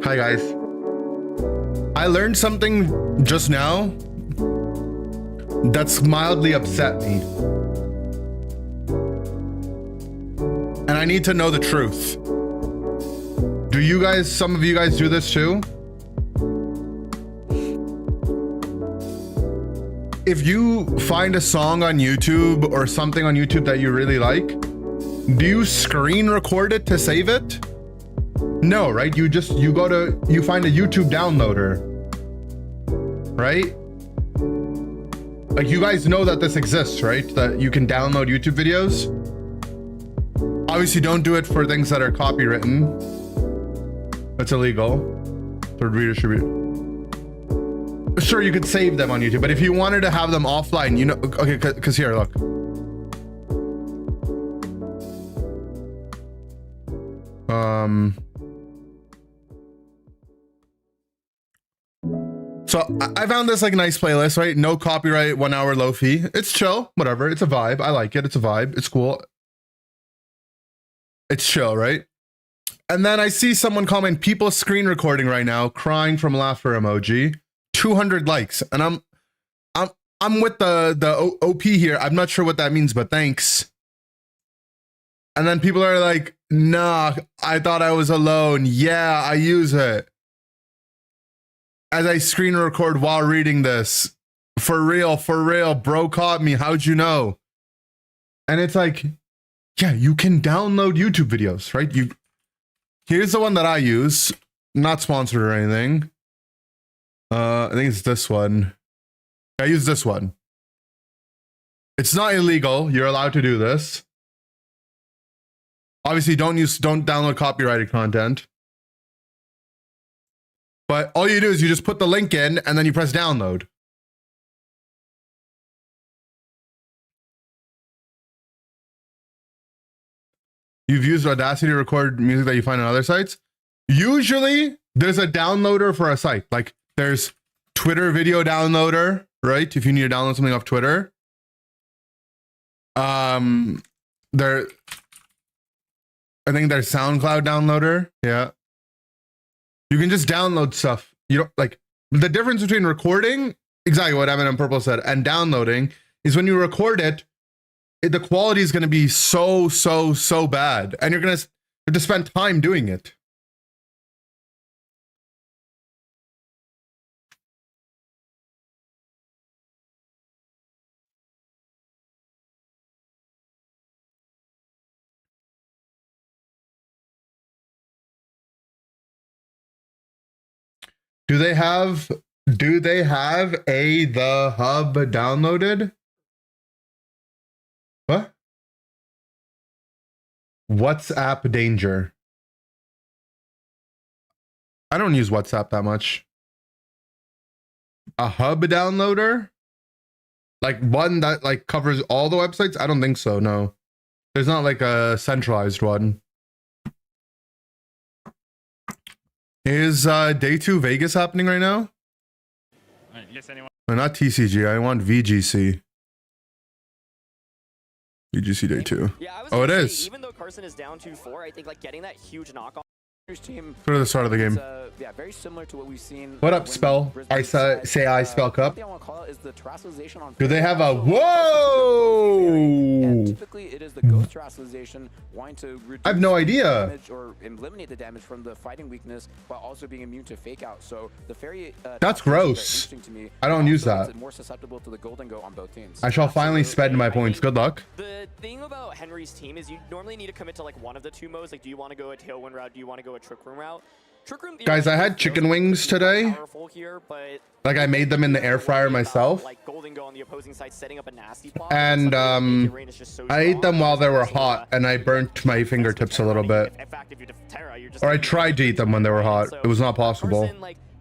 Hi guys. I learned something just now that's mildly upset me. And I need to know the truth. Do you guys, some of you guys do this too? If you find a song on YouTube or something on YouTube that you really like, do you screen record it to save it? No, right? You find a YouTube downloader, right? Like, you guys know that this exists, right? That you can download YouTube videos. Obviously don't do it for things that are copywritten. That's illegal. To redistribute. Sure, you could save them on YouTube, but if you wanted to have them offline, you know, okay, because here, look. So I found this like nice playlist, right? No copyright, 1 hour low fee. It's chill, whatever. It's a vibe. I like it. It's a vibe. It's cool. It's chill, right? And then I see someone comment, people screen recording right now, crying from laughter emoji, 200 likes. And I'm with the OP here. I'm not sure what that means, but thanks. And then people are like, nah, I thought I was alone. Yeah, I use it as I screen record while reading this. For real, bro caught me. How'd you know? And it's like, yeah, you can download YouTube videos, right? Here's the one that I use, not sponsored or anything. I think it's this one. I use this one. It's not illegal. You're allowed to do this. Obviously, don't download copyrighted content. But all you do is you just put the link in and then you press download. You've used Audacity to record music that you find on other sites. Usually there's a downloader for a site. Like there's Twitter video downloader, right? If you need to download something off Twitter. I think there's SoundCloud downloader. Yeah. You can just download stuff. You don't like the difference between recording, exactly what Evan and Purple said, and downloading is when you record it, the quality is going to be so bad. And you're going to have to spend time doing it. Do they have the hub downloaded? What? WhatsApp danger. I don't use WhatsApp that much. A hub downloader? Like one that like covers all the websites? I don't think so, no. There's not like a centralized one. Is day 2 Vegas happening right now? Yes, anyone? No, not TCG. I want VGC. VGC day 2. Yeah, oh, it is. Even though Carson is down 2-4, I think like getting that huge knock on team. Go to the start of the game. Yeah, very similar to what we've seen. What up, Spell? I say I Spell Cup. Do they have a whoa? Typically, it is the ghost terrestrialization wanting to reduce I have no idea. damage or eliminate the damage from the fighting weakness while also being immune to fake out. So the fairy. That's gross. To me. I don't use that. It's more susceptible to the golden go on both teams. I shall finally spend my points. Good luck. The thing about Henry's team is you normally need to commit to like one of the two modes. Like, do you want to go a Tailwind route? Do you want to go a Trick Room route? Trick Room, guys, I had chicken wings today. Here, but like I made them in the air fryer myself. Like golden go on the opposing side, setting up a nasty spot. And I ate them while they were hot, and I burnt my fingertips a little bit. In fact, if you Terra, you're just or I tried to eat them when they were hot. It was not possible.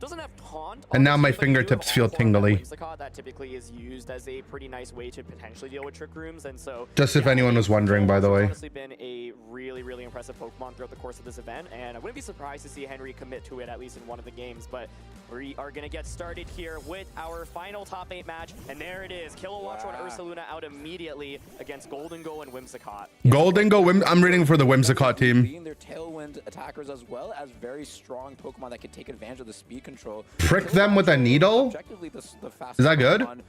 Doesn't have taunt. And now my obviously, but you do have fingertips feel Encore and tingly. Whimsicott that typically is used as a pretty nice way to potentially deal with trick rooms, and so Just if anyone was wondering, by the way. It's honestly been a really, really impressive Pokemon throughout the course of this event, and I wouldn't be surprised to see Henry commit to it at least in one of the games, but we are going to get started here with our final top 8 match, and there it is. Kilowattrel and Ursaluna out immediately against Golden Go and Whimsicott. Golden Go, I'm reading for the Whimsicott team. Being their Tailwind attackers as well as very strong Pokemon that can take advantage of the speed control. Prick them with a needle? Objectively, the fastest Is that good? Pokemon,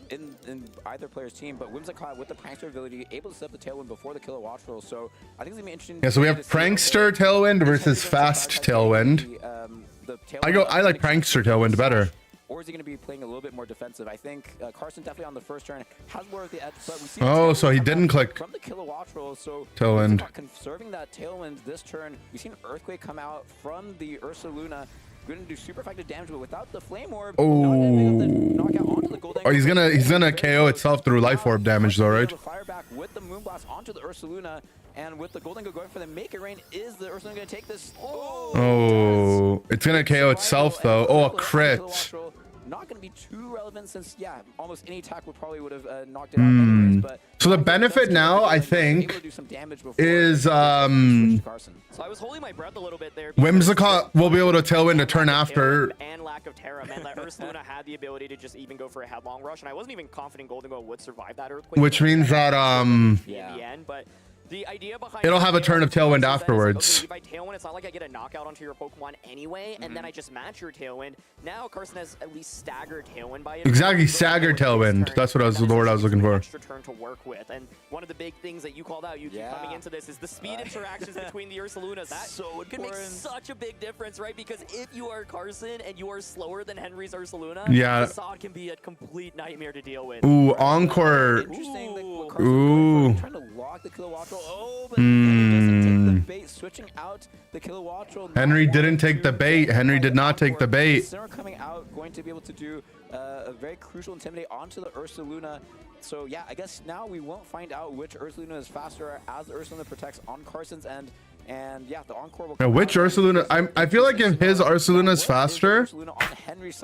in either player's team, but Whimsicott with the Prankster ability able to set up the Tailwind before the Kilowattrel, so I think it's gonna be interesting. Yeah, so we have Prankster Tailwind versus Fast Tailwind. I like Prankster Tailwind better. Or is he going to be playing a little bit more defensive? I think Carson definitely on the first turn has more of the edge, but we see Oh, so he didn't click from the Kilowattrel, so Tailwind. conserving that Tailwind this turn. We've seen Earthquake come out from the Ursaluna, going to do super effective damage, but without the Flame Orb, Oh, he's gonna KO itself through Life Orb damage though, right? Fire back with the Moonblast onto the Ursaluna, and with the Golden Go going for the Make It Rain, is the Ursaluna going to take this? Oh, it's gonna KO itself though. Oh, a crit. Not going to be too relevant since, yeah, almost any attack would have knocked it out anyways, but So the benefit now, I think, is So I was holding my breath a little bit there. Whimsicott will be able to Tailwind a turn after. And lack of Terra meant that Ursaluna had the ability to just even go for a headlong rush, and I wasn't even confident Golden Go would survive that Earthquake. Which means that in the end, but the idea behind it'll have a turn of Tailwind is afterwards. okay, if I Tailwind, it's not like I get a knockout onto your Pokemon anyway, and then I just match your Tailwind. Now Carson has at least staggered Tailwind by it. Exactly, staggered Tailwind. That's what the word I was looking for. Extra turn to work with, and one of the big things that you called out, you keep coming into this, is the speed interactions between the Ursalunas. That can make such a big difference, right? Because if you are Carson and you are slower than Henry's Ursaluna, yeah, Facade can be a complete nightmare to deal with. Ooh, Encore. Interesting that what Ooh. Carson's trying to lock the Kilowattrel. Oh, but Henry doesn't take the bait, switching out the Kilowattrel. Henry didn't take the bait. Henry did not take the bait. Incineroar coming out, going to be able to do a very crucial Intimidate onto the Ursaluna. So yeah, I guess now we won't find out which Ursaluna is faster as the Ursaluna protects on Carson's end. And yeah, the Encore will Now, which Ursaluna? I feel like if his Ursaluna is faster,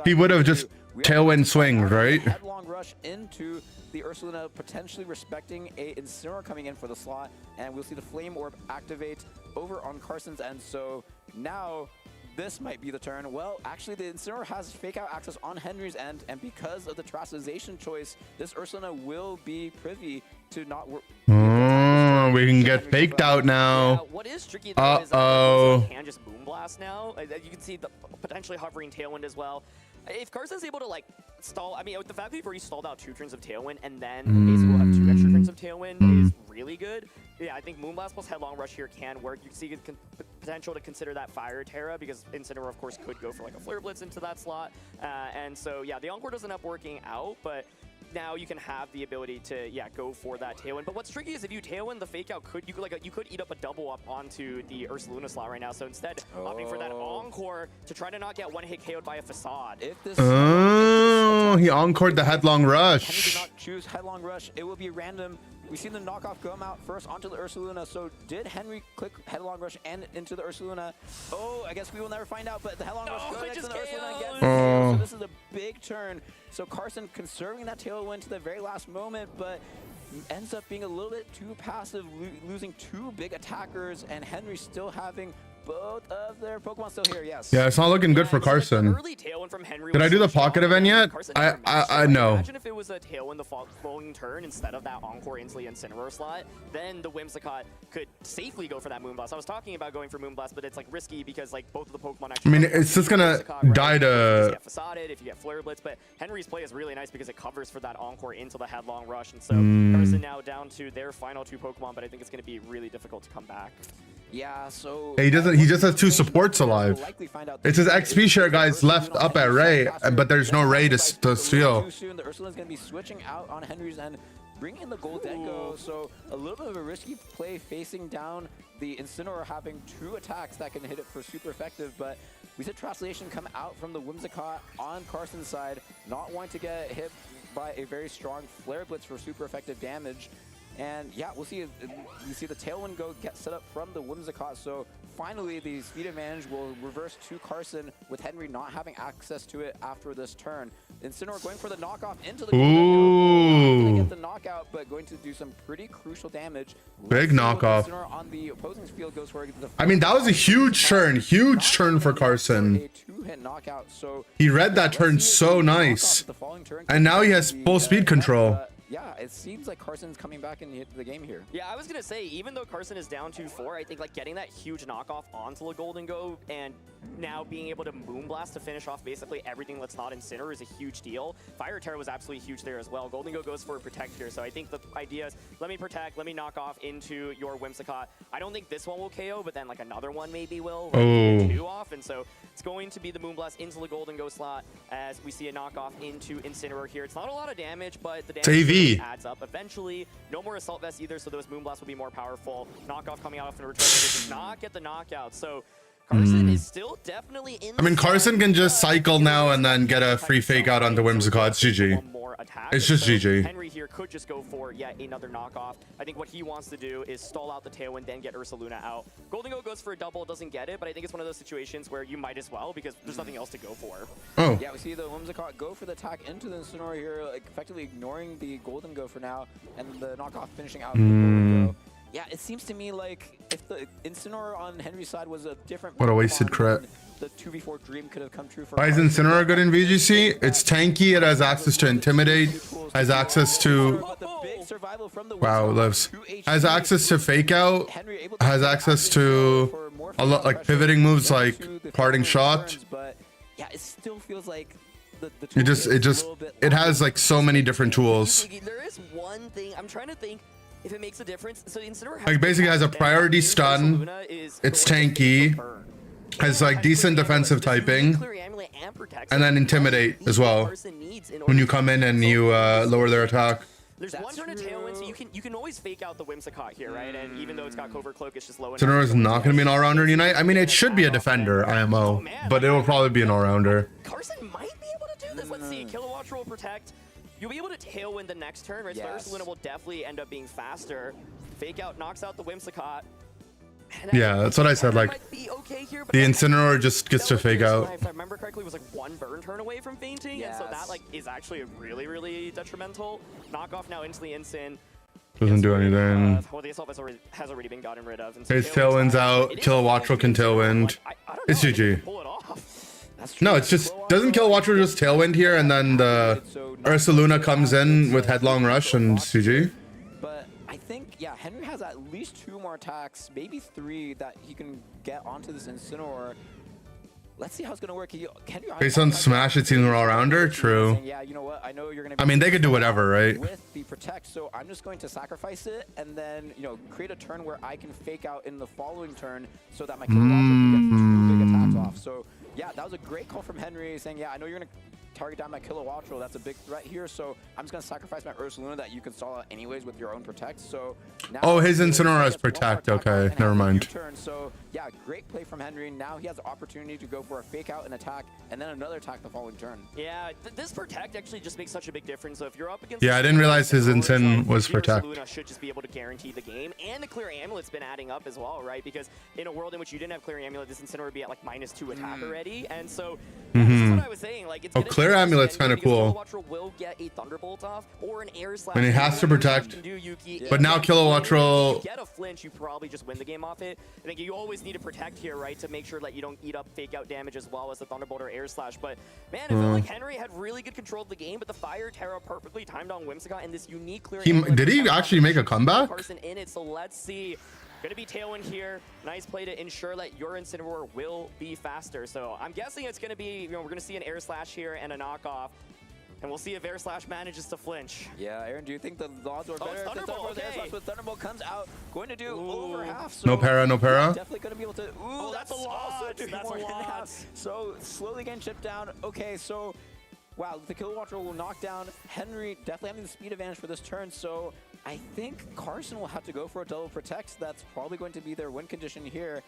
he would have just Tailwind swings, right? Headlong rush into the Ursaluna, potentially respecting a Incineroar coming in for the slot, and we'll see the Flame Orb activate over on Carson's end. So now this might be the turn. Well, actually, the Incineroar has fake out access on Henry's end, and because of the Terastization choice, this Ursaluna will be privy to not work. Oh, we can get faked out now. What is tricky though is that he can just Moonblast now. You can see the potentially hovering Tailwind as well. If Carson's able to like stall, I mean, with the fact that we've already stalled out 2 turns of Tailwind and then basically we'll have 2 extra turns of Tailwind is really good. Yeah, I think Moonblast plus Headlong Rush here can work. You can see potential to consider that Fire Terra because Incineroar, of course, could go for like a Flare Blitz into that slot. And so, yeah, the Encore doesn't end up working out, but now you can have the ability to go for that Tailwind. But what's tricky is if you Tailwind the fake out, you could eat up a double up onto the Ursaluna slot right now. So instead, opting for that Encore to try to not get one hit KO'd by a Facade. If this he encored the Headlong Henry Rush. did not choose Headlong Rush. It will be random. We've seen the knockoff come out first onto the Ursaluna. So did Henry click Headlong Rush and into the Ursaluna? Oh, I guess we will never find out. But the Headlong Rush goes into the Ursaluna again. So this is a big turn. So Carson conserving that Tailwind to the very last moment, but ends up being a little bit too passive, losing 2 big attackers, and Henry still having both of their Pokemon still here. Yes. Yeah, it's not looking good for Carson. Early Tailwind from Henry. Did I do the pocket event yet? I know. Imagine if it was a Tailwind the following turn instead of that Encore instantly Incineroar slot, then the Whimsicott could safely go for that Moonblast. I was talking about going for Moonblast, but it's like risky because like both of the Pokemon actually. I mean, it's just gonna die to. If you get Facaded, if you get Flare Blitz, but Henry's play is really nice because it covers for that Encore into the Headlong Rush, and so Carson now down to their final 2 Pokemon, but I think it's going to be really difficult to come back. Yeah, so He doesn't. He just has 2 supports alive. It's his XP share guys left up at Ray, but there's no Ray to steal. Too soon. The Ursula's going to be switching out on Henry's end, bringing in the Goldengo. So a little bit of a risky play facing down the Incineroar, having 2 attacks that can hit it for super effective. But we said Translation come out from the Whimsicott on Carson's side, not wanting to get hit by a very strong Flare Blitz for super effective damage. And yeah, we'll see. You see the Tailwind go get set up from the Whimsicott. So finally the speed advantage will reverse to Carson with Henry not having access to it after this turn. Incineroar going for the knockoff into the Ooh. going to get the knockout, but going to do some pretty crucial damage. Big knockoff. Incineroar on the opposing field goes for the I mean, that was a huge turn for Carson. a two-hit knockout. So He read that turn so nice. And now he has full speed control. Yeah, it seems like Carson's coming back into the game here. Yeah, I was gonna say, even though Carson is down 2-4, I think like getting that huge knockoff onto the Golden Go and now being able to Moonblast to finish off basically everything that's not Incineroar is a huge deal. Fire Terror was absolutely huge there as well. Golden Go goes for a Protect here, so I think the idea is let me Protect, let me knock off into your Whimsicott. I don't think this one will KO, but then like another one maybe will. Oh. 2 off, and so it's going to be the Moonblast into the Golden Go slot as we see a knockoff into Incineroar here. It's not a lot of damage, but the damage adds up eventually. No more Assault Vest either, so those Moonblasts will be more powerful. Knockoff coming out in return, does not get the knockout, so Carson is still definitely in. I mean, Carson can just cycle now and then get a free fake out onto Whimsicott. It's GG. It's just GG. Henry here could just go for yet another knockoff. I think what he wants to do is stall out the Tailwind, then get Ursaluna out. Golden Go goes for a double, doesn't get it, but I think it's one of those situations where you might as well because there's nothing else to go for. Oh. Yeah, we see the Whimsicott go for the attack into the Incineroar here, like effectively ignoring the Golden Go for now, and the knockoff finishing out the Golden Go. Yeah, it seems to me like if the Incineroar on Henry's side was a different... What a wasted crit. The 2v4 dream could have come true for... Why is Incineroar good in VGC? It's tanky, it has access to Intimidate, has access to... Wow, it lives. Has access to Fake Out, has access to a lot like pivoting moves like Parting Shot. But yeah, it still feels like... It has like so many different tools. There is one thing, I'm trying to think if it makes a difference. So Incineroar like basically has a priority stun, it's tanky, has like decent defensive typing, and then Intimidate as well when you come in and you lower their attack. There's one turn of Tailwind, so you can always fake out the Whimsicott here, right? And even though it's got Covert Cloak, it's just low enough. Incineroar is not going to be an all-rounder in Unite. I mean, it should be a defender, IMO, but it will probably be an all-rounder. Carson might be able to do this. Let's see. Kilowatt will Protect. You'll be able to Tailwind the next turn, right? Yes. So Ursaluna will definitely end up being faster. Fake out knocks out the Whimsicott. Yeah, that's what I said. Like, okay here, the Incineroar just gets to fake out. If I remember correctly, it was like one burn turn away from fainting, yes. and so that like is actually really, really detrimental. Knockoff now into the Incin. Doesn't do anything. Well, the Assault Vest has already been gotten rid of. And so Tailwind's out. Kilowattrel can Tailwind. It's GG. Pull it off. No, it's just doesn't Kilowattrel just Tailwind here, and then the Ursaluna comes in with Headlong Rush and CG. But I think, yeah, Henry has at least 2 more attacks, maybe 3 that he can get onto this Incineroar. Let's see how it's gonna work. Based on Smash, it seems an all-rounder. True. Yeah, you know what? I know you're gonna. I mean, they could do whatever, right? With the Protect, so I'm just going to sacrifice it and then create a turn where I can fake out in the following turn so that my Kilowattrel can get 2 big attacks off. So yeah, that was a great call from Henry saying, yeah, I know you're gonna target down my Kilowattrel. That's a big threat here. So I'm just gonna sacrifice my Ursaluna that you can stall out anyways with your own Protect. So now oh, his Incineroar has Protect. Okay, never mind. So yeah, great play from Henry. Now he has the opportunity to go for a fake out and attack, and then another attack the following turn. Yeah, this Protect actually just makes such a big difference. So if you're up against, yeah, I didn't realize his Incin was Protect. Ursaluna should just be able to guarantee the game, and the Clear Amulet's been adding up as well, right? Because in a world in which you didn't have Clear Amulet, this Incineroar would be at like -2 attack already, and so this is what I was saying. Like, it's Clear Amulet's kind of cool. Kilowattrel will get a Thunderbolt off or an Air Slash. And it has to Protect. But now Kilowattrel. Get a flinch, you probably just win the game off it. I think you always need to Protect here, right, to make sure that you don't eat up fake out damage as well as the Thunderbolt or Air Slash. But man, it felt like Henry had really good control of the game, but the Fire Terra perfectly timed on Whimsicott and this unique Clear. Did he actually make a comeback? Carson in it, so let's see. Gonna be Tailwind here. Nice play to ensure that your Incineroar will be faster. So I'm guessing it's gonna be, we're gonna see an Air Slash here and a knockoff. And we'll see if Air Slash manages to flinch. Yeah, Aaron, do you think the odds are better? Thunderbolt, Air Slash with Thunderbolt comes out, going to do over half. So no para, no para. Definitely going to be able to. Ooh, that's a lot. That's a lot. So slowly getting chipped down. Okay, so wow, the Kilowattrel will knock down Henry. Definitely having the speed advantage for this turn. So I think Carson will have to go for a double Protect. That's probably going to be their win condition here.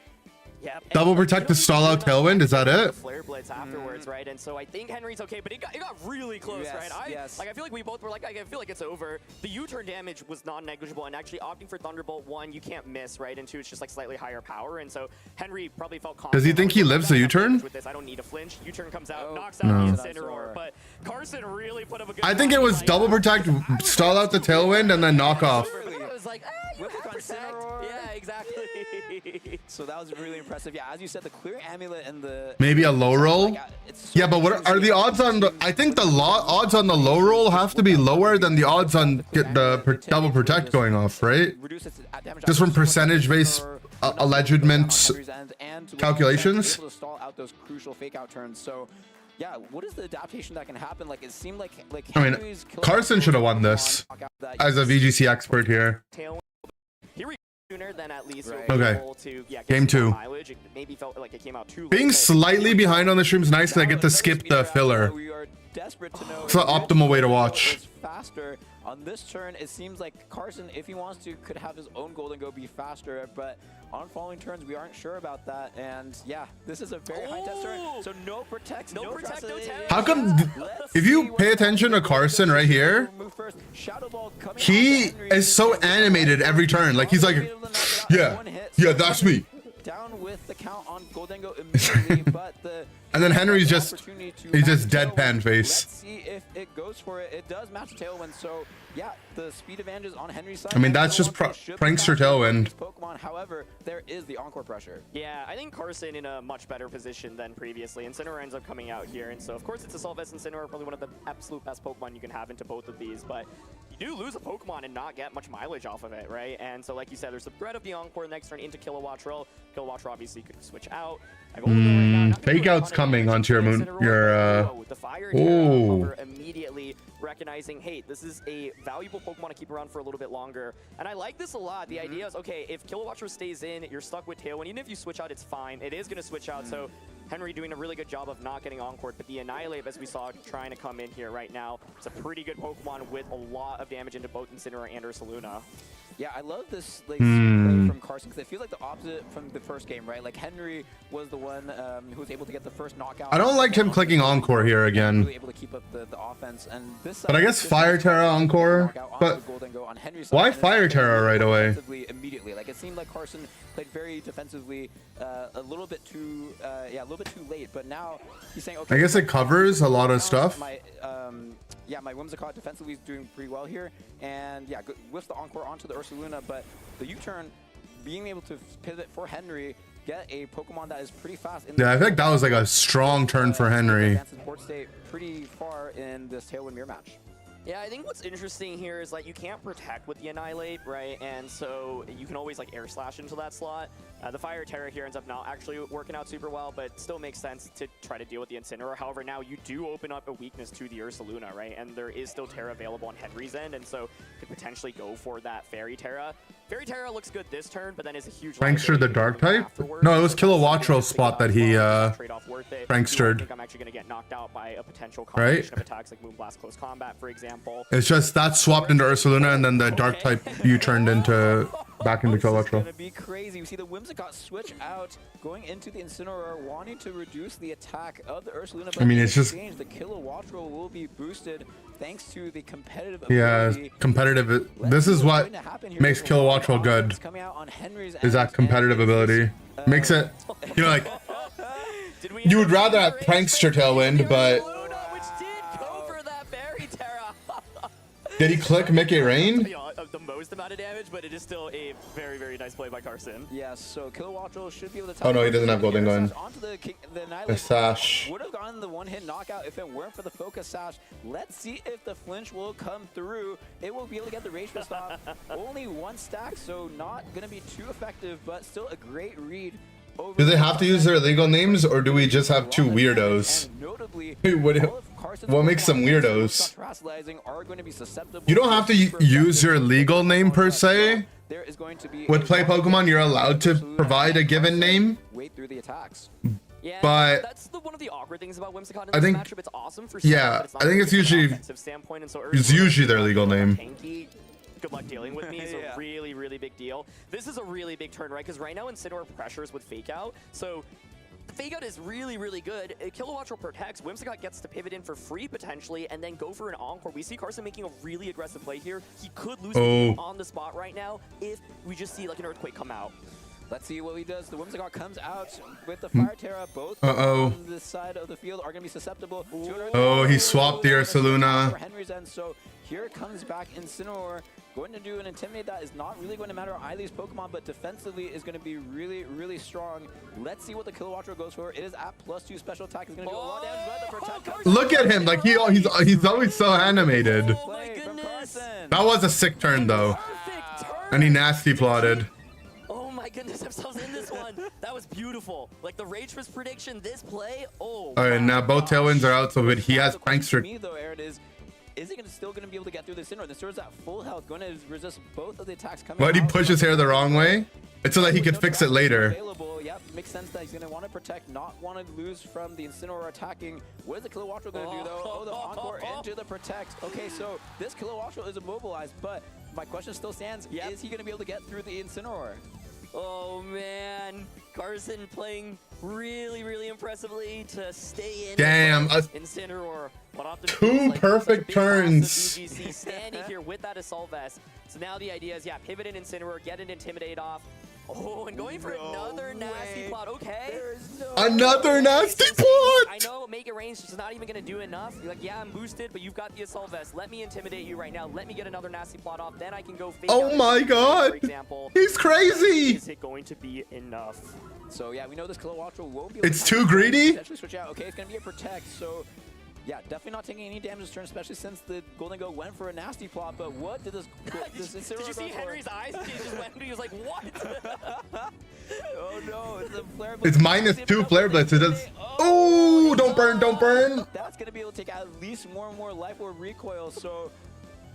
Yep. Double Protect to stall out Tailwind, is that it? Flare Blade. minutes afterwards, right? And so I think Henry's okay, but it got really close, right? I feel like we both were like, I feel like it's over. The U-turn damage was non-negligible, and actually opting for Thunderbolt, 1, you can't miss, right? And 2, it's just like slightly higher power, and so Henry probably felt confident. Does he think he lives the U-turn? With this, I don't need a flinch. U-turn comes out, knocks out the Incineroar, but Carson really put up a good I think it was double protect, stall out the tailwind, and then knock off. It was like, you have protect. Yeah, exactly. So that was really impressive. Yeah, as you said, the clear amulet and the Maybe a low roll. Yeah, but what are the odds on the? I think the odds on the low roll have to be lower than the odds on double protect going off, right? Just from percentage-based allegedment calculations. Stall out those crucial fake out turns. So yeah, what is the adaptation that can happen? Like, it seemed like I mean, Carson should have won this as a VGC expert here. Here we sooner than at least Okay. to, Game 2. Mileage. It maybe felt like it came out too late. Being slightly behind on the stream is nice because I get to skip the filler. We are desperate to know It's the optimal way to watch. faster on this turn. It seems like Carson, if he wants to, could have his own golden go be faster, but on following turns we aren't sure about that. And yeah, this is a very high test turn, so no protect, no terror. How come if you pay attention to Carson right here, he is so animated every turn, like he's like, yeah, that's me. Down with the count on Goldengo immediately, but and then Henry's just deadpan face. Let's see if it goes for it. It does match Tailwind, so yeah, the speed advantage is on Henry's side. I mean, that's just prankster Tailwind. Pokemon, however, there is the encore pressure. Yeah, I think Carson in a much better position than previously. Incineroar ends up coming out here, and so of course it's Assault Vest Incineroar, probably one of the absolute best Pokemon you can have into both of these, but you do lose a Pokemon and not get much mileage off of it, right? And so like you said, there's the threat of the encore next turn into Kilowattrel. Kilowattrel obviously could switch out. Fake out's coming onto your moon. The fire hover immediately recognizing, hey, this is a valuable Pokemon to keep around for a little bit longer. And I like this a lot. The idea is, okay, if Kilowattrel stays in, you're stuck with Tailwind. Even if you switch out, it's fine. It is going to switch out. So Henry doing a really good job of not getting Encored, but the Annihilate, as we saw, trying to come in here right now. It's a pretty good Pokemon with a lot of damage into both Incineroar and Ursaluna. Yeah, I love this play from Carson because it feels like the opposite from the first game, right? Like Henry was the one who was able to get the first knockout. I don't like him clicking Encore here again. Really able to keep up the offense, and this. But I guess Fire Terra Encore. But why Fire Terra right away? Immediately, like it seemed like Carson played very defensively, a little bit too, a little bit too late. But now he's saying, okay. I guess it covers a lot of stuff. My Whimsicott defensively is doing pretty well here, and yeah, whiffs the Encore onto the Ursaluna, but the U-turn, being able to pivot for Henry, get a Pokemon that is pretty fast. Yeah, I think that was like a strong turn for Henry. Board state pretty far in this Tailwind Mirror match. Yeah, I think what's interesting here is like you can't protect with the Annihilate, right? And so you can always like Air Slash into that slot. The Fire Terra here ends up not actually working out super well, but still makes sense to try to deal with the Incineroar. However, now you do open up a weakness to the Ursaluna, right? And there is still Terra available on Henry's end, and so could potentially go for that Fairy Terra. Fairy Terra looks good this turn, but then is a huge. Prankster the Dark type? No, it was Kilowattrel's spot that he prankstered. I think I'm actually going to get knocked out by a potential combination of attacks like Moonblast Close Combat, for example. It's just that swapped into Ursaluna, and then the Dark type you turned into back into Kilowattrel. It's gonna be crazy. We see the Whimsicott switch out, going into the Incineroar, wanting to reduce the attack of the Ursaluna. But I mean, it's just the Kilowattrel will be boosted thanks to the competitive ability. Yeah, competitive. This is what makes Kilowattrel good. Is that competitive ability? Makes it, you know, like you would rather have Prankster Tailwind, but did he click Make It Rain? The most amount of damage, but it is still a very, very nice play by Carson. Yes, so Kilowattrel should be able to. Oh no, he doesn't have Golden Gun. Onto the Sash. Would have gotten the one-hit knockout if it weren't for the Focus Sash. Let's see if the flinch will come through. It will be able to get the Rage Fist off. Only one stack, so not gonna be too effective, but still a great read. Do they have to use their legal names, or do we just have two weirdos? What makes them weirdos? You don't have to use your legal name per se. With Play Pokemon, you're allowed to provide a given name. Yeah, but that's one of the awkward things about Whimsicott in I this think, matchup. It's awesome for I think it's usually their legal name. Good luck dealing with me. It's a really big deal. This is a really big turn, right? Because right now Incineroar pressures with Fake Out. So Fake Out is really, really good. Kilowattrel protects. Whimsicott gets to pivot in for free, potentially, and then go for an Encore. We see Carson making a really aggressive play here. He could lose the game on the spot right now if we just see like an Earthquake come out. Let's see what he does. The Whimsicott comes out with the Fire Terra. Both on this side of the field are going to be susceptible. Oh, he swapped the Ursaluna. For Henry's end, so here comes back Incineroar. Going to do an Intimidate that is not really going to matter on either of these Pokemon, but defensively is going to be really, really strong. Let's see what the Kilowattrel goes for. It is at +2 special attack. Is going to do a lot of damage, but the protect comes. Look at him, like he's always so animated. Oh my goodness. That was a sick turn though, Perfect turn. and he nasty plotted. Oh my goodness, ourselves in this one. That was beautiful. Like the Rage Fist prediction, this play. Oh. All right, now both tailwinds are out, so but he has Prankster. Me though, Aaron, is he still going to be able to get through the Incineroar? The Incineroar's at full health, going to resist both of the attacks coming. But he pushed his hair the wrong way. It's so that he could No fix it trap later. available. Yep, makes sense that he's going to want to protect, not want to lose from the Incineroar attacking. What is the Kilowattrel going to do though? Oh, the Encore into the protect. Okay, so this Kilowattrel is immobilized, but my question still stands. Yep. Is he going to be able to get through the Incineroar? Oh man, Carson playing really, really impressively to stay in. Damn, Incineroar. two perfect turns. Standing here with that Assault Vest. So now the idea is, yeah, pivot in Incineroar, get an Intimidate off. Oh, and going for another nasty plot. Okay. Another nasty plot. I know, make it range is not even going to do enough. You're like, yeah, I'm boosted, but you've got the Assault Vest. Let me intimidate you right now. Let me get another nasty plot off. Then I can go Fake Oh Out, my god. for example. He's crazy. Is it going to be enough? So yeah, we know this Kilowattrel won't be. It's too greedy. Potentially switch out. Okay, it's going to be a protect. So. Yeah, definitely not taking any damage this turn, especially since the Golden Goat went for a nasty plot. But what did this Incineroar Did you see go Henry's for? eyes? He just went, he was like, what? Oh no, it's a Flare It's -2 Flare Blitz. It does. Oh, don't burn, don't burn. That's going to be able to take at least more and more life or recoil. So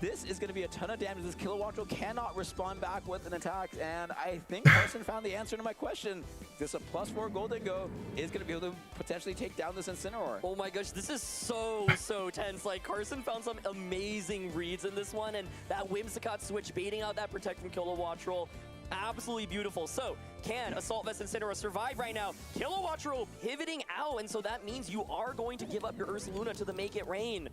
this is going to be a ton of damage. This Kilowattrel cannot respond back with an attack. And I think Carson found the answer to my question. This a +4 Golden Goat is going to be able to potentially take down this Incineroar. Oh my gosh, this is so tense. Like, Carson found some amazing reads in this one, and that Whimsicott switch baiting out that Protect from Kilowattrel. Absolutely beautiful. So, can Assault Vest Incineroar survive right now? Kilowattrel pivoting out, and so that means you are going to give up your Ursaluna to the Make It Rain.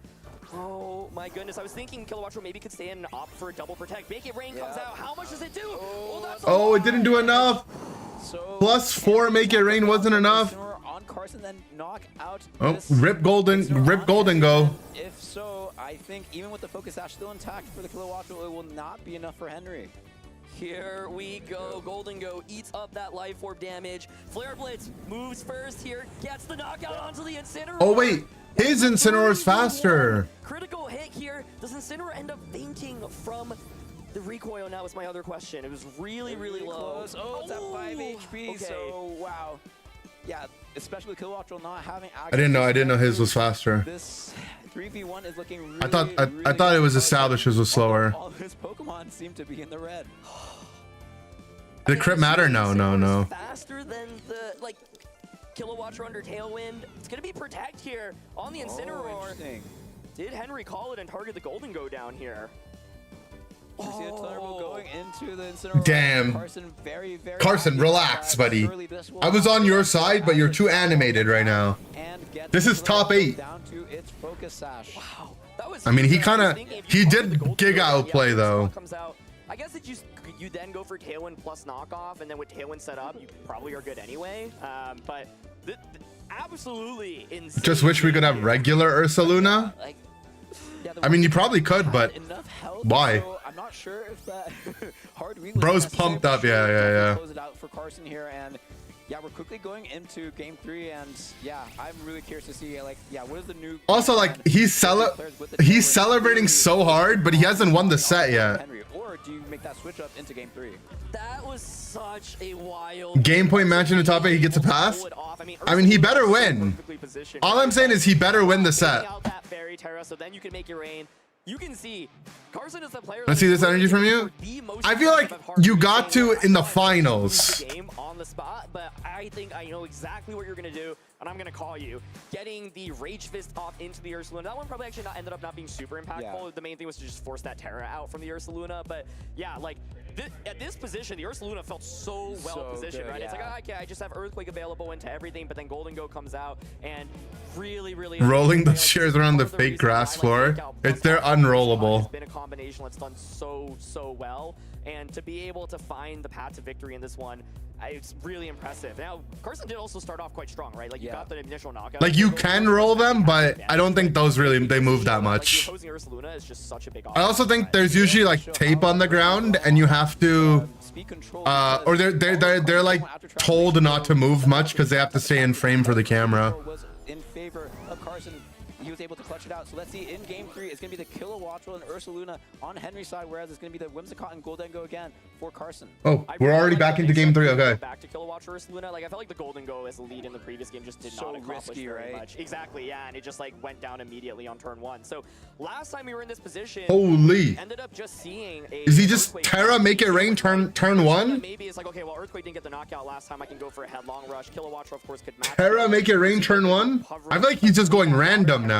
Oh my goodness, I was thinking Kilowattrel maybe could stay in and opt for a double protect. Make It Rain comes out. How much does it do? Oh, that's a Oh, lot. it didn't do enough. So +4 Make It Rain wasn't enough. On Carson, then knock out Oh, this rip Golden go. If so, I think even with the Focus Sash still intact for the Kilowattrel, it will not be enough for Henry. Here we go. Golden Go eats up that Life Orb damage. Flare Blitz moves first here, gets the knockout onto the Incineroar. Oh wait, his Incineroar is faster. Critical hit here. Does Incineroar end up fainting from the recoil? Now is my other question. It was really low. Close. Oh, it's at 5 HP. Okay. So wow, yeah, especially with Kilowattrel not having. I didn't know his was faster. This 3v1 is looking really. I thought really it was close. established his was slower. All his Pokemon seem to be in the red. Did the crit matter? No. Faster than the Kilowattrel under Tailwind. It's gonna be Protect here on the Incineroar. Interesting. Did Henry call it and target the Golden Go down here? We see a Thunderbolt going into the Incineroar. Damn. Very Carson, relax, buddy. Surely this will I was on your side, but you're too animated right now. and get This the is top Thunderbolt 8. Down to its Focus Sash. Wow, that was. I mean, he huge. I was kinda- thinking if he you did target the Golden Giga Go, outplay, the though. slot comes out. I guess that you then go for Tailwind plus knockoff, and then with Tailwind set up, you probably are good anyway. But absolutely insane. Just wish we could have regular Ursaluna. Like, yeah, the I mean, you probably could, had but enough health, why? So I'm not sure if that hard weakness Bro's is necessary, pumped but up, sure, yeah. definitely close it out for Carson here, and yeah, we're quickly going into game 3, and yeah, I'm really curious to see what is the new. Also, like, he's celebrating so hard, but he hasn't won the set yet. Henry, or do you make that switch up into game 3? That was such a wild Game point match in the top 8, he gets a pass? I mean, he better win. All I'm saying is he better win the set. Out that Fairy Terra, so then you can make your rain. You can see Carson is the player. Let's see this energy from you. I feel like you got to in the finals. Game on the spot, but I think I know exactly what you're gonna do, and I'm gonna call you. Getting the Rage Fist off into the Ursaluna. That one probably actually ended up not being super impactful. Yeah. The main thing was to just force that Terra out from the Ursaluna, but yeah, like at this position, the Ursaluna felt so well So positioned, good, right? It's like, yeah. oh, okay, I just have Earthquake available into everything, but then Golden Go comes out and really, really Rolling the like, chairs around the part of fake reason why, grass like, floor. Fake Out plus It's they're Outpost unrollable. has been a combination that's done so well, and to be able to find the path to victory in this one, it's really impressive. Now, Carson did also start off quite strong, right? Like, you got the initial knockout. Like, you can roll them, but I don't think those really, they move that much. Like, the opposing Ursaluna is just such a big I also think there's usually like tape on the ground and you have to, or they're like told not to move much because they have to stay in frame for the camera. Was in favor of Carson. He was able to clutch it out. So let's see, in game 3, it's going to be the Kilowattrel and Ursaluna on Henry's side, whereas it's going to be the Whimsicott and Golden Go again for Carson. Oh, we're already back into game 3. Okay. Back to Kilowattrel Ursaluna. Like, I felt like the Golden Go as the lead in the previous game just did So not accomplish risky, very right? much. Exactly, yeah, and it just like went down immediately on turn 1. So last time we were in this position, Holy. ended up just seeing a Is he just Earthquake Terra make it rain turn 1? Maybe it's like, okay, well, Earthquake didn't get the knockout last time. I can go for a headlong rush. Kilowattrel, of course, could match. Terra make it rain turn 1? I feel like he's just going random now.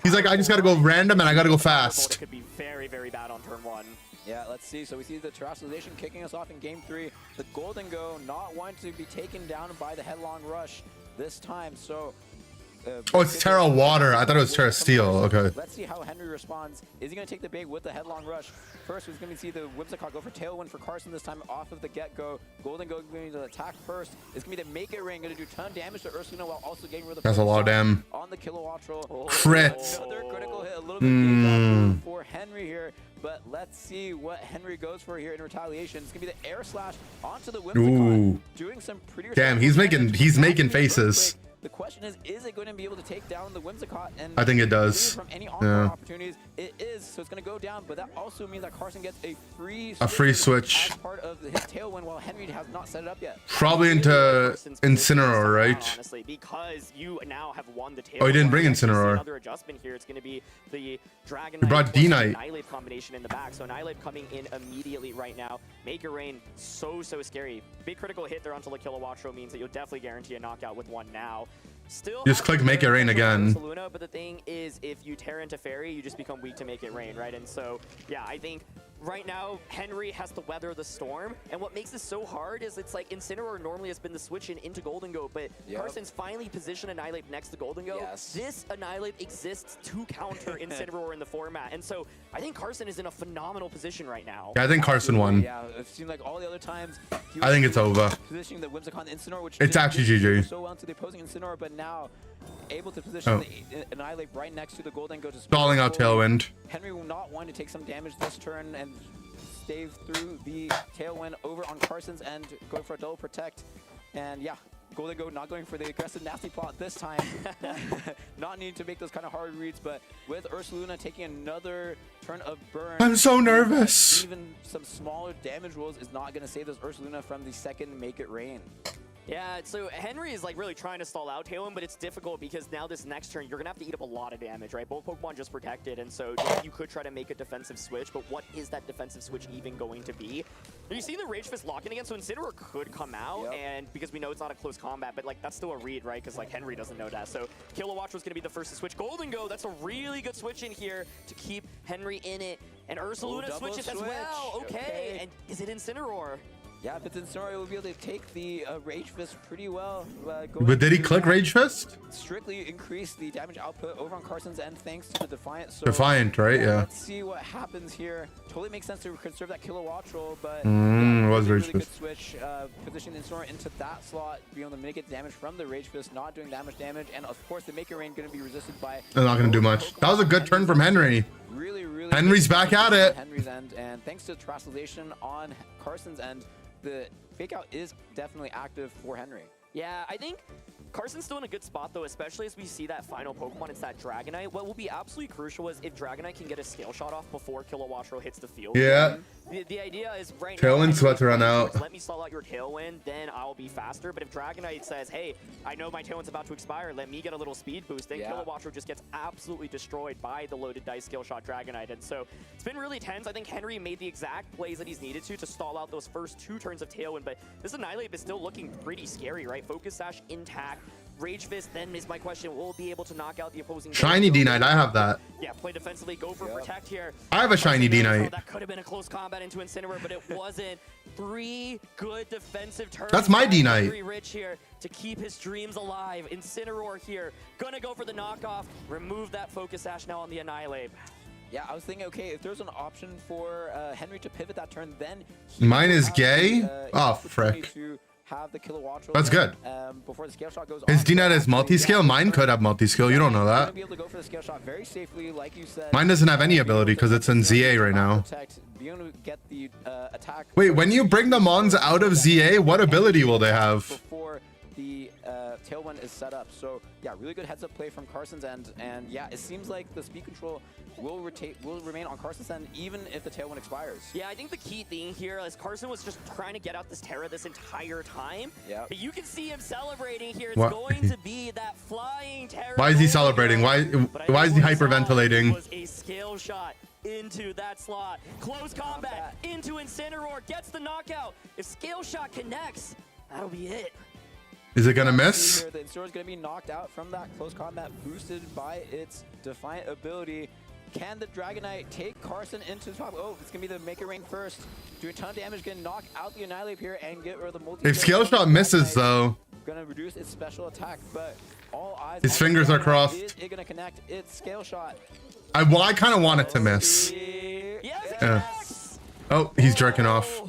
He's like, I just gotta go random and I gotta go It fast. could be very, very bad on turn 1. Yeah, let's see. So we see the Terrestrialization kicking us off in game 3. The Golden Go not wanting to be taken down by the headlong rush this time. So Oh, it's Terra Water. I thought it was Terra Steel. Okay. let's see how Henry responds. Is he going to take the bait with the headlong rush? First, we're going to see the Whimsicott go for Tailwind for Carson this time off of the get-go. Golden Go going to attack first. It's going to be the Make It Rain, going to do a ton of damage to Ursaluna while also getting rid of the That's a lot of damn. on the Kilowattrel. Crit. Another critical hit, a little bit for Henry here. But let's see what Henry goes for here in retaliation. It's gonna be the air slash onto the Whimsicott, Ooh. doing some pretty. Damn, he's making faces. The question is it going to be able to take down the Whimsicott? And I think it does. from any on opportunities, it is. So it's going to go down, but that also means that Carson gets a free switch. as part of his tailwind, while Henry has not set it up yet. Probably into Incineroar, right? Honestly, because you now have won the tail. Oh, he didn't bring Incineroar. Another adjustment here. It's going to be the Dragon. He brought D-Knight. Annihilate combination in the back. So Annihilate coming in immediately right now. Make It Rain, so scary. Big critical hit there onto the Kilowattrel means that you'll definitely guarantee a knockout with one now. Still Just click Make It Rain again. Barcelona, but the thing is, if you tear into Fairy, you just become weak to Make It Rain, right? And so, yeah, I think right now, Henry has to weather the storm, and what makes this so hard is it's like Incineroar normally has been the switch into Golden Go, but Carson's finally positioned Annihilate next to Golden Go. Yes. This Annihilate exists to counter Incineroar in the format, and so I think Carson is in a phenomenal position right now. Yeah, I think Carson won. Yeah, it seemed like all the other times. I think it's over. Positioning the Whimsicott Incineroar, which It's actually GG. so well into the opposing Incineroar, but now able to position the Annihilate right next to the Golden Go. Stalling out Tailwind. Henry will not want to take some damage this turn and stave through the Tailwind over on Carson's end, going for a double protect. And yeah, Golden Go not going for the aggressive nasty plot this time. Not needing to make those kind of hard reads, but with Ursaluna taking another turn of burn. I'm so nervous. Even some smaller damage rolls is not going to save those Ursaluna from the second Make It Rain. Yeah, so Henry is like really trying to stall out Tailwind, but it's difficult because now this next turn, you're going to have to eat up a lot of damage, right? Both Pokemon just protected, and so you could try to make a defensive switch, but what is that defensive switch even going to be? You see the Rage Fist locking again, so Incineroar could come out, and because we know it's not a close combat, but like that's still a read, right? Because like Henry doesn't know that. So Kilowattrel was going to be the first to switch. Golden Go, that's a really good switch in here to keep Henry in it. And Ursaluna switches as well. Okay, and is it Incineroar? Yeah, if it's Incineroar, we'll be able to take the Rage Fist pretty well. But did he click Rage Fist? Strictly increase the damage output over on Carson's end thanks to the Defiant. So, Defiant, right? Yeah. Let's see what happens here. Totally makes sense to conserve that Kilowattrel, but it was Rage really good Fist. switch. Positioning Incineroar into that slot, being able to mitigate damage from the Rage Fist, not doing damage, and of course the Make It Rain going to be resisted by. They're not going to do much. That was a good turn from Henry. Really Henry's back at it. Henry's end, and thanks to Terrestrialization on Carson's end, the fake out is definitely active for Henry. Yeah, I think Carson's still in a good spot, though, especially as we see that final Pokemon. It's that Dragonite. What will be absolutely crucial is if Dragonite can get a scale shot off before Kilowattrel hits the field. Yeah. The idea is right Tailwind's now, about to run out. Let me stall out your Tailwind, then I'll be faster. But if Dragonite says, hey, I know my Tailwind's about to expire, let me get a little speed boost, then Kilowattrel just gets absolutely destroyed by the loaded dice skill shot Dragonite. And so it's been really tense. I think Henry made the exact plays that he's needed to stall out those first 2 turns of Tailwind. But this Annihilate is still looking pretty scary, right? Focus Sash intact. Rage Fist then is my question. Will it be able to knock out the opposing? Shiny D-Knight, I have that. Yeah, play defensively, go for protect here. I have a shiny D-Knight. That could have been a close combat into Incineroar, but it wasn't. 3 good defensive turns. That's my D-Knight. Rich here to keep his dreams alive. Incineroar here, gonna go for the knockoff. Remove that focus sash now on the Annihilate. Yeah, I was thinking, okay, if there's an option for Henry to pivot that turn, then Mine is gay? Oh, frick. To have the Kilowattrel That's good. Before the scale shot goes His off. D-Knight is multi-scale. Mine could have multi-skill. You don't know that. Be able to go for the scale shot very safely, like you said. Mine doesn't have any ability because it's in ZA right now. Be able to get the attack. Wait, when you bring the Mons out of ZA, what ability will they have? Before the Tailwind is set up. So yeah, really good heads up play from Carson's end, and yeah, it seems like the speed control will remain on Carson's end even if the Tailwind expires. Yeah, I think the key thing here is Carson was just trying to get out this Terra this entire time. Yeah. But you can see him celebrating here. It's What? going to be that flying Terra. Why is he celebrating? Why is he hyperventilating? Was a scale shot into that slot. Close combat into Incineroar, gets the knockout. If scale shot connects, that'll be it. Is it gonna miss? The Incineroar is going to be knocked out from that close combat, boosted by its Defiant ability. Can the Dragonite take Carson into the top? Oh, it's going to be the Maker Rain first. Doing a ton of damage, going to knock out the Annihilate here and get rid of the multi. If scale shot misses though, going to reduce its special attack, but all eyes. His fingers are crossed. Is it going to connect its scale shot? I kind of want it to miss. Yes, Yeah. Oh, he's jerking off.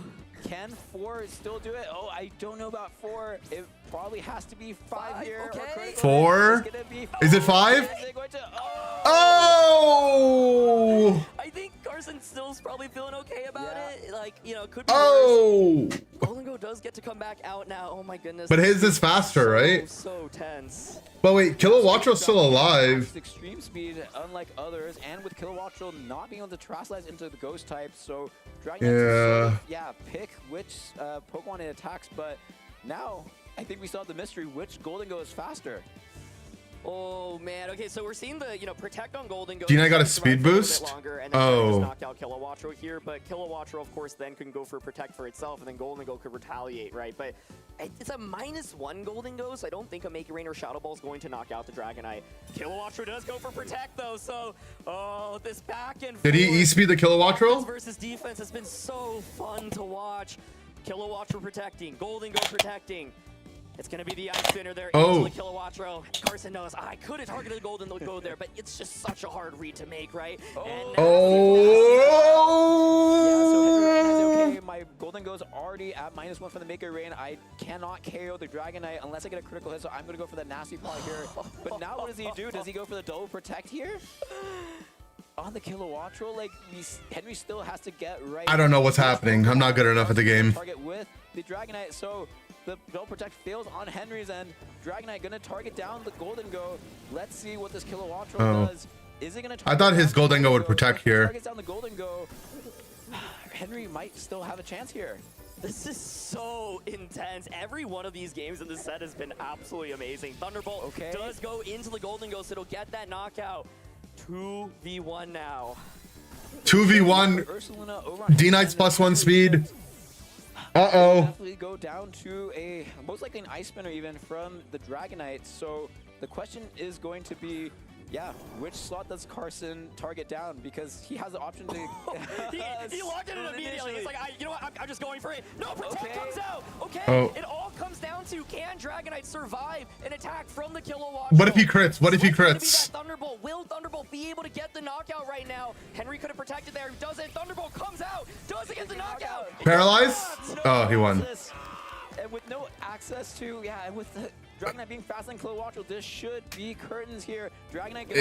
Can 4 still do it? Oh, I don't know about 4. It probably has to be 5 here. Okay. 4? Is it 5? Oh! Oh! I think Carson still's probably feeling okay about it. Like, you know, could be Oh! worse. Golden Go does get to come back out now. Oh my goodness. But his is faster, right? So tense. But wait, Kilowattrel's still alive. Extreme speed, unlike others, and with Kilowattrel not being able to terastallize into the ghost type, so Dragon pick which Pokemon it attacks. But now I think we still have the mystery: which Golden Go is faster? Oh man. Okay, so we're seeing the protect on Golden Go. Dina got a speed boost? Longer, and then just knocked out Kilowattrel here, but Kilowattrel of course then can go for protect for itself, and then Golden Go could retaliate, right? But it's a -1 Golden Go, so I don't think a Maker Rain or Shadow Ball is going to knock out the Dragonite. Kilowattrel does go for protect though, so this back and forth. Did he E-speed the Kilowattrel? Versus defense has been so fun to watch. Kilowattrel protecting, Golden Go protecting. It's going to be the Ice Spinner there into the Kilowattrel. Carson knows, I could have targeted the Golden Go there, but it's just such a hard read to make, right? Oh! Yeah, so Heavy Rain is okay. My Golden Go's already at -1 for the Maker Rain. I cannot KO the Dragonite unless I get a critical hit, so I'm going to go for that nasty part here. But now what does he do? Does he go for the double protect here? On the Kilowattrel, like, Henry still has to get right. I don't know what's happening. I'm not good enough at the game. Target with the Dragonite, so the double protect fails on Henry's end. Dragonite gonna target down the Golden Go. Let's see what this Kilowattrel does. Is it gonna? I thought his Golden Go would protect here. Targets down the Golden Go. Henry might still have a chance here. This is so intense. Every one of these games in this set has been absolutely amazing. Thunderbolt does go into the Golden Go, so it'll get that knockout. 2v1 now. 2v1. D-Knight's +1 speed. Uh-oh. Definitely go down to a most likely an Ice Spinner even from the Dragonite. So the question is going to be, which slot does Carson target down? Because he has the option to. he locked it in immediately. He's like, you know what? I'm just going for it. No, protect comes out. Okay. It all comes down to, can Dragonite survive an attack from the Kilowattrel? What if he crits? What if he crits? Thunderbolt. Will Thunderbolt be able to get the knockout right now? Henry could have protected there. He doesn't. Thunderbolt comes out. Doesn't get the knockout. Paralyzed? Oh, he won. And with no access to, and with the Dragonite being faster than Kilowattrel, this should be curtains here. Dragonite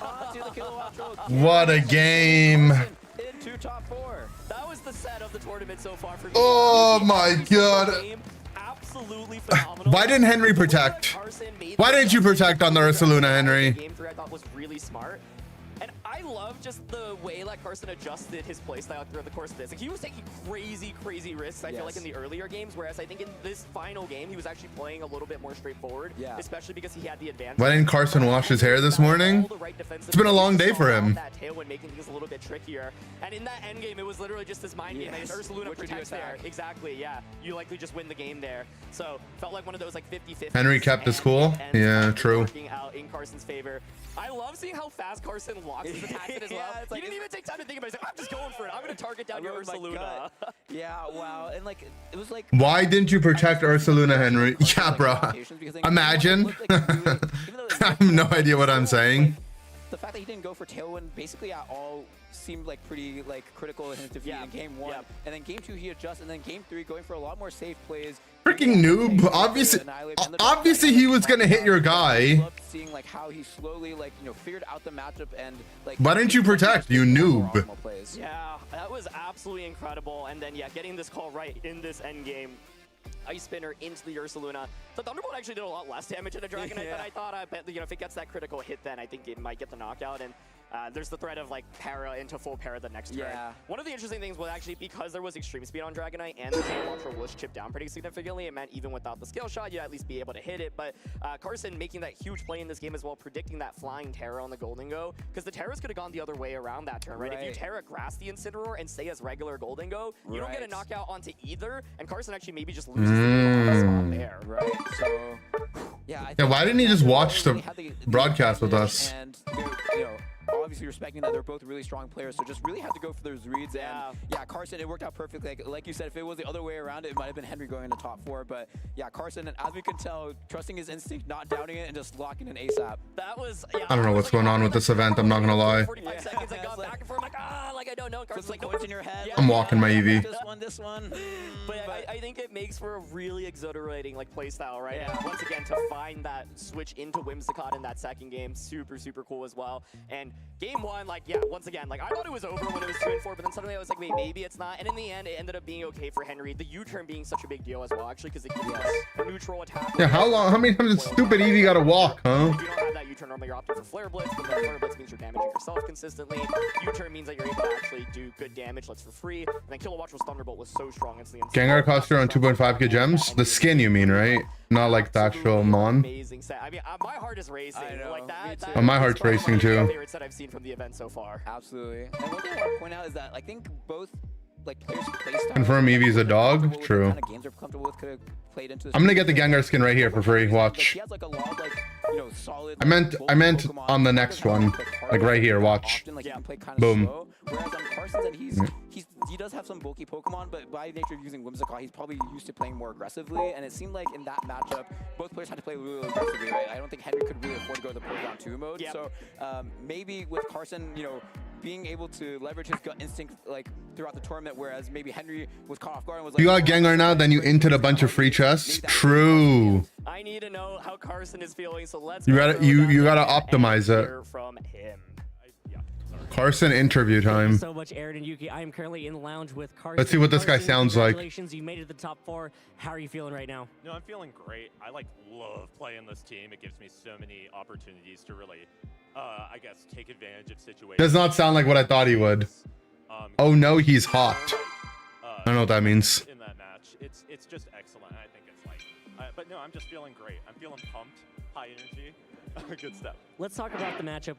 onto the Kilowattrel. What a game. Into top 4. That was the set of the tournament so far for me. Oh my god. Absolutely phenomenal. Why didn't Henry protect? Why didn't you protect on the Ursaluna, Henry? Game 3 I thought was really smart. And I love just the way that Carson adjusted his playstyle throughout the course of this. Like, he was taking crazy risks, I feel like, in the earlier games, whereas I think in this final game, he was actually playing a little bit more straightforward, especially because he had the advantage. Why didn't Carson wash his hair this morning? It's been a long day for him. That tailwind making things a little bit trickier. And in that end game, it was literally just this mind game. And Ursaluna protects there. Exactly, yeah. You likely just win the game there. So, felt like one of those like 50-50. Henry kept his cool. Yeah, true. Working out in Carson's favor. I love seeing how fast Carson locks his attacks in as well. He didn't even take time to think about it. He's like, I'm just going for it. I'm going to target down your Ursaluna. Yeah, wow. And like, it was like... Why didn't you protect Ursaluna, Henry? Yeah, bro. Imagine. I have no idea what I'm saying. The fact that he didn't go for Tailwind basically at all seemed like pretty critical in his defeat in game 1. And then game 2 he adjusts, and then game 3 going for a lot more safe plays. Freaking noob. Obviously he was gonna hit your guy. Seeing like how he slowly figured out the matchup and like. Why didn't you protect, you noob? Yeah, that was absolutely incredible. And then getting this call right in this end game. Ice Spinner into the Ursaluna. The Thunderbolt actually did a lot less damage in a Dragonite than I thought. I bet, if it gets that critical hit, then I think it might get the knockout. And there's the threat of like para into full para the next turn. One of the interesting things was actually because there was extreme speed on Dragonite and the Ultra was chipped down pretty significantly, it meant even without the scale shot, you'd at least be able to hit it. But Carson making that huge play in this game as well, predicting that flying Terra on the Golden Go, because the Terras could have gone the other way around that turn, right? If you Terra grass the Incineroar and stay as regular Golden Go, you don't get a knockout onto either, and Carson actually maybe just loses the spot there. Right, so... Yeah, why didn't he just watch the broadcast with us? And, obviously respecting that they're both really strong players, so just really had to go for those reads. And yeah, Carson, it worked out perfectly. Like you said, if it was the other way around, it might have been Henry going into top 4. But yeah, Carson, as we can tell, trusting his instinct, not doubting it, and just locking in ASAP. That was, I don't know what's going on with this event. I'm not gonna lie. 45 seconds, I got back and forth, I don't know. Carson's like, points in your head. I'm walking my EV. This one. But I think it makes for a really exhilarating play style, right? And once again, to find that switch into Whimsicott in that second game, super cool as well. And game 1, once again, I thought it was over when it was 2-4, but then suddenly I was like, wait, maybe it's not. And in the end, it ended up being okay for Henry. The U-turn being such a big deal as well, actually, because it gives us a neutral attack. Yeah, how many times does stupid Eevee gotta walk, huh? If you don't have that U-turn, normally you're opting for Flare Blitz, but then Flare Blitz means you're damaging yourself consistently. U-turn means that you're able to actually do good damage, for free. And then Kilowattrel's Thunderbolt was so strong against the Gengar cost around 2.5k gems? The skin, you mean, right? Not like the actual Mon? Amazing set. I mean, my heart is racing. Oh, my heart's racing too. My favorite set I've seen from the event so far. Absolutely. And one thing I want to point out is that I think both players play style. Confirm Eevee's a dog? True. Kind of games are comfortable with could have played into this. I'm gonna get the Gengar skin right here for free. Watch. He has a lot of solid. I meant on the next one, right here. Watch. Often, he can play kind of Boom. slow, whereas on Carson's end, he does have some bulky Pokemon, but by nature of using Whimsicott, he's probably used to playing more aggressively. And it seemed like in that matchup, both players had to play really aggressively, right? I don't think Henry could really afford to go to the Pokemon 2 mode. So maybe with Carson, being able to leverage his gut instinct throughout the tournament, whereas maybe Henry was caught off guard and was like, you got Gengar now, then you inted a bunch of free chests. True. I need to know how Carson is feeling, so let's you gotta optimize it. From him. Carson interview time. Thank you so much, Aaron and Yuki. I am currently in the lounge with Carson. Let's see what this guy sounds like. Congratulations, you made it to the top 4. How are you feeling right now? No, I'm feeling great. I love playing this team. It gives me so many opportunities to really, I guess, take advantage of situations. Does not sound like what I thought he would. Oh no, he's hot. I don't know what that means. In that match, it's just excellent. I think it's but no, I'm just feeling great. I'm feeling pumped, high energy. Good stuff. Let's talk about the matchup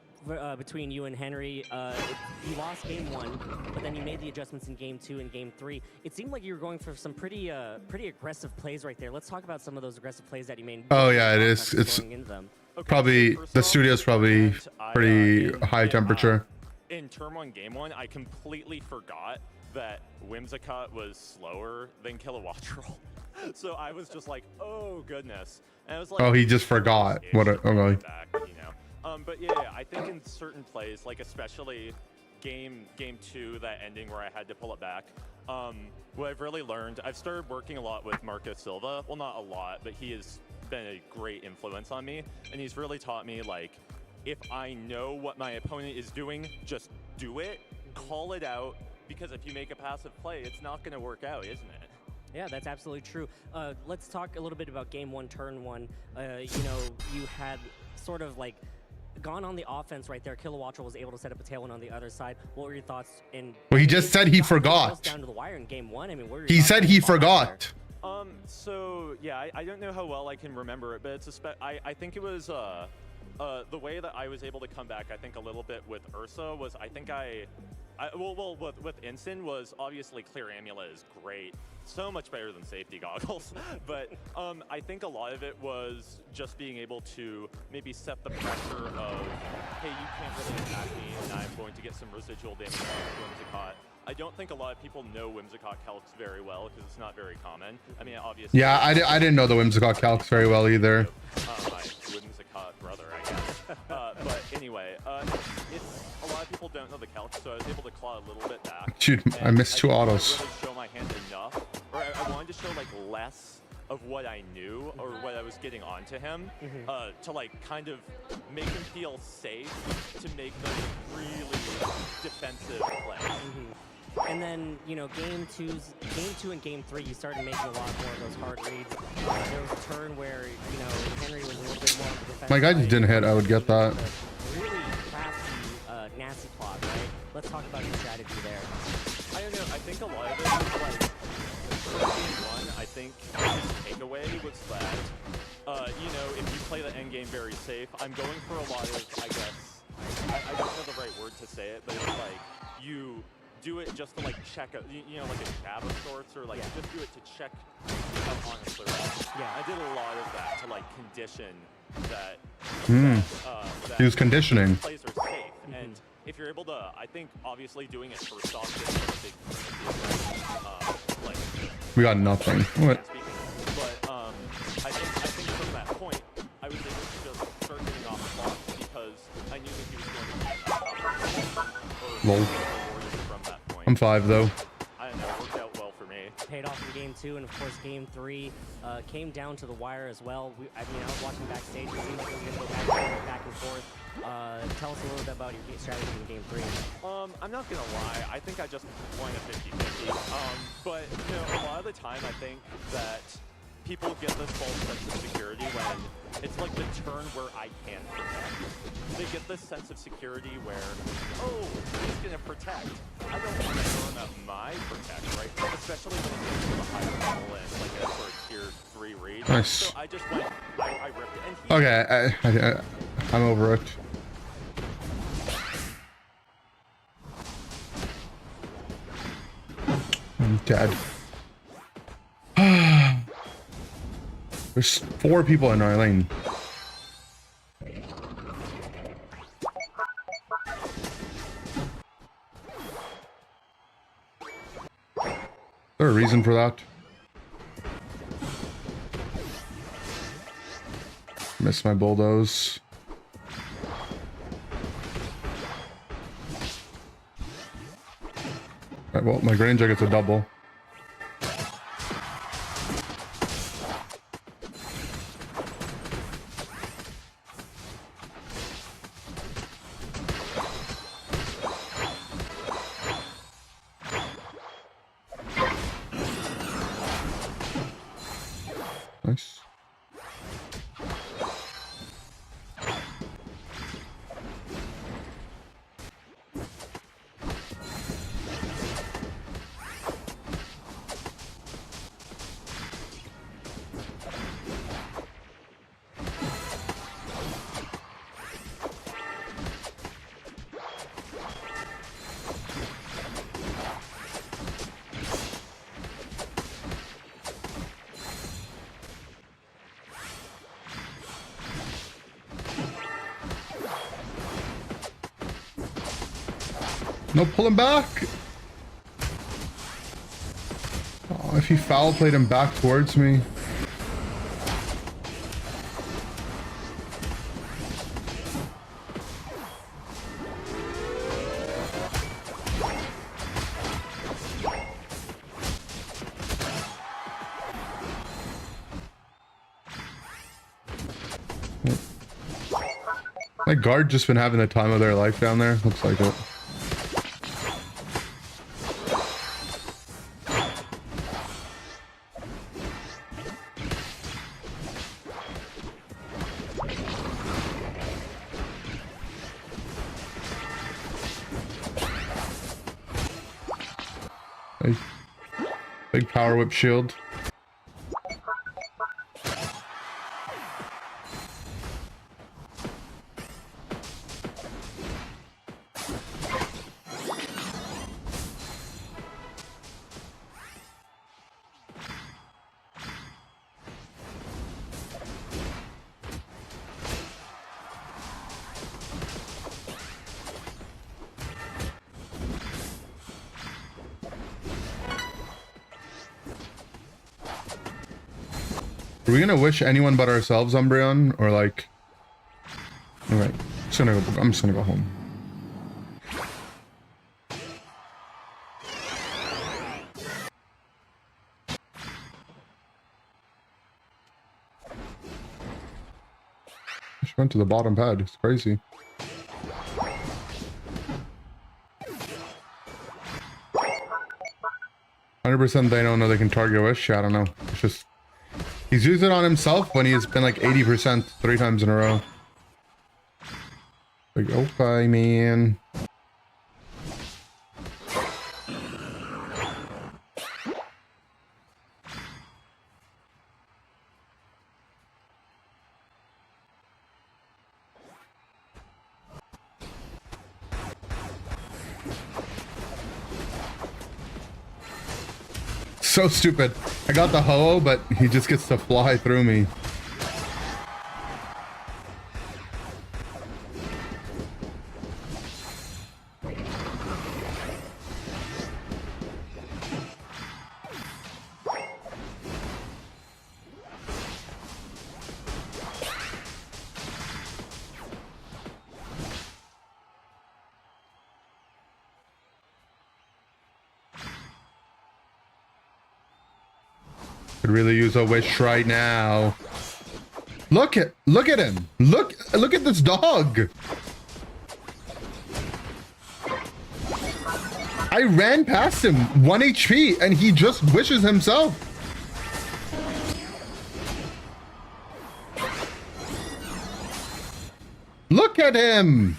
between you and Henry. You lost game 1, but then you made the adjustments in game 2 and game 3. It seemed like you were going for some pretty aggressive plays right there. Let's talk about some of those aggressive plays that you made. Oh yeah, it is. It's probably the studio's probably pretty high temperature. In turn 1, game 1, I completely forgot that Whimsicott was slower than Kilowattrel. So I was just like, oh goodness. And I was like, oh, he just forgot. What a back, but yeah, I think in certain plays, especially game 2, that ending where I had to pull it back, what I've really learned, I've started working a lot with Marco Silva. Well, not a lot, but he has been a great influence on me, and he's really taught me if I know what my opponent is doing, just do it, call it out, because if you make a passive play, it's not going to work out, isn't it? Yeah, that's absolutely true. Let's talk a little bit about game 1, turn 1. You had sort of gone on the offense right there. Kilowatcher was able to set up a tailwind on the other side. What were your thoughts? Well, he just said he got forgot. down to the wire in game 1. I mean, what were your He thoughts said on he the bottom there? forgot. So yeah, I don't know how well I can remember it, but it's I think it was the way that I was able to come back. I think a little bit with Ursa was I think well with Incin was obviously clear amulet is great, so much better than safety goggles. But I think a lot of it was just being able to maybe set the pressure of, hey, you can't really attack me, and I'm going to get some residual damage from Whimsicott. I don't think a lot of people know Whimsicott calcs very well because it's not very common. I mean, obviously. Yeah, I didn't know the Whimsicott calcs very well either. My Whimsicott brother, I guess. But anyway, it's a lot of people don't know the calcs, so I was able to claw a little bit back. Dude, I And missed 2 didn't autos. Really show my hand enough, or I wanted to show like less of what I knew or what I was getting onto him, to like kind of make him feel safe to make those really defensive plays. And then, you know, game 2 and game 3, you started making a lot more of those hard reads. There was a turn where, you know, Henry was a little bit more of a defensive. My guy just didn't hit. I would get that. Really crafty, nasty plot, right? Let's talk about your strategy there. I don't know. I think a lot of it was like for game 1. I think his takeaway was that, you know, if you play the end game very safe, I'm going for a lot of, I guess, I don't know the right word to say it, but it's like you do it just to like check a, you know, like a jab of sorts, or like just do it to check how honest they're at. Yeah. I did a lot of that to like condition that. He was conditioning. Plays are safe, and if you're able to, I think obviously doing it first off is a big, like. We got nothing. What? But I think from that point, I was able to just start getting off the block because I knew that he was going to be Lol. from that point. I'm 5 though. I don't know, it worked out well for me. Paid off in game 2, and of course game 3 came down to the wire as well. I mean, I was watching backstage. It seemed like it was going to go back and forth. Tell us a little bit about your strategy in game 3. I'm not gonna lie, I think I just won a 50-50. But you know, a lot of the time I think that people get this false sense of security when it's like the turn where I can protect. They get this sense of security where, oh, he's gonna protect. I don't want to burn up my protect, right? Especially when it gets to the higher level and like a sort of tier 3 read. Nice. So I just went, I ripped it. And he, Okay, I'm over it. I'm dead. There's 4 people in our lane. Is there a reason for that? Missed my bulldoze. Right, well, my Granger gets a double. Nice. No, pull him back. Oh, if he foul played him back towards me. My guard just been having the time of their life down there. Looks like it. Big power whip shield. Are we gonna wish anyone but ourselves Umbreon, or like? All right, I'm just gonna go home. She went to the bottom pad. It's crazy. %, they don't know they can target wish. I don't know. It's just. He's used it on himself when he's been like 80% 3 times in a row. Like, okay, man. So stupid. I got the Ho-Oh, but he just gets to fly through me. Could really use a wish right now. Look at him. Look at this dog. I ran past him, 1 HP, and he just wishes himself. Look at him.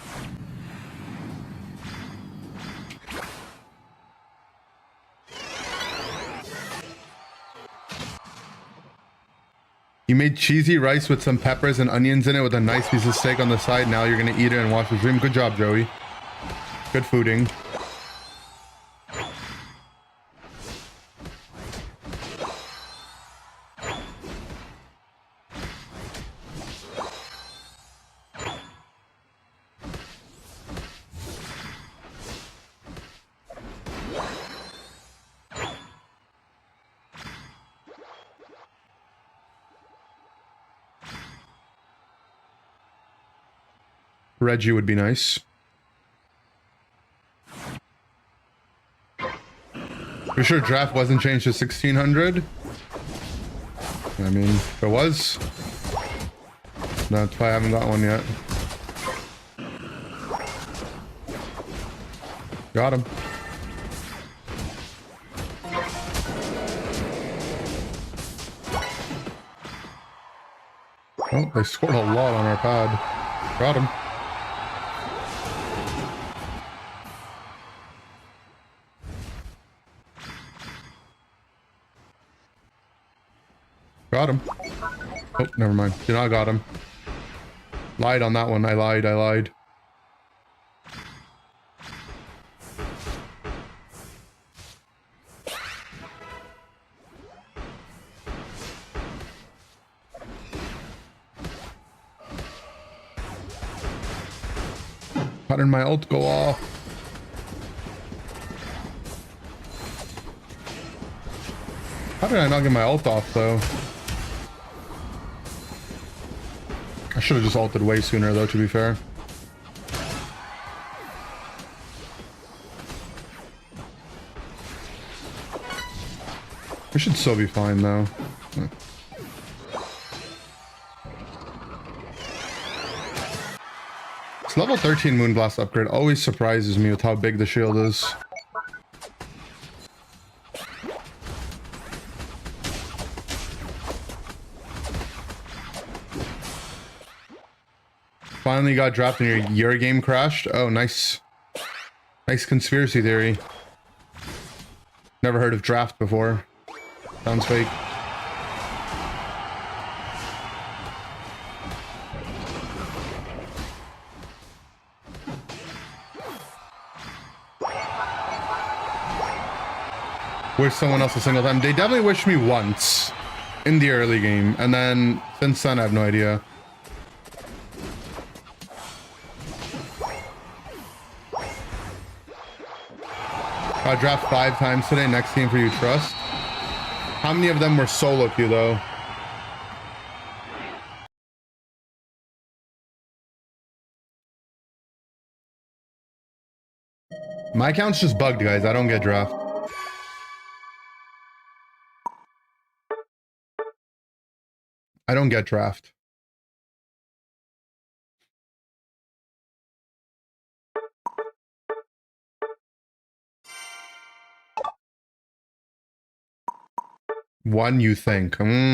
You made cheesy rice with some peppers and onions in it with a nice piece of steak on the side. Now you're gonna eat it and watch the stream. Good job, Joey. Good fooding. Reggie would be nice. For sure draft wasn't changed to 1600. I mean, if it was, that's why I haven't got one yet. Got him. Oh, they scored a lot on our pad. Got him. Got him. Oh, never mind. Did not got him. Lied on that one. I lied. How did my ult go off? How did I not get my ult off though? I should have just ulted way sooner though, to be fair. We should still be fine though. This level 13 Moonblast upgrade always surprises me with how big the shield is. Finally got dropped and your game crashed. Oh, nice. Nice conspiracy theory. Never heard of draft before. Sounds fake. Wish someone else a single time. They definitely wished me once in the early game, and then since then I have no idea. I draft 5 times today. Next team for you, trust. How many of them were solo queue though? My account's just bugged, guys. I don't get draft. I don't get draft. One you think. Thing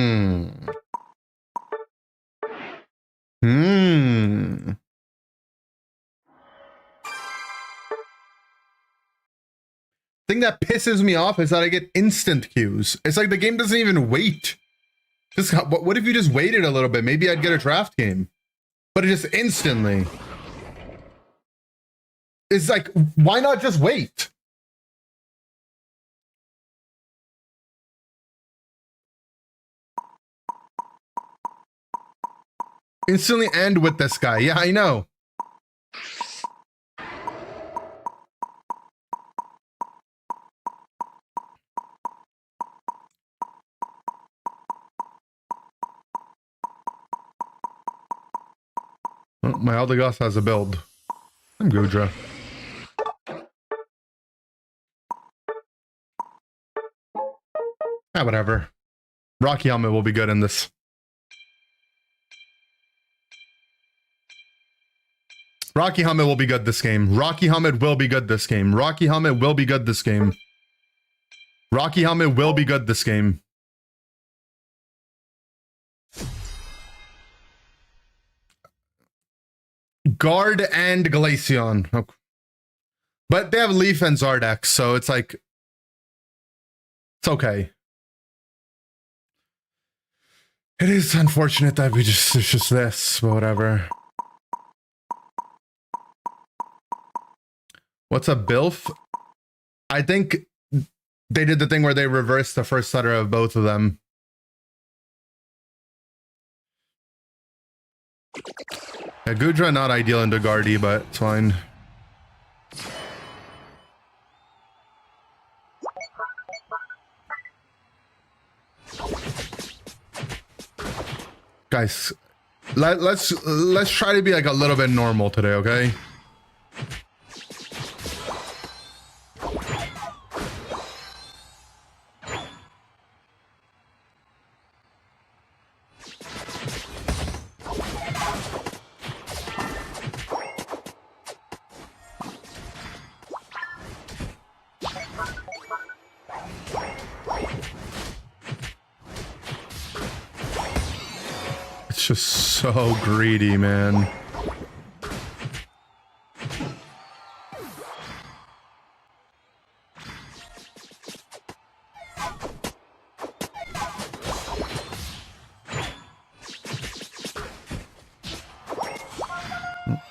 that pisses me off is that I get instant queues. It's like the game doesn't even wait. Just what if you just waited a little bit? Maybe I'd get a draft game. But it just instantly. It's like, why not just wait? Instantly end with this guy. Yeah, I know. Oh, my Aldegos has a build. I'm Gudra. Ah, whatever. Rocky Helmet will be good in this. Rocky Helmet will be good this game. Rocky Helmet will be good this game. Rocky Helmet will be good this game. Rocky Helmet will be good this game. Guard and Glaceon. Okay. But they have Leaf and Zardex, so it's like... It's okay. It is unfortunate that it's just this, but whatever. What's a BILF? I think they did the thing where they reversed the first letter of both of them. Yeah, Gudra not ideal into Guardy, but it's fine. Guys, let's try to be like a little bit normal today, okay? It's just so greedy, man.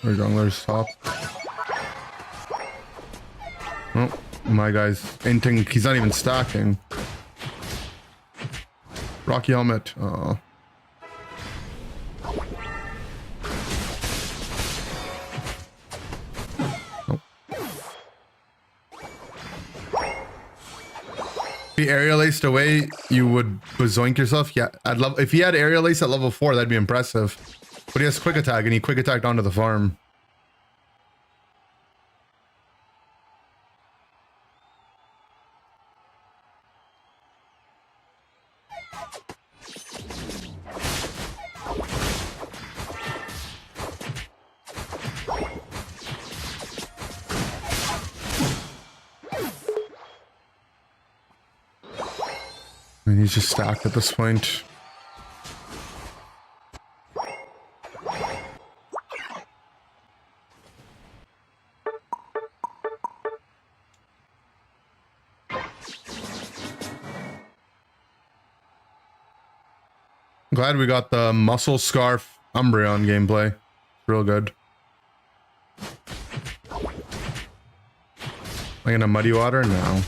Our jungler's top. Oh, my guy's inting. He's not even stacking. Rocky Helmet. Oh. If he aerial aced away, you would bazoink yourself. Yeah, I'd love if he had aerial ace at level 4, that'd be impressive. But he has quick attack, and he quick attacked onto the farm. I mean, he's just stacked at this point. Glad we got the Muscle Scarf Umbreon gameplay. Real good. Am I gonna muddy water? No.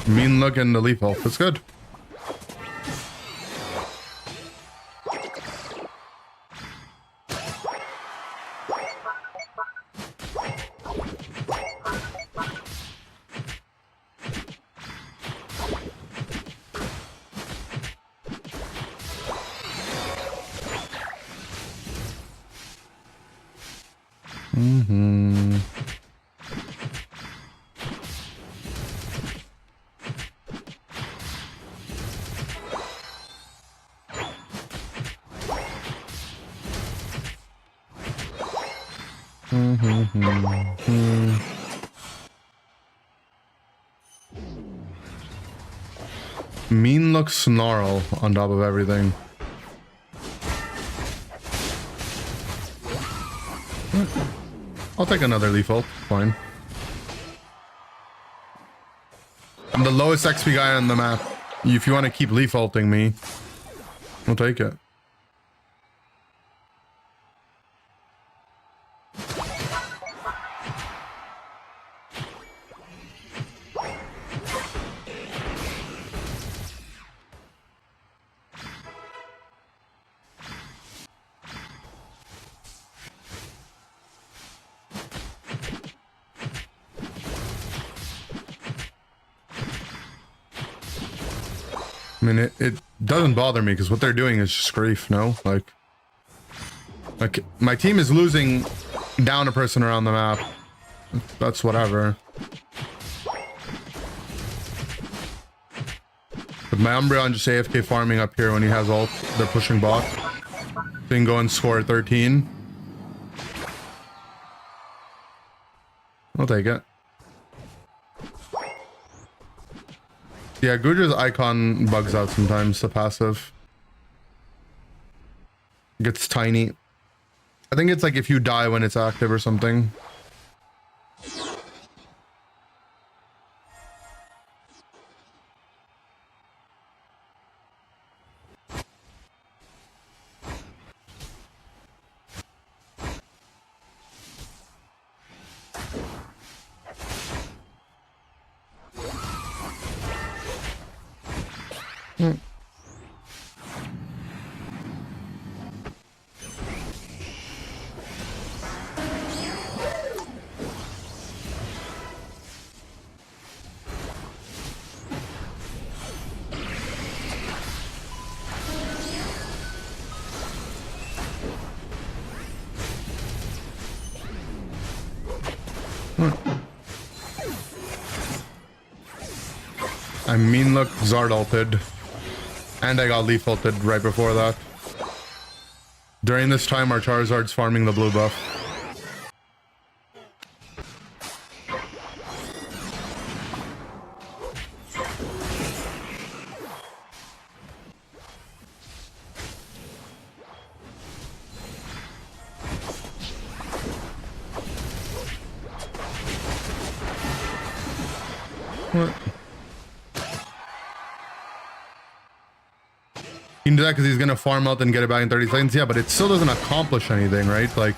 Mean look in the leaf elf. That's good. Mean look snarl on top of everything. I'll take another leaf ult. Fine. I'm the lowest XP guy on the map. If you want to keep leaf ulting me, I'll take it. I mean, it doesn't bother me because what they're doing is just grief, no? Like, my team is losing down a person around the map. That's whatever. With my Umbreon just AFK farming up here when he has ult, they're pushing bot. So you can go and score 13. I'll take it. Yeah, Gudra's icon bugs out sometimes, the passive. It gets tiny. I think it's like if you die when it's active or something. I mean, look, Zard ulted. And I got leaf ulted right before that. During this time, our Charizard's farming the blue buff. What? He can do that because he's gonna farm out and get it back in 30 seconds. Yeah, but it still doesn't accomplish anything, right? Like,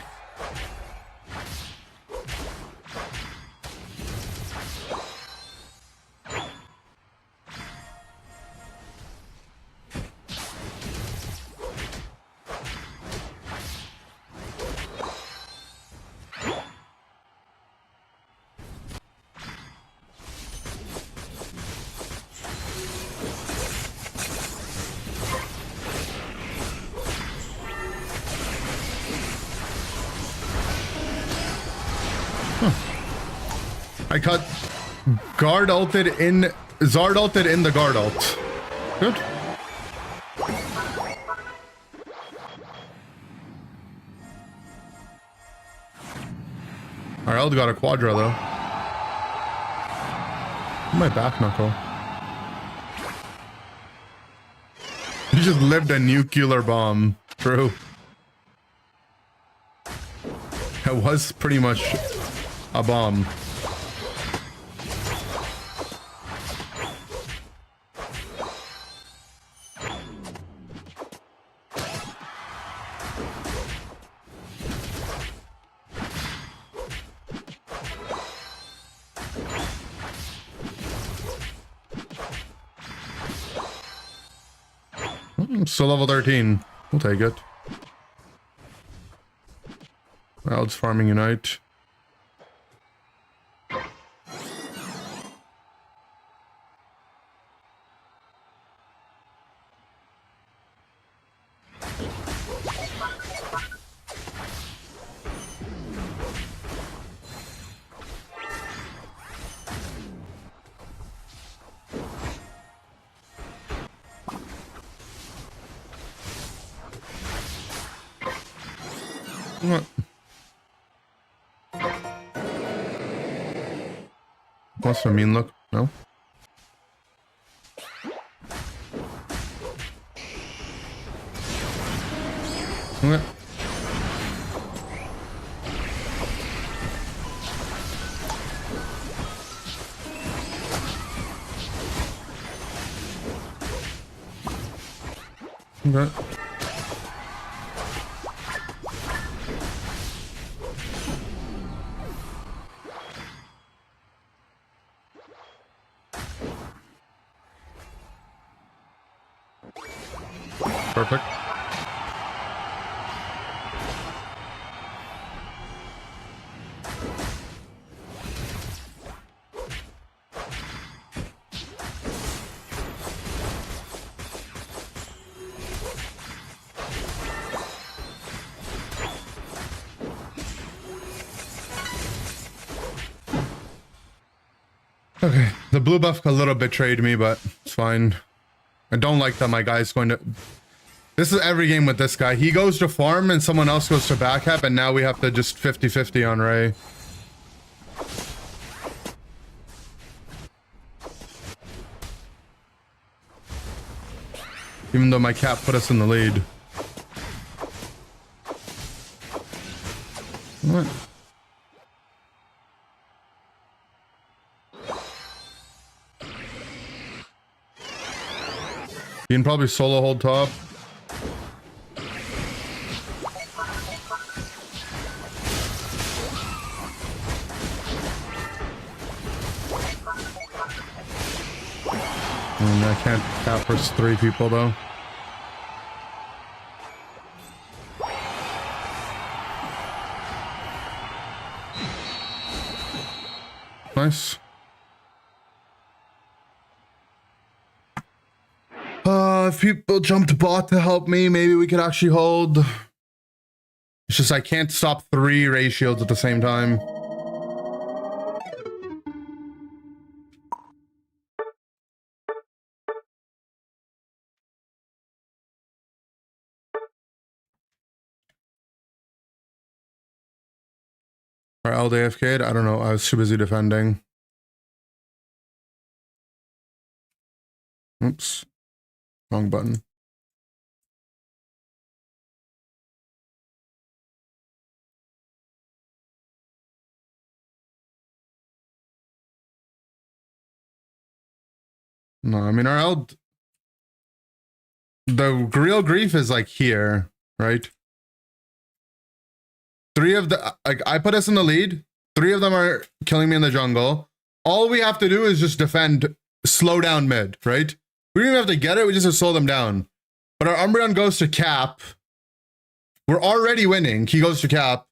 I cut guard ulted in Zard ulted in the guard ult. Good. Our ult got a quadra though. My back knuckle. He just lived a nuclear bomb. True. It was pretty much a bomb. Still level 13. We'll take it. Wild's farming Unite. What? What's the mean look? No? Okay. Okay. Perfect. Okay, the blue buff a little betrayed me, but it's fine. I don't like that my guy's going to... This is every game with this guy. He goes to farm and someone else goes to backup, and now we have to just 50-50 on Ray. Even though my cap put us in the lead. What? You can probably solo hold top. I can't cap first 3 people though. Nice. If people jumped bot to help me, maybe we could actually hold. It's just I can't stop 3 ray shields at the same time. Our L AFK'd? I don't know. I was too busy defending. Oops. Wrong button. No, I mean, our L... The real grief is like here, right? 3 of the... Like, I put us in the lead. 3 of them are killing me in the jungle. All we have to do is just defend, slow down mid, right? We don't even have to get it, we just have to slow them down. But our Umbreon goes to cap. We're already winning. He goes to cap.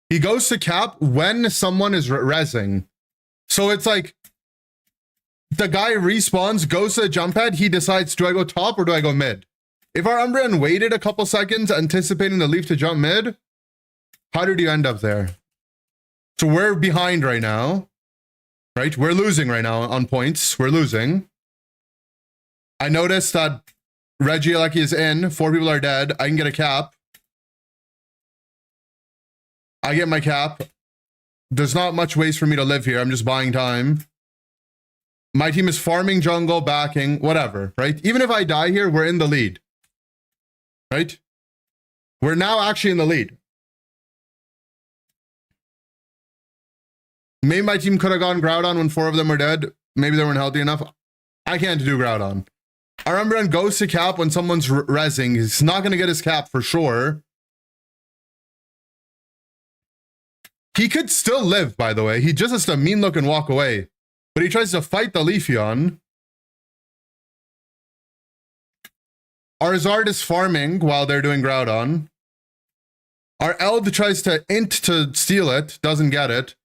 He goes to cap when someone is rezzing. So it's like, the guy respawns, goes to the jump pad, he decides, do I go top or do I go mid? If our Umbreon waited a couple seconds anticipating the leaf to jump mid, how did you end up there? So we're behind right now. Right? We're losing right now on points. We're losing. I noticed that Regieleki is in. 4 people are dead. I can get a cap. I get my cap. There's not much ways for me to live here. I'm just buying time. My team is farming jungle, backing, whatever, right? Even if I die here, we're in the lead. Right? We're now actually in the lead. Maybe my team could have gone Groudon when 4 of them were dead. Maybe they weren't healthy enough. I can't do Groudon. Our Umbreon goes to cap when someone's rezzing. He's not going to get his cap for sure. He could still live, by the way. He just has to mean look and walk away. But he tries to fight the Leafeon. Our Zard is farming while they're doing Groudon. Our Eld tries to int to steal it, doesn't get it.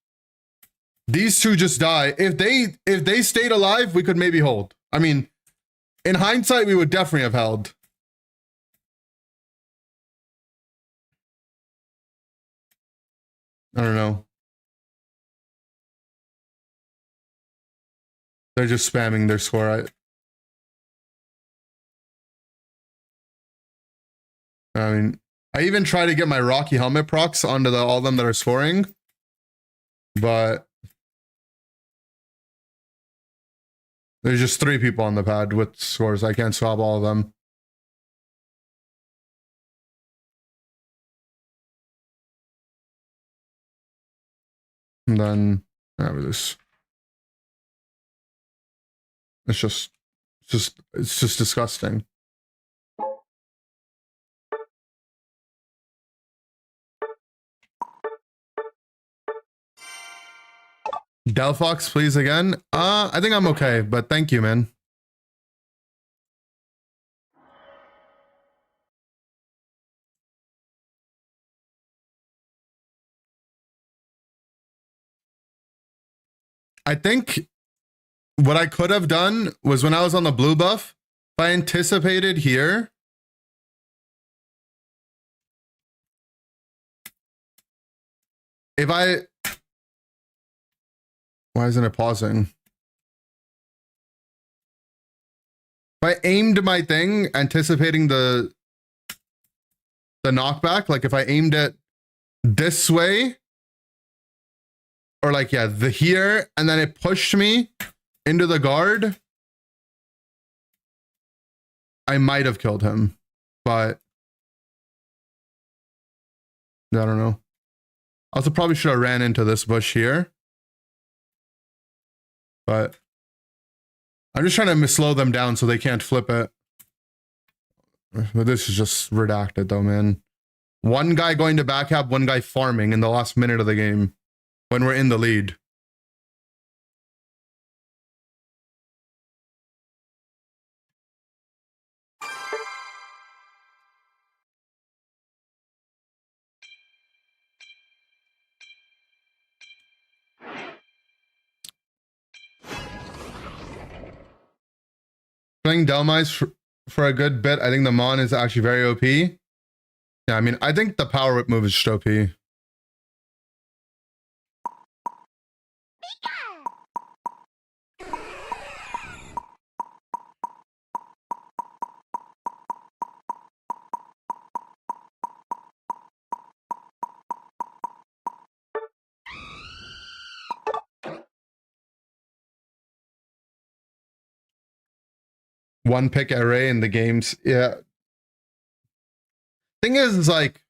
These two just die. If they stayed alive, we could maybe hold. I mean, in hindsight, we would definitely have held. I don't know. They're just spamming their score. I mean, I even try to get my Rocky Helmet procs onto all of them that are scoring, but there's just 3 people on the pad with scores. I can't swap all of them. And then this. It's just disgusting. Delphox, please again. I think I'm okay, but thank you, man. I think what I could have done was when I was on the blue buff, if I anticipated here. Why isn't it pausing? If I aimed my thing, anticipating the knockback, like if I aimed it this way, or like, yeah, the here, and then it pushed me into the guard, I might have killed him, but I don't know. Also probably should have ran into this bush here. But I'm just trying to slow them down so they can't flip it. But this is just redacted though, man. One guy going to backhab, one guy farming in the last minute of the game when we're in the lead. Playing Dhelmise for a good bit. I think the Mon is actually very OP. Yeah, I mean, I think the power whip move is just OP. One pick array in the games. Yeah. Thing is like,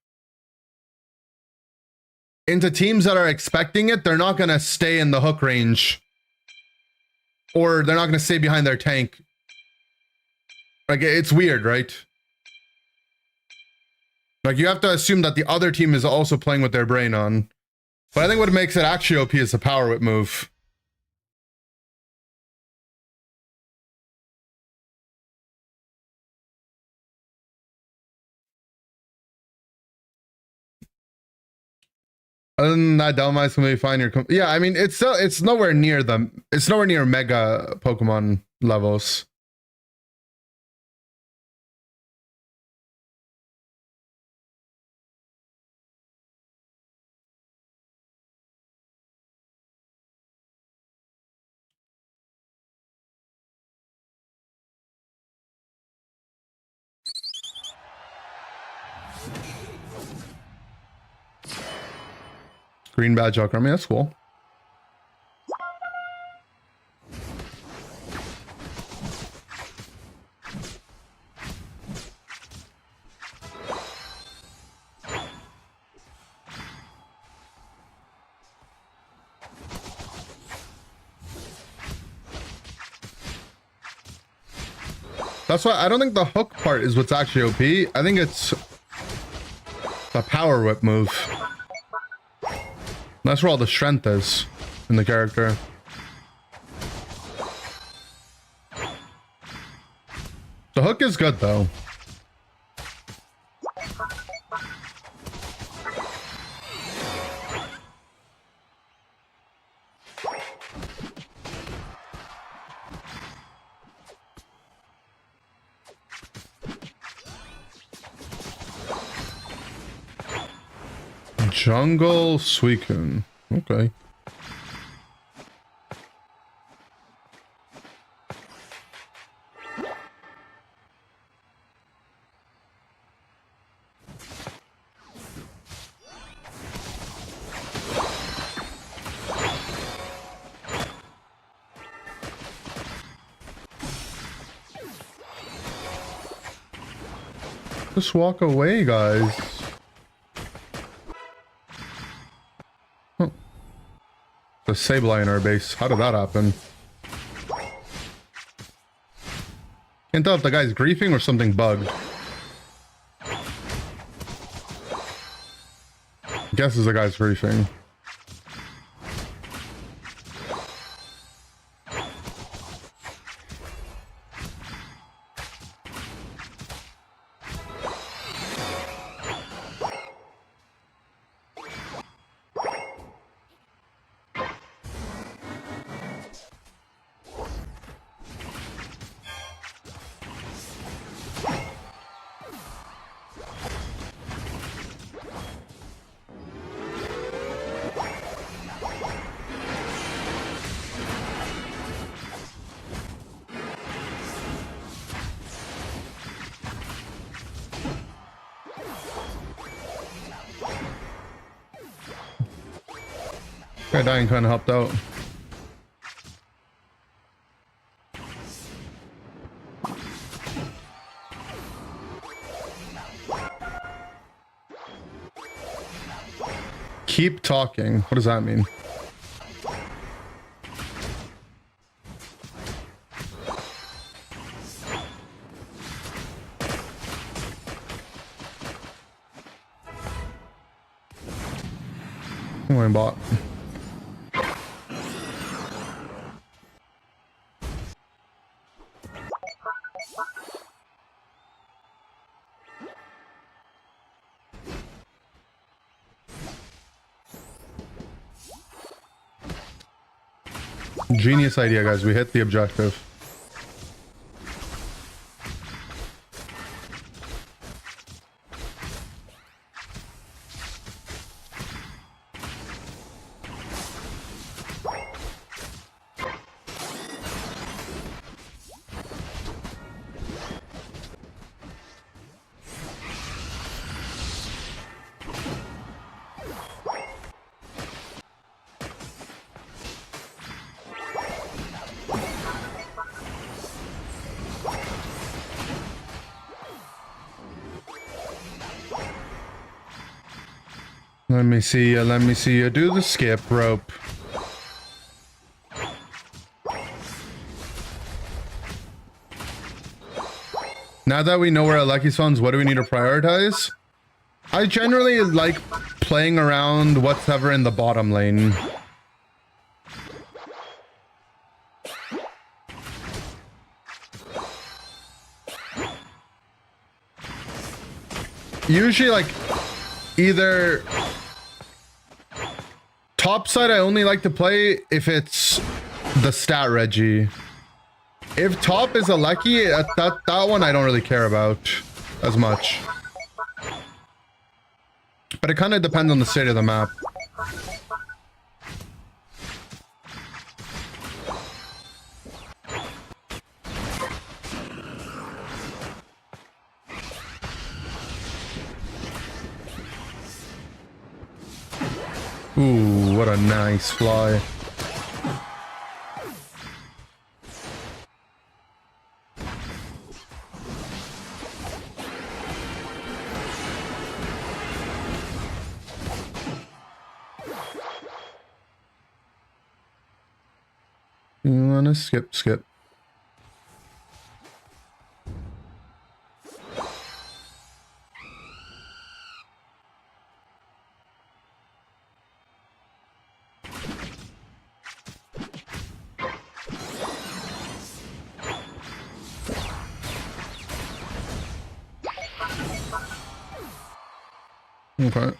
into teams that are expecting it, they're not going to stay in the hook range. Or they're not going to stay behind their tank. Like, it's weird, right? Like, you have to assume that the other team is also playing with their brain on. But I think what makes it actually OP is the power whip move. Other than that, Dhelmise can be fine. Yeah, I mean, it's nowhere near them. It's nowhere near mega Pokemon levels. Green badge alchemy, that's cool. That's why I don't think the hook part is what's actually OP. I think it's the power whip move. That's where all the strength is in the character. The hook is good though. Jungle Suicune. Okay. Just walk away, guys. Huh. The Sableye in our base. How did that happen? Can't tell if the guy's griefing or something bugged. Guesses the guy's griefing. Guy dying kind of helped out. Keep talking. What does that mean? Oh, my bot. Genius idea, guys. We hit the objective. Let me see you do the skip rope. Now that we know where our lucky spawns, what do we need to prioritize? I generally like playing around whatever in the bottom lane. Usually like either top side I only like to play if it's the stat Reggie. If top is a lucky, that one I don't really care about as much. But it kind of depends on the state of the map. Ooh, what a nice fly. You wanna skip. Okay.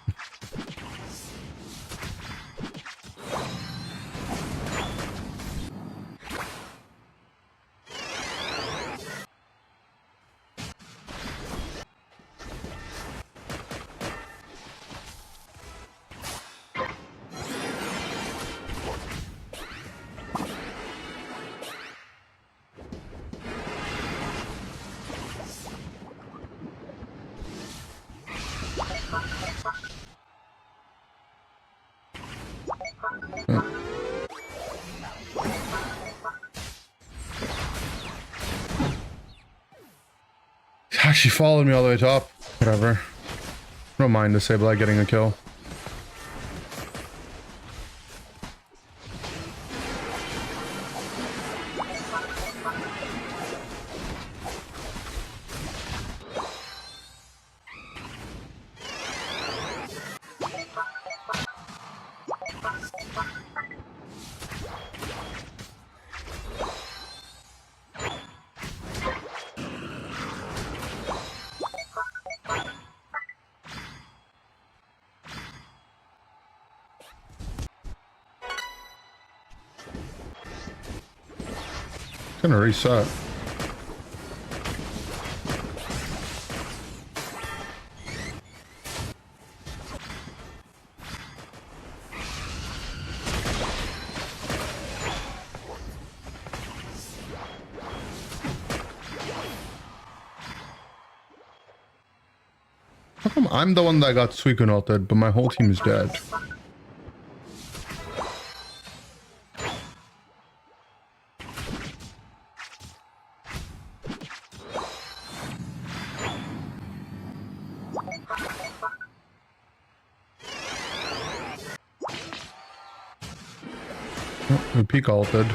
She followed me all the way top. Whatever. Don't mind Disable getting a kill. Gonna reset. How come I'm the one that got Suicune ulted, but my whole team is dead? We peak ulted.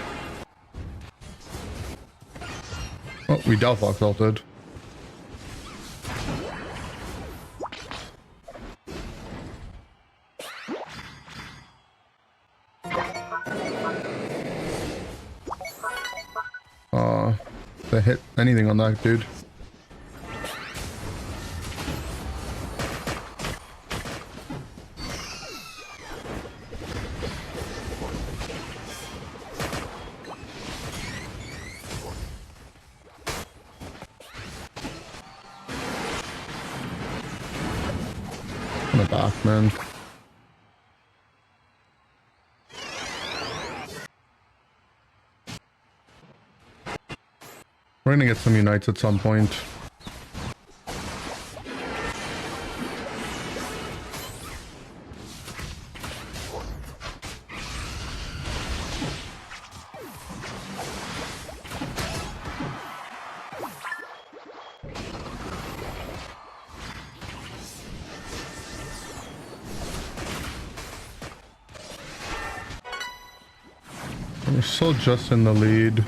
Oh, we Delphox ulted. They hit anything on that dude. On the back, man. We're gonna get some unites at some point. We're still just in the lead.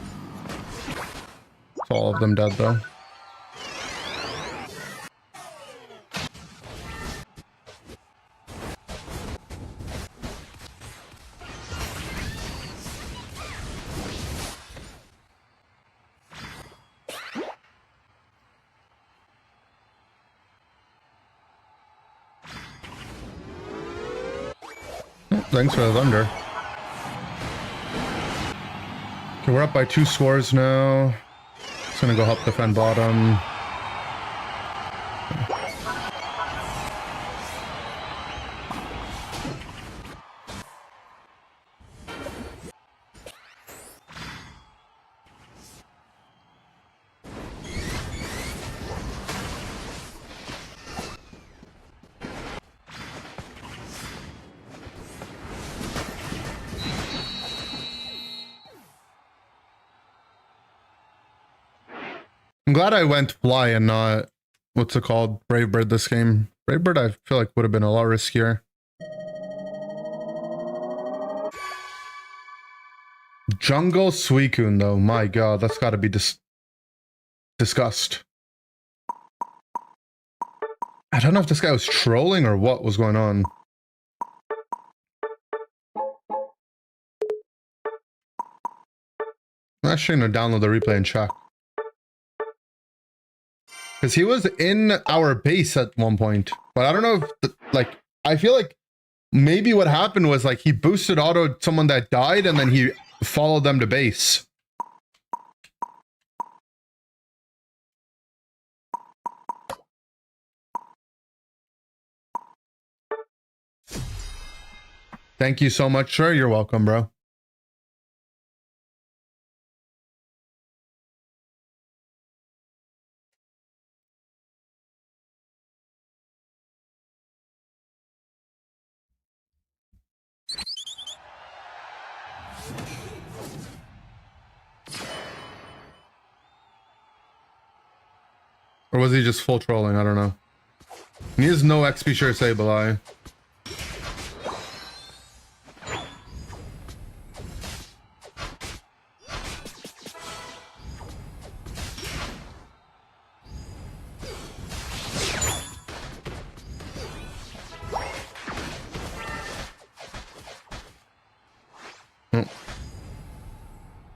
It's all of them dead though. Oh, thanks for the thunder. Okay, we're up by 2 scores now. Just gonna go help defend bottom. I'm glad I went fly and not, what's it called, Brave Bird this game. Brave Bird I feel like would have been a lot riskier. Jungle Suicune though, my god, that's gotta be disgust. I don't know if this guy was trolling or what was going on. I'm actually gonna download the replay and check. Because he was in our base at one point. But I don't know if, like, I feel like maybe what happened was, like, he boosted autoed someone that died and then he followed them to base. Thank you so much, sir. You're welcome, bro. Or was he just full trolling? I don't know. And he has no XP share Sableye.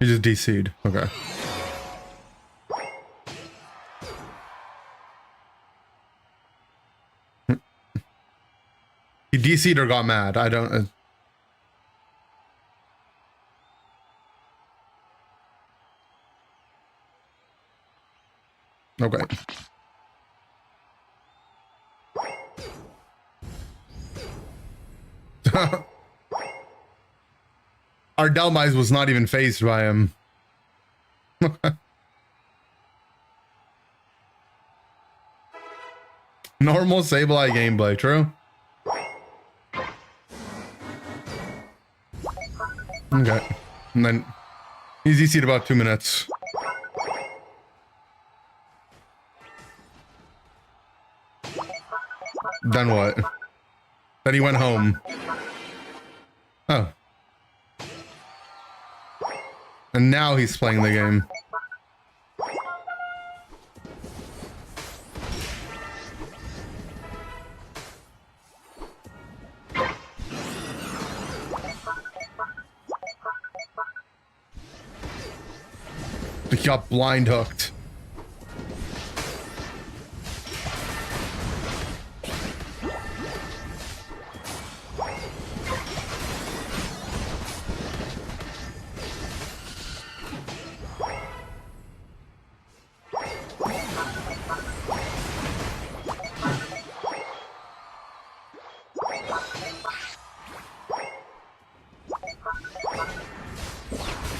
He just DC'd. Okay. He DC'd or got mad. I don't... Okay. Our Dhelmise was not even phased by him. Normal Sableye gameplay, true? Okay. And then he's EC'd about 2 minutes. Then what? Then he went home. Oh. And now he's playing the game. He got blind hooked.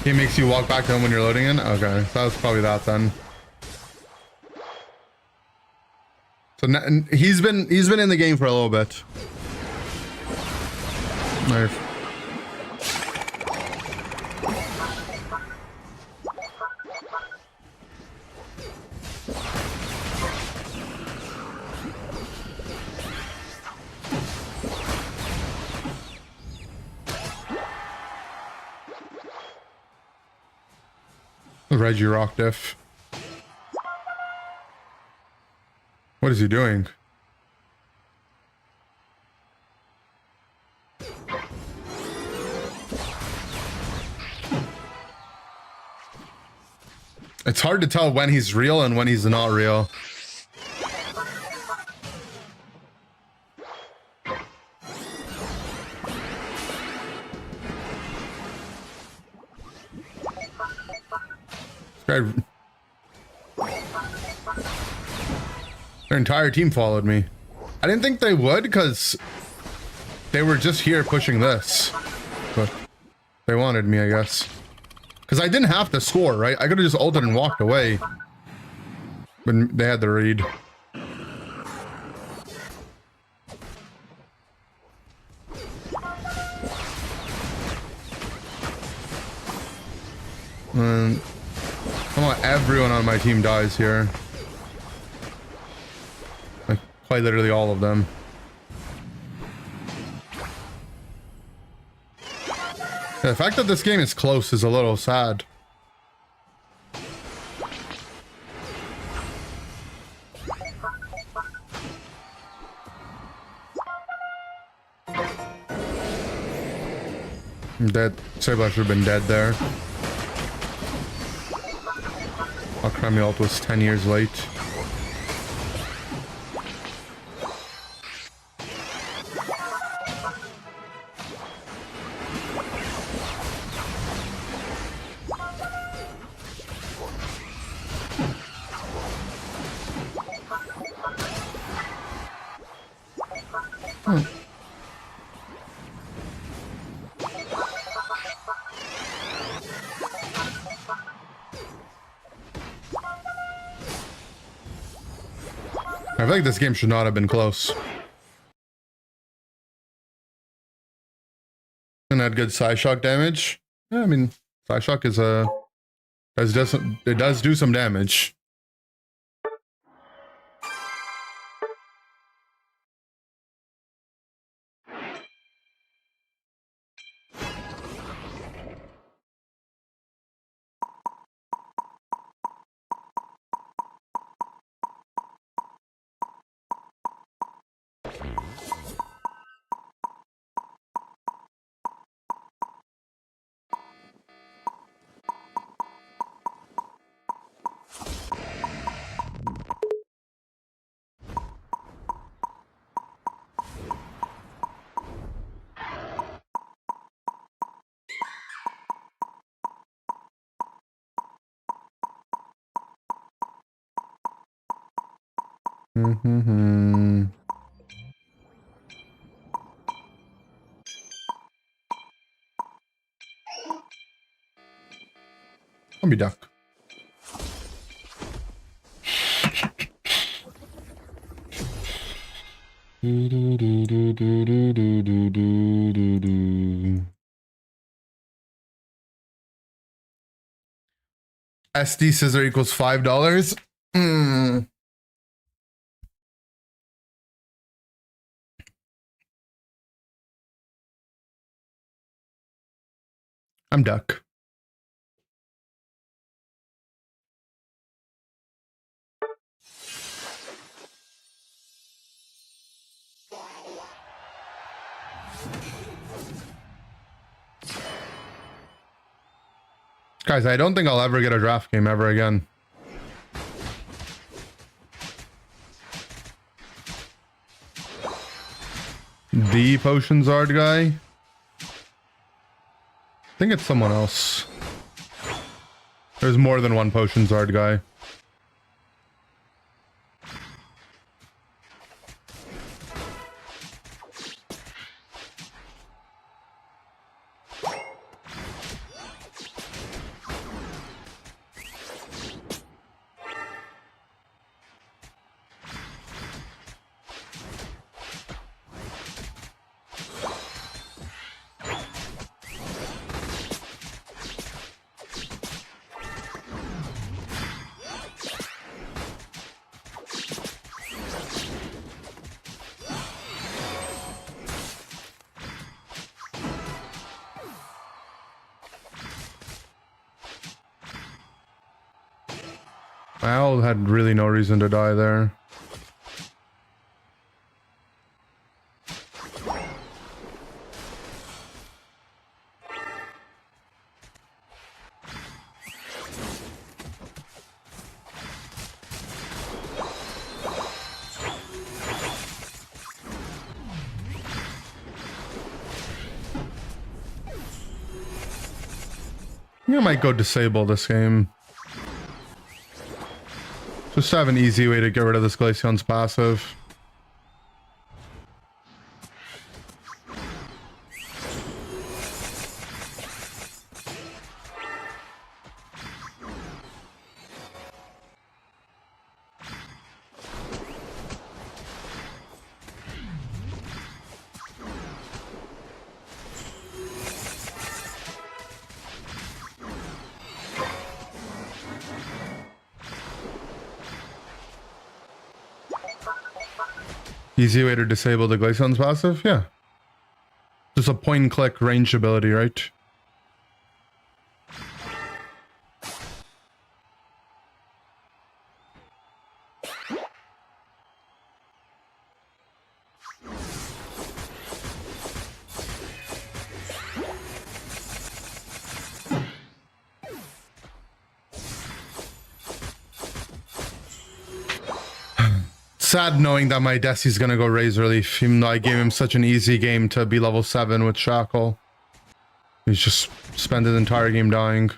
He makes you walk back home when you're loading in? Okay, so that was probably that then. So he's been in the game for a little bit. Nice. Reggie rock diff. What is he doing? It's hard to tell when he's real and when he's not real. Their entire team followed me. I didn't think they would because they were just here pushing this. But they wanted me, I guess. Because I didn't have to score, right? I could have just ulted and walked away. But they had the read. And everyone on my team dies here. Like, quite literally all of them. Yeah, the fact that this game is close is a little sad. I'm dead. Sableye should have been dead there. Our ult was 10 years late. I feel like this game should not have been close. And had good side shock damage. Yeah, I mean, side shock is it does do some damage. Mm-hmm. I'll be duck. SD scissor equals $5. I'm duck. Guys, I don't think I'll ever get a draft game ever again. The Potions Art guy? I think it's someone else. There's more than one Potions Art guy. Owl had really no reason to die there. I think I might go disable this game. Just to have an easy way to get rid of this Glaceon's passive. Easy way to disable the Glaceon's passive? Yeah. Just a point and click range ability, right? Sad knowing that my Desi's gonna go Razor Leaf, even though I gave him such an easy game to be level 7 with Shackle. He's just spent his entire game dying.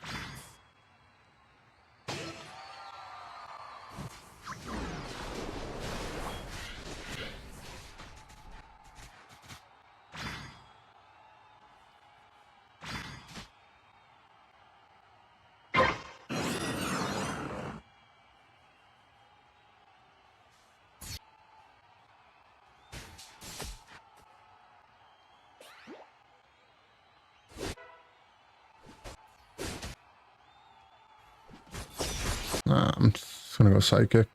I'm just gonna go Psychic.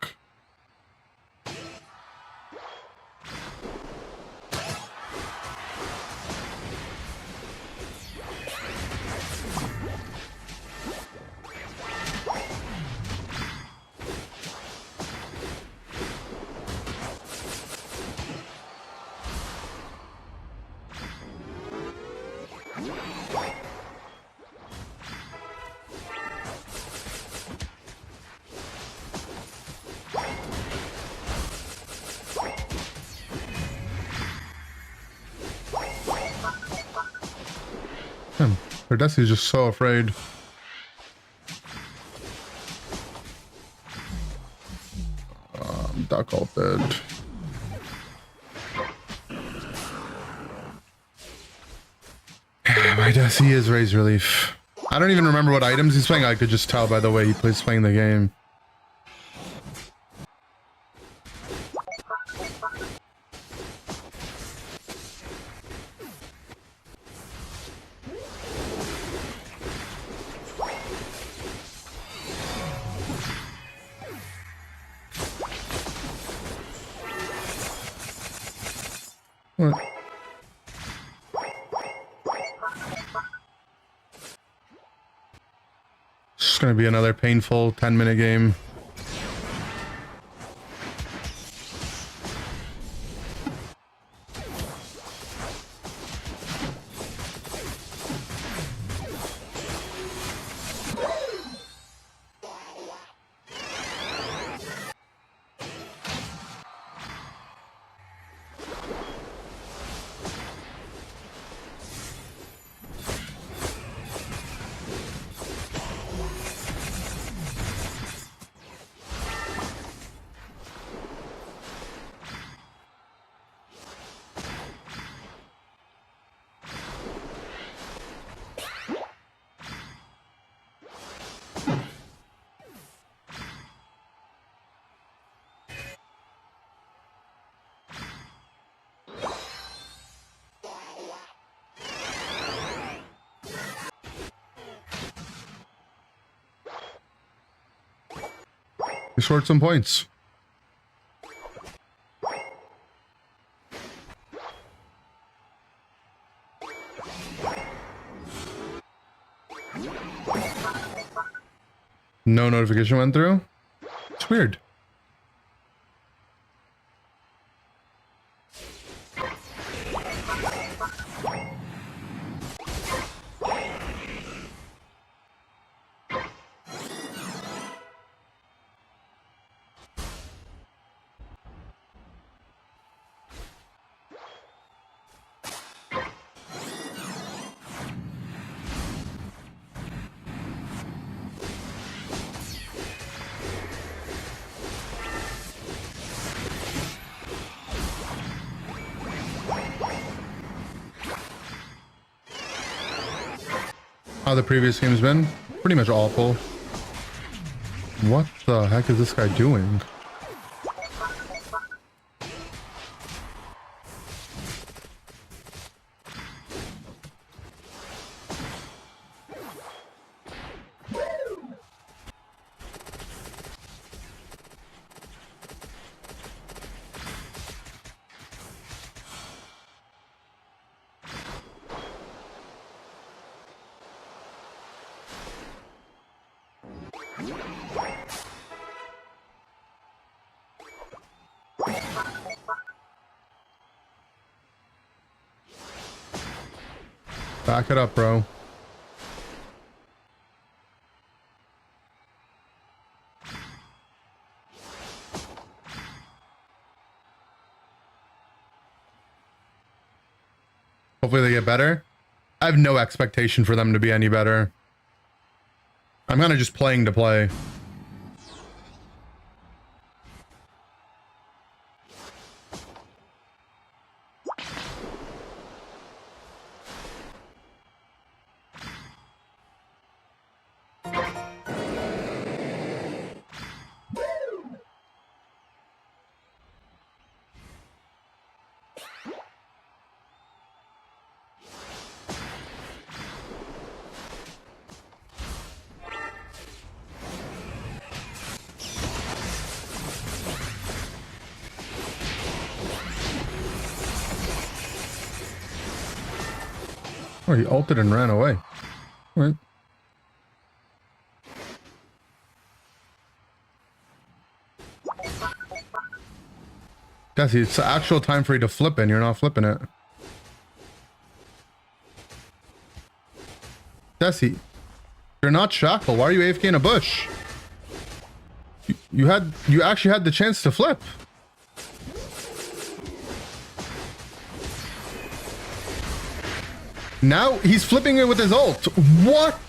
Her Desi's just so afraid. duck ulted. My Desi is Raise Relief. I don't even remember what items he's playing. I could just tell by the way he's playing the game. What? It's gonna be another painful 10-minute game. We scored some points. No notification went through? It's weird. How the previous game's been? Pretty much awful. What the heck is this guy doing? Back it up, bro. Hopefully they get better. I have no expectation for them to be any better. I'm kind of just playing to play. Oh, he ulted and ran away. Right. Guess it's the actual time for you to flip it and you're not flipping it. Desi, you're not Shackle. Why are you AFK in a bush? You actually had the chance to flip. Now he's flipping it with his ult. What?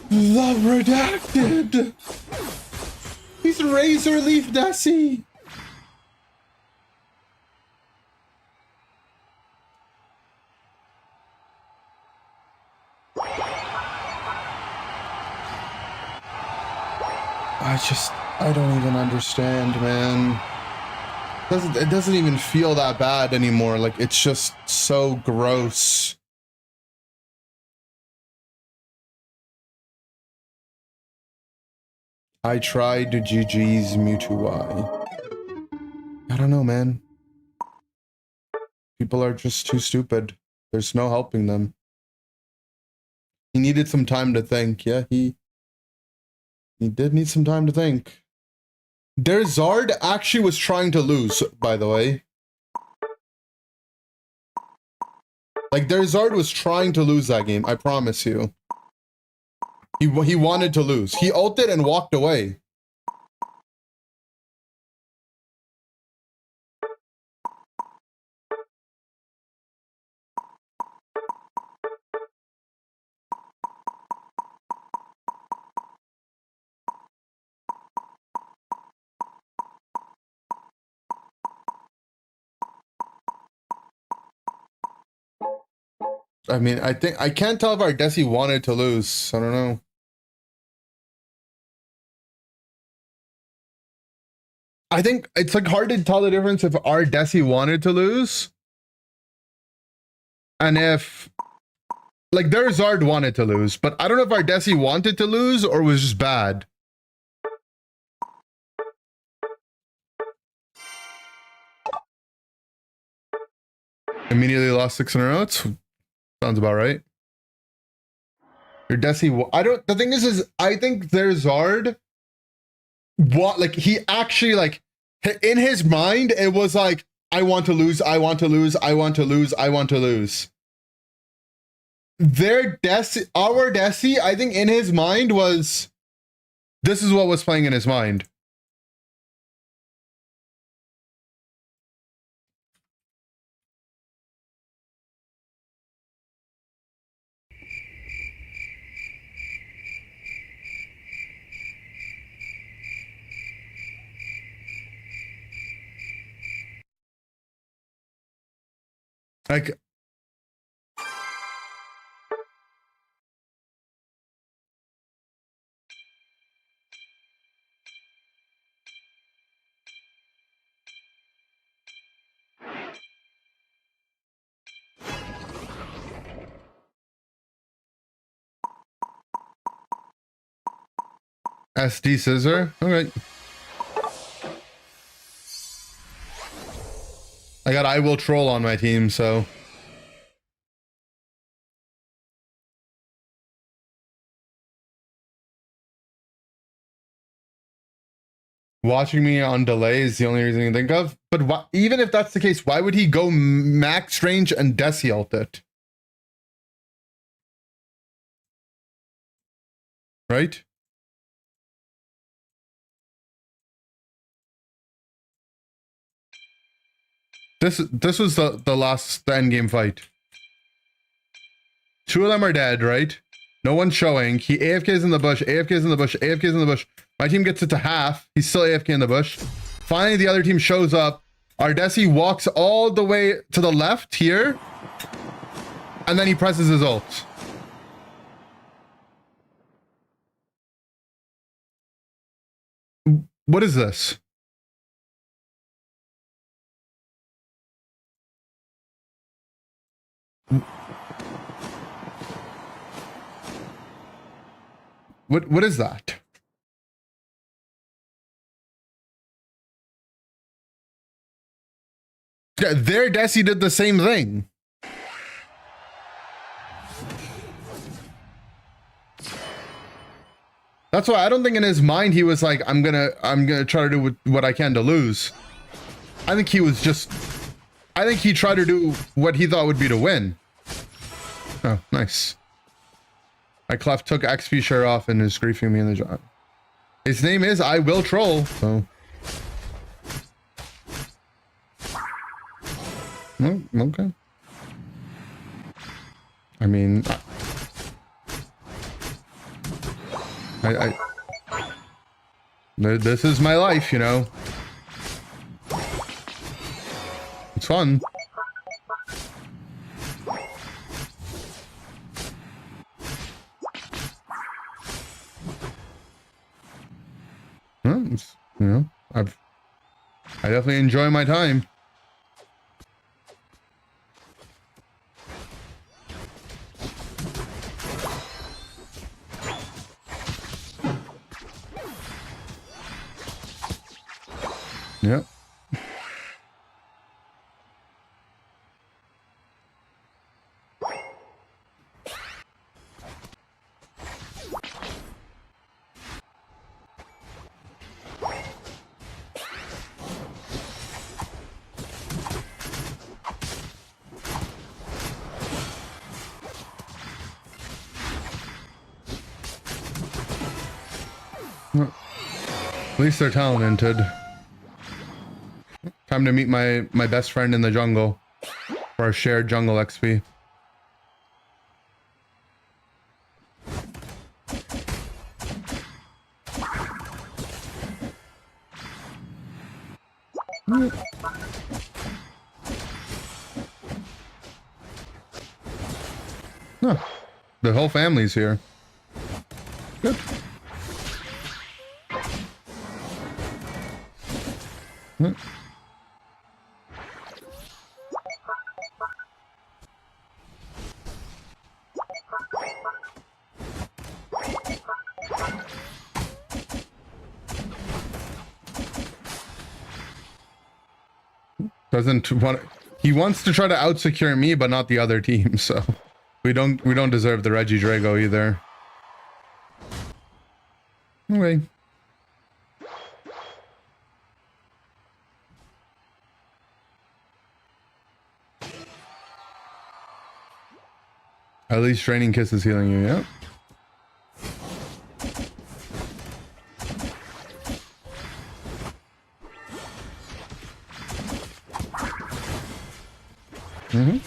The redacted. He's It's Razor Leaf Desi. I don't even understand, man. It doesn't even feel that bad anymore. Like, it's just so gross. I tried to GG's Mewtwo Y. I don't know, man. People are just too stupid. There's no helping them. He needed some time to think. Yeah, he did need some time to think. Their Zard actually was trying to lose, by the way. Like, their Zard was trying to lose that game, I promise you. He wanted to lose. He ulted and walked away. I mean, I can't tell if our Desi wanted to lose. I don't know. I think it's like hard to tell the difference if our Desi wanted to lose and if like their Zard wanted to lose, but I don't know if our Desi wanted to lose or was just bad. Immediately lost 6 in a row. Sounds about right. Your Desi, I don't. The thing is I think their Zard, like he actually like in his mind it was like I want to lose, I want to lose, I want to lose, I want to lose. Their Desi, our Desi, I think in his mind was this is what was playing in his mind. Like SD Scissor. All right. I got I Will Troll on my team, so. Watching me on delay is the only reason I can think of. But even if that's the case, why would he go max range and Desi ult it? Right? This was the end game fight. 2 of them are dead, right? No one's showing. He AFK's in the bush, AFK's in the bush, AFK's in the bush. My team gets it to half. He's still AFK in the bush. Finally, the other team shows up. Our Desi walks all the way to the left here. And then he presses his ult. What is this? What is that? Yeah, their Desi did the same thing. That's why I don't think in his mind he was like, I'm gonna try to do what I can to lose. I think he tried to do what he thought would be to win. Oh, nice. My Clef took XP share off and is griefing me in the job. His name is I Will Troll, so. Oh, okay. I mean, This is my life, you know. It's fun. Well, it's, you know, I definitely enjoy my time. Yep. Well, at least they're talented. Time to meet my best friend in the jungle for our shared jungle XP. Huh. The whole family's here. Good. Huh. Doesn't want. He wants to try to out-secure me, but not the other team. So we don't deserve the Reggie Drago either. Okay. At least Training Kiss is healing you, yeah? Mm-hmm.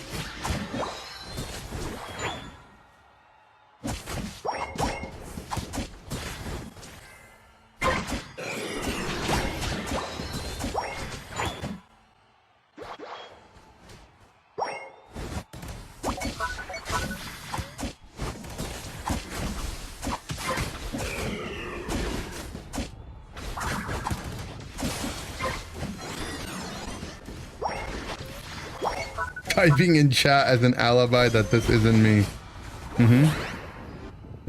Typing in chat as an alibi that this isn't me. Mm-hmm.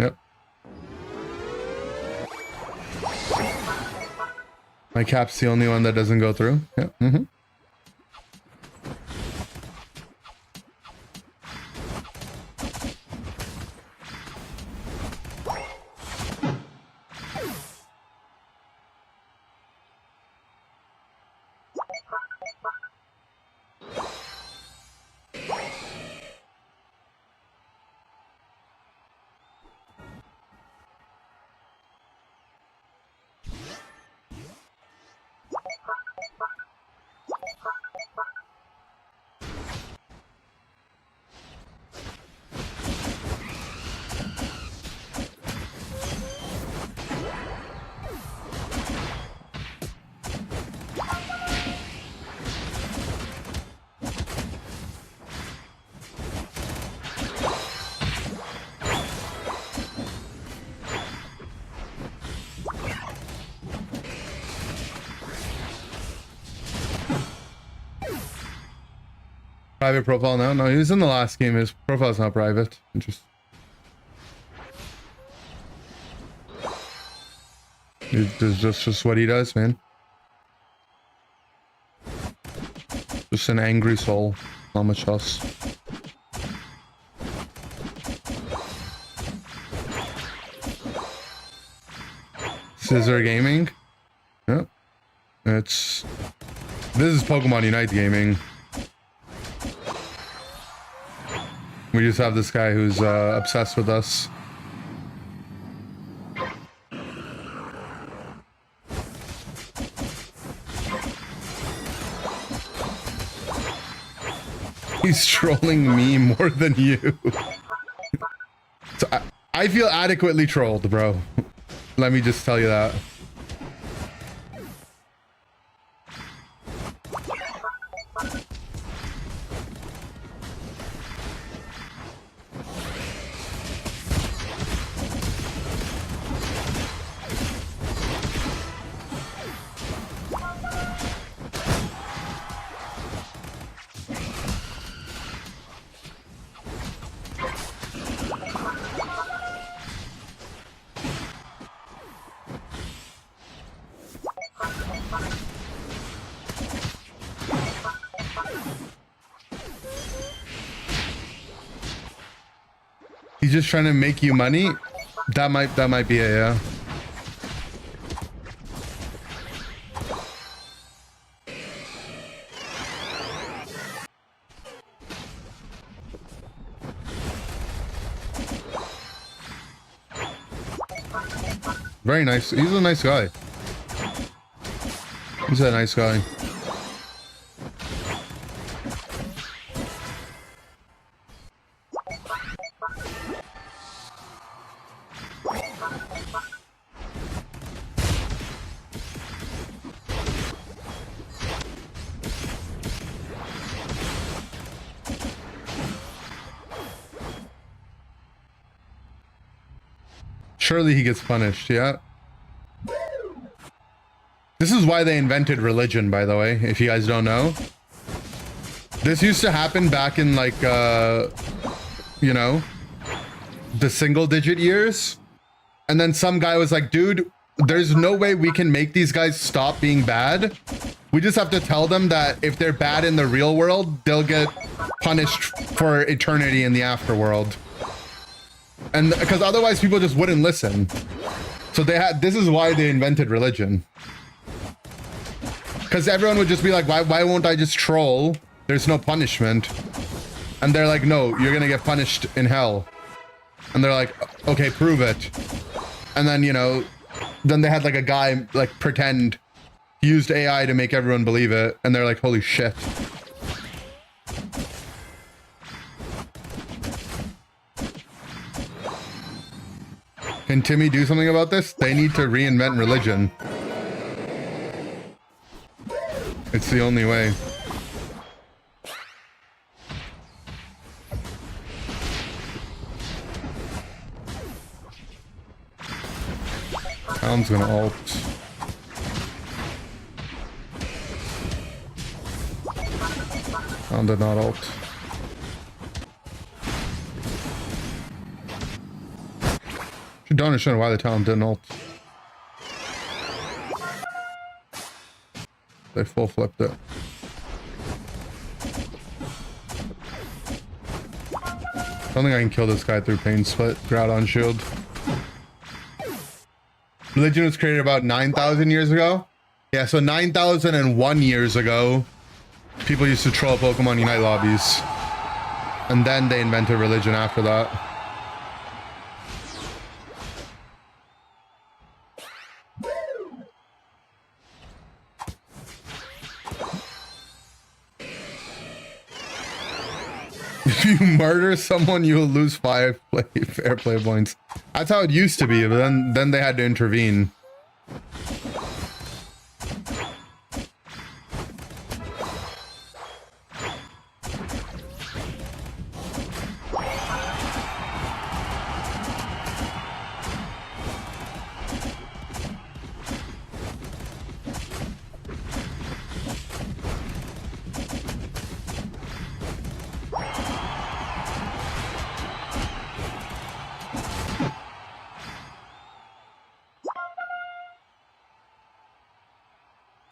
Yep. My cap's the only one that doesn't go through. Yep. Mm-hmm. Private profile now? No, he was in the last game. His profile's not private. Just it's just what he does, man. Just an angry soul. Not much else. Scissor Gaming? Yep. This is Pokemon Unite Gaming. We just have this guy who's obsessed with us. He's trolling me more than you. So I feel adequately trolled, bro. Let me just tell you that. He's just trying to make you money. That might be it, yeah. Very nice. He's a nice guy. He's a nice guy. Surely he gets punished, yeah. This is why they invented religion, by the way, if you guys don't know. This used to happen back in like, you know, the single digit years. And then some guy was like, dude, there's no way we can make these guys stop being bad. We just have to tell them that if they're bad in the real world, they'll get punished for eternity in the afterworld. And because otherwise people just wouldn't listen. So this is why they invented religion. Because everyone would just be like, why won't I just troll? There's no punishment. And they're like, no, you're gonna get punished in hell. And they're like, okay, prove it. And then, you know, then they had like a guy like pretend he used AI to make everyone believe it. And they're like, holy shit. Can Timmy do something about this? They need to reinvent religion. It's the only way. Talon's gonna ult. Talon did not ult. I don't understand why the Talon didn't ult. They full flipped it. I don't think I can kill this guy through Pain Split. Groudon Shield. Religion was created about 9,000 years ago. Yeah, so 9,001 years ago, people used to troll Pokemon Unite lobbies. And then they invented religion after that. If you murder someone, you will lose 5 fair play points. That's how it used to be, but then they had to intervene.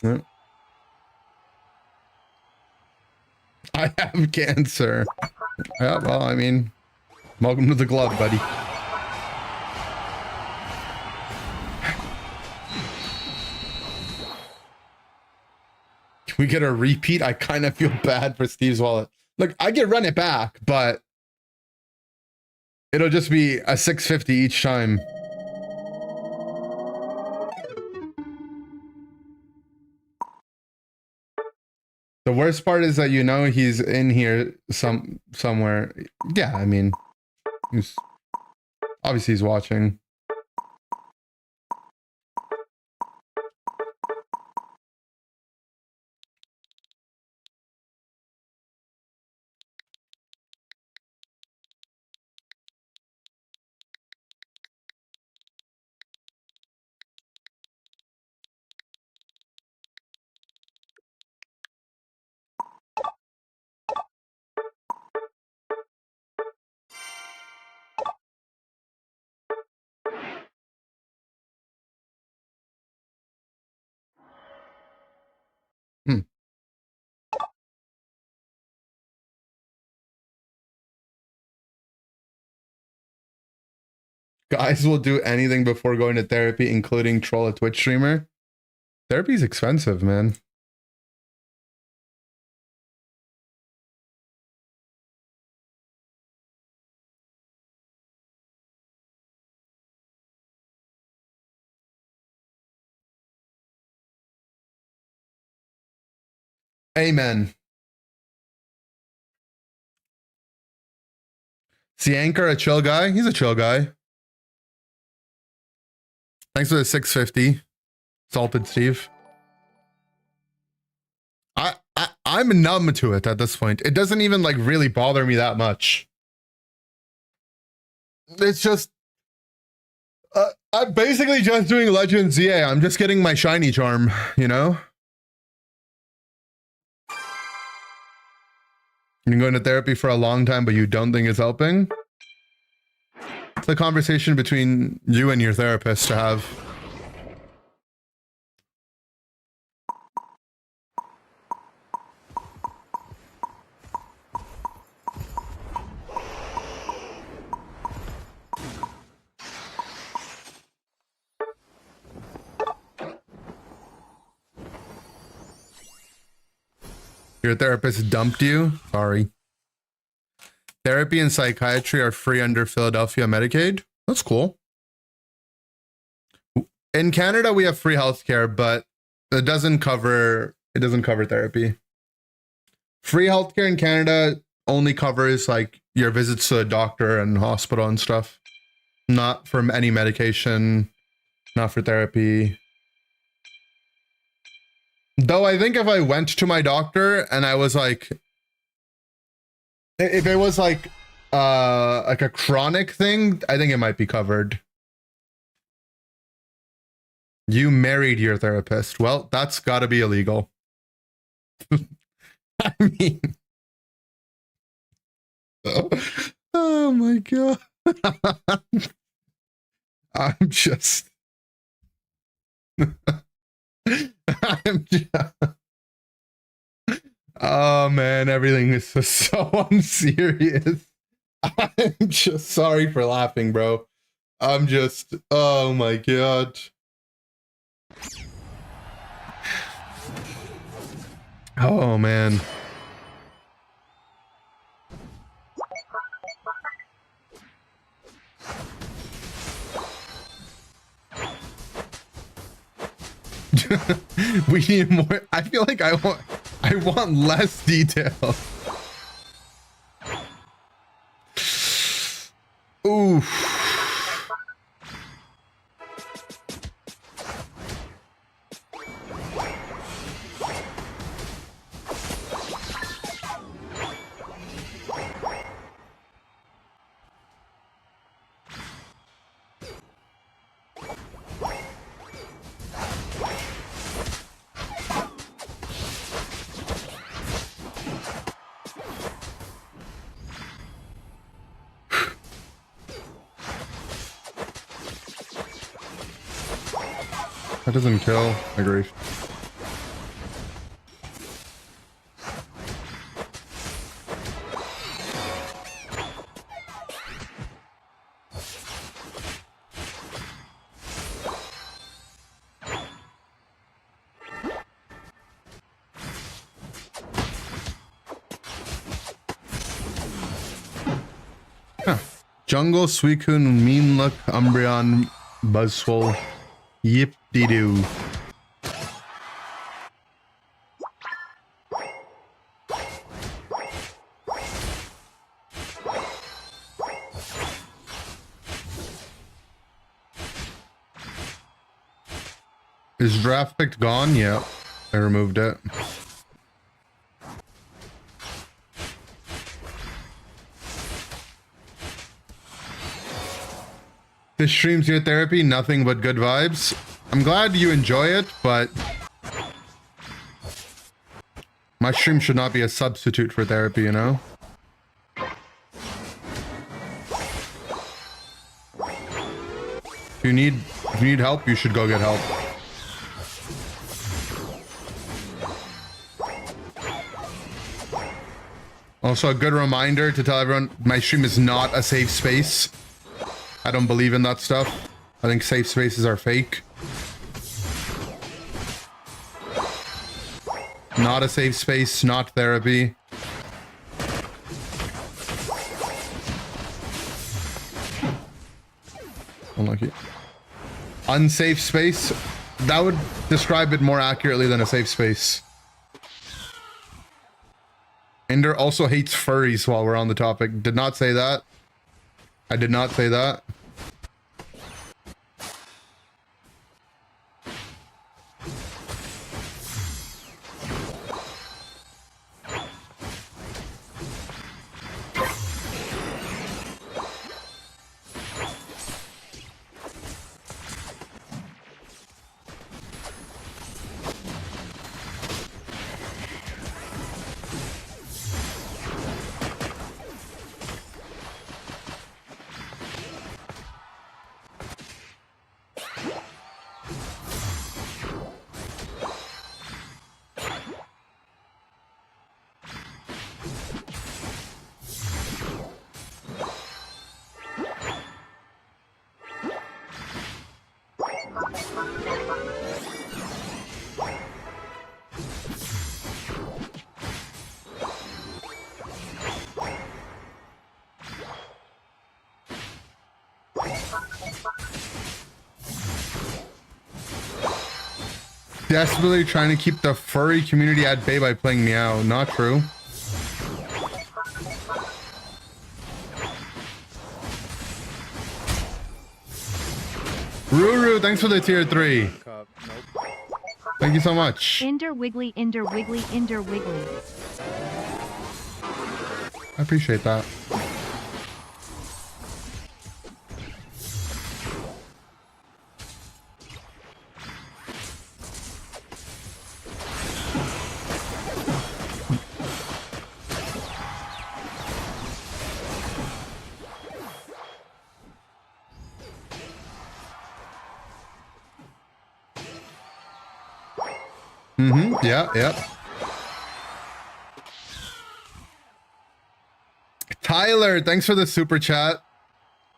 Yeah. I have cancer. Yeah, well, I mean, welcome to the club, buddy. Can we get a repeat? I kind of feel bad for Steve's wallet. Look, I can run it back, but it'll just be a 650 each time. The worst part is that you know he's in here somewhere. Yeah, I mean, obviously he's watching. Guys will do anything before going to therapy, including troll a Twitch streamer. Therapy's expensive, man. Amen. See Anchor, a chill guy? He's a chill guy. Thanks for the 650. Salted Steve. I'm numb to it at this point. It doesn't even like really bother me that much. It's just I'm basically just doing Legends ZA. I'm just getting my shiny charm, you know? You've been going to therapy for a long time, but you don't think it's helping? It's a conversation between you and your therapist to have. Your therapist dumped you? Sorry. Therapy and psychiatry are free under Philadelphia Medicaid. That's cool. In Canada, we have free healthcare, but it doesn't cover therapy. Free healthcare in Canada only covers like your visits to the doctor and hospital and stuff. Not from any medication, not for therapy. Though I think if I went to my doctor and I was like, if it was like a chronic thing, I think it might be covered. You married your therapist. Well, that's gotta be illegal. I mean, oh my God. I'm just, oh man, everything is just so unserious. I'm just sorry for laughing, bro. I'm just, oh my God. Oh man. We need more. I feel like I want less detail. Oof. That doesn't kill. Agree. Huh. Jungle, Suicune, Mean Look, Umbreon, Buzzwole. Yip de doo. Is draft picked gone? Yeah, I removed it. This stream's your therapy, nothing but good vibes. I'm glad you enjoy it, but my stream should not be a substitute for therapy, you know? If you need help, you should go get help. Also, a good reminder to tell everyone, my stream is not a safe space. I don't believe in that stuff. I think safe spaces are fake. Not a safe space, not therapy. Unlucky. Unsafe space. That would describe it more accurately than a safe space. Inder also hates furries while we're on the topic. Did not say that. I did not say that. Desperately trying to keep the furry community at bay by playing Meow. Not true. Ruru, thanks for the tier 3. Thank you so much. Inder wiggly, Inder wiggly, Inder wiggly. I appreciate that. Yeah. Tyler, thanks for the super chat.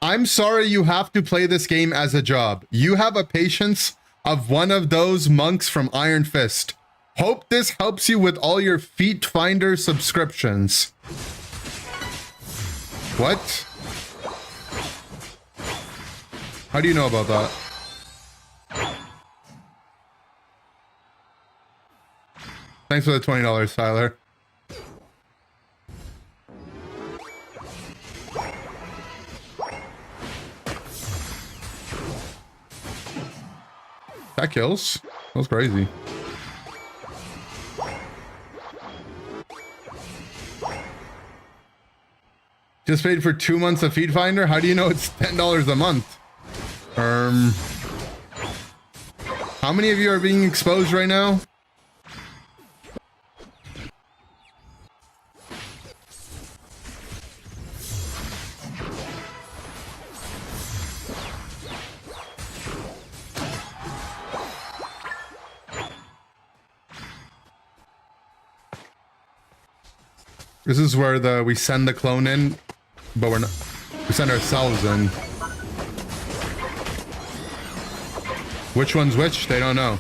I'm sorry you have to play this game as a job. You have a patience of one of those monks from Iron Fist. Hope this helps you with all your Feet Finder subscriptions. What? How do you know about that? Thanks for the $20, Tyler. That kills. That was crazy. Just paid for 2 months of Feed Finder? How do you know it's $10 a month? How many of you are being exposed right now? This is where we send the clone in, but we send ourselves in. Which one's which? They don't know.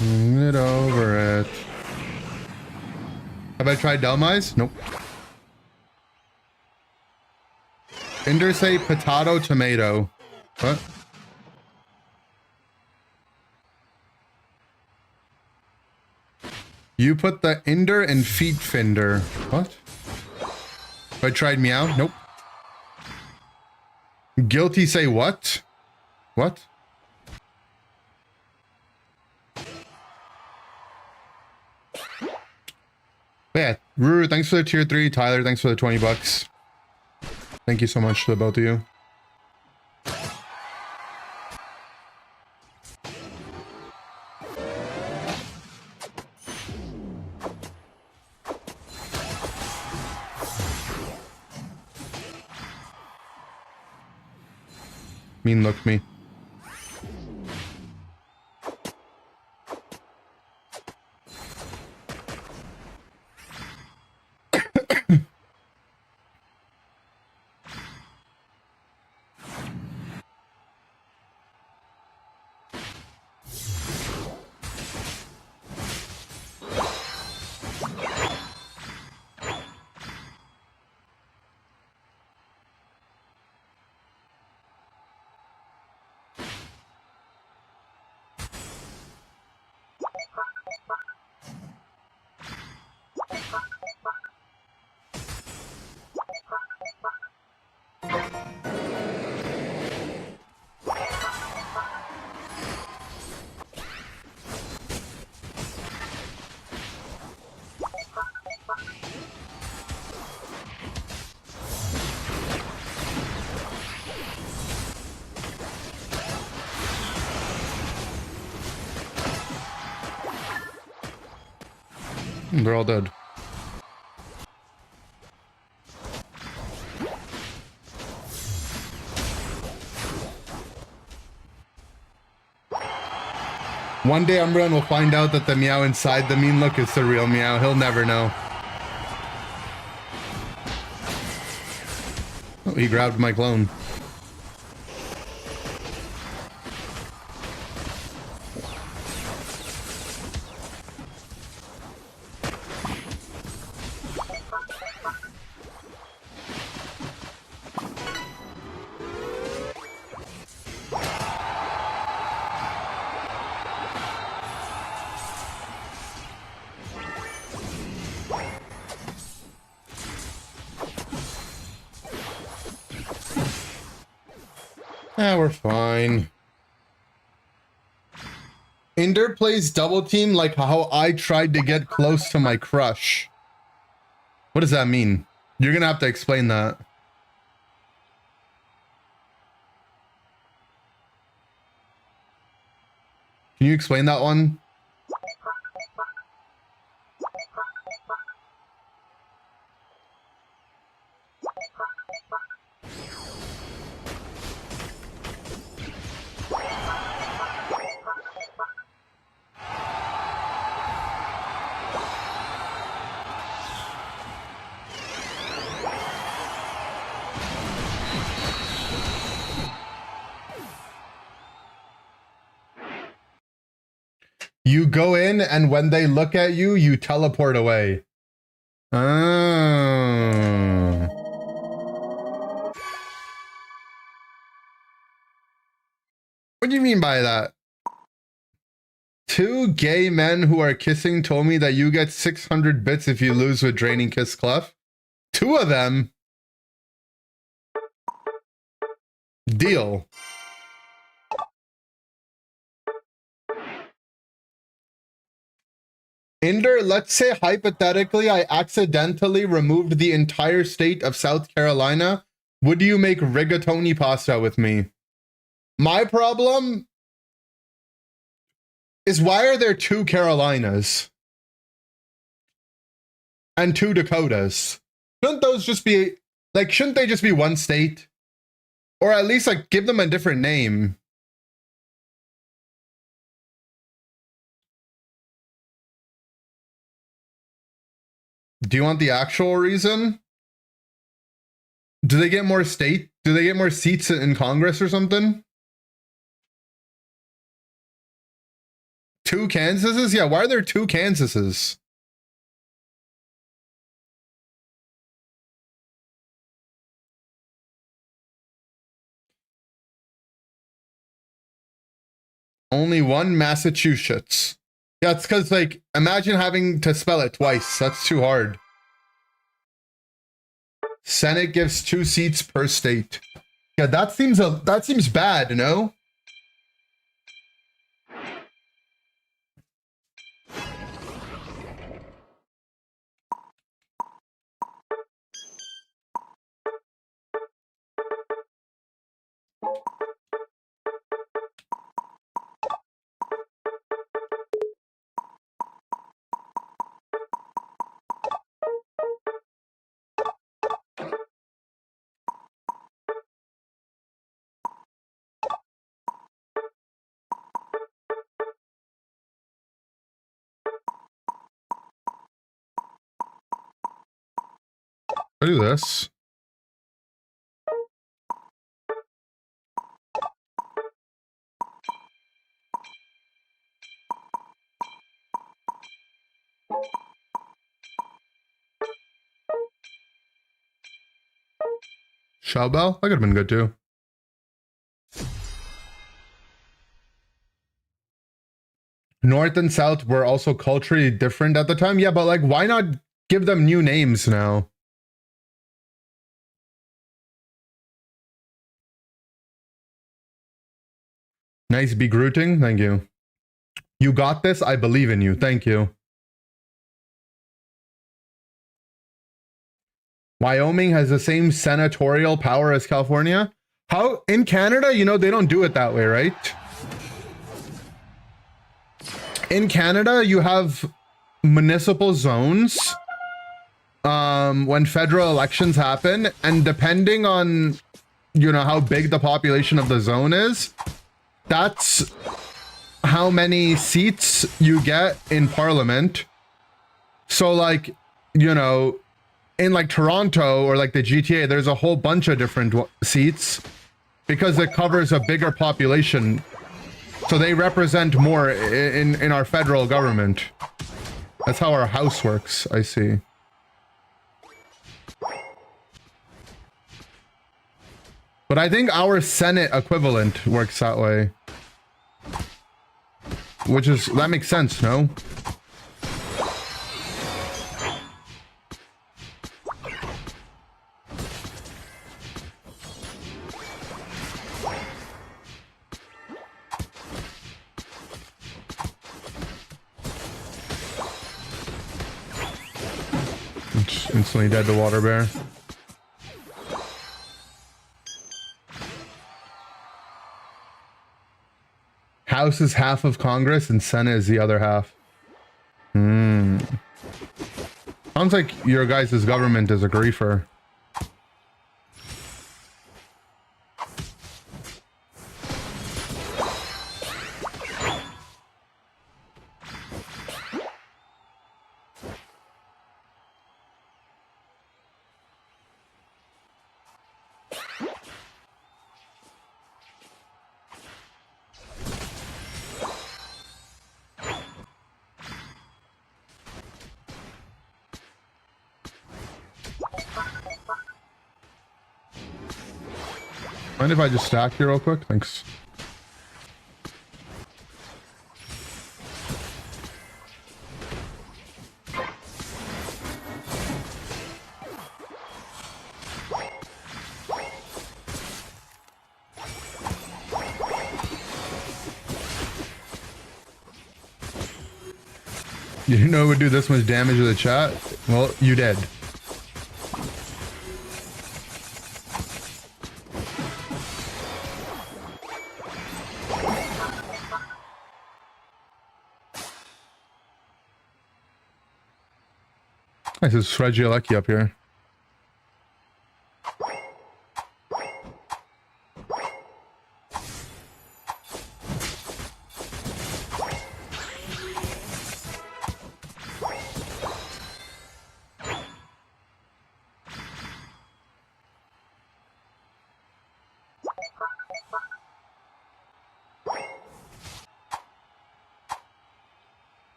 Get over it. Have I tried Dhelmise? Nope. Inder say potato tomato. What? You put the Inder and Feet Finder. What? Have I tried Meow? Nope. Guilty say what? What? Yeah, Ruru, thanks for the tier 3. Tyler, thanks for the 20 bucks. Thank you so much to the both of you. Mean look me. They're all dead. One day Umbreon will find out that the meow inside the mean look is the real meow. He'll never know. Oh, he grabbed my clone. We're fine. Inder plays double team like how I tried to get close to my crush. What does that mean? You're gonna have to explain that. Can you explain that one? You go in, and when they look at you, you teleport away. Oh. What do you mean by that? Two gay men who are kissing told me that you get 600 bits if you lose with Draining Kiss Clef. Two of them? Deal. Inder, let's say hypothetically I accidentally removed the entire state of South Carolina. Would you make rigatoni pasta with me? My problem is, why are there two Carolinas and two Dakotas? Shouldn't those just be, like, shouldn't they just be one state? Or at least, like, give them a different name. Do you want the actual reason? Do they get more state? Do they get more seats in Congress or something? Two Kansases? Yeah, why are there two Kansases? Only one Massachusetts. Yeah, it's because, like, imagine having to spell it twice. That's too hard. Senate gives 2 seats per state. Yeah, that seems bad, you know? I do this. Showbell? That could have been good too. North and South were also culturally different at the time. Yeah, but like, why not give them new names now? Nice begrooting. Thank you. You got this. I believe in you. Thank you. Wyoming has the same senatorial power as California. How in Canada, you know, they don't do it that way, right? In Canada, you have municipal zones when federal elections happen, and depending on, you know, how big the population of the zone is, that's how many seats you get in parliament. So like, you know, in like Toronto or like the GTA, there's a whole bunch of different seats because it covers a bigger population. So they represent more in our federal government. That's how our house works, I see. But I think our Senate equivalent works that way. Which is, that makes sense, no? It's instantly dead to water bear. House is half of Congress and Senate is the other half. Sounds like your guys' government is a griefer. Mind if I just stack here real quick? Thanks. You didn't know it would do this much damage to the chat? Well, you did. This is Sregialecki up here.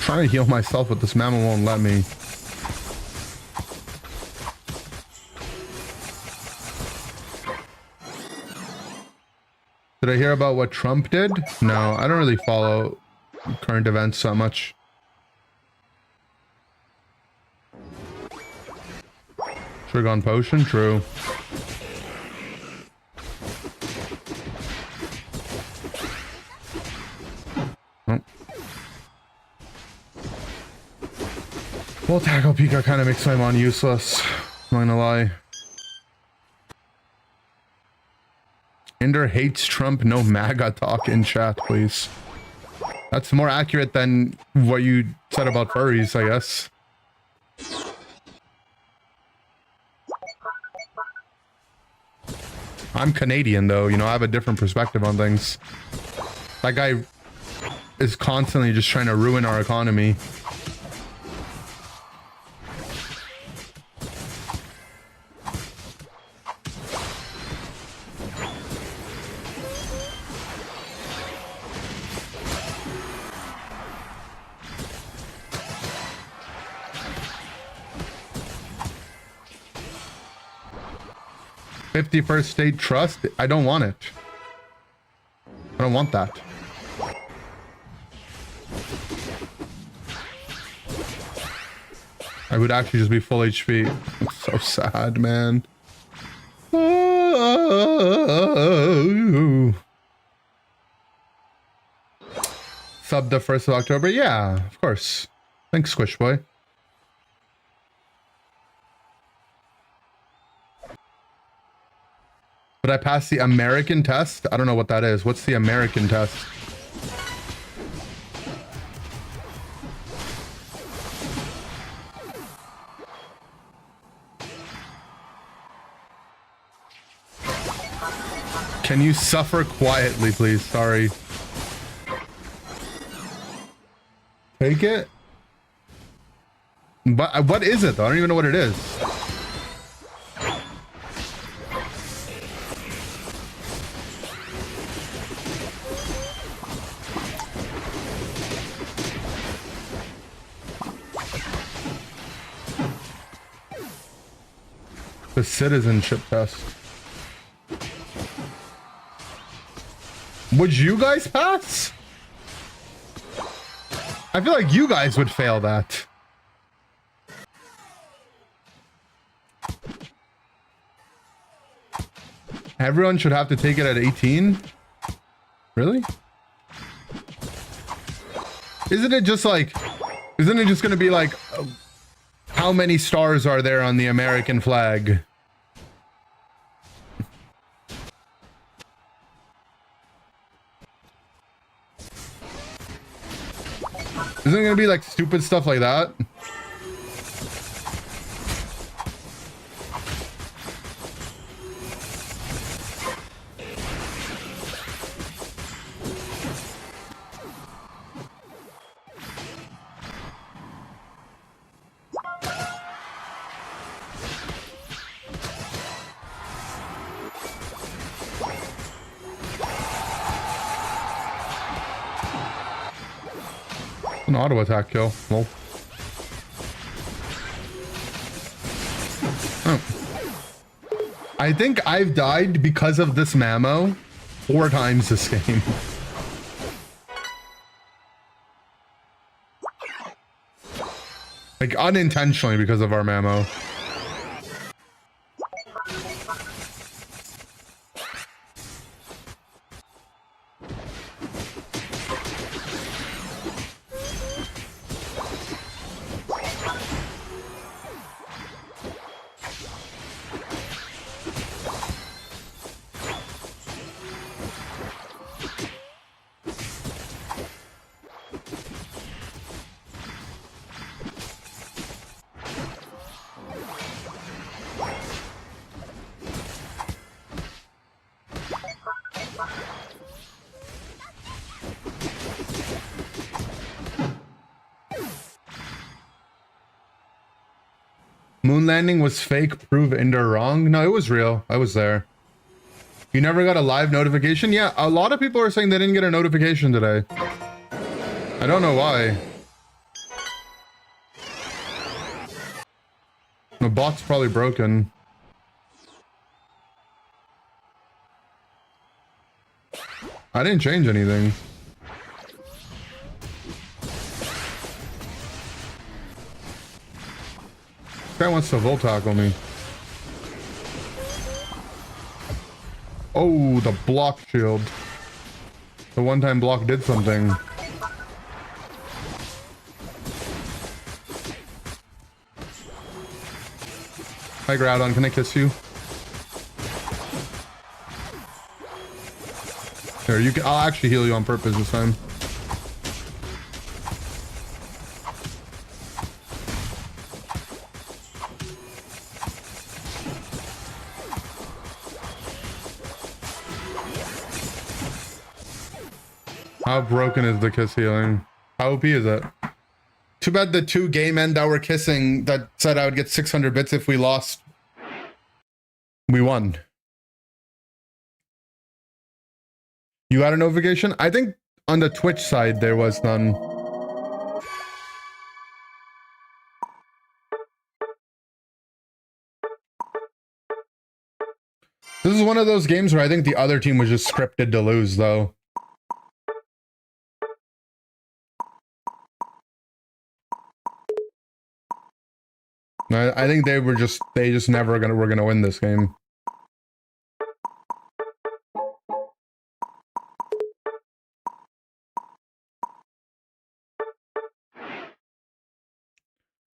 Trying to heal myself, but this mammal won't let me. Did I hear about what Trump did? No, I don't really follow current events that much. Trigon potion, true. Well, Tackle Pika kind of makes my mon useless. I'm not gonna lie. Inder hates Trump. No MAGA talk in chat, please. That's more accurate than what you said about furries, I guess. I'm Canadian, though. You know, I have a different perspective on things. That guy is constantly just trying to ruin our economy. '51st state trust? I don't want it. I don't want that. I would actually just be full HP. It's so sad, man. Sub the 1st of October? Yeah, of course. Thanks, Squish Boy. But I passed the American test? I don't know what that is. What's the American test? Can you suffer quietly, please? Sorry. Take it? But what is it though? I don't even know what it is. The citizenship test. Would you guys pass? I feel like you guys would fail that. Everyone should have to take it at 18? Really? Isn't it just like... Isn't it just gonna be like... how many stars are there on the American flag? Isn't it gonna be like stupid stuff like that? An auto attack kill. Lol. Oh. I think I've died because of this Mamo 4 times this game. Like unintentionally because of our Mamo. Moon landing was fake, prove Inder wrong. No, it was real. I was there. You never got a live notification? Yeah, a lot of people are saying they didn't get a notification today. I don't know why. The bot's probably broken. I didn't change anything. This guy wants to volt tackle me. Oh, the block shield. The one-time block did something. Hi, Groudon, can I kiss you? Here, you can. I'll actually heal you on purpose this time. How broken is the kiss healing? How OP is it? Too bad the 2 game end that were kissing that said I would get 600 bits if we lost. We won. You got a notification? I think on the Twitch side there was none. This is one of those games where I think the other team was just scripted to lose though. I think they just never were gonna win this game.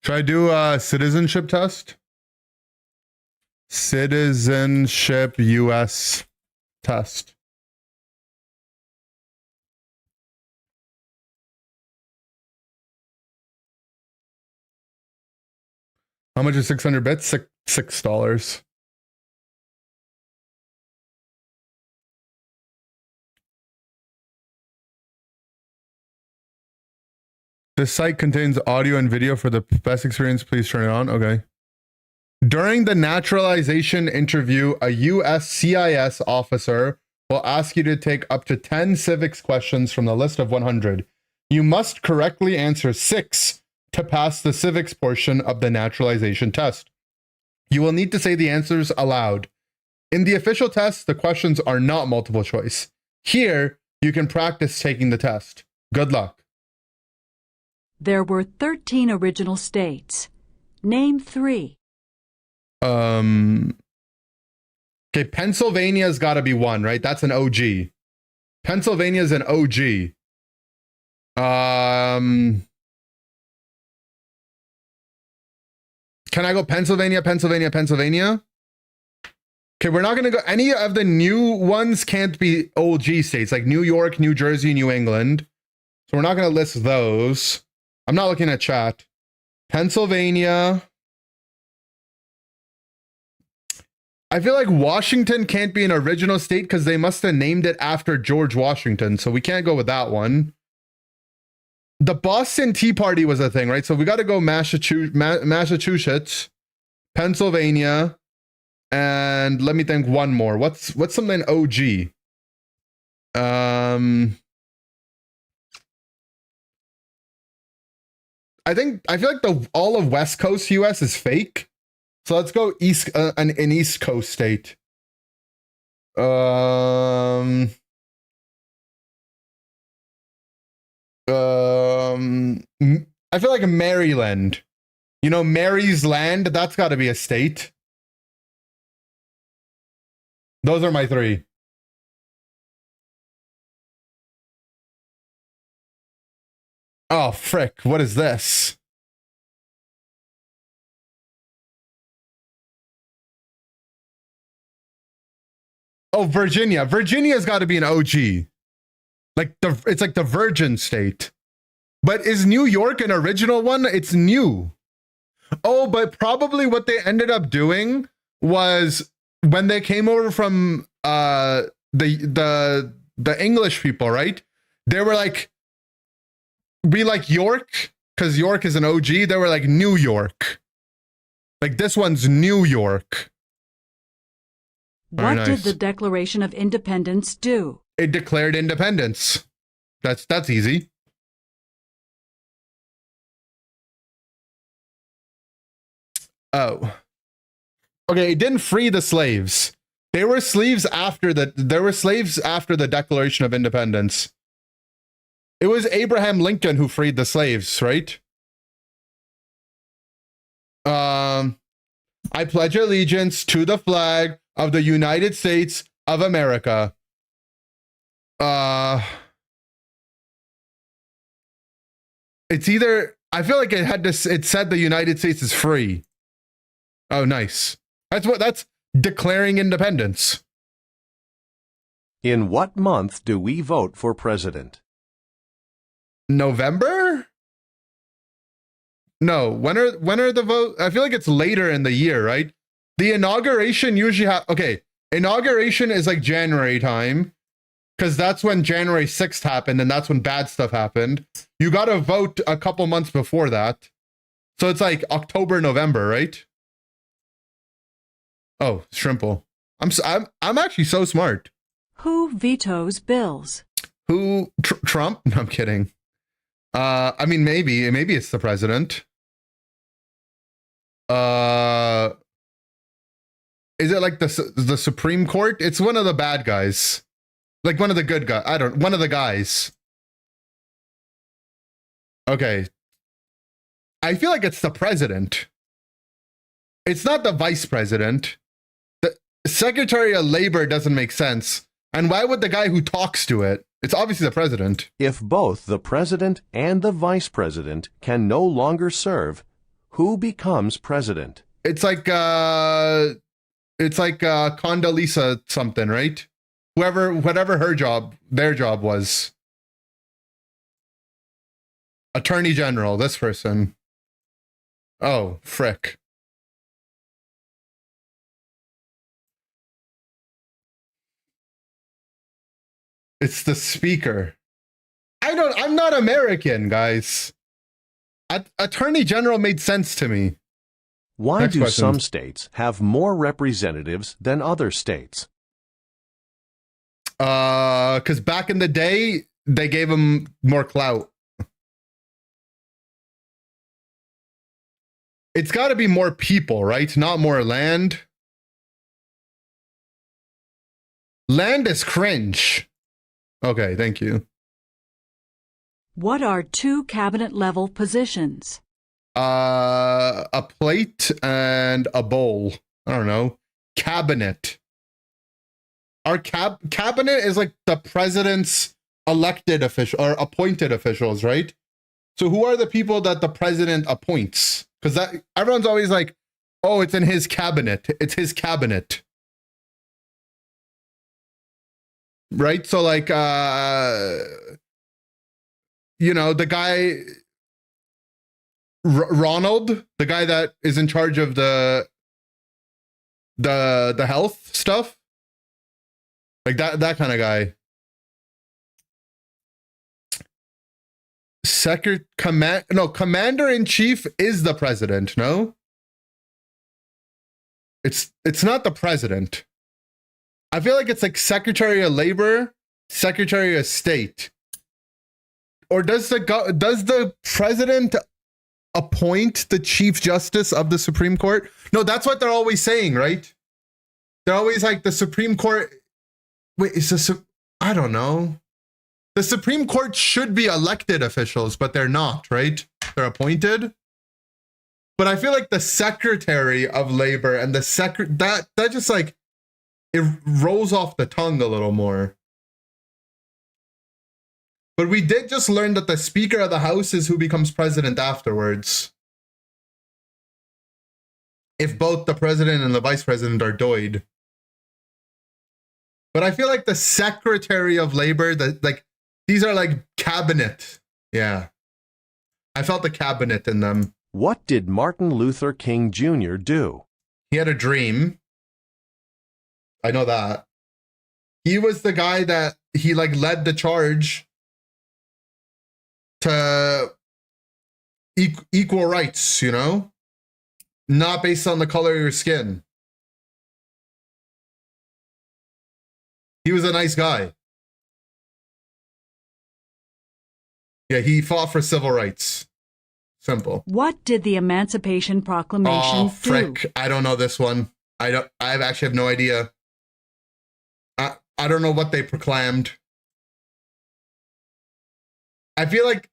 Should I do a citizenship test? Citizenship US test. How much is 600 bits? $6. This site contains audio and video. For the best experience, please turn it on. Okay. During the naturalization interview, a USCIS officer will ask you to take up to 10 civics questions from the list of 100. You must correctly answer 6 to pass the civics portion of the naturalization test. You will need to say the answers aloud. In the official test, the questions are not multiple choice. Here, you can practice taking the test. Good luck. There were 13 original states. Name 3. Okay, Pennsylvania's got to be one, right? That's an OG. Pennsylvania's an OG. Can I go Pennsylvania, Pennsylvania, Pennsylvania? Okay, we're not going to go. Any of the new ones can't be OG states, like New York, New Jersey, New England. So we're not going to list those. I'm not looking at chat. Pennsylvania. I feel like Washington can't be an original state because they must have named it after George Washington. So we can't go with that one. The Boston Tea Party was a thing, right? So we got to go Massachusetts, Pennsylvania, and let me think one more. What's something OG? I feel like all of West Coast US is fake. So let's go an East Coast state. I feel like Maryland. You know, Mary's Land, that's got to be a state. Those are my 3. Oh, frick. What is this? Oh, Virginia. Virginia's got to be an OG. It's like the Virgin state. But is New York an original one? It's new. Oh, but probably what they ended up doing was when they came over from the English people, right? They were like, we like York, because York is an OG. They were like New York. Like this one's New York. What did the Declaration of Independence do? It declared independence. That's easy. Oh. Okay, it didn't free the slaves. They were slaves after the Declaration of Independence. It was Abraham Lincoln who freed the slaves, right? I pledge allegiance to the flag of the United States of America. It's either, I feel like it said the United States is free. Oh, nice. That's declaring independence. In what month do we vote for president? November? No, when are the vote? I feel like it's later in the year, right? The inauguration usually inauguration is like January time, because that's when January 6th happened, and that's when bad stuff happened. You got to vote a couple months before that. So it's like October, November, right? Oh, Shrimple. I'm actually so smart. Who vetoes bills? Who? Trump? No, I'm kidding. I mean, maybe it's the president. Is it like the Supreme Court? It's one of the bad guys. Like one of the good guys. One of the guys. Okay. I feel like it's the president. It's not the vice president. The Secretary of Labor doesn't make sense. And why would the guy who talks to it? It's obviously the president. If both the president and the vice president can no longer serve, who becomes president? It's like Condoleezza something, right? Whatever their job was. Attorney General, this person. Oh, frick. It's the speaker. I'm not American, guys. Attorney General made sense to me. Why Next do question. some states have more representatives than other states? Because back in the day, they gave them more clout. It's got to be more people, right? Not more land. Land is cringe. Okay, thank you. What are 2 cabinet-level positions? A plate and a bowl. I don't know. Cabinet. Our cabinet is like the president's elected official or appointed officials, right? So who are the people that the president appoints? Because that everyone's always like, oh, it's in his cabinet. It's his cabinet. Right? So like you know, the guy Ronald, the guy that is in charge of the health stuff. Like that kind of guy. Commander-in-chief is the president, no? It's not the president. I feel like it's like Secretary of Labor, Secretary of State. Or does the president appoint the Chief Justice of the Supreme Court? No, that's what they're always saying, right? They're always like the Supreme Court. Wait, I don't know. The Supreme Court should be elected officials, but they're not, right? They're appointed. But I feel like the Secretary of Labor and that just like, it rolls off the tongue a little more. But we did just learn that the Speaker of the House is who becomes president afterwards. If both the president and the vice president are doid. But I feel like the Secretary of Labor, these are like cabinet. Yeah. I felt the cabinet in them. What did Martin Luther King Jr. do? He had a dream. I know that. He was the guy that he led the charge to equal rights, you know? Not based on the color of your skin. He was a nice guy. Yeah, he fought for civil rights. Simple. What did the Emancipation Proclamation Oh, frick. do? I don't know this one. I actually have no idea. I don't know what they proclaimed. I feel like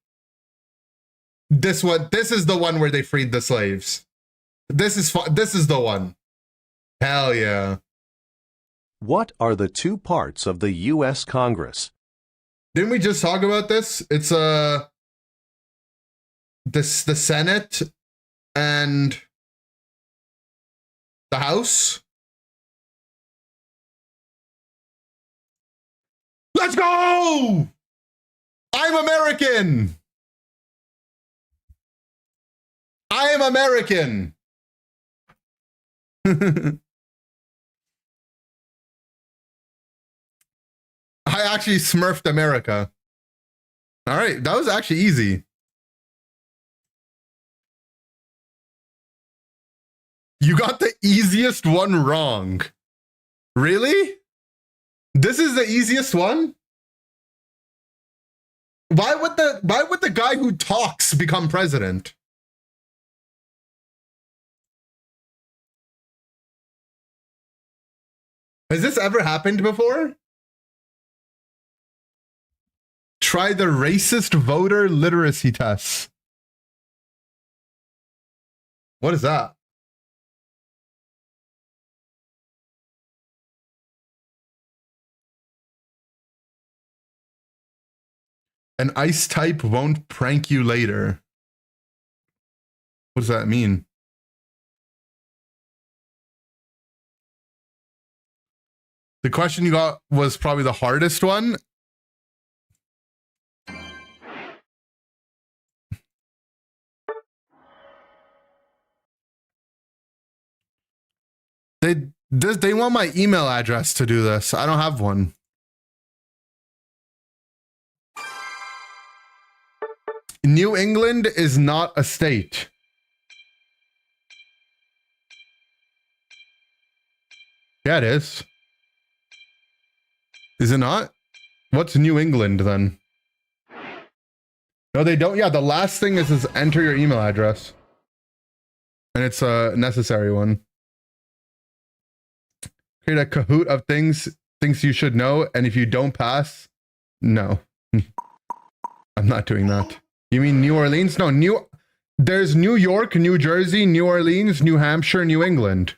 this is the one where they freed the slaves. This is the one. Hell yeah. What are the 2 parts of the U.S. Congress? Didn't we just talk about this? It's the Senate and the House. Let's go! I'm American. I am American. I actually smurfed America. All right, that was actually easy. You got the easiest one wrong. Really? This is the easiest one? Why would the guy who talks become president? Has this ever happened before? Try the racist voter literacy test. What is that? An ice type won't prank you later. What does that mean? The question you got was probably the hardest one. They want my email address to do this. I don't have one. New England is not a state. Yeah, it is. Is it not? What's New England then? No, they don't. Yeah, the last thing is enter your email address. And it's a necessary one. Create a Kahoot of things you should know, and if you don't pass, no. I'm not doing that. You mean New Orleans? No, there's New York, New Jersey, New Orleans, New Hampshire, New England.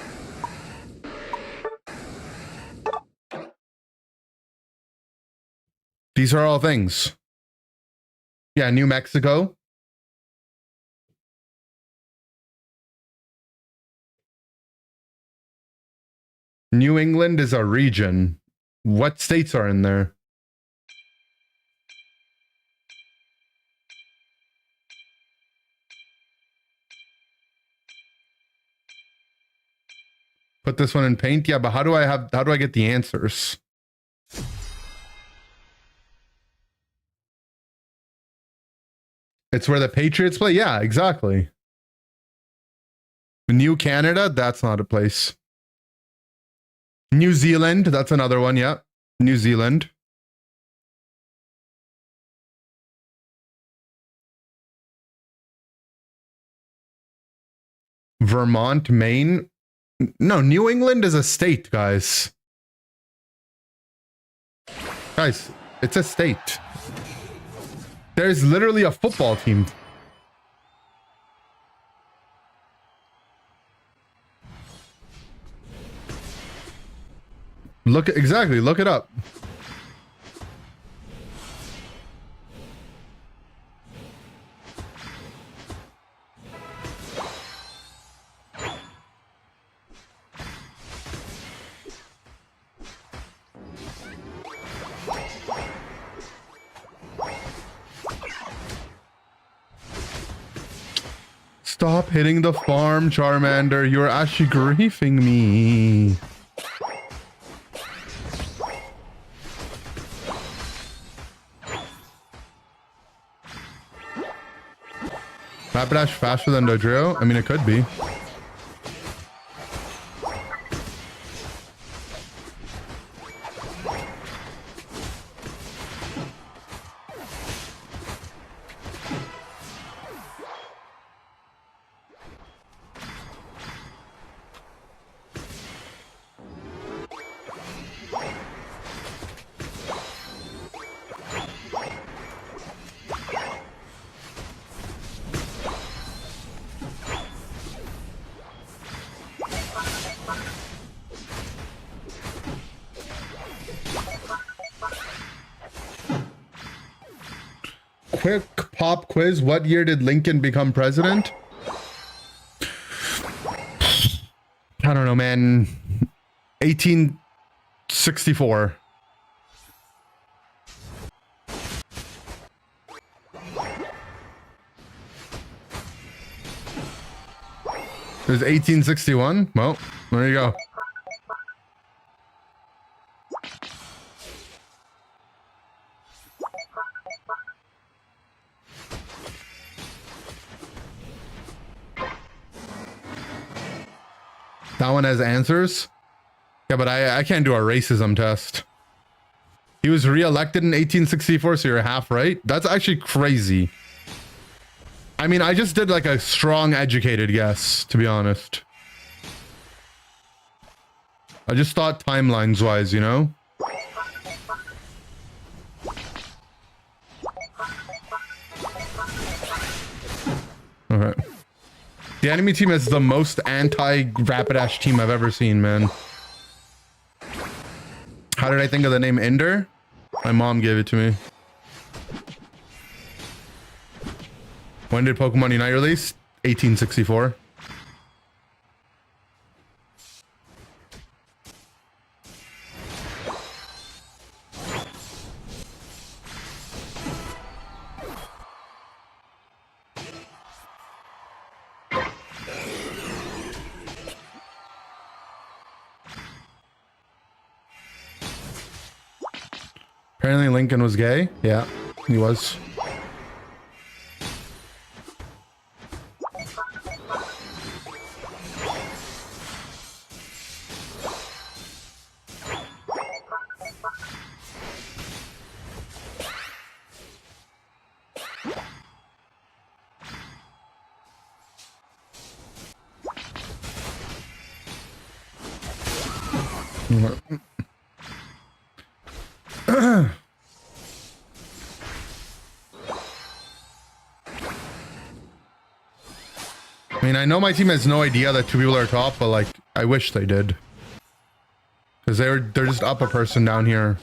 These are all things. Yeah, New Mexico. New England is a region. What states are in there? Put this one in paint. Yeah, but how do I get the answers? It's where the Patriots play? Yeah, exactly. New Canada, that's not a place. New Zealand, that's another one, yeah. New Zealand. Vermont, Maine. No, New England is a state, guys. Guys, it's a state. There's literally a football team. Look it up. Stop hitting the farm, Charmander. You're actually griefing me. Rapidash faster than Dodrio? I mean, it could be. Quick pop quiz. What year did Lincoln become president? I don't know, man. 1864. It was 1861? Well, there you go. That one has answers? Yeah, but I can't do a racism test. He was re-elected in 1864, so you're half right? That's actually crazy. I mean, I just did like a strong educated guess, to be honest. I just thought timelines wise, you know? Okay. The enemy team is the most anti-Rapidash team I've ever seen, man. How did I think of the name Inder? My mom gave it to me. When did Pokemon Unite release? 1864. Apparently Lincoln was gay. Yeah, he was. I mean, I know my team has no idea that two people are top, but like, I wish they did. Because they're just up a person down here.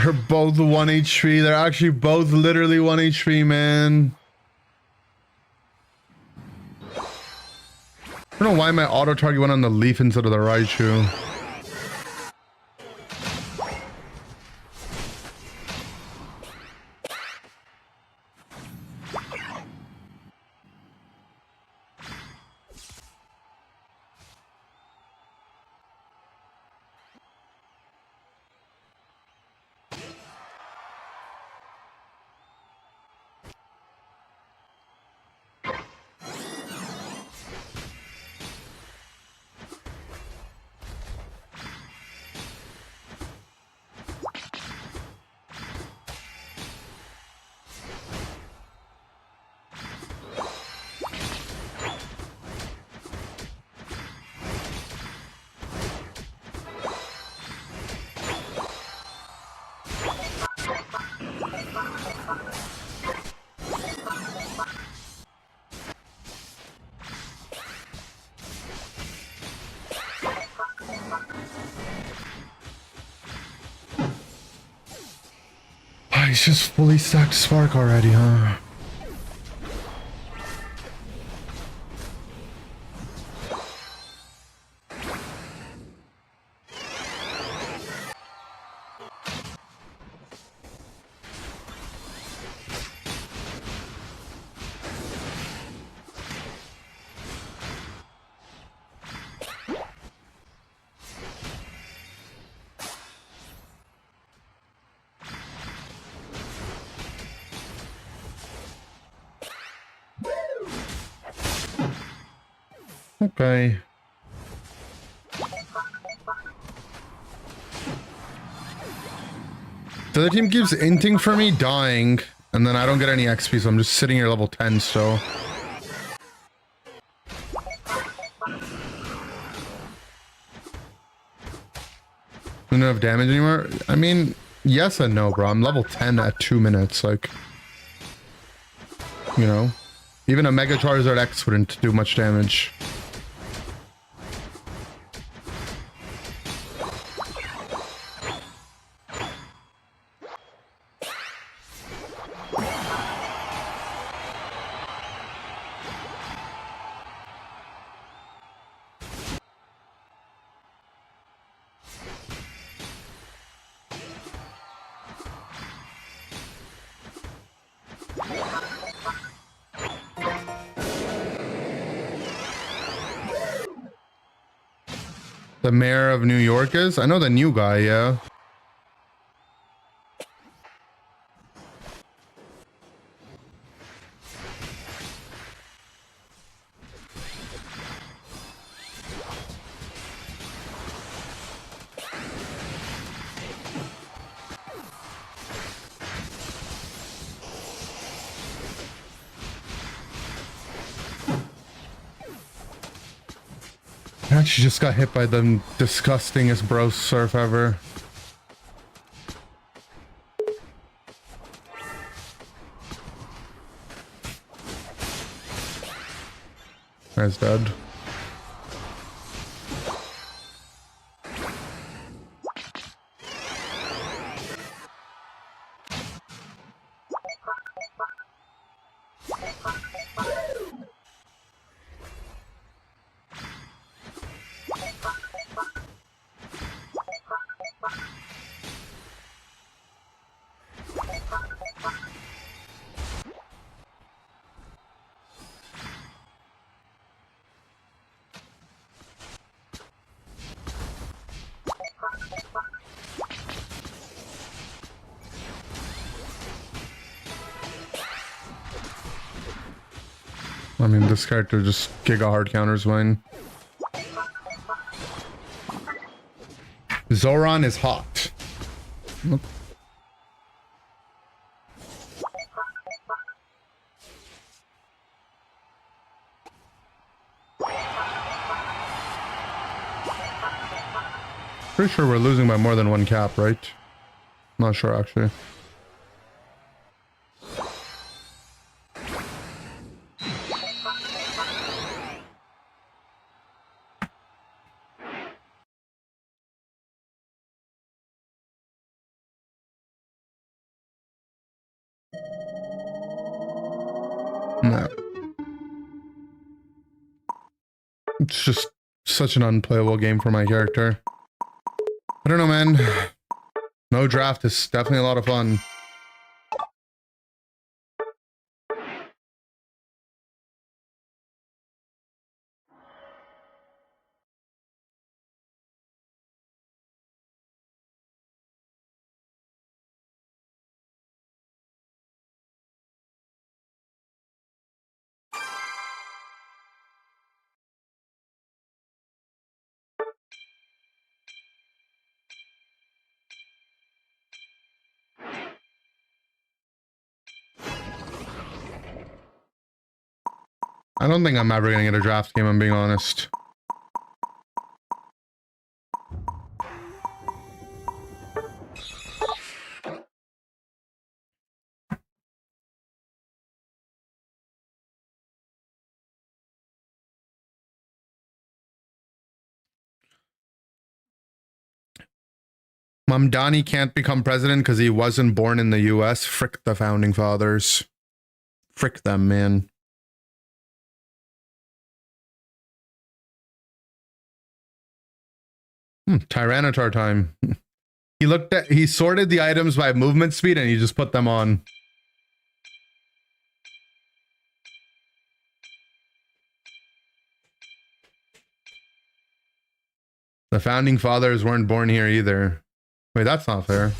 They're both 1 HP. They're actually both literally 1 HP, man. I don't know why my auto target went on the Leaf instead of the Raichu. He's just fully stacked Spark already, huh? Okay. The other team keeps inting for me, dying, and then I don't get any XP, so I'm just sitting here level 10 still. Don't have damage anymore? I mean, yes and no, bro. I'm level 10 at 2 minutes, like... You know? Even a Mega Charizard X wouldn't do much damage. The mayor of New York is? I know the new guy, yeah. And she just got hit by the disgustingest bro surf ever. Guy's dead. I mean, this character just giga hard counters mine. Zoran is hot. Pretty sure we're losing by more than one cap, right? Not sure, actually. No. It's just such an unplayable game for my character. I don't know, man. No draft is definitely a lot of fun. I don't think I'm ever gonna get a draft game, I'm being honest. Mamdani can't become president because he wasn't born in the US. Frick the founding fathers. Frick them, man. Tyranitar time. He sorted the items by movement speed and he just put them on. The founding fathers weren't born here either. Wait, that's not fair.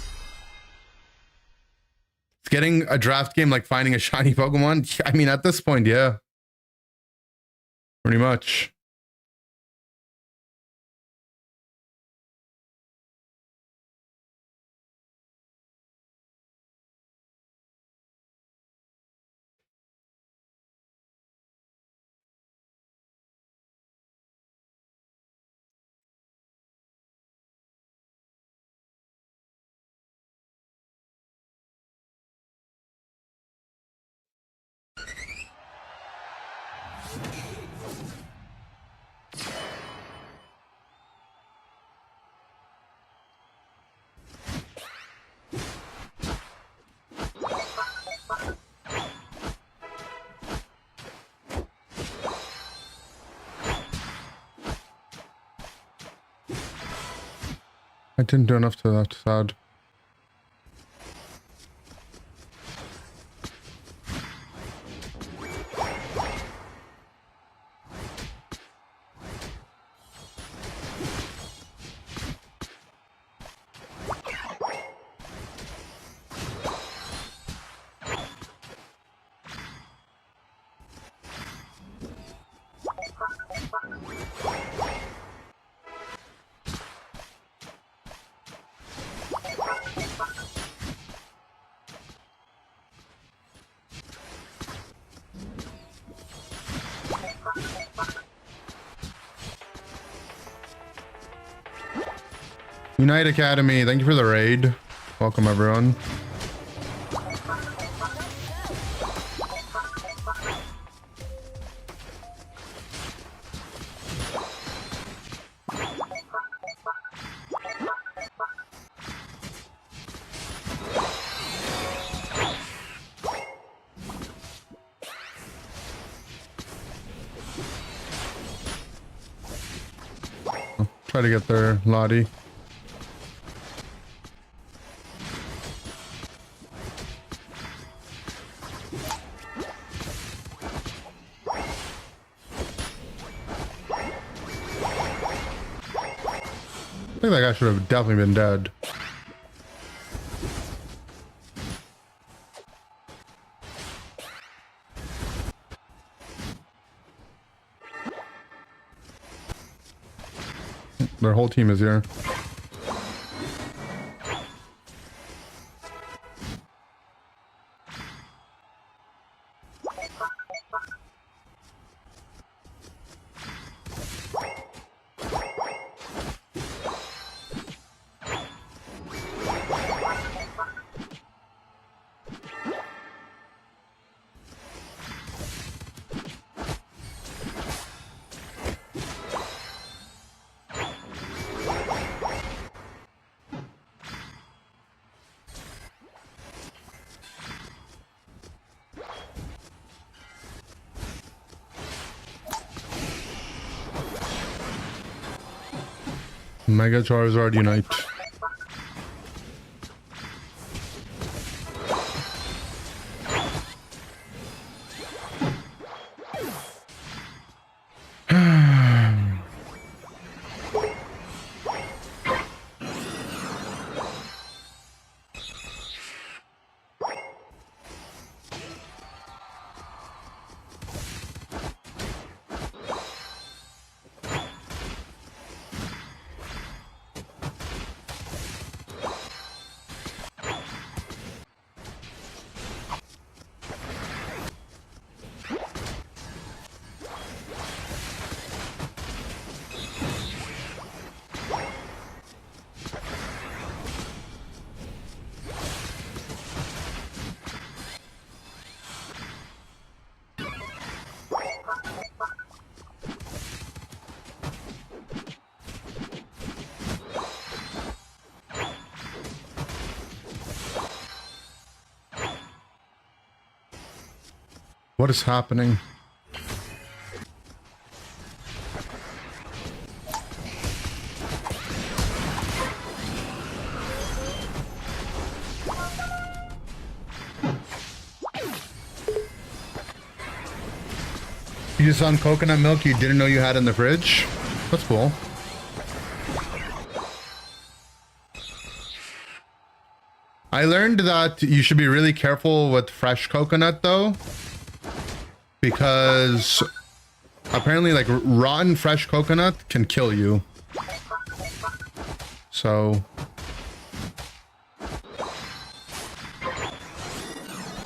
It's getting a draft game like finding a shiny Pokemon. I mean, at this point, yeah. Pretty much. I didn't do enough to that, sad. Unite Academy, thank you for the raid. Welcome everyone. Try to get there, Lottie. I think that guy should have definitely been dead. Their whole team is here. Mega Charizard Unite. What is happening? You just found coconut milk you didn't know you had in the fridge? That's cool. I learned that you should be really careful with fresh coconut though, because apparently like rotten fresh coconut can kill you. So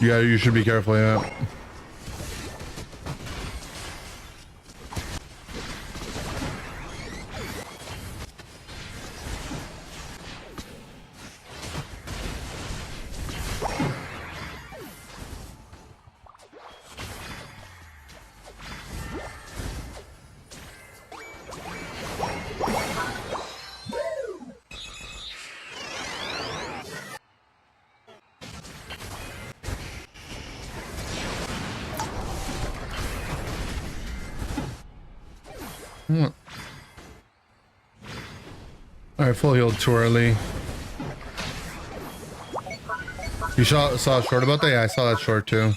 yeah, you should be careful, yeah. Alright, full healed too early. You saw a short about that? Yeah, I saw that short too.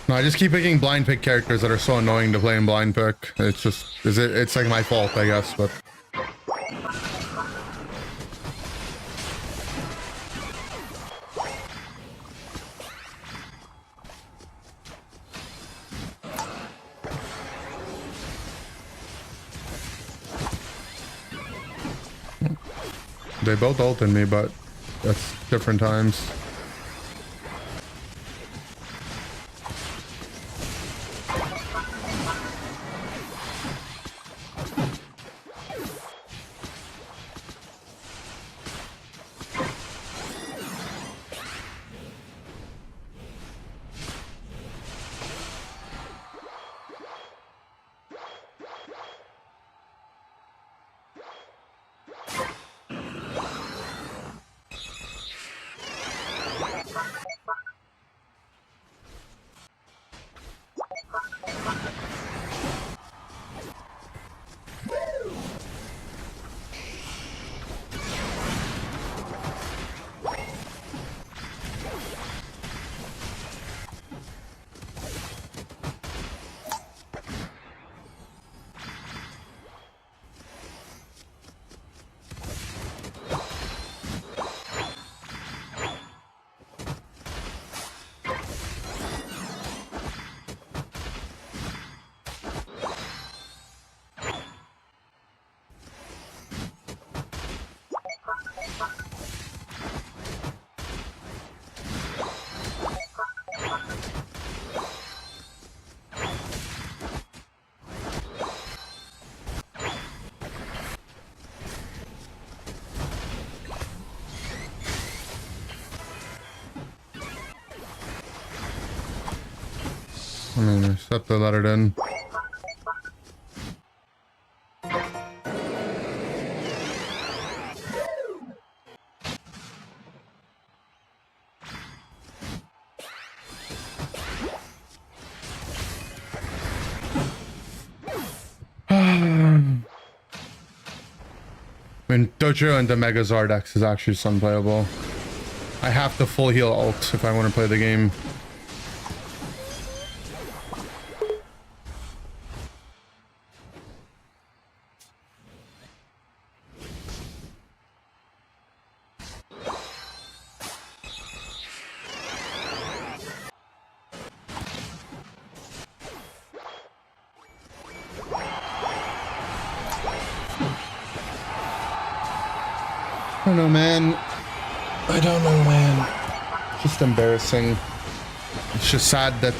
No, I just keep picking blind pick characters that are so annoying to play in blind pick. It's just, it's like my fault, I guess, but They both ulted me, but that's different times. I mean, I just have to let it in. I mean, Dojo into Mega Zardex is actually just unplayable. I have to full heal ult if I want to play the game. I don't know, man. I don't know, man. Just embarrassing. It's just sad that,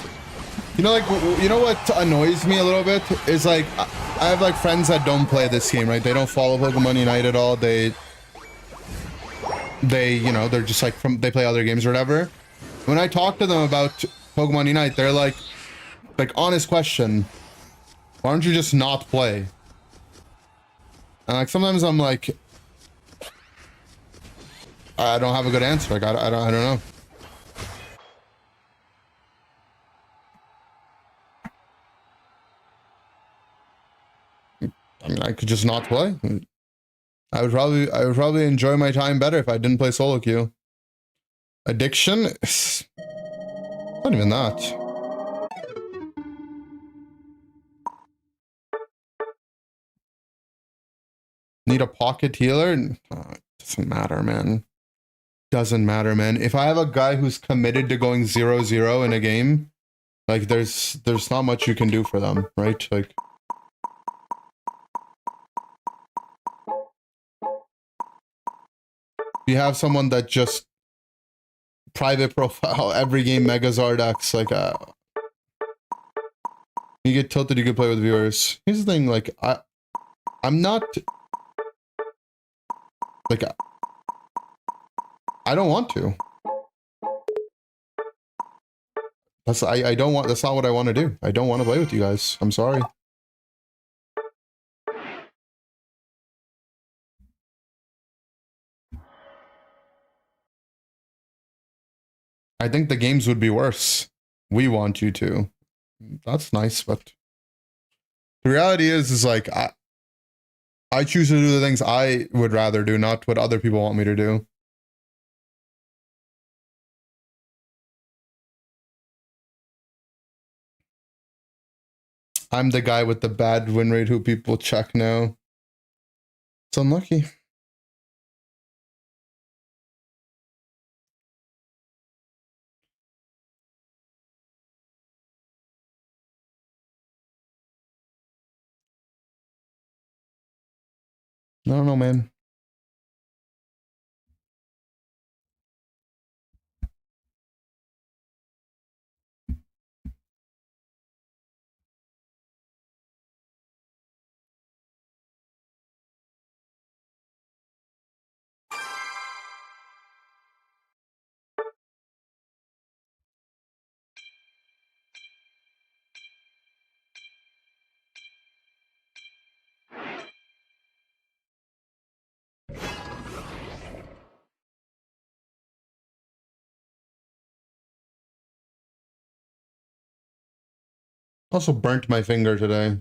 you know, like, you know what annoys me a little bit is like, I have like friends that don't play this game, right? They don't follow Pokemon Unite at all. They, you know, they're just like they play other games or whatever. When I talk to them about Pokemon Unite, they're like honest question. Why don't you just not play? And like sometimes I'm like, I don't have a good answer. Like I don't know. I mean, I could just not play. I would probably enjoy my time better if I didn't play solo queue. Addiction? It's not even that. Need a pocket healer? It doesn't matter, man. Doesn't matter, man. If I have a guy who's committed to going 0-0 in a game, like there's not much you can do for them, right? Like you have someone that just private profile every game Mega Zardex, like you get tilted, you can play with viewers. Here's the thing, like I'm not like I don't want to. I don't want, that's not what I want to do. I don't want to play with you guys. I'm sorry. I think the games would be worse. We want you to. That's nice, but the reality is like I choose to do the things I would rather do, not what other people want me to do. I'm the guy with the bad win rate who people check now. It's unlucky. I don't know, man. Also burnt my finger today.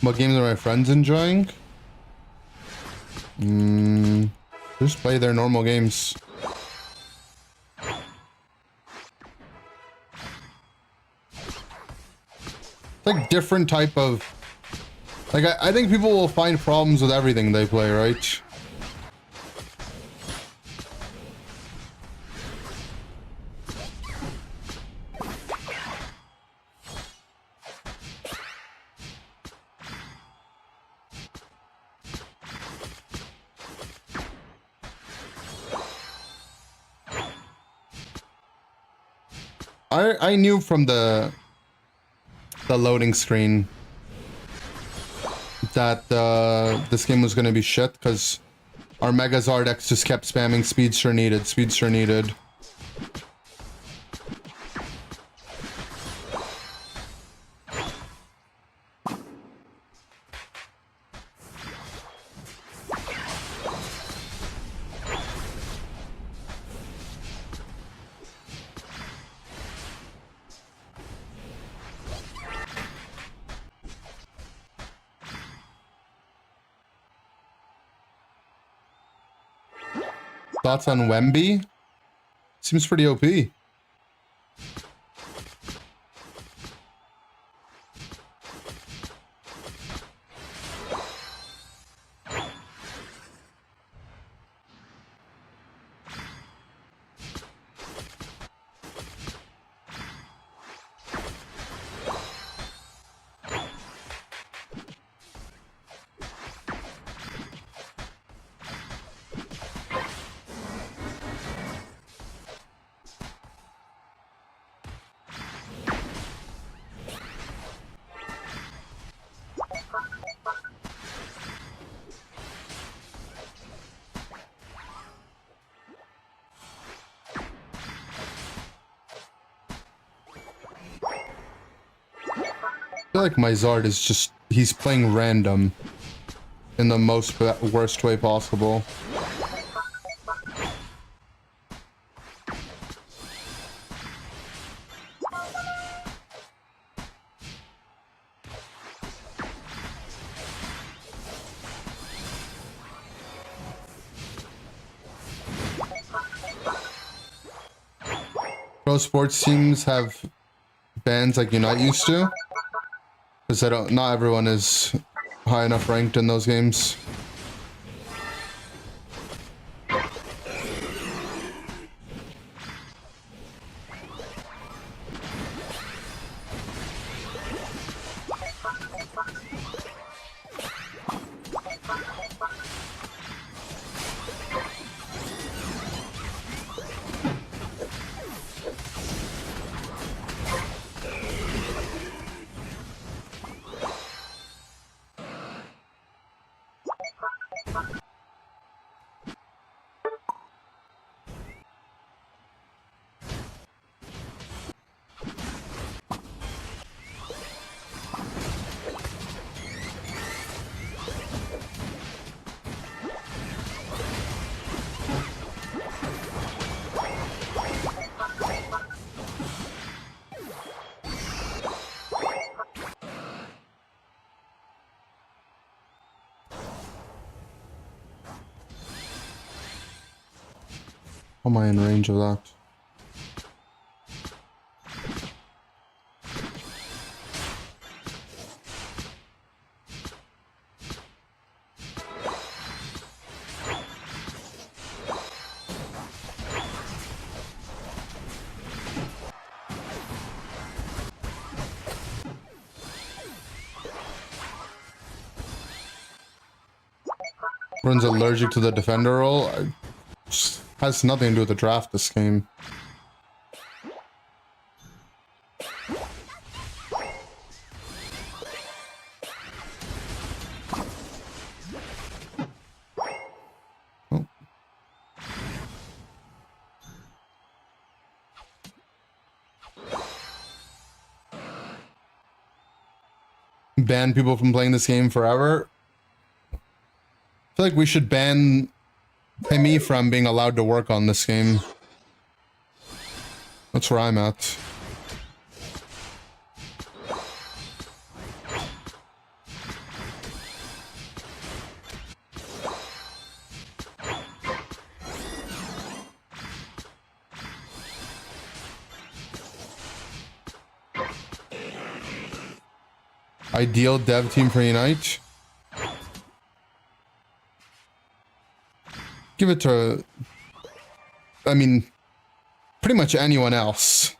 What games are my friends enjoying? Just play their normal games. Like different type of... Like I think people will find problems with everything they play, right? I knew from the loading screen that this game was going to be shit because our Megazard X just kept spamming speedster needed, speedster needed. Thoughts on Wemby? Seems pretty OP. I feel like my Zard is just, he's playing random in the most worst way possible. Pro sports teams have bans like Unite used to. Because not everyone is high enough ranked in those games. How am I in range of that? Everyone's allergic to the defender role. Has nothing to do with the draft this game. Oh. Ban people from playing this game forever. I feel like we should ban me from being allowed to work on this game. That's where I'm at. Ideal dev team for Unite. Give it to, I mean, pretty much anyone else.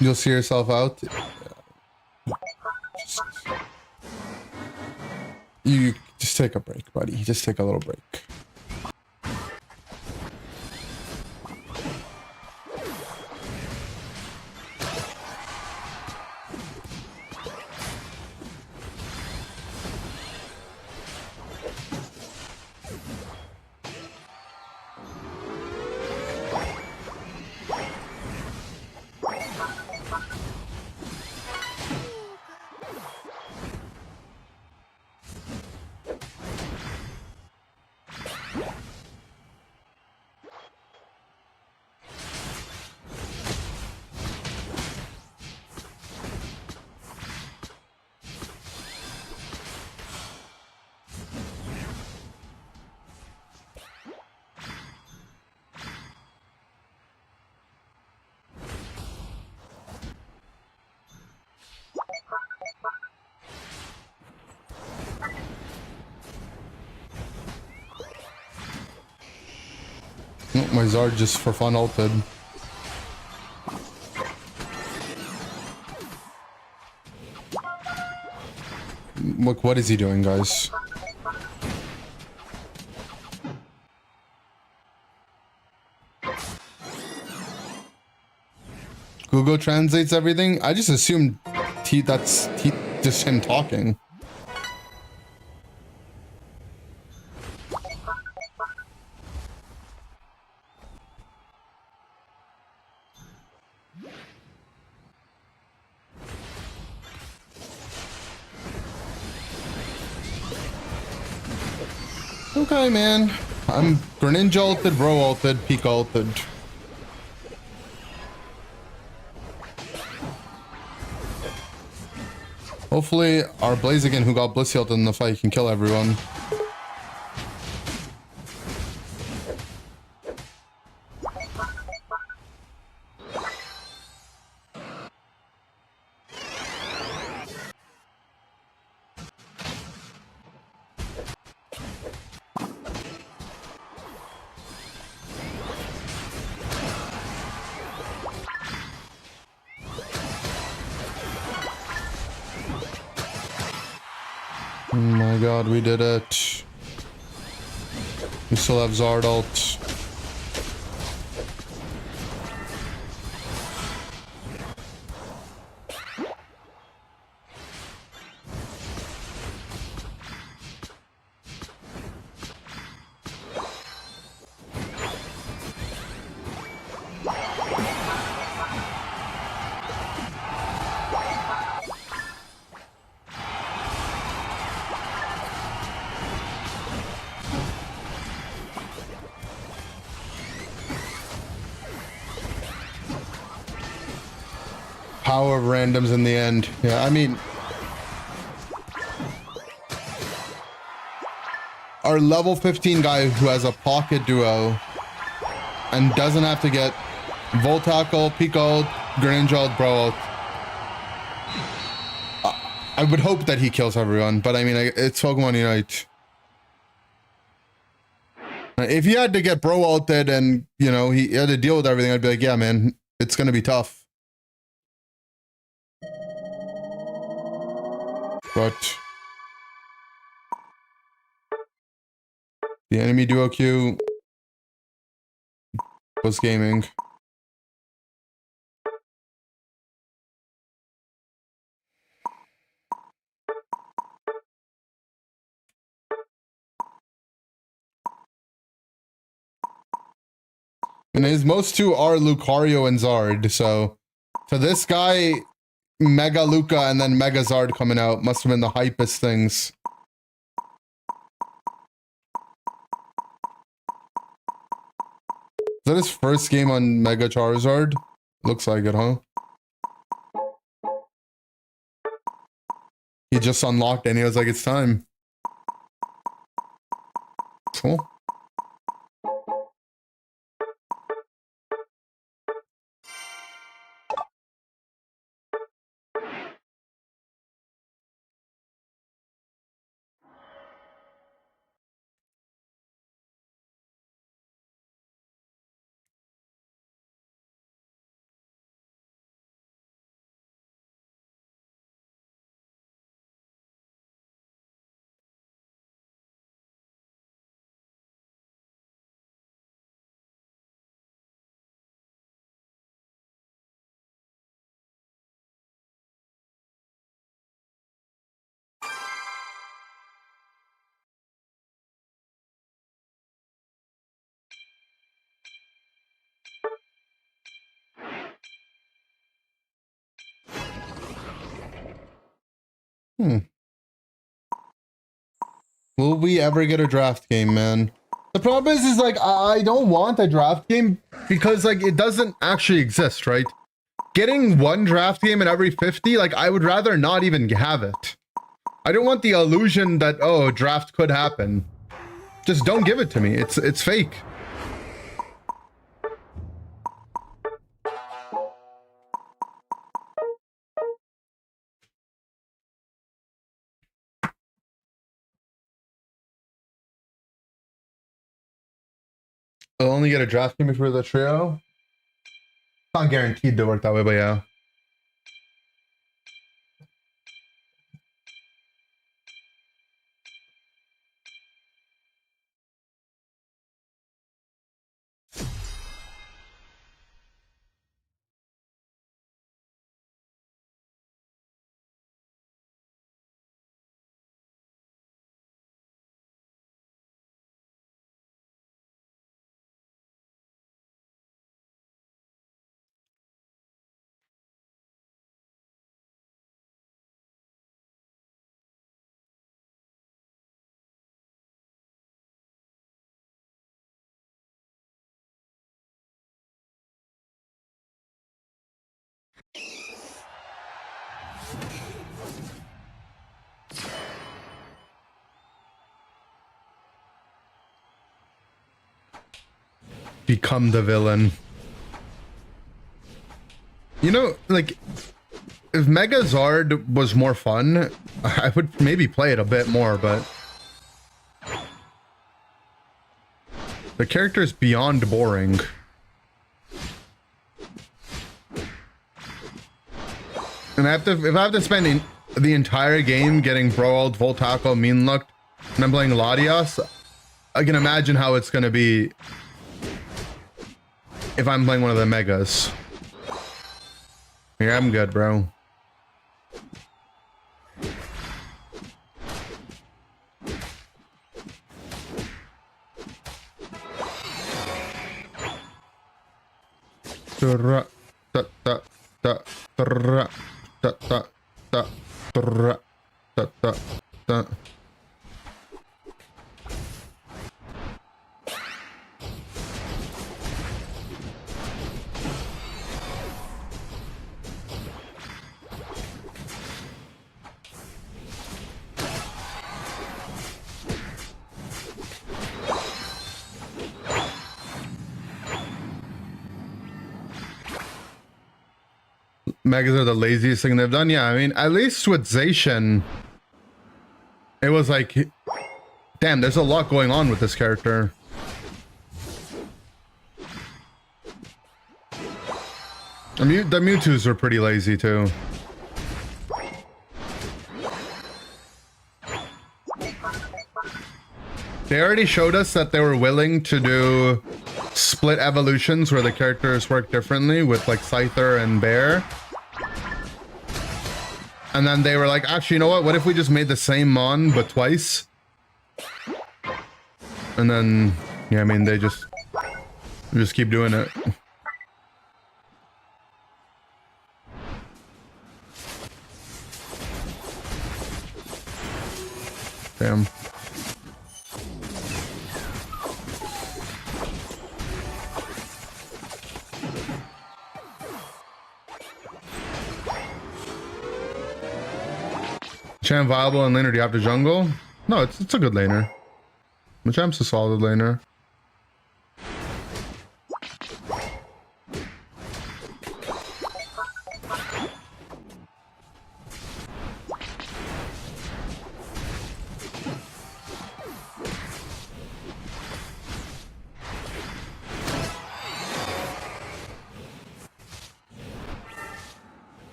You'll see yourself out. You just take a break, buddy. Just take a little break. Oh, my Zard just for fun ulted. Look, what is he doing, guys? Google translates everything? I just assumed that's just him talking. Okay, man. I'm Greninja ulted, bro ulted, Pika ulted. Hopefully, our Blaziken, who got Blissey ulted in the fight, can kill everyone. Oh my god, we did it. We still have Zard ult. Power of randoms in the end. Yeah, I mean, our level 15 guy who has a pocket duo and doesn't have to get Volt Tackle, Peak ult, Greninja ult, Bro ult. I would hope that he kills everyone, but I mean, it's Pokemon Unite. If he had to get Bro ulted and, you know, he had to deal with everything, I'd be like, yeah, man, it's going to be tough. But the enemy duo queue was gaming. And his most two are Lucario and Zard, so for this guy, Mega Luca and then Mega Zard coming out must have been the hypest things. Is that his first game on Mega Charizard? Looks like it, huh? He just unlocked it and he was like, it's time. Cool. Will we ever get a draft game, man? The problem is like, I don't want a draft game because, like, it doesn't actually exist, right? Getting one draft game in every 50, like, I would rather not even have it. I don't want the illusion that, oh, draft could happen. Just don't give it to me. It's fake. I'll only get a draft game for the trio. Not guaranteed to work that way, but yeah. Become the villain. You know, like, if Mega Zard was more fun, I would maybe play it a bit more, but the character is beyond boring. And if I have to spend the entire game getting brawled, full tackle, mean looked, and I'm playing Latias, I can imagine how it's gonna be if I'm playing one of the megas. Yeah, I'm good, bro. Megas are the laziest thing they've done. Yeah, I mean, at least with Zacian, it was like, damn, there's a lot going on with this character. The Mewtwo's are pretty lazy too. They already showed us that they were willing to do split evolutions where the characters work differently with like Scyther and Bear. And then they were like, actually, you know what if we just made the same Mon, but twice? And then, yeah, I mean, they just keep doing it. Damn. Machamp viable and laner, do you have to jungle? No, it's a good laner. Machamp's a solid laner.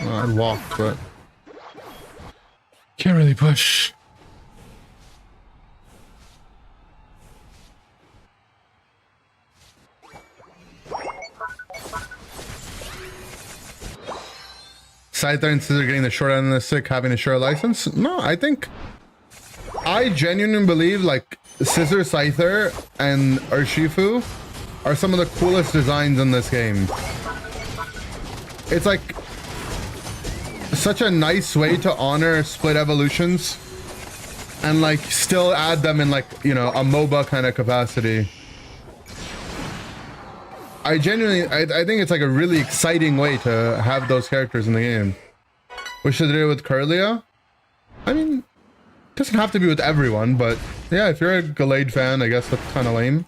I'd walk, but can't really push. Scyther and Scissor getting the short end of the stick, having a share license? No, I genuinely believe like Scissor, Scyther, and Urshifu are some of the coolest designs in this game. It's like such a nice way to honor split evolutions and like still add them in like, you know, a MOBA kind of capacity. I genuinely, I think it's like a really exciting way to have those characters in the game. Wish they did it with Kirlia. I mean, it doesn't have to be with everyone, but yeah, if you're a Gallade fan, I guess that's kind of lame.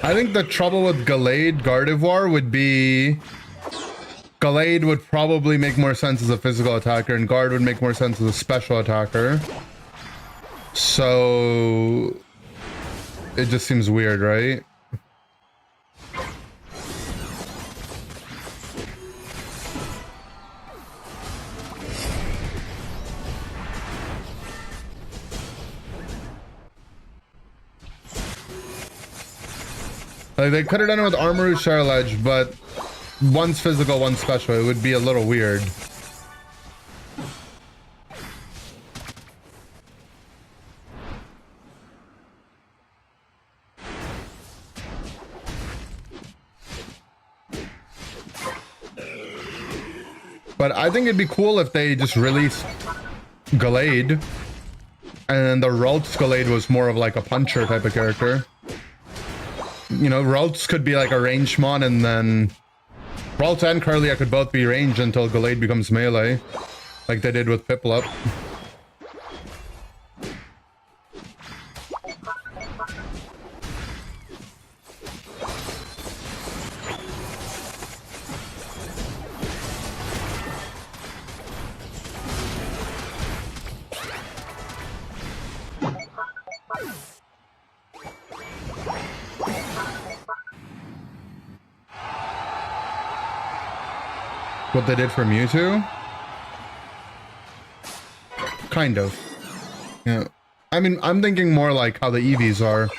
I think the trouble with Gallade Gardevoir would be Gallade would probably make more sense as a physical attacker, and Guard would make more sense as a special attacker. So it just seems weird, right? Like, they could have done it with Armoru Charledge, but one's physical, one's special. It would be a little weird. But I think it'd be cool if they just released Gallade, and the Ralts Gallade was more of like a puncher type of character. You know, Ralts could be like a range mon, and then Ralts and Kirlia could both be ranged until Gallade becomes melee, like they did with Piplup. What they did for Mewtwo? Kind of. Yeah. I mean, I'm thinking more like how the Eevees are.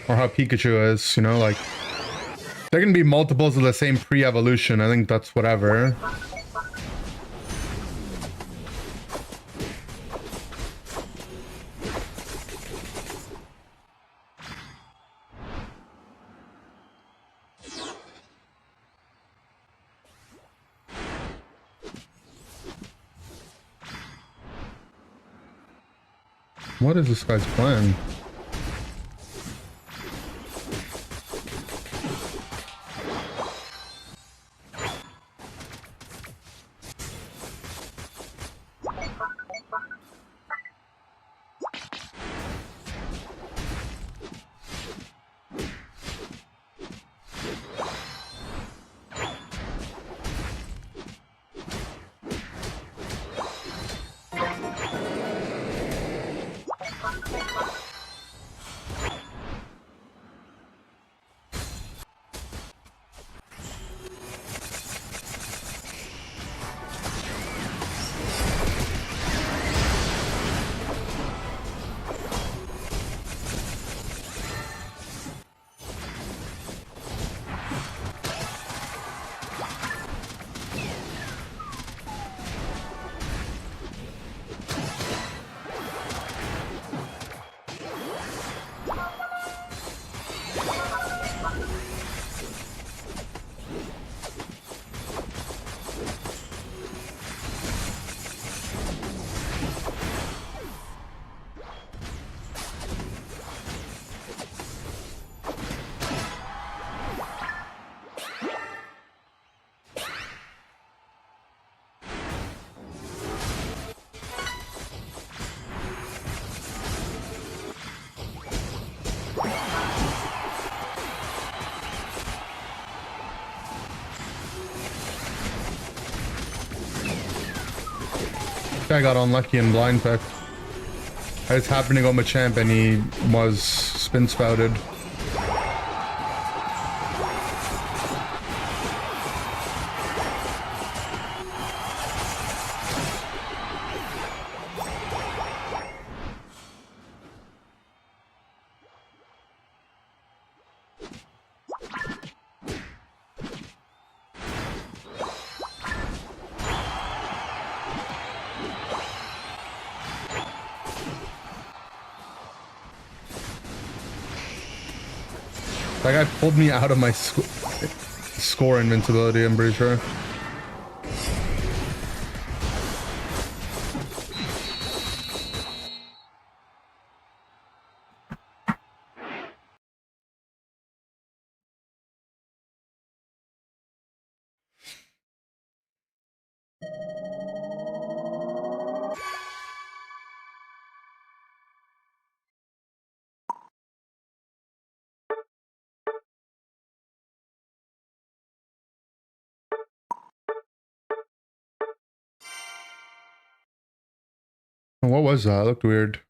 Or how Pikachu is, you know, like... There can be multiples of the same pre-evolution. I think that's whatever. What is this guy's plan? I got unlucky in blind pick. I just happened to go Machamp and he was spin spouted. That guy pulled me out of my score invincibility, I'm pretty sure. What was that? It looked weird.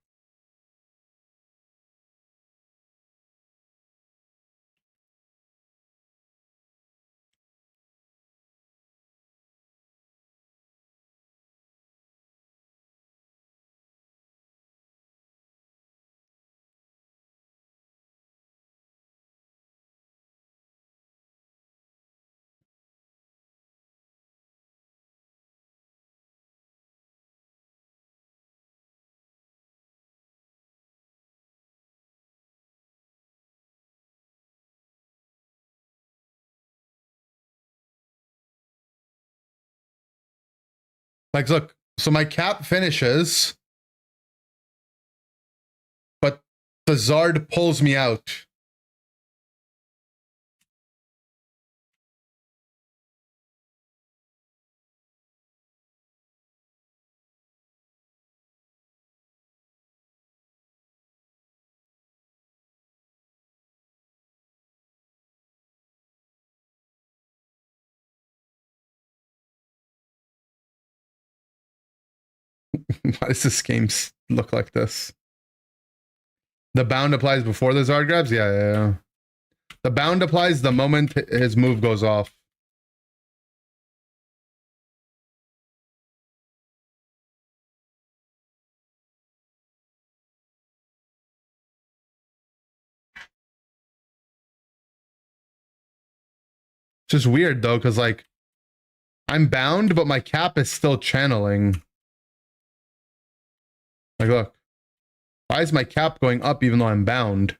Like, look, so my cap finishes, but the Zard pulls me out. Why does this game look like this? The bound applies before the Zard grabs? Yeah. The bound applies the moment his move goes off. It's just weird though, because like I'm bound, but my cap is still channeling. Like, look. Why is my cap going up even though I'm bound?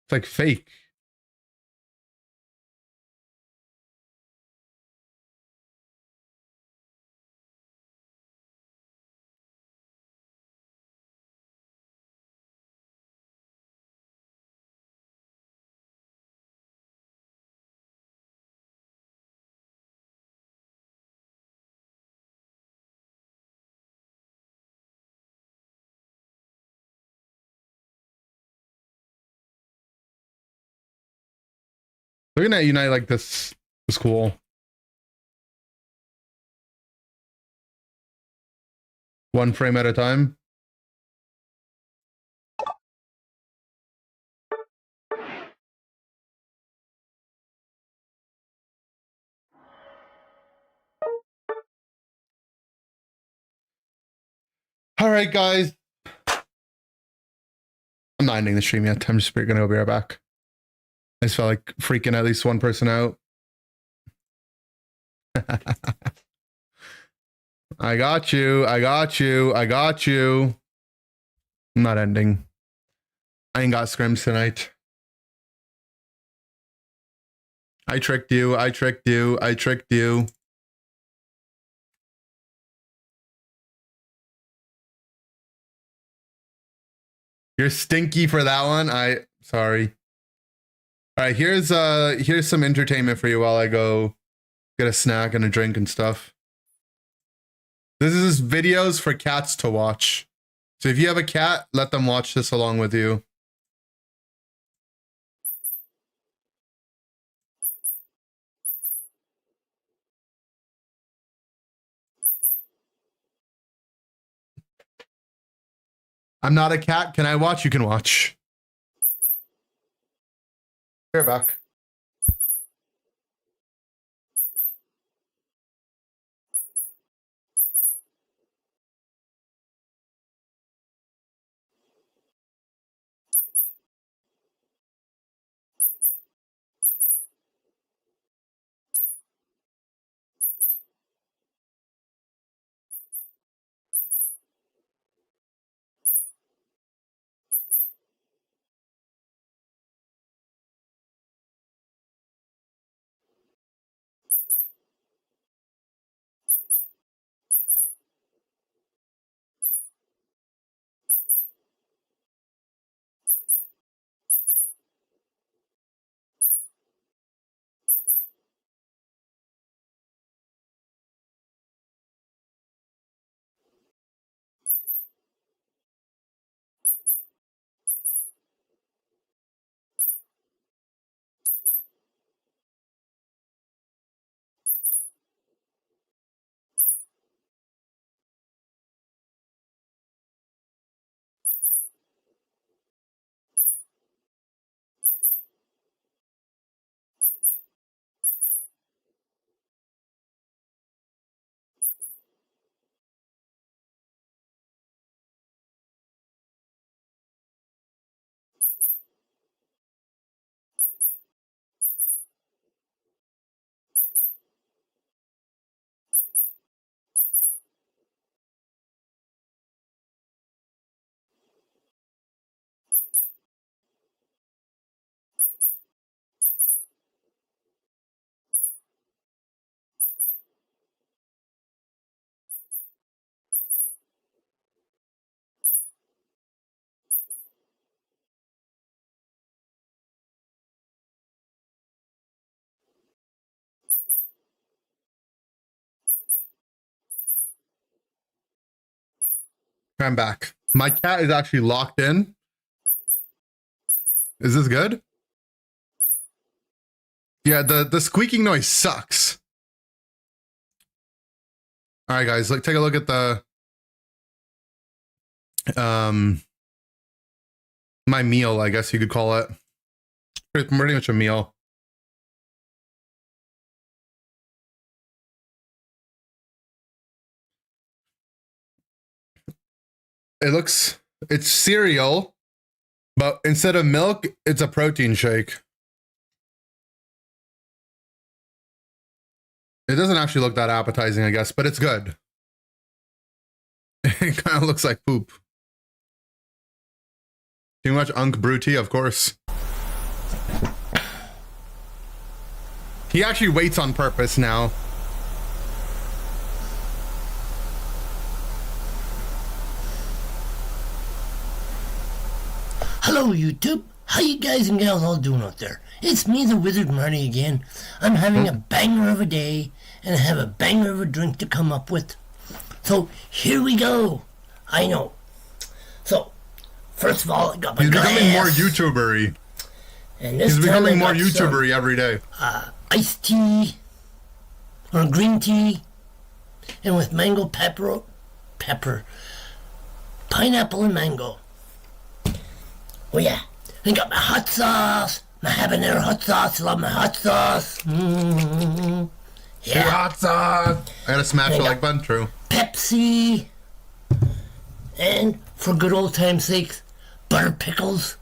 It's like fake. Looking at Unite like this is cool. One frame at a time. All right, guys. I'm not ending the stream yet. I'm just gonna be right back. I just felt like freaking at least one person out. I got you. I got you. I got you. I'm not ending. I ain't got scrims tonight. I tricked you. I tricked you. I tricked you. You're stinky for that one. Sorry. All right, here's some entertainment for you while I go get a snack and a drink and stuff. This is videos for cats to watch. So if you have a cat, let them watch this along with you. I'm not a cat. Can I watch? You can watch. You're back. I'm back. My cat is actually locked in. Is this good? Yeah, the squeaking noise sucks. All right, guys, take a look at the my meal, I guess you could call it. It's pretty much a meal. It's cereal, but instead of milk, it's a protein shake. It doesn't actually look that appetizing, I guess, but it's good. It kind of looks like poop. Too much Unk Brew tea, of course. He actually waits on purpose now. Hello YouTube, how you guys and gals all doing out there? It's me, the Wizard Marty again. I'm having a banger of a day, and I have a banger of a drink to come up with. So, here we go. I know. So, first of all, I got my He's glass. becoming more YouTuber-y. And this He's time becoming I more got some, YouTuber-y every day. iced tea, or green tea, and with mango pepper, pineapple and mango. Oh yeah, I got my hot sauce, my habanero hot sauce. I love my hot sauce. Yeah. Hot sauce. I gotta smash the got like button, true. Pepsi, and for good old time's sake, butter pickles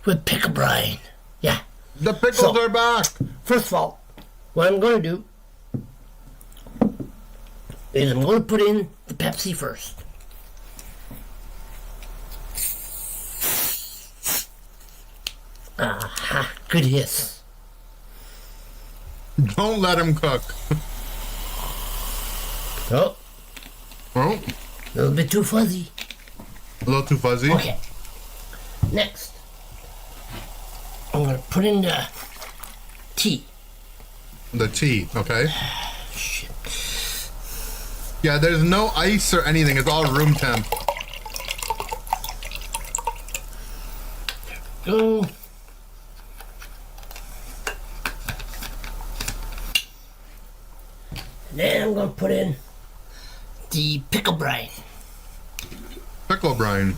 with pickle brine. Yeah. The pickles are back. First of all, what I'm going to do is I'm going to put in the Pepsi first. Aha, good hiss. Don't let him cook. Oh, Oh, a little bit too fuzzy. a little too fuzzy. Okay. Next, I'm going to put in the tea. The tea, okay. Shit. Yeah, there's no ice or anything. It's all room temp. Go. And then I'm going to put in the pickle brine. Pickle brine.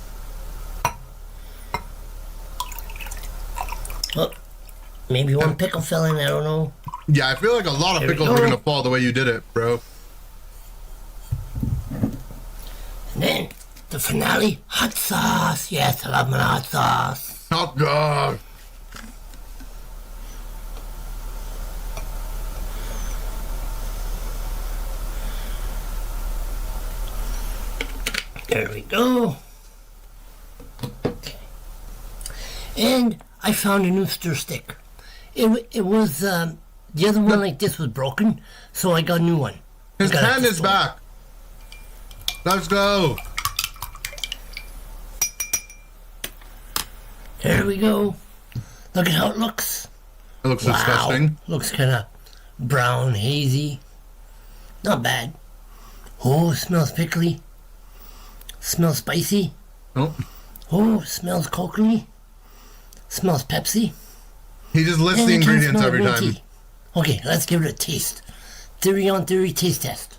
Oh, maybe one pickle fell in, I don't know. Yeah, I feel like a lot of There we pickles go. are gonna fall the way you did it, bro. And then the finale, hot sauce. Yes, I love my hot sauce. Oh god. There we go. Okay. And I found a new stir stick. It was, the other one like this was broken, so I got a new one. His I got it at pen the is store. back. Let's go. There we go. Look at how it looks. It looks disgusting. Looks kind of brown, hazy. Not bad. Oh, smells pickly. Smells spicy. Oh, Oh, smells coconutty. Smells Pepsi. he just lists And the I can ingredients smell every green time. tea. Okay, let's give it a taste. Theory on theory taste test.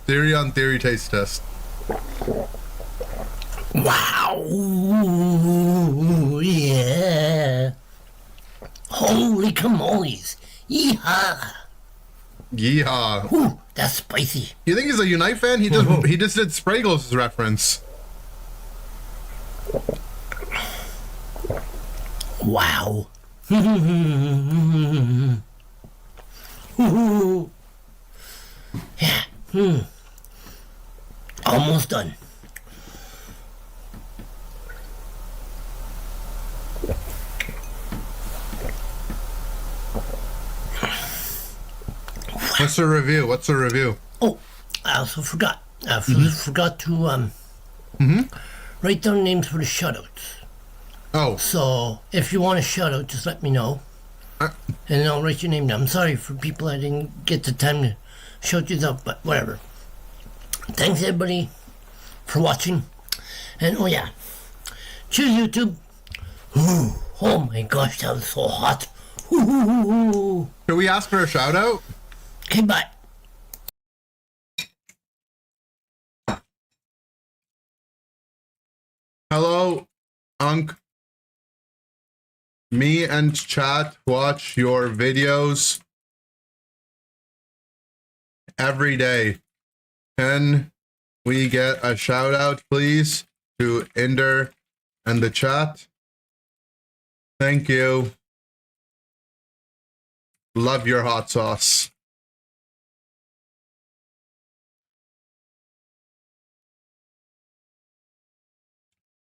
Theory on theory taste test. Wow. Yeah. Holy camoles. Yeehaw. Yeehaw. Whew, that's spicy. You think he's a Unite fan? He just did Spraggles' reference. Wow. Yeah. Almost done. What's the review? What's the review? Oh, I also forgot. I forgot to write down names for the shoutouts. Oh, So if you want a shout out, just let me know. And I'll write your name down. I'm sorry for people I didn't get the time to shout you out, but whatever. Thanks everybody for watching. And oh yeah, cheers YouTube. Ooh, oh my gosh, that was so hot. Ooh. Should we ask for a shout out? Okay, bye. Hello, Unc. Me and chat watch your videos every day. Can we get a shout out, please, to Inder and the chat? Thank you. Love your hot sauce.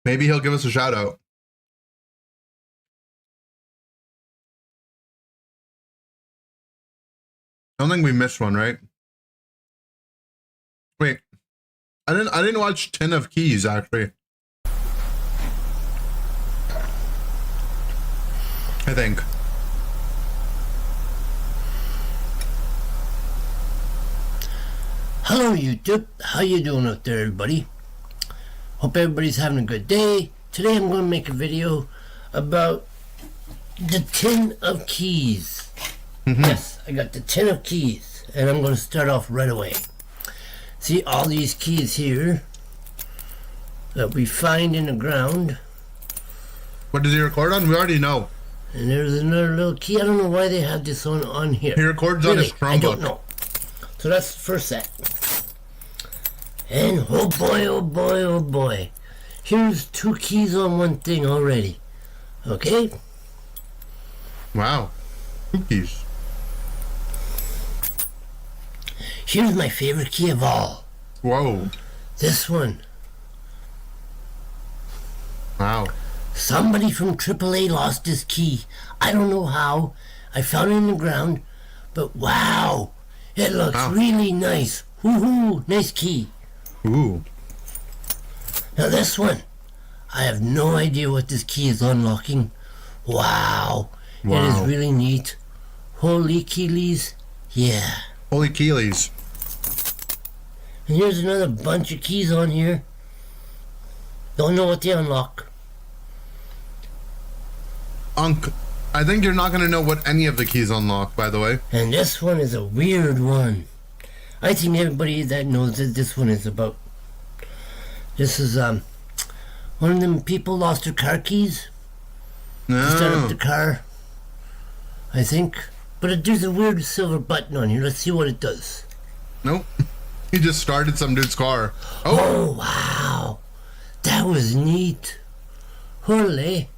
Maybe he'll give us a shout out. I don't think we missed one, right? Wait. I didn't watch 10 of Keys actually. I think. Hello YouTube, how you doing out there everybody? Hope everybody's having a good day. Today I'm going to make a video about the 10 of keys. Yes, I got the 10 of keys and I'm going to start off right away. See all these keys here that we find in the ground. What does he record on? We already know. And there's another little key. I don't know why they have this on here. He records on his Chromebook. I don't know. So that's the first set. And oh boy, oh boy, oh boy. Here's 2 keys on one thing already. Okay? Wow. 2 keys. Here's my favorite key of all. Whoa. This one. Wow. Somebody from AAA lost his key. I don't know how. I found it in the ground. But wow. It looks really nice. Woohoo! Nice key. Ooh. Now this one. I have no idea what this key is unlocking. Wow. It is really neat. Holy keelies. Yeah. Holy keelies. And here's another bunch of keys on here. Don't know what they unlock. Unc, I think you're not going to know what any of the keys unlock, by the way. And this one is a weird one. I think everybody that knows that this one is about. This is one of them people lost their car keys. No. To start up the car. I think. But there's a weird silver button on here. Let's see what it does. Nope. He just started some dude's car. Oh wow. That was neat. Holy.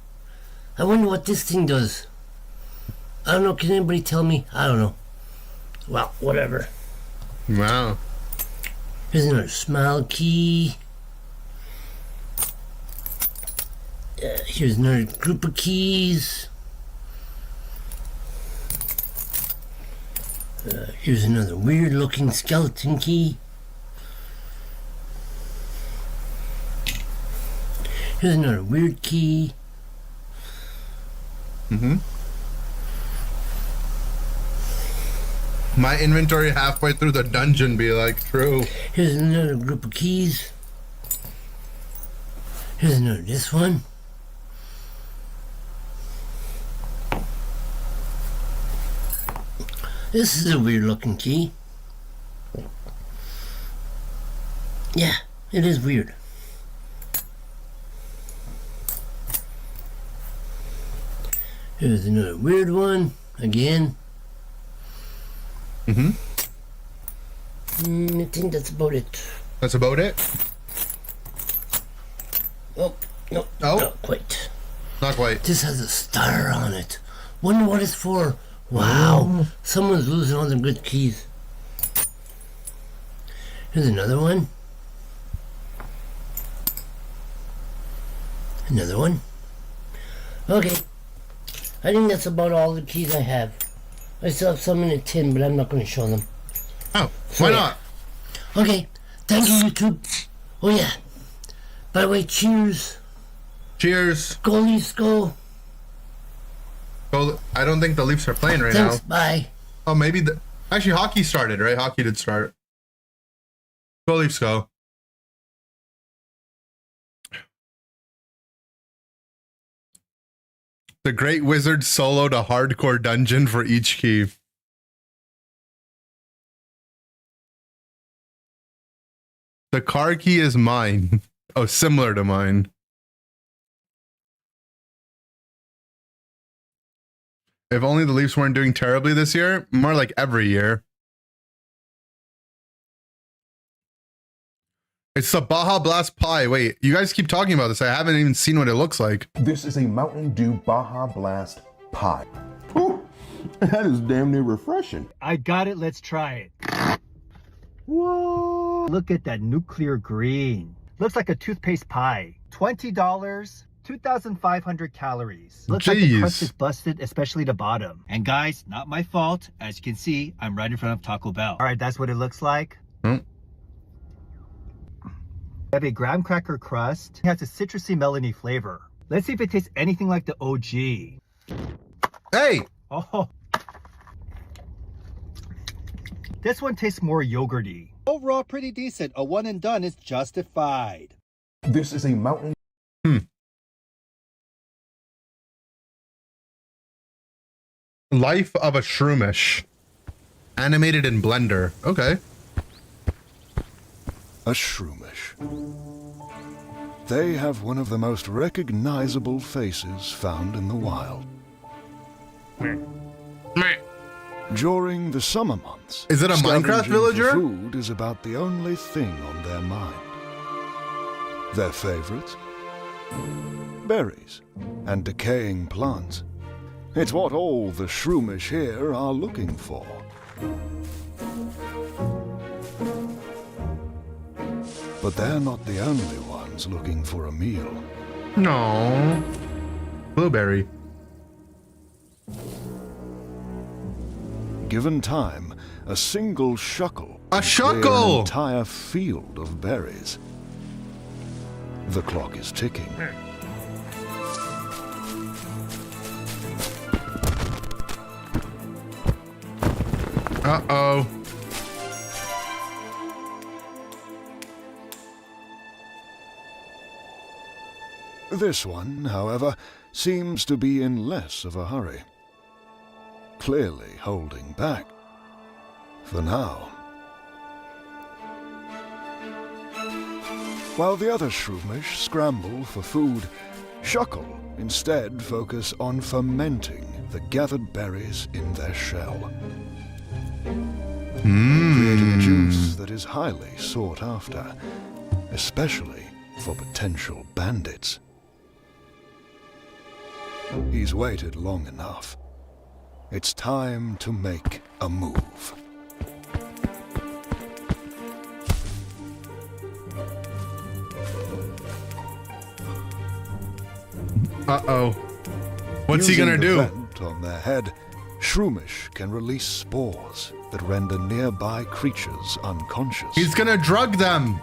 I wonder what this thing does. I don't know. Can anybody tell me? I don't know. Well, whatever. Wow. Here's another smile key. Here's another group of keys. Here's another weird looking skeleton key. Here's another weird key. My inventory halfway through the dungeon be like, true. Here's another group of keys. Here's another, this one. This is a weird looking key. Yeah, it is weird. Here's another weird one, again. I think that's about it. That's about it? Oh, no, not quite. Not quite. This has a star on it. Wonder what it's for. Wow, someone's losing all their good keys. Here's another one. Another one. Okay, I think that's about all the keys I have. I still have some in a tin, but I'm not going to show them. Oh, why not? Okay, thank you, YouTube. Oh yeah, by the way, cheers. Cheers. Go Leafs, go. Well, I don't think the Leafs are playing right Thanks, now. bye. Oh, maybe actually hockey started, right? Hockey did start. Go Leafs, go. The Great Wizard soloed a hardcore dungeon for each key. The car key is mine. Oh, similar to mine. If only the Leafs weren't doing terribly this year. More like every year. It's the Baja Blast pie. Wait, you guys keep talking about this. I haven't even seen what it looks like. This is a Mountain Dew Baja Blast pie. Whew, that is damn near refreshing. I got it. Let's try it. Whoa! Look at that nuclear green. Looks like a toothpaste pie. $20, 2,500 calories. Looks like the crust is busted, especially the bottom. And guys, not my fault. As you can see, I'm right in front of Taco Bell. All right, that's what it looks like. We have a graham cracker crust. It has a citrusy melony flavor. Let's see if it tastes anything like the OG. Hey! Oh. This one tastes more yogurty. Overall, pretty decent. A one and done is justified. This is a Mountain... Life of a Shroomish. Animated in Blender. Okay. A Shroomish. They have one of the most recognizable faces found in the wild. During the summer months, is it a Minecraft villager? Food is about the only thing on their mind. Their favorites? Berries and decaying plants. It's what all the Shroomish here are looking for. But they're not the only ones looking for a meal. No. Blueberry. Given time, a single shuckle. A shuckle! An entire field of berries. The clock is ticking. Uh-oh. This one, however, seems to be in less of a hurry. Clearly holding back. For now. While the other Shroomish scramble for food, Shuckle instead focus on fermenting the gathered berries in their shell. Creating a juice that is highly sought after, especially for potential bandits. He's waited long enough. It's time to make a move. Uh-oh. What's he gonna do? Vent on their head, Shroomish can release spores that render nearby creatures unconscious. He's gonna drug them!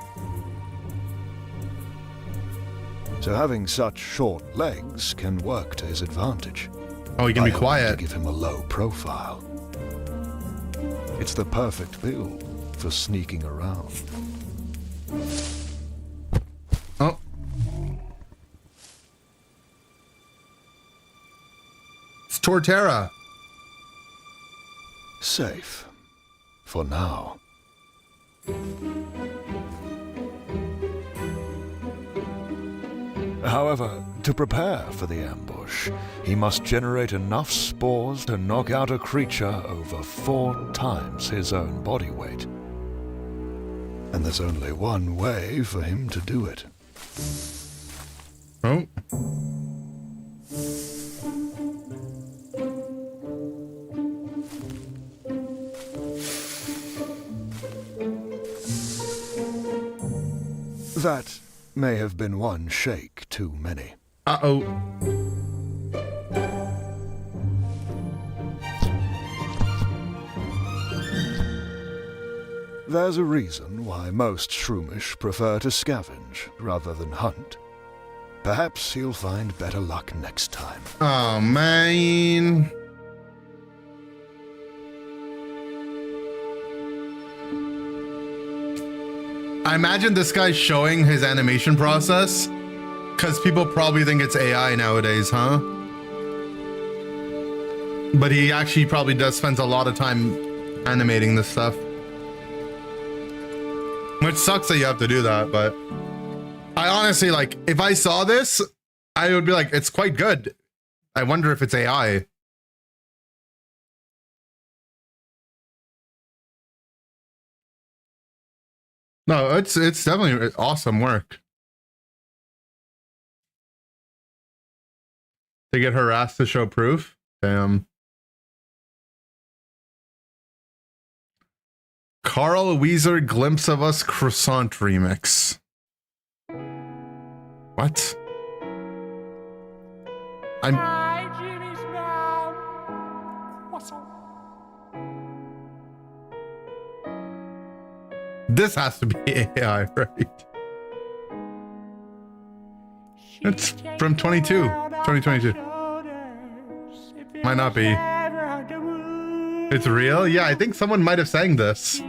So having such short legs can work to his advantage. Oh, he can be quiet. To give him a low profile. It's the perfect build for sneaking around. Oh. It's Torterra. Safe. For now. However, to prepare for the ambush, he must generate enough spores to knock out a creature over 4 times his own body weight. And there's only one way for him to do it. Oh. That may have been one shake too many. Uh-oh. There's a reason why most Shroomish prefer to scavenge rather than hunt. Perhaps he'll find better luck next time. Oh, man. I imagine this guy's showing his animation process because people probably think it's AI nowadays, huh? But he actually probably does spends a lot of time animating this stuff. Which sucks that you have to do that, but I honestly, like, if I saw this, I would be like, it's quite good. I wonder if it's AI. No, it's definitely awesome work. To get harassed to show proof? Damn. Carl Weezer Glimpse of Us Croissant Remix. What? This has to be AI, right? It's from 2022. Might not be. It's real? Yeah, I think someone might have sang this.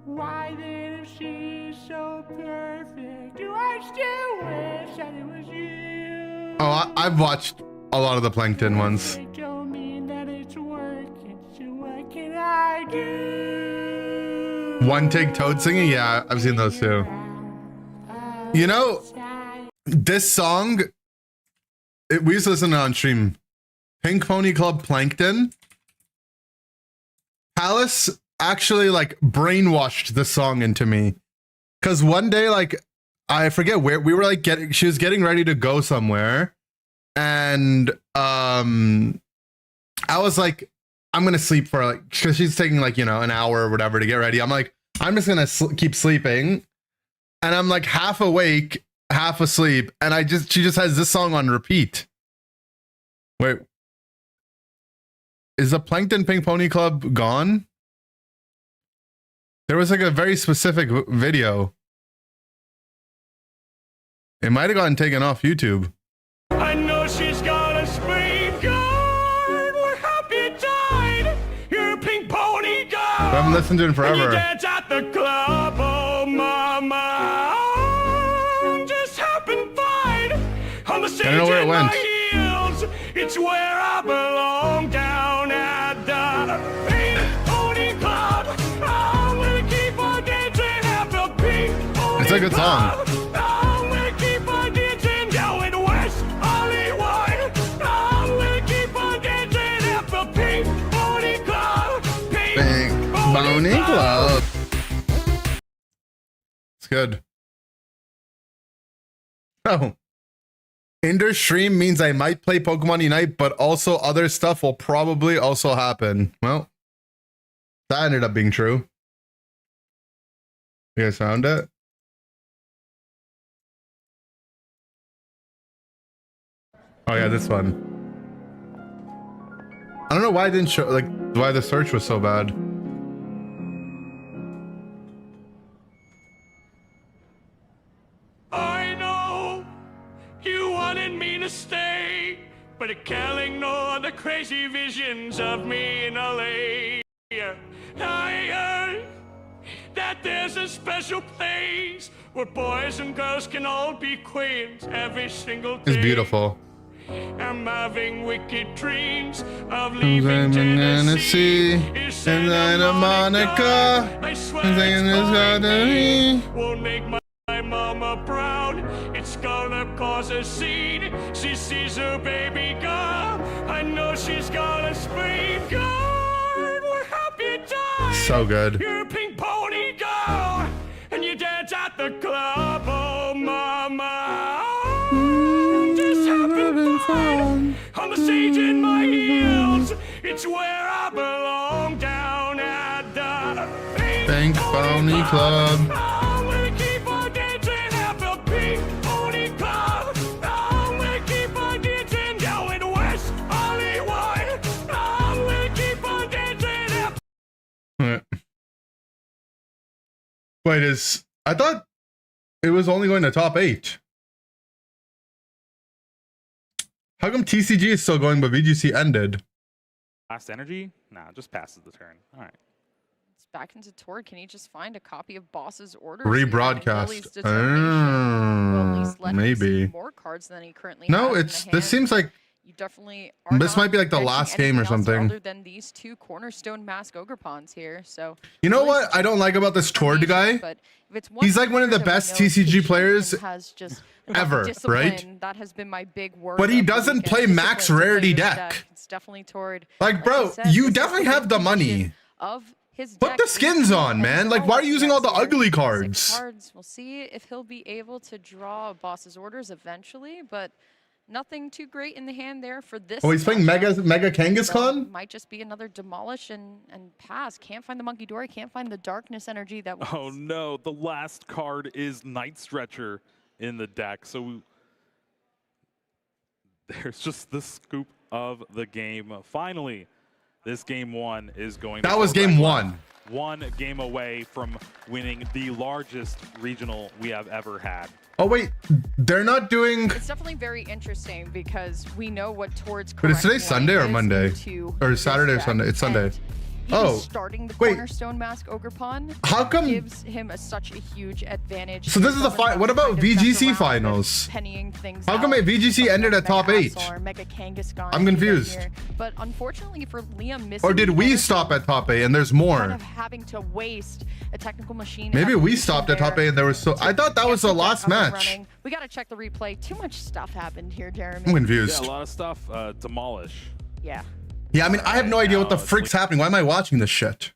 Why then if she's so perfect, do I still wish that it was you? Oh, I've watched a lot of the Plankton ones. Don't mean that it's working, so what can I do? One Take Toad singing? Yeah, I've seen those too. You know, this song, we used to listen to it on stream. Pink Pony Club Plankton. Palace actually like brainwashed the song into me. Cause one day, like, I forget where we were like she was getting ready to go somewhere. And I was like, I'm gonna sleep for like, cause she's taking like, you know, an hour or whatever to get ready. I'm like, I'm just gonna keep sleeping. And I'm like half awake, half asleep. And she just has this song on repeat. Wait. Is the Plankton Pink Pony Club gone? There was like a very specific video. It might have gotten taken off YouTube. I know she's gonna scream, God, we're happy died. You're a pink pony girl. I haven't listened to it in forever. And you dance at the club, oh mama. Just happened fine. On the stage I don't know where it in went. my heels. It's where I belong down at the Pink Pony Club. I'm gonna keep on dancing at the Pink Pony It's a good song. Club. I'm gonna keep on dancing down in West Hollywood. I'm gonna keep on dancing at the Pink Pony Club. Pink Pony Club. It's good. Oh. Inder stream means I might play Pokemon Unite, but also other stuff will probably also happen. Well, that ended up being true. You guys found it? Oh yeah, this one. I don't know why I didn't show, like, why the search was so bad. I know you wanted me to stay, but it can't ignore the crazy visions of me in LA. I heard that there's a special place where boys and girls can all be queens every single day. It's beautiful. I'm having wicked dreams of leaving Tennessee. Is Santa Monica. I swear it's won't make my mama proud. It's gonna cause a scene. She sees her baby girl. I know she's gonna scream. God, we're happy died. So good. You're a pink pony girl, and you dance at the club. Oh, mama. Just having fun on the stage in my heels. It's where I belong down at the Pink Pony Club. I'm gonna keep on dancing at the Pink Pony Club. I'm gonna keep on dancing down in West Hollywood. I'm gonna keep on dancing at... Wait, I thought it was only going to top 8. How come TCG is still going, but VGC ended? Last energy? Nah, just passes the turn. All right. It's back into Tord. Can he just find a copy of Boss's orders? Rebroadcast. Maybe more cards than he currently No, has it's in the this seems like you definitely are this might be like the last game or something. Other than these two cornerstone mask ogre pawns here, so you know what I don't like about this Tord guy? But if it's he's like one of the best TCG players ever, right? That has been my big word. But he doesn't play max rarity deck. It's definitely Tord. Like, bro, you definitely have the money. Put the skins on, man. Like, why are you using all the ugly cards? We'll see if he'll be able to draw Boss's orders eventually, but nothing too great in the hand there for this. Oh, he's playing Mega Kangaskhan? Might just be another demolish and pass. Can't find the Monkey Dory, can't find the darkness energy that was. Oh no, the last card is Night Stretcher in the deck. So there's just the scoop of the game. Finally, this game one is going. That was game one. One game away from winning the largest regional we have ever had. Oh wait, they're not doing. It's definitely very interesting because we know what Tord's. But is today Sunday or Monday? Or Saturday or Sunday? It's Sunday. Oh, starting the wait. cornerstone mask ogre pawn. How come gives him such a huge advantage? So this is the final. What about VGC finals? How come VGC ended at top 8? I'm confused. But unfortunately for Liam, missing. Or did we stop at top 8 and there's more? Kind of having to waste a technical machine. Maybe we stopped at top 8 and there was so. I thought that was the last match. We gotta check the replay. Too much stuff happened here, Jeremy. I'm confused. Yeah, a lot of stuff. Demolish. Yeah. Yeah, I mean, I have no idea what the frick's happening. Why am I watching this shit?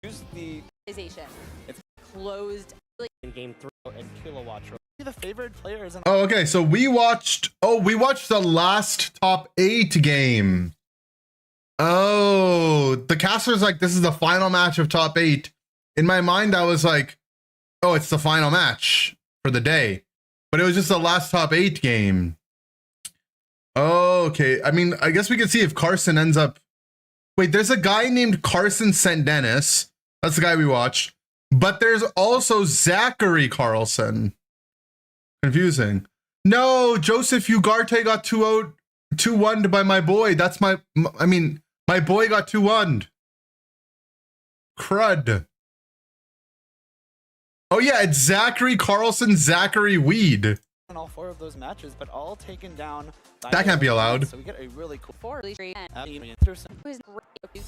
Use the it's closed in game 3 and Kilowatt. The favored players. Oh, okay. So we watched. Oh, we watched the last top 8 game. Oh, the caster's like, this is the final match of top 8. In my mind, I was like, oh, it's the final match for the day, but it was just the last top 8 game. Oh, okay. I mean, I guess we could see if Carson ends up. Wait, there's a guy named Carson St. Dennis. That's the guy we watched. But there's also Zachary Carlson. Confusing. No, Joseph Ugarte got 2-1'd by my boy. That's my boy got 2-1'd. Crud. Oh yeah, it's Zachary Carlson, Zachary Weed. In all 4 of those matches, but all taken down. That can't be allowed. So we get a really cool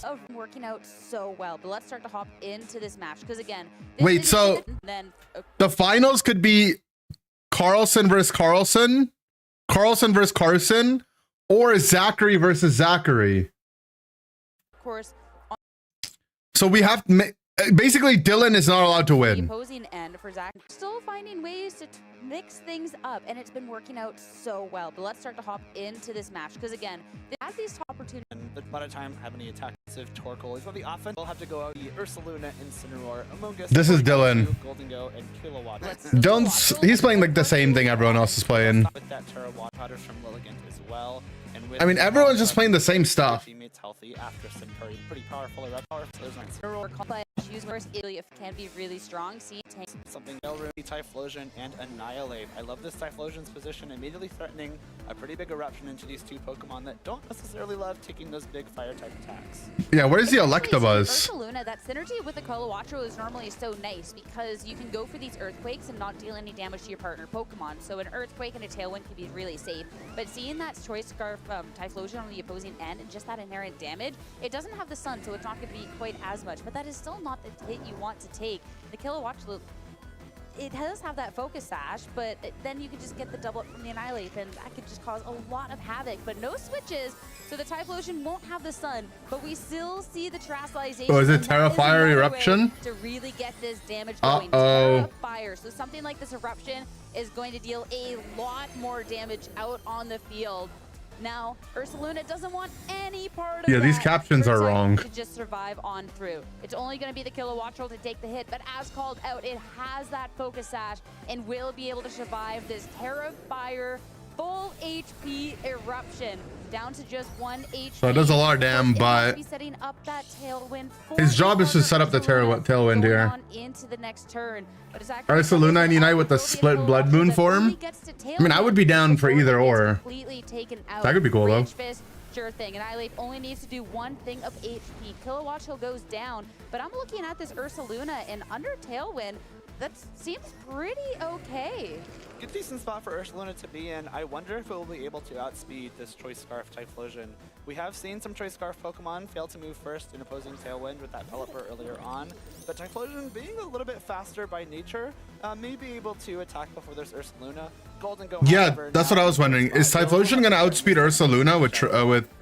of working out so well. But let's start to hop into this match because again, wait, so the finals could be Carlson versus Carlson, Carlson versus Carson, or Zachary versus Zachary. Of course. So we have to basically Dylan is not allowed to The win. opposing end for Zach, still finding ways to mix things up, and it's been working out so well. But let's start to hop into this match because again, as these opportunities. But by the time have any attackive Torkoal, he's on the offense. We'll have to go out the Ursaluna, Incineroar, Among Us. This is Dylan. Golden Go and Kilowatt. He's playing like the same thing everyone else is playing. With that Terawatt Powder from Lilligant as well. And with I mean, everyone's just playing the same stuff. Teammates healthy after Centauri, pretty powerful. It can be really strong. See, something Typhlosion and Annihilate. I love this Typhlosion's position, immediately threatening a pretty big eruption into these two Pokemon that don't necessarily love taking those big fire type attacks. Yeah, where's the Electabuzz? Ursaluna, that synergy with the Kilowattrel is normally so nice because you can go for these earthquakes and not deal any damage to your partner Pokemon. So an earthquake and a Tailwind can be really safe. But seeing that Choice Scarf Typhlosion on the opposing end and just that inherent damage, it doesn't have the sun, so it's not going to be quite as much. But that is still not the hit you want to take. The Kilowattrel, it does have that Focus Sash, but then you could just get the double up from the Annihilate, and that could just cause a lot of havoc. But no switches, so the Typhlosion won't have the sun, but we still see the Terastallization. Oh, is it Terrafire Eruption? To really get this damage going. Terrafire. So something like this Eruption is going to deal a lot more damage out on the field. Now, Ursaluna doesn't want any part of that. Yeah, these captions are wrong. To just survive on through. It's only going to be the Kilowattrel to take the hit, but as called out, it has that Focus Sash and will be able to survive this Terrafire full HP Eruption down to just 1 HP. So it does a lot of damn, but setting up that Tailwind his job is to set up the Tailwind here. Into the next turn. Ursaluna and Unite with the split Blood Moon form. I mean, I would be down for either or. That could be cool though. Sure thing. Annihilate only needs to do one thing of HP. Kilowatt Hill goes down, but I'm looking at this Ursaluna and under Tailwind. That seems pretty okay. Good decent spot for Ursaluna to be in. I wonder if it will be able to outspeed this Choice Scarf Typhlosion. We have seen some Choice Scarf Pokemon fail to move first in opposing Tailwind with that Pelipper earlier on, but Typhlosion being a little bit faster by nature may be able to attack before there's Ursaluna. Golden Go, Yeah, however, that's what I was wondering. Is Typhlosion gonna outspeed Ursaluna with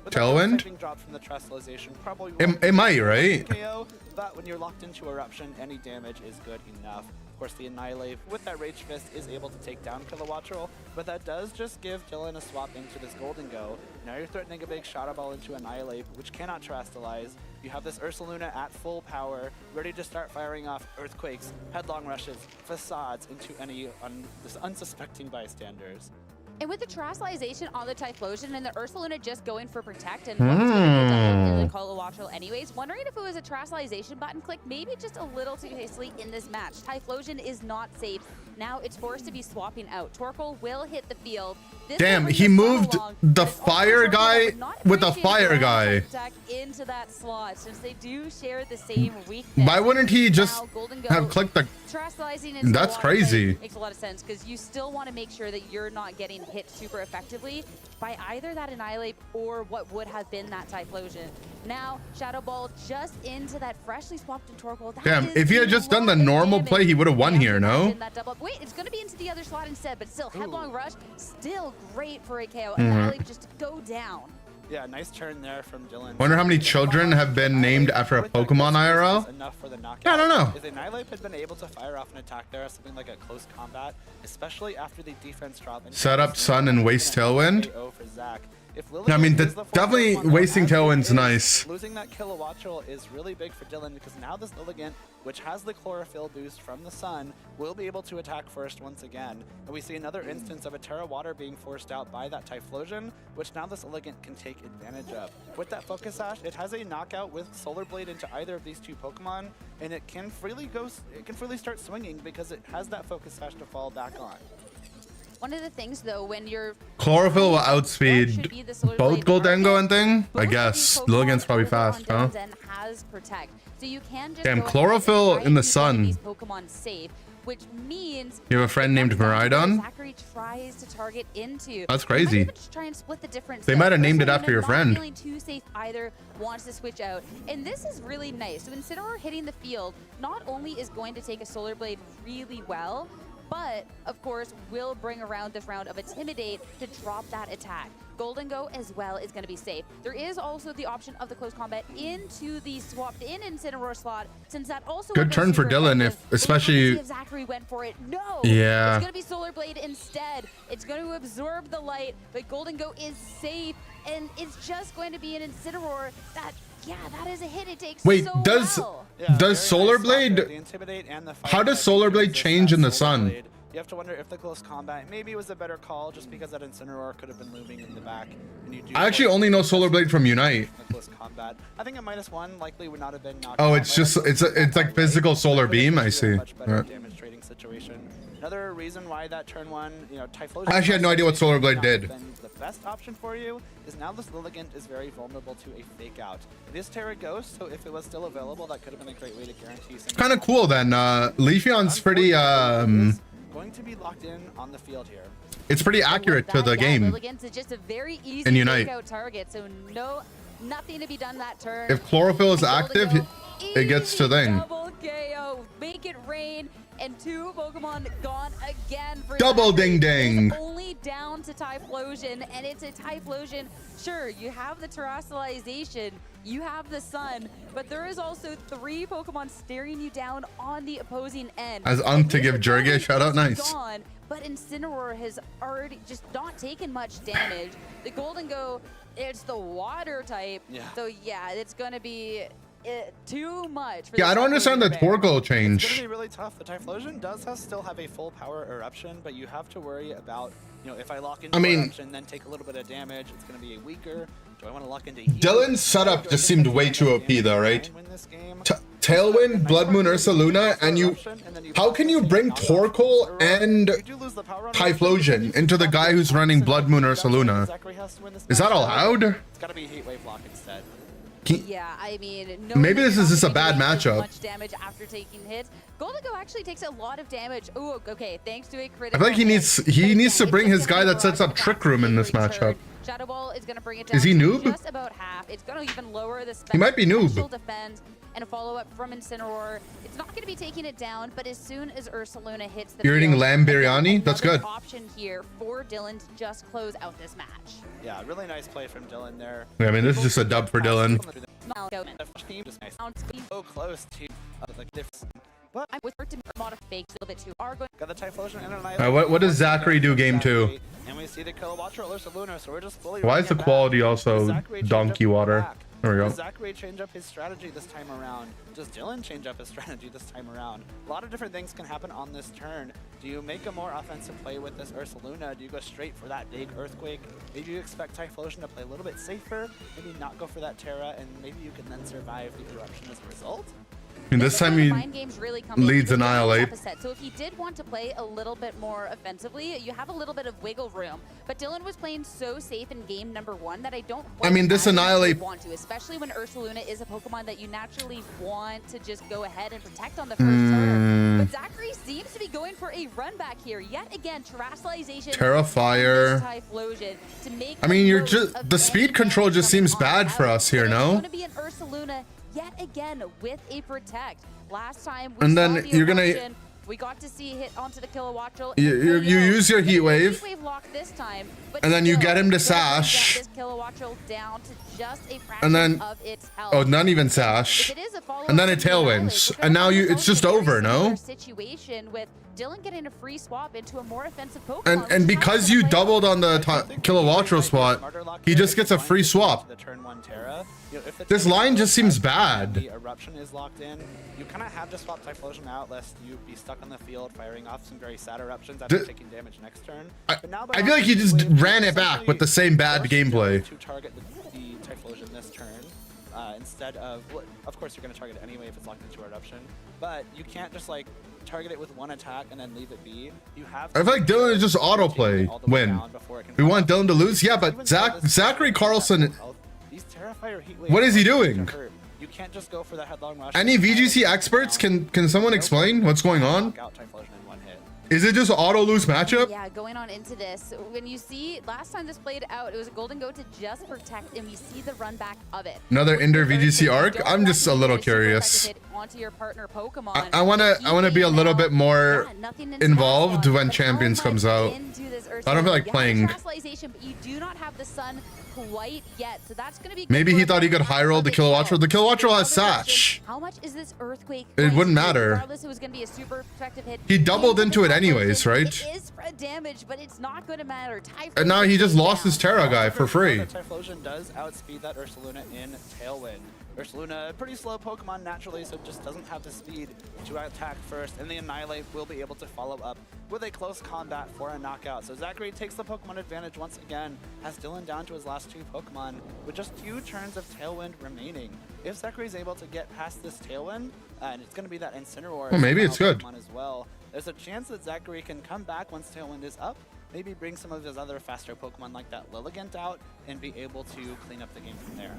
Tailwind? Drop from the Trestalization probably It might, right? KO, but when you're locked into Eruption, any damage is good enough. Of course, the Annihilate with that Rage Fist is able to take down Kilowattrel, but that does just give Dylan a swap into this Golden Go. Now you're threatening a big Shadow Ball into Annihilate, which cannot Terastalize. You have this Ursaluna at full power, ready to start firing off Earthquakes, Headlong Rushes, Facades into any unsuspecting bystanders. And with the Terastalization on the Typhlosion and the Ursaluna just going for Protect and what's going to be a double Kilowattrel anyways, wondering if it was a Terastalization button click, maybe just a little too hastily in this match. Typhlosion is not safe. Now it's forced to be swapping out. Torkoal will hit the field. Damn, he moved the fire guy with a fire guy. Into that slot since they do share the same weakness. Why wouldn't he just have clicked the... That's crazy. Makes a lot of sense because you still want to make sure that you're not getting hit super effectively by either that Annihilate or what would have been that Typhlosion. Now, Shadow Ball just into that freshly swapped in Torkoal. Damn, if he had just done the normal play, he would have won here, no? Wait, it's going to be into the other slot instead, but still, Headlong Rush, still great for a KO. Annihilate just to go down. Yeah, nice turn there from Dylan. Wonder how many children have been named after a Pokemon IRL? Yeah, I don't know. If the Annihilate had been able to fire off an attack there, something like a close combat, especially after the defense drop. Set up Sun and waste Tailwind. I mean, definitely wasting Tailwind's nice. Losing that Kilowattrel is really big for Dylan because now this Lilligant, which has the Chlorophyll boost from the Sun, will be able to attack first once again. And we see another instance of a Terra Water being forced out by that Typhlosion, which now this Lilligant can take advantage of. With that Focus Sash, it has a knockout with Solar Blade into either of these two Pokemon, and it can freely start swinging because it has that Focus Sash to fall back on. One of the things, though, when you're... Chlorophyll will outspeed both Goldengo and thing? I guess. Lilligant's probably fast, huh? Has Protect. So you can just damn, Chlorophyll in the sun. These Pokemon safe, which means... You have a friend named Miraidon? Zachary tries to target into. That's crazy. Just try and split the difference. They might have named it after your friend. Feeling too safe either, wants to switch out. And this is really nice. So Incineroar hitting the field not only is going to take a Solar Blade really well, but, of course, will bring around this round of Intimidate to drop that attack. Golden Go as well is going to be safe. There is also the option of the close combat into the swapped in Incineroar slot, since that also good turn for Dylan, especially if Zachary went for it. No, yeah, it's going to be Solar Blade instead. It's going to absorb the light, but Golden Go is safe, and it's just going to be an Incineroar that. Yeah, that is a hit. It takes wait, so does Solar Blade... How does Solar Blade change in the sun? You have to wonder if the close combat maybe was a better call, just because that Incineroar could have been looming in the back. And you do I actually only know Solar Blade from Unite. Close combat. I think a -1 likely would not have been knocked oh, out. it's just it's like physical solar beam. I see. Much better damage trading situation. Another reason why that turn one, Typhlosion. I actually had no idea what Solar Blade did. The best option for you is now this Lilligant is very vulnerable to a fake out. It is Terra Ghost, so if it was still available, that could have been a great way to guarantee some. Kind of cool then. Leafeon's pretty going to be locked in on the field here. It's pretty accurate to the game. It's just a very easy in Unite. takeout target, so nothing to be done that turn. If Chlorophyll is active, it gets to thing. Double KO, make it rain, and 2 Pokemon gone again for double ding ding. Only down to Typhlosion, and it's a Typhlosion. Sure, you have the Terastalization, you have the Sun, but there is also 3 Pokemon staring you down on the opposing end. As to give Jurge a shout out, nice. Gone, but Incineroar has already just not taken much damage. The Golden Go, it's the water type, so yeah, it's gonna be too much. Yeah, I don't understand the Torkoal change. It's gonna be really tough. The Typhlosion does still have a full power Eruption, but you have to worry about, if I lock into Eruption, then take a little bit of damage, it's gonna be a weaker Do I want to lock into Dylan's setup just seemed way too OP though, right? Tailwind, Blood Moon, Ursa Luna, and you... How can you bring Torkoal and Typhlosion into the guy who's running Blood Moon, Ursa Luna? Is that allowed? It's got to be Heat Wave Lock instead. Yeah, I mean, no Maybe this is just a bad matchup. Much damage after taking hits. Golden Go actually takes a lot of damage. Oh, okay, thanks to a I critical. feel like he needs to bring his guy that sets up Trick Room in this matchup. Shadow Ball is going to bring it down. Is he noob? Just about half. It's going to even lower the He might be noob. special defense and a follow-up from Incineroar. It's not going to be taking it down, but as soon as Ursa Luna hits the You're eating field, lamb biryani? That's another good. option here for Dylan to just close out this match. Yeah, really nice play from Dylan there. Yeah, I mean, this is just a dub for Dylan. So close to like different. But I'm with her to modify fakes a little bit too. Got the Typhlosion and an What does Zachary do game 2? And we see the Kilowattra Ursa Luna, so we're just fully. Why is the quality also donkey water? There we go. Does Zachary change up his strategy this time around? Does Dylan change up his strategy this time around? A lot of different things can happen on this turn. Do you make a more offensive play with this Ursa Luna? Do you go straight for that big Earthquake? Maybe you expect Typhlosion to play a little bit safer, maybe not go for that Terra, and maybe you can then survive the Eruption as a result? And this time he leads Annihilate. So if you did want to play a little bit more offensively, you have a little bit of wiggle room. But Dylan was playing so safe in game number 1 that I don't I mean, this Annihilate... want to, especially when Ursa Luna is a Pokemon that you naturally want to just go ahead and protect on the first turn. But Zachary seems to be going for a run back here. Yet again, Terrestrialization. Terra Fire. To make I mean, you're just... The speed control just seems bad for us here, no? It's going to be an Ursa Luna yet again with a protect. Last time we And saw then the you're gonna eruption, we got to see hit onto the Kilowattra. you use your Heat Wave, Lock this time, but and then you still, get him to Dylan Sash, got this Kilowattra down to just a fraction and then of its health. oh, not even Sash, and then it Tailwinds, and now it's just over, no? Situation with Dylan getting a free swap into a more offensive Pokemon. And because you doubled on the Kilowattra spot, he just gets a free swap. This line just seems bad. The Eruption is locked in. You kind of have to swap Typhlosion out lest you be stuck on the field firing off some very sad eruptions after taking damage next turn. I feel like he just ran it back with the same bad gameplay. To target the Typhlosion this turn instead of, well, of course you're going to target it anyway if it's locked into Eruption, but you can't just like target it with one attack and then leave it be. You have to I feel like Dylan is just autoplay win. We want Dylan to lose, yeah, but Zachary Carlson. What is he doing? You can't just go for the headlong rush. Any VGC experts, can someone explain what's going on? Is it just auto lose matchup? Yeah, going on into this, when you see last time this played out, it was a Golden Go to just protect, and we see the run back of it. Another Inder VGC arc? I'm just a little curious. Onto your partner Pokemon. I wanna be a little bit more involved when Champions comes out. I don't feel like playing. But you do not have the sun quite yet, so that's going to be. Maybe he thought he could high roll the Kilowattra. The Kilowattra has Sash. How much is this Earthquake? It wouldn't matter. Regardless, it was going to be a super protective hit. He doubled into it anyways, right? It is spread damage, but it's not going to matter. And now he just lost his Terra guy for free. Typhlosion does outspeed that Ursa Luna in Tailwind. Ursa Luna, a pretty slow Pokemon naturally, so just doesn't have the speed to attack first, and the Annihilate will be able to follow up with a close combat for a knockout. So Zachary takes the Pokemon advantage once again, has Dylan down to his last 2 Pokemon, with just 2 turns of Tailwind remaining. If Zachary's able to get past this Tailwind, and it's going to be that Incineroar well, maybe it's good. Pokemon as well, there's a chance that Zachary can come back once Tailwind is up, maybe bring some of his other faster Pokemon like that Lilligant out, and be able to clean up the game from there.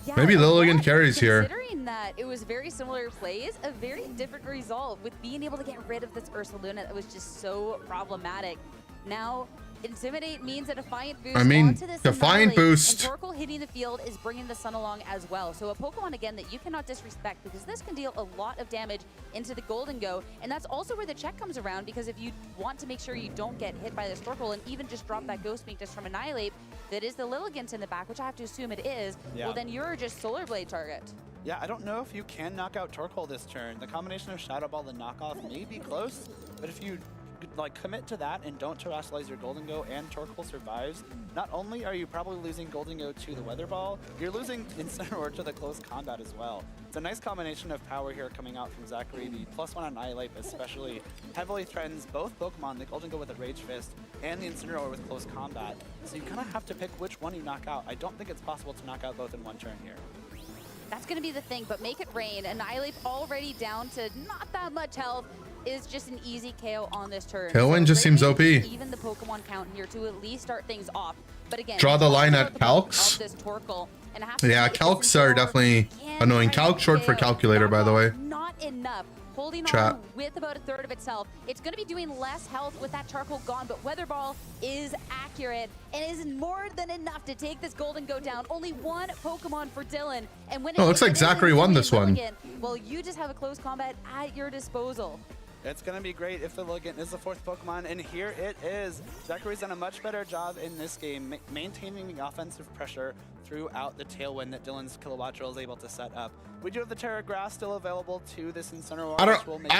Yeah, maybe Lilligant carries here. Considering that it was very similar plays, a very different result with being able to get rid of this Ursa Luna that was just so problematic. Now, Intimidate means a Defiant boost onto this Defiant boost. And Torkoal hitting the field is bringing the sun along as well. So a Pokemon, again, that you cannot disrespect because this can deal a lot of damage into the Golden Go. And that's also where the check comes around because if you want to make sure you don't get hit by this Torkoal and even just drop that Ghost Beak just from Annihilate, that is the Lilligant in the back, which I have to assume it is, well then you're just Solar Blade target. Yeah, I don't know if you can knock out Torkoal this turn. The combination of Shadow Ball and Knockoff may be close, but if you like commit to that and don't terastallize your Golden Go and Torkoal survives, not only are you probably losing Golden Go to the Weather Ball, you're losing Incineroar to the close combat as well. It's a nice combination of power here coming out from Zachary. The +1 on Annihilate especially heavily threatens both Pokemon, the Golden Go with a Rage Fist and the Incineroar with close combat. So you kind of have to pick which one you knock out. I don't think it's possible to knock out both in one turn here. That's going to be the thing, but make it rain. Annihilate already down to not that much health is just an easy KO on this turn. Tailwind just seems OP. Even the Pokemon count here to at least start things off. But again, draw the line at Calcs. Yeah, Calcs are definitely annoying. Calc short for calculator, by the way. Not enough. Holding Chat. on with about a third of its health. It's going to be doing less health with that charcoal gone, but Weather Ball is accurate and is more than enough to take this Golden Go down. Only one Pokemon for Dylan. And when Oh, looks like Zachary won this one. Well, you just have a close combat at your disposal. It's going to be great if the Lilligant is the 4th Pokemon, and here it is. Zachary's done a much better job in this game, maintaining the offensive pressure throughout the tailwind that Dylan's Kilowattrel is able to set up. We do have the Terra Grass still available to this Incineroar. I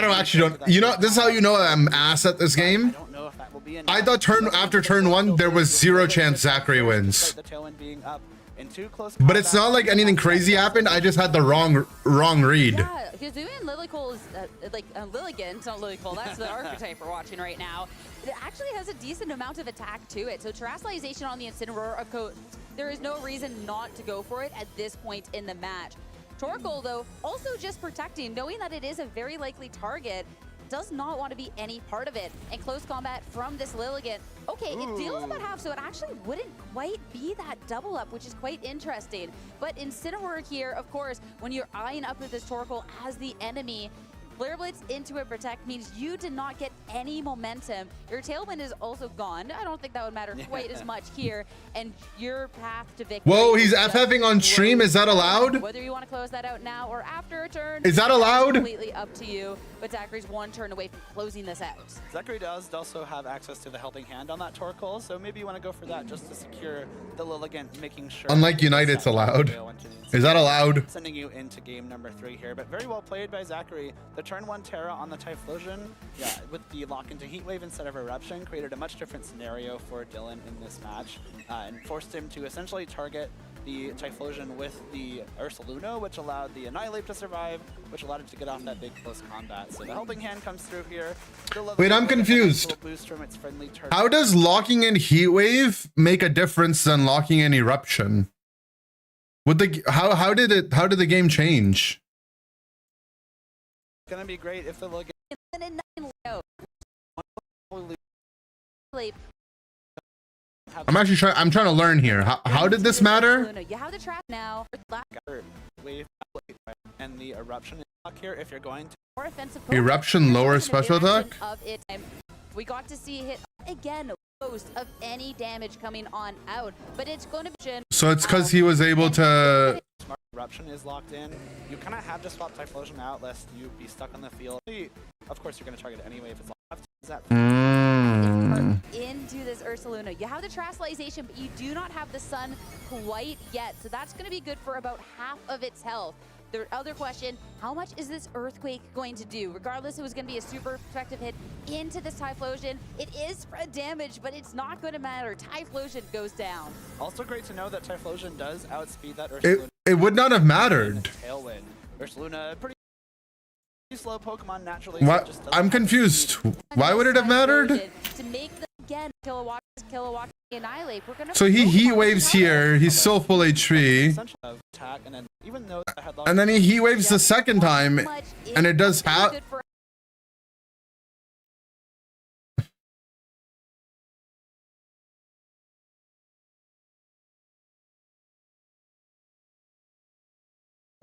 don't actually don't. You know, this is how you know I'm ass at this game. I don't know if that will be enough. I thought after turn 1 there was 0 chance Zachary wins. The tailwind being up in 2 close But it's not like anything crazy happened. I just had the wrong read. Yeah, because doing Lillicole is like Lilligant, it's not Lillicole, that's the archetype we're watching right now. It actually has a decent amount of attack to it. So terastallization on the Incineroar, of course, there is no reason not to go for it at this point in the match. Torkoal, though, also just protecting, knowing that it is a very likely target, does not want to be any part of it. And close combat from this Lilligant. Okay, it deals about half, so it actually wouldn't quite be that double up, which is quite interesting. But Incineroar here, of course, when you're eyeing up with this Torkoal as the enemy, Flare Blitz into a protect means you did not get any momentum. Your tailwind is also gone. I don't think that would matter quite as much here. And your path to victory. Whoa, he's FFing on stream. Is that allowed? Whether you want to close that out now or after a turn. Is that allowed? Completely up to you. But Zachary's one turn away from closing this out. Zachary does also have access to the helping hand on that Torkoal, so maybe you want to go for that just to secure the Lilligant, making sure. Unlike Unite, it's allowed. Is that allowed? Sending you into game number 3 here, but very well played by Zachary. The turn 1 Terra on the Typhlosion, yeah, with the lock into Heat Wave instead of Eruption, created a much different scenario for Dylan in this match, and forced him to essentially target the Typhlosion with the Ursaluna, which allowed the Annihilate to survive, which allowed it to get off that big close combat. So the helping hand comes through here. Wait, I'm confused. How does locking in Heat Wave make a difference than locking in Eruption? Would the how did the game change? It's gonna be great if the look. I'm trying to learn here. How did this matter? You have the trap now. Wave and the Eruption is lock here if you're going to. More offensive Eruption lower special attack? We got to see hit again most of any damage coming on out, but it's going to be. So it's because he was able to. Smart Eruption is locked in. You kind of have to swap Typhlosion out lest you be stuck on the field. Of course, you're going to target it anyway if it's left. Is that into this Ursaluna? You have the terastallization, but you do not have the sun quite yet, so that's going to be good for about half of its health. The other question, how much is this Earthquake going to do? Regardless, it was going to be a super effective hit into this Typhlosion. It is spread damage, but it's not going to matter. Typhlosion goes down. Also great to know that Typhlosion does outspeed that Ursaluna. It would not have mattered. Tailwind. Ursaluna, pretty slow Pokemon naturally. I'm confused. Why would it have mattered? To make them again kilowatt annihilate. We're gonna so he heat waves here. He's still full HP. And then he heat waves the second time, and it does have.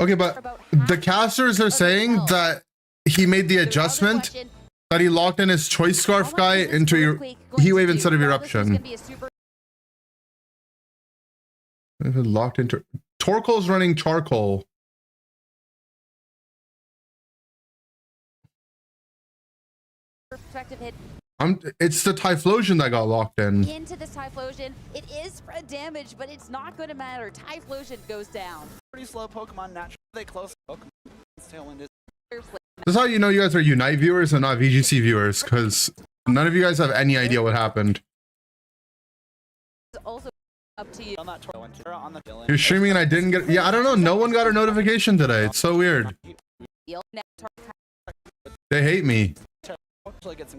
Okay, but the casters are saying that he made the adjustment that he locked in his Choice Scarf guy into your Heat Wave instead of Eruption. Locked into Torkoal's running Charcoal. It's the Typhlosion that got locked in. Into this Typhlosion, it is spread damage, but it's not going to matter. Typhlosion goes down. Pretty slow Pokemon naturally. They close Pokemon. Tailwind is. This is how you know you guys are Unite viewers and not VGC viewers, because None of you guys have any idea what happened. Also up to you. On that on the Dylan. You're streaming and I didn't get. Yeah, I don't know. No one got a notification today. It's so weird. They hate me.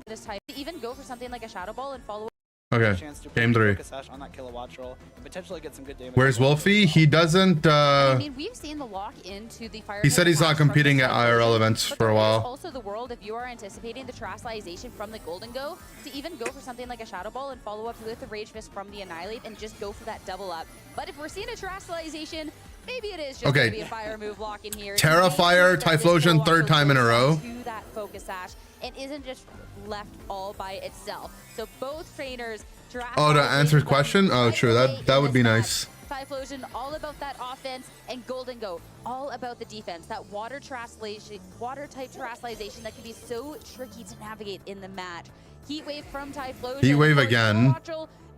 This type to even go for something like a shadow ball and follow. Okay, game 3. On that kilowatt roll and potentially get some good damage. Where's Wolfie? He doesn't. I mean, we've seen the lock into the fire. He said he's not competing at IRL events for a while. Also, the world, if you are anticipating the terrestrialization from the Golden Go, to even go for something like a shadow ball and follow up with the Rage Fist from the Annihilate and just go for that double up. But if we're seeing a terrestrialization, maybe it is just going to be a fire move lock in here. Terra Fire, Typhlosion, 3rd time in a row. To that focus sash and isn't just left all by itself. So both trainers. Oh, to answer his question? Oh, true. That would be nice. Typhlosion, all about that offense, and Golden Go, all about the defense. That water type terrestrialization that can be so tricky to navigate in the match. Heat Wave from Typhlosion. Heat Wave again.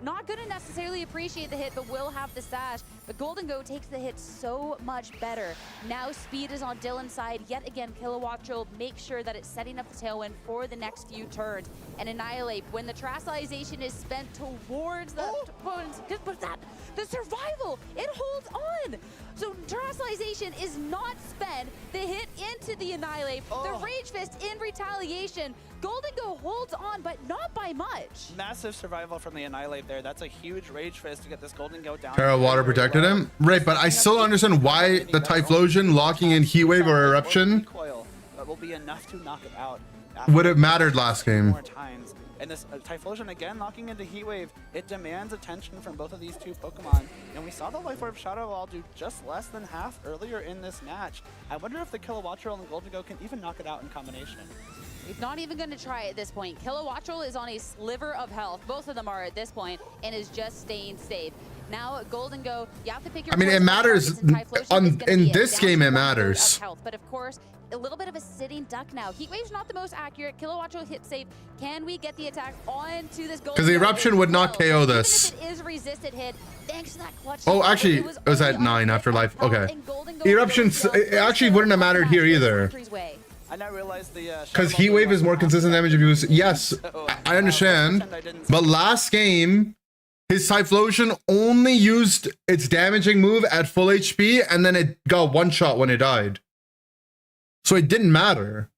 Not going to necessarily appreciate the hit, but will have the sash. But Golden Go takes the hit so much better. Now speed is on Dylan's side. Yet again, Kilowattrel makes sure that it's setting up the tailwind for the next few turns. And Annihilate, when the terrestrialization is spent towards the opponents, but the survival, it holds on. So terrestrialization is not spent. The hit into the Annihilate, the Rage Fist in retaliation. Golden Go holds on, but not by much. Massive survival from the Annihilate there. That's a huge Rage Fist to get this Golden Go down. Terra Water protected him. Right, but I still don't understand why the Typhlosion locking in Heat Wave or Eruption will be enough to knock it out. would have mattered last game. More times. And this Typhlosion again locking into Heat Wave, it demands attention from both of these two Pokemon. And we saw the Life Orb Shadow Ball do just less than half earlier in this match. I wonder if the Kilowattrel and the Golden Go can even knock it out in combination. He's not even going to try at this point. Kilowattrel is on a sliver of health. Both of them are at this point, and is just staying safe. Now, Golden Go, you have to pick your. I mean, it matters. In this game, it matters. But of course, a little bit of a sitting duck now. Heat Wave's not the most accurate. Kilowattrel hit safe. Can we get the attack onto this Golden Go? Because the Eruption would not KO this. Even if it is resisted hit, thanks to that clutch. Oh, actually, it was at 9 after life. Okay. Eruption, it actually wouldn't have mattered here either. I now realize the because Heat Wave is more consistent damage if you use. Yes, I understand. But last game, his Typhlosion only used its damaging move at full HP, and then it got one shot when it died. So it didn't matter.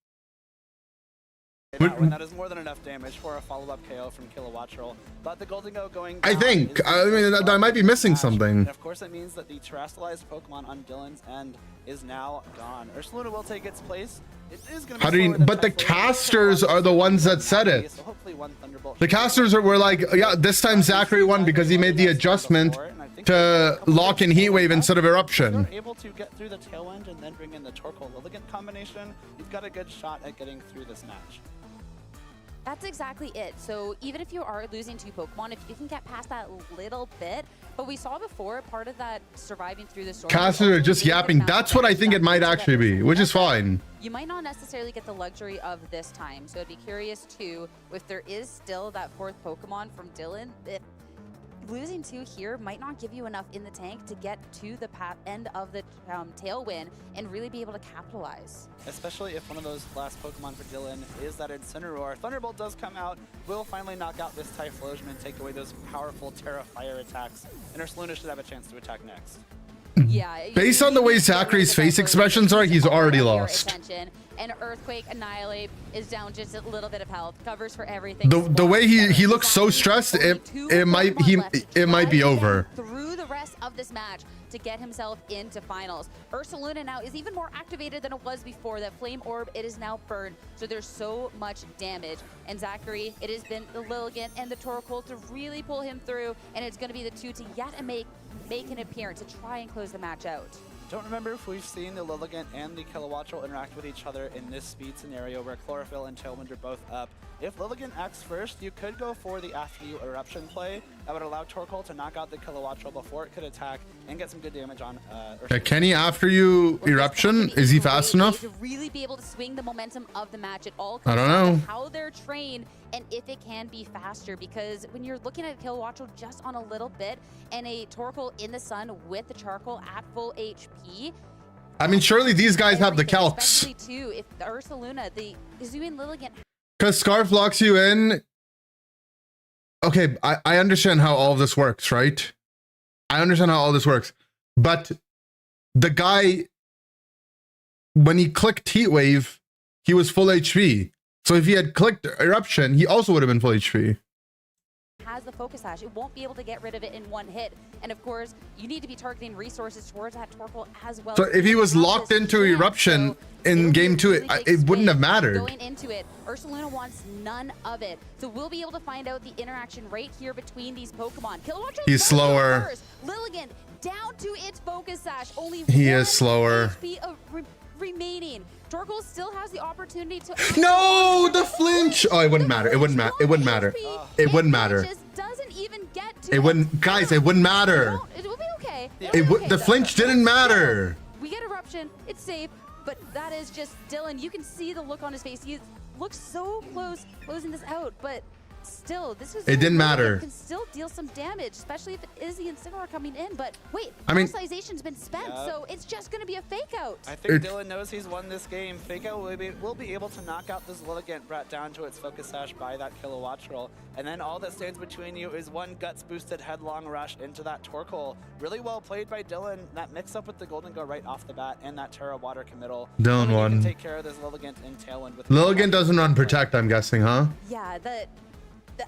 That is more than enough damage for a follow-up KO from Kilowattrel. But the Golden Go going down, I think. I mean, I might be missing something. And of course, it means that the terrestrialized Pokemon on Dylan's end is now gone. Ursaluna will take its place. It is going to be but the casters are the ones that said it. So hopefully one Thunderbolt. The casters were like, yeah, this time Zachary won because he made the adjustment to lock in Heat Wave instead of Eruption. If you're able to get through the Tailwind and then bring in the Torkoal Lilligant combination, you've got a good shot at getting through this match. That's exactly it. So even if you are losing two Pokemon, if you can get past that little bit, but we saw before, part of that surviving through the storm. Casters are just yapping. That's what I think it might actually be, which is fine. You might not necessarily get the luxury of this time. So I'd be curious too, if there is still that fourth Pokemon from Dylan, if losing two here might not give you enough in the tank to get to the end of the Tailwind and really be able to capitalize. Especially if one of those last Pokemon for Dylan is that Incineroar. Thunderbolt does come out, will finally knock out this Typhlosion and take away those powerful Terra Fire attacks. And Ursaluna should have a chance to attack next. Yeah. Based on the way Zachary's face expressions are, he's already lost. And Earthquake Annihilate is down just a little bit of health, covers for everything. The way he looks so stressed, it might be over. Through the rest of this match to get himself into finals. Ursaluna now is even more activated than it was before. That Flame Orb, it is now burned, so there's so much damage. And Zachary, it has been the Lilligant and the Torkoal to really pull him through, and it's going to be the two to yet make an appearance to try and close the match out. Don't remember if we've seen the Lilligant and the Kilowattrel interact with each other in this speed scenario where Chlorophyll and Tailwind are both up. If Lilligant acts first, you could go for the after you Eruption play. That would allow Torkoal to knock out the Kilowattrel before it could attack and get some good damage on Kenny, after you Eruption, is he fast enough? To really be able to swing the momentum of the match, it all I comes don't down know. to how they're trained and if it can be faster, because when you're looking at Kilowattrel just on a little bit and a Torkoal in the sun with the Charcoal at full HP, I mean, surely these guys have the calcs. especially too if the Ursaluna, the Zoo and Lilligant. Because Scarf locks you in, okay, I understand how all of this works, right? I understand how all this works. But the guy, when he clicked Heat Wave, he was full HP. So if he had clicked Eruption, he also would have been full HP. Has the focus sash, it won't be able to get rid of it in one hit. And of course, you need to be targeting resources towards that Torkoal as well. So if he was locked into Eruption in game 2, it wouldn't have mattered. Going into it, Ursaluna wants none of it. So we'll be able to find out the interaction right here between these Pokemon. Kilowatt He's slower. Lilligant down to its focus sash. Only He one is slower. HP of remaining. Torkoal still has the opportunity to. No, the flinch. Oh, it wouldn't matter. It wouldn't matter. It wouldn't matter. It wouldn't matter. Doesn't even get to it wouldn't, guys. It wouldn't matter. It will be okay. It would. The flinch didn't matter. We get Eruption. It's safe, but that is just Dylan. You can see the look on his face. He looks so close closing this out, but still, this is. It didn't matter. Can still deal some damage, especially if it is the Incineroar coming in. But wait, I mean, personalization's been spent, so it's just going to be a fake out. I think Dylan knows he's won this game. Fake out will be able to knock out this Lilligant brought down to its focus sash by that kilowatt roll. And then all that stands between you is one guts boosted headlong rush into that Torkoal. Really well played by Dylan. That mix up with the Golden Go right off the bat and that Terra Water committal. Dylan won. Take care of this Lilligant in Tailwind with Lilligant doesn't run Protect, I'm guessing, huh? Yeah, the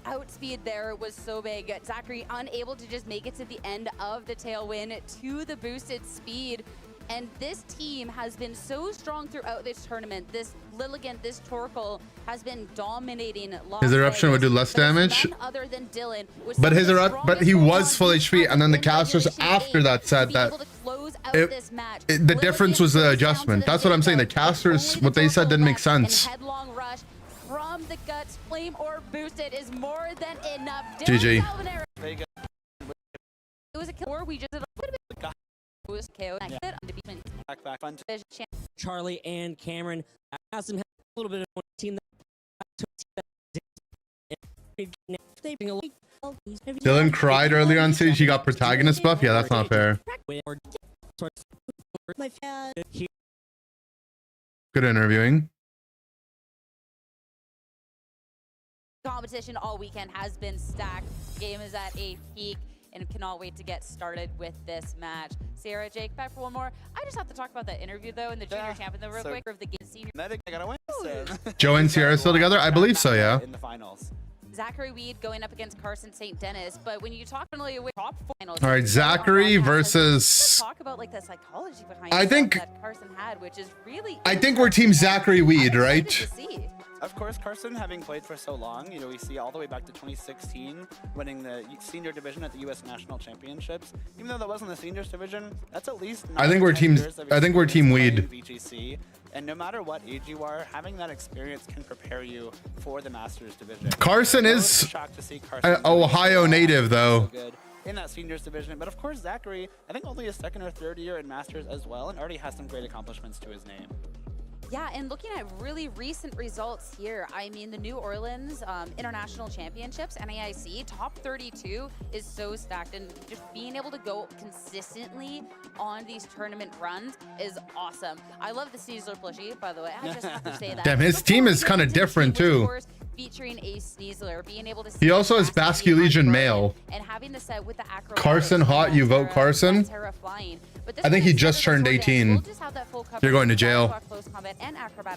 outspeed there was so big. Zachary unable to just make it to the end of the Tailwind to the boosted speed. And this team has been so strong throughout this tournament. This Lilligant, this Torkoal has been dominating. His Eruption would do less damage. None other than Dylan. But he was full HP, and then the casters after that said that the difference was the adjustment. That's what I'm saying. The casters, what they said didn't make sense. Headlong rush from the guts, flame or boosted is more than enough. GG. It was a kill, or we just did a little bit. Was KO. Back. Charlie and Cameron has some a little bit of a team Dylan cried earlier on stage. He got protagonist buff. Yeah, that's not fair. Good interviewing. Competition all weekend has been stacked. Game is at a peak and cannot wait to get started with this match. Sarah, Jake, back for one more. I just have to talk about that interview though in the junior champion, the real quick of the game. Senior. Medic, I gotta win. Joe and Sierra still together? I believe so, yeah. In the finals. Zachary Weed going up against Carson St. Dennis, but when you talk really with top finals, all right, Zachary versus. Talk about like the psychology behind. I think that Carson had, which is really. I think we're team Zachary Weed, right? Of course, Carson, having played for so long, you know, we see all the way back to 2016, winning the senior division at the U.S. National Championships. Even though that wasn't the seniors division, that's at least. I think we're team. I think we're team Weed. VGC. And no matter what age you are, having that experience can prepare you for the Masters division. Carson is an Ohio native, though. In that seniors division, but of course Zachary, I think only his second or third year in Masters as well, and already has some great accomplishments to his name. Yeah, and looking at really recent results here, I mean, the New Orleans International Championships, NAIC, top 32 is so stacked, and just being able to go consistently on these tournament runs is awesome. I love the Sneasler plushie, by the way. I just have to say that. Damn, his team is kind of different, too. Featuring a Sneasler, being able to see he also has Basque Legion male. And having the set with the acro Carson hot, you vote Carson? I think he just turned 18. You're going to jail.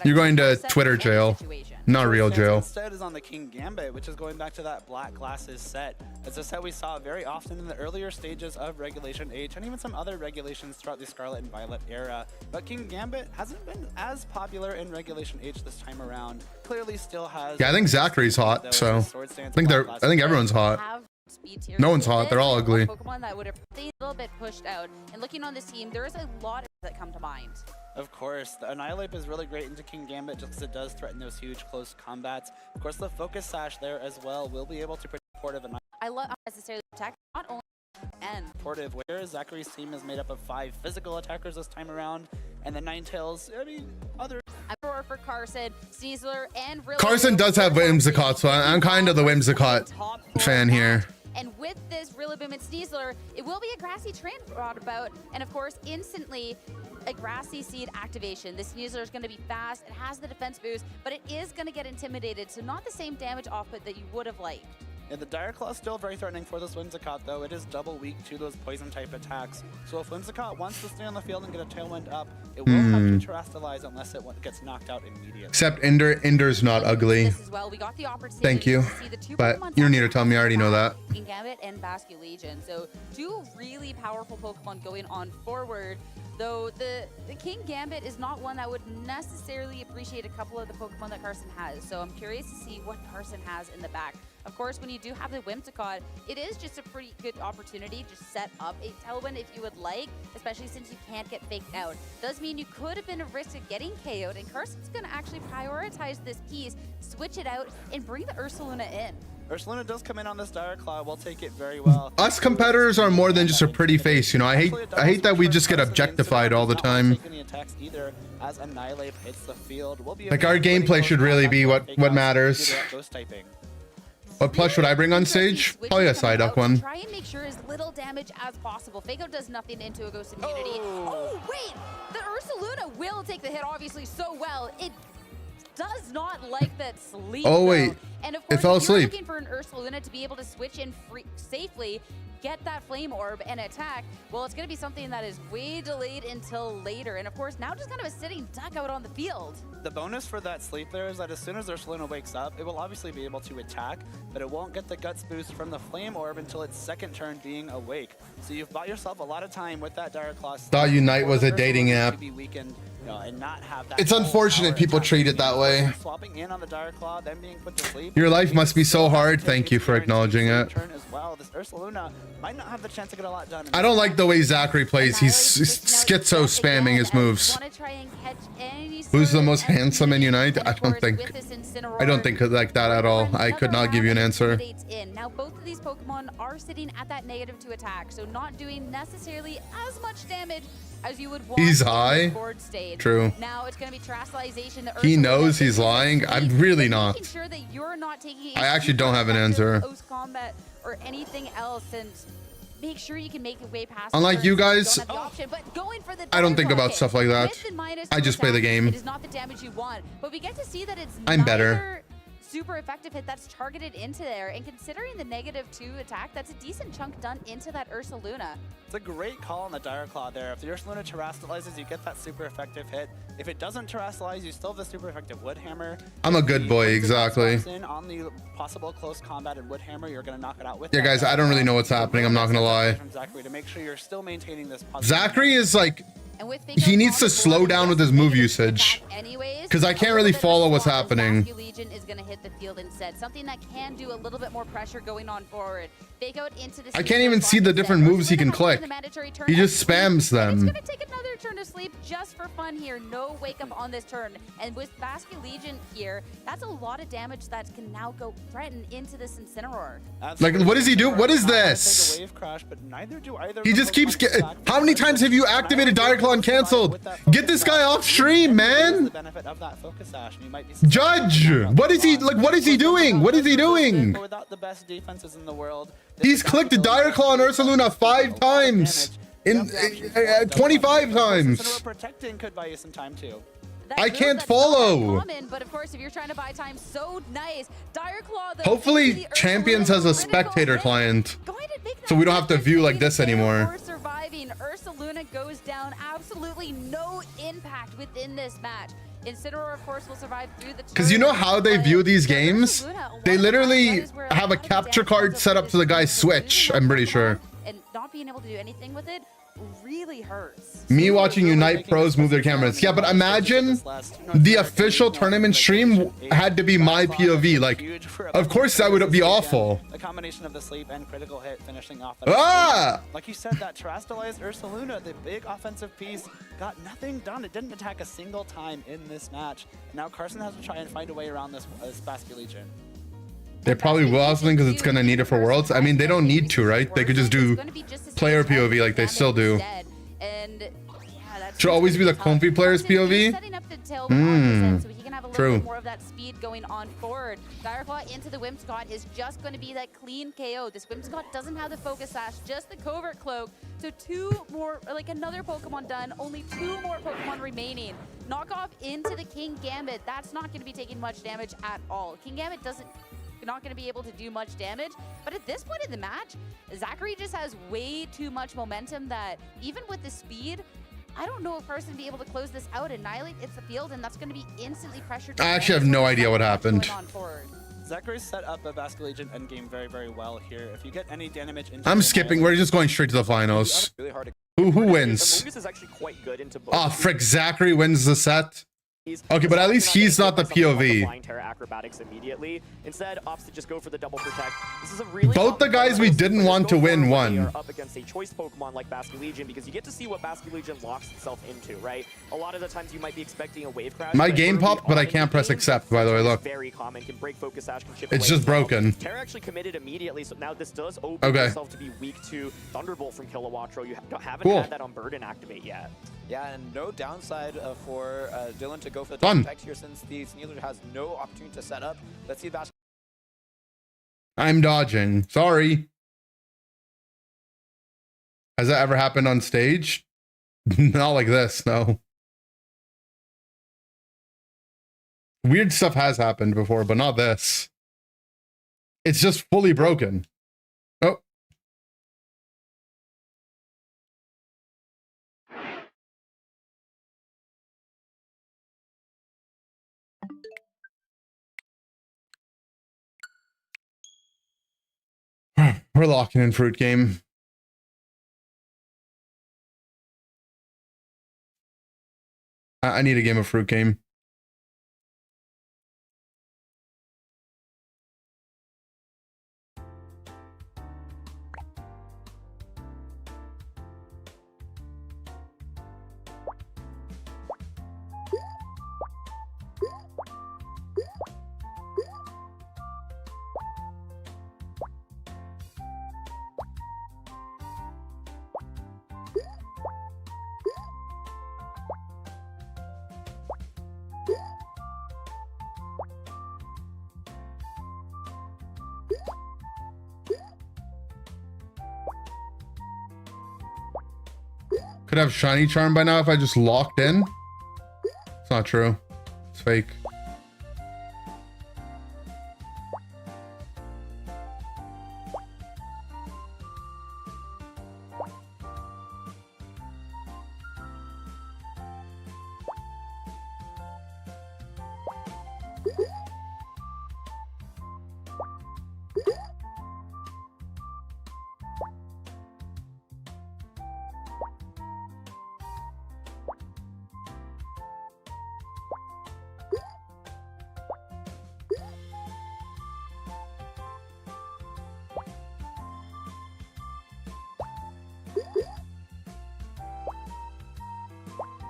You're going to Twitter jail. Not real jail. Instead is on the King Gambit, which is going back to that Black Glasses set. It's a set we saw very often in the earlier stages of Regulation H and even some other regulations throughout the Scarlet and Violet era. But King Gambit hasn't been as popular in Regulation H this time around. Clearly still has. Yeah, I think Zachary's hot, so I think everyone's hot. No one's hot. They're all ugly. Pokemon that would have been a little bit pushed out. And looking on this team, there is a lot that come to mind. Of course, the Annihilate is really great into King Gambit just because it does threaten those huge close combats. Of course, the Focus Sash there as well will be able to protect Portive and I love necessarily attack, not only and Portive, where Zachary's team is made up of 5 physical attackers this time around, and the Ninetales, I mean, other. For Carson, Sneasler, and really Carson does have Whimsicott, so I'm kind of the Whimsicott fan here. And with this Rillaboom and Sneasler, it will be a Grassy train brought about, and of course, instantly a Grassy Seed activation. The Sneasler is going to be fast, it has the defense boost, but it is going to get intimidated, so not the same damage output that you would have liked. And the Dire Claw is still very threatening for this Whimsicott, though. It is double weak to those poison-type attacks. So if Whimsicott wants to stay on the field and get a Tailwind up, it will have to Terastallize unless it gets knocked out immediately. Except Inder's not ugly. This as well. We got the opportunity Thank you. to see the two But Pokemon you don't need to tell me. I already know that. King Gambit and Basculegion. So two really powerful Pokemon going on forward. Though the King Gambit is not one that would necessarily appreciate a couple of the Pokemon that Carson has. So I'm curious to see what Carson has in the back. Of course, when you do have the Whimsicott, it is just a pretty good opportunity to set up a Tailwind if you would like, especially since you can't get faked out. Does mean you could have been at risk of getting KO'd, and Carson's going to actually prioritize this piece, switch it out, and bring the Ursaluna in. Ursaluna does come in on this Dire Claw. We'll take it very well. Us competitors are more than just a pretty face, you know. I hate that we just get objectified all the time. Like our gameplay should really be what matters. What plush would I bring on stage? Probably a Psyduck one. Try and make sure as little damage as possible. Fake Out does nothing into a Ghost immunity. Oh, wait! The Ursaluna will take the hit, obviously, so well. It does not like that sleep. Oh, wait. Though. And of It course, fell if you're asleep. looking for an Ursaluna to be able to switch in safely, get that Flame Orb and attack, well, it's going to be something that is way delayed until later. And of course, now just kind of a sitting duck out on the field. The bonus for that sleep there is that as soon as Ursaluna wakes up, it will obviously be able to attack, but it won't get the Guts boost from the Flame Orb until its second turn being awake. So you've bought yourself a lot of time with that Dire Claw. Thought Unite was a dating app. To be weakened, and not have that It's unfortunate people treat it that way. Swapping in on the Dire Claw, then being put to sleep. Your life must be so hard. Thank you for acknowledging it. Turn as well. This Ursaluna might not have the chance to get a lot done. I don't like the way Zachary plays. He's schizo spamming his moves. Who's the most handsome in Unite? I don't think like that at all. I could not give you an answer. Now both of these Pokemon are sitting at that -2 attack, so not doing necessarily as much damage as you would want. He's high. Board stage. True. Now it's going to be Terastallization. He knows he's lying. I'm really not. Making sure that you're not taking I actually don't have an answer. Post combat or anything else, and make sure you can make your way past. Unlike you guys, I don't think about stuff like that. I just play the game. It is not the damage you want, but we get to see that it's I'm better. Super effective hit that's targeted into there, and considering the -2 attack, that's a decent chunk done into that Ursaluna. It's a great call on the Dire Claw there. If the Ursaluna Terastallizes, you get that super effective hit. If it doesn't Terastallize, you still have the super effective Wood Hammer. I'm a good boy, exactly. On the possible close combat and Wood Hammer, you're going to knock it out with Yeah, guys, I don't really know what's happening. I'm not gonna lie. Zachary, to make sure you're still maintaining this Zachary is like, he needs to slow down with his move usage, because I can't really follow what's happening. Legion is going to hit the field instead. Something that can do a little bit more pressure going on forward. Fake Out into the I can't even see the different moves he can click. He just spams them. It's going to take another turn to sleep just for fun here. No wake up on this turn. And with Basculegion here, that's a lot of damage that can now go threaten into this Incineroar. Like, what does he do? What is this? He just keeps getting. How many times have you activated Dire Claw and canceled? Get this guy off stream, man. Judge, what is he like? What is he doing? What is he doing? Without the best defenses in the world, He's clicked Dire Claw on Ursaluna 5 times in 25 times. Protecting could buy you some time too. I can't follow. Common, but of course, if you're trying to buy time, so nice. Dire Claw, though, Hopefully, Champions has a spectator client, so we don't have to view like this anymore. Surviving, Ursaluna goes down. Absolutely no impact within this match. Incineroar, of course, will survive through the. Because you know how they view these games? They literally have a capture card set up to the guy's Switch. I'm pretty sure. And not being able to do anything with it really hurts. Me watching Unite pros move their cameras. Yeah, but imagine the official tournament stream had to be my POV. Like, of course that would be awful. The combination of the sleep and critical hit finishing off. Like you said, that Terastallized Ursaluna, the big offensive piece, got nothing done. It didn't attack a single time in this match. Now Carson has to try and find a way around this Basculegion. They probably will also because it's gonna need it for Worlds. I mean, they don't need to, right? They could just do player POV like they still do. Should always be the comfy player's POV. True. More of that speed going on forward. Dire Claw into the Whimsicott is just going to be that clean KO. This Whimsicott doesn't have the Focus Sash, just the Covert Cloak. So 2 more, like another Pokemon done. Only 2 more Pokemon remaining. Knock off into the King Gambit. That's not going to be taking much damage at all. King Gambit doesn't not going to be able to do much damage. But at this point in the match, Zachary just has way too much momentum that even with the speed, I don't know if Carson will be able to close this out, annihilate it's the field, and that's going to be instantly pressured. I actually have no idea what happened. Zachary's set up a Basque Legion endgame very, very well here. If you get any damage into I'm skipping. We're just going straight to the finals. Who wins? Is actually quite good into Oh, frick. Zachary wins the set. Okay, but at least he's not the POV. Flying Terra acrobatics immediately. Instead, opts to just go for the double protect. This is a really both the guys we didn't want to win won. Up against a choice Pokemon like Basque Legion because you get to see what Basque Legion locks itself into, right? A lot of the times you might be expecting a wave crash. My game popped, but I can't press accept, by the way, look. Very common, can break focus sash, can chip it's away just broken. Terra actually committed immediately, so now this does open itself to be weak to Thunderbolt from Kilowattrol. You haven't had that on Burden activate yet. Yeah, and no downside for Dylan to go for the Done. protect here since the Snealer has no opportunity to set up. Let's see Basque. I'm dodging. Sorry. Has that ever happened on stage? Not like this, no. Weird stuff has happened before, but not this. It's just fully broken. Oh. We're locking in fruit game. I need a game of fruit game. Could have shiny charm by now if I just locked in. It's not true. It's fake.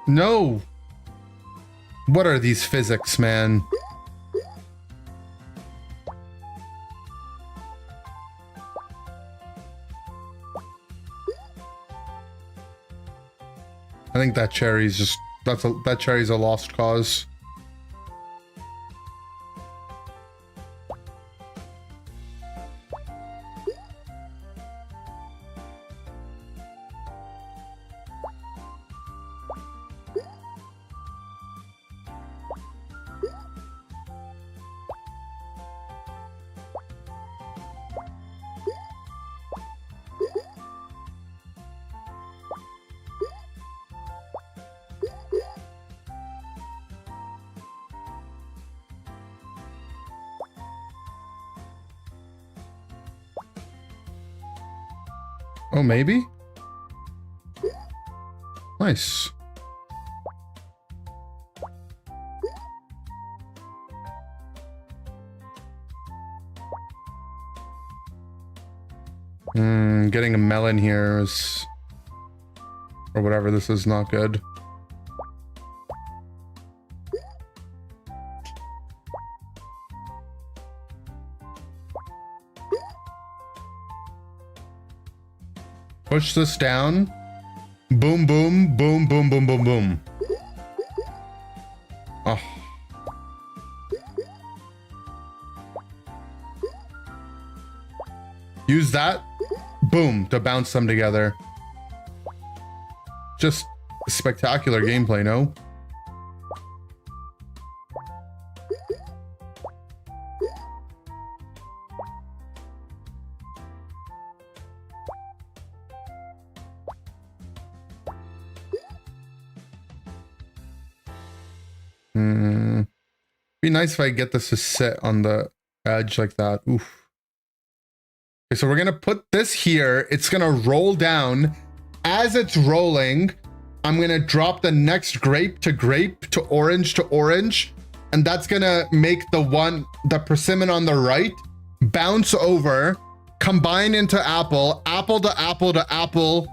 No. What are these physics, man? I think that cherry's just that cherry's a lost cause. Oh, maybe? Nice. Getting a melon here is... or whatever this is not good. Push this down. Boom, boom, boom, boom, boom, boom, boom. Oh. Use that. Boom, to bounce them together. Just spectacular gameplay, no? Be nice if I get this to sit on the edge like that. Oof. Okay, so we're gonna put this here. It's gonna roll down. As it's rolling, I'm gonna drop the next grape to orange, and that's gonna make the persimmon on the right bounce over, combine into apple, apple to apple to apple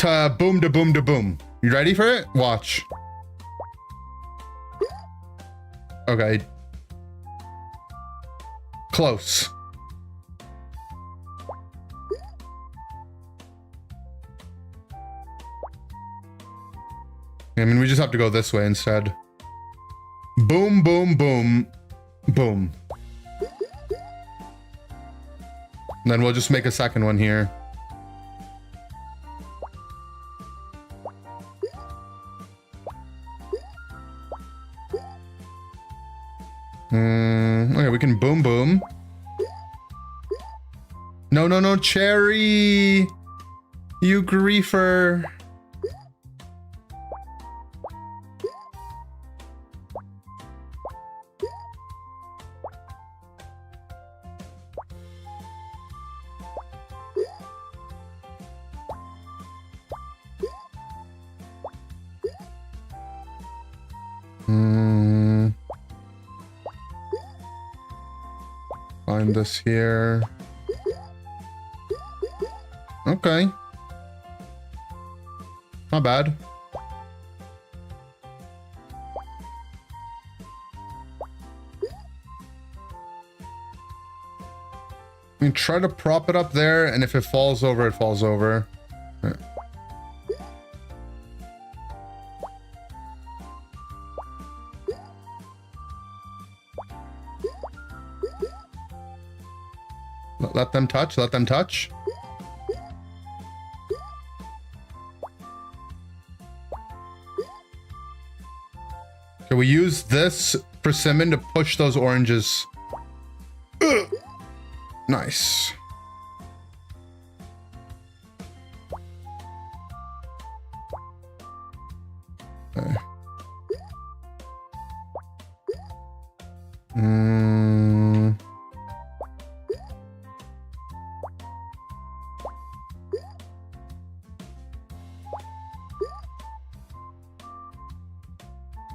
to boom to boom to boom. You ready for it? Watch. Okay. Close. I mean, we just have to go this way instead. Boom, boom, boom, boom. And then we'll just make a second one here. Okay, we can boom, boom. No, no, no, cherry. You griefer. Find this here. Okay. Not bad. I mean, try to prop it up there, and if it falls over, it falls over. Right. Let them touch, let them touch. Okay, we use this persimmon to push those oranges. Ugh. Nice. Okay.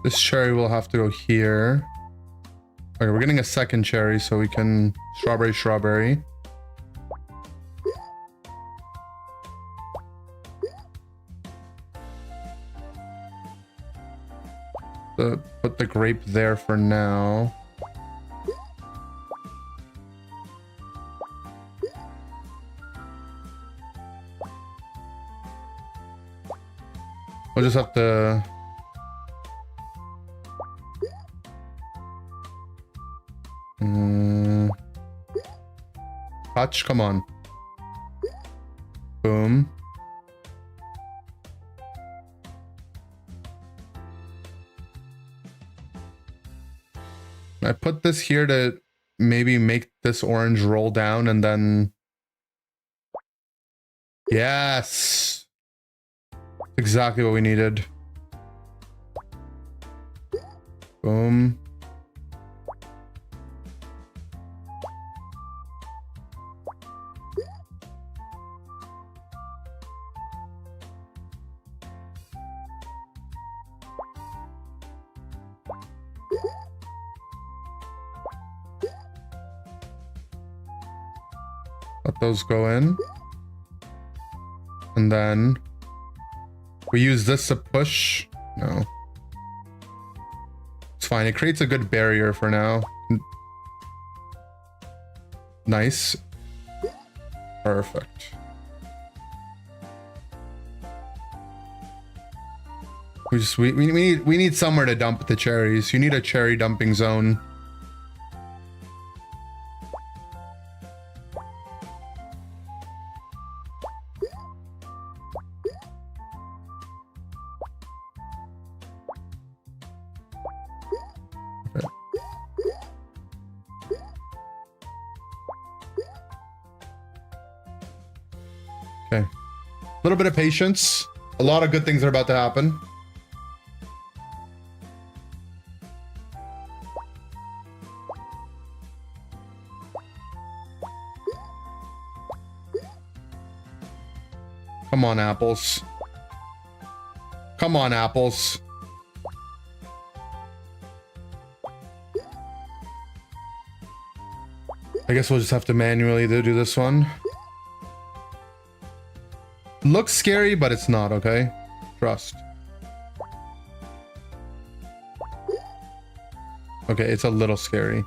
This cherry will have to go here. Okay, we're getting a second cherry so we can strawberry. Put the grape there for now. We'll just have to... Touch, come on. Boom. I put this here to maybe make this orange roll down and then... Yes! Exactly what we needed. Boom. Let those go in. And then we use this to push. No. It's fine. It creates a good barrier for now. Nice. Perfect. We need somewhere to dump the cherries. You need a cherry dumping zone. Okay. A little bit of patience. A lot of good things are about to happen. Come on, apples. Come on, apples. I guess we'll just have to manually do this one. Looks scary, but it's not, okay? Trust. Okay, it's a little scary.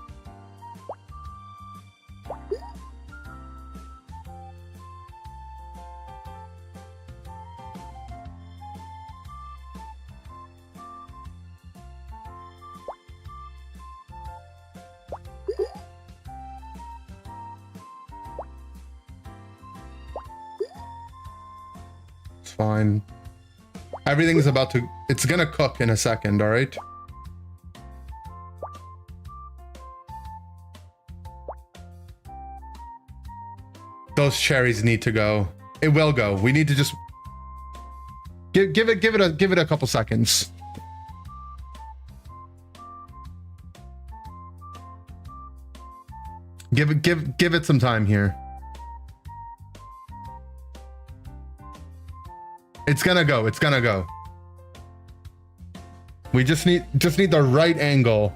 It's fine. Everything's about to... It's gonna cook in a second, alright? Those cherries need to go. It will go. We need to just give it a couple seconds. Give it some time here. It's gonna go. It's gonna go. We just need the right angle.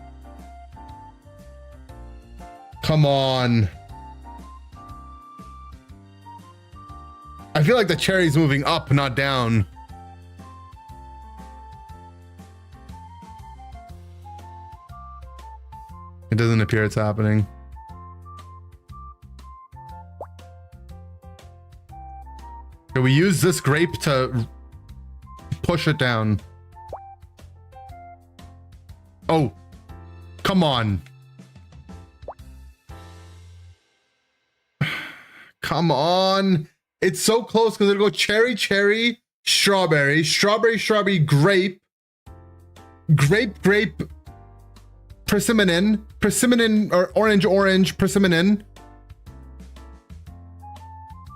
Come on. I feel like the cherry's moving up, not down. It doesn't appear it's happening. Can we use this grape to push it down? Oh, come on. Come on. It's so close because it'll go cherry, cherry, strawberry, strawberry, strawberry, grape, grape, grape, persimmon, persimmon, or orange, orange, persimmon,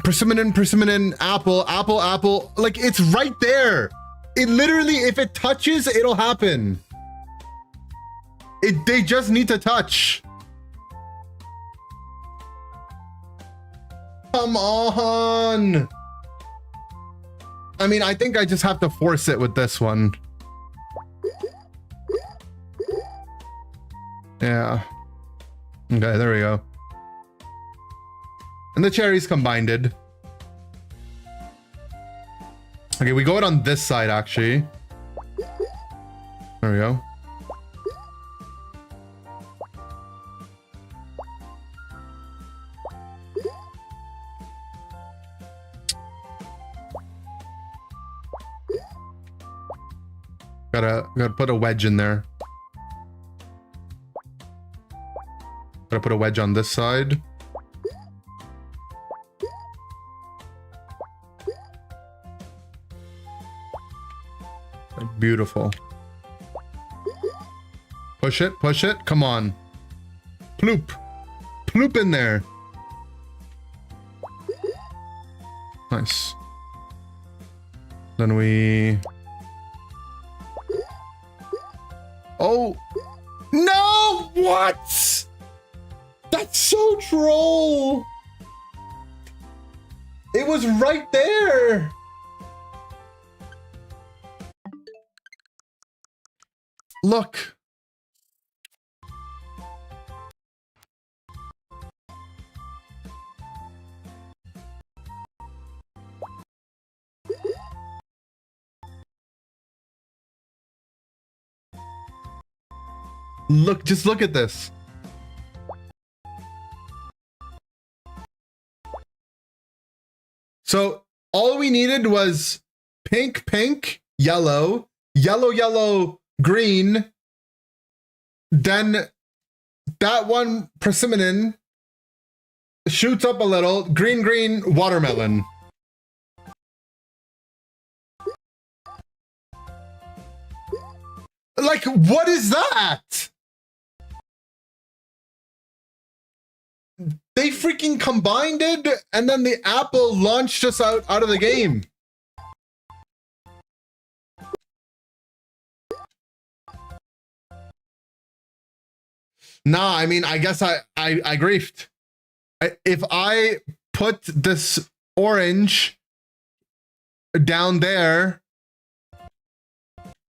persimmon, persimmon, apple, apple, apple. Like, it's right there. It literally, if it touches, it'll happen. They just need to touch. Come on. I mean, I think I just have to force it with this one. Yeah. Okay, there we go. And the cherries combined. Okay, we go it on this side, actually. There we go. Gotta put a wedge in there. Gotta put a wedge on this side. Beautiful. Push it, push it. Come on. Ploop. Ploop in there. Nice. Then we... Oh. No! What? That's so troll. It was right there. Look. Look, just look at this. So all we needed was pink, pink, yellow, yellow, yellow, green. Then that one persimmon shoots up a little. Green, green, watermelon. Like, what is that? They freaking combined it, and then the apple launched us out of the game. Nah, I mean, I guess I griefed. If I put this orange down there,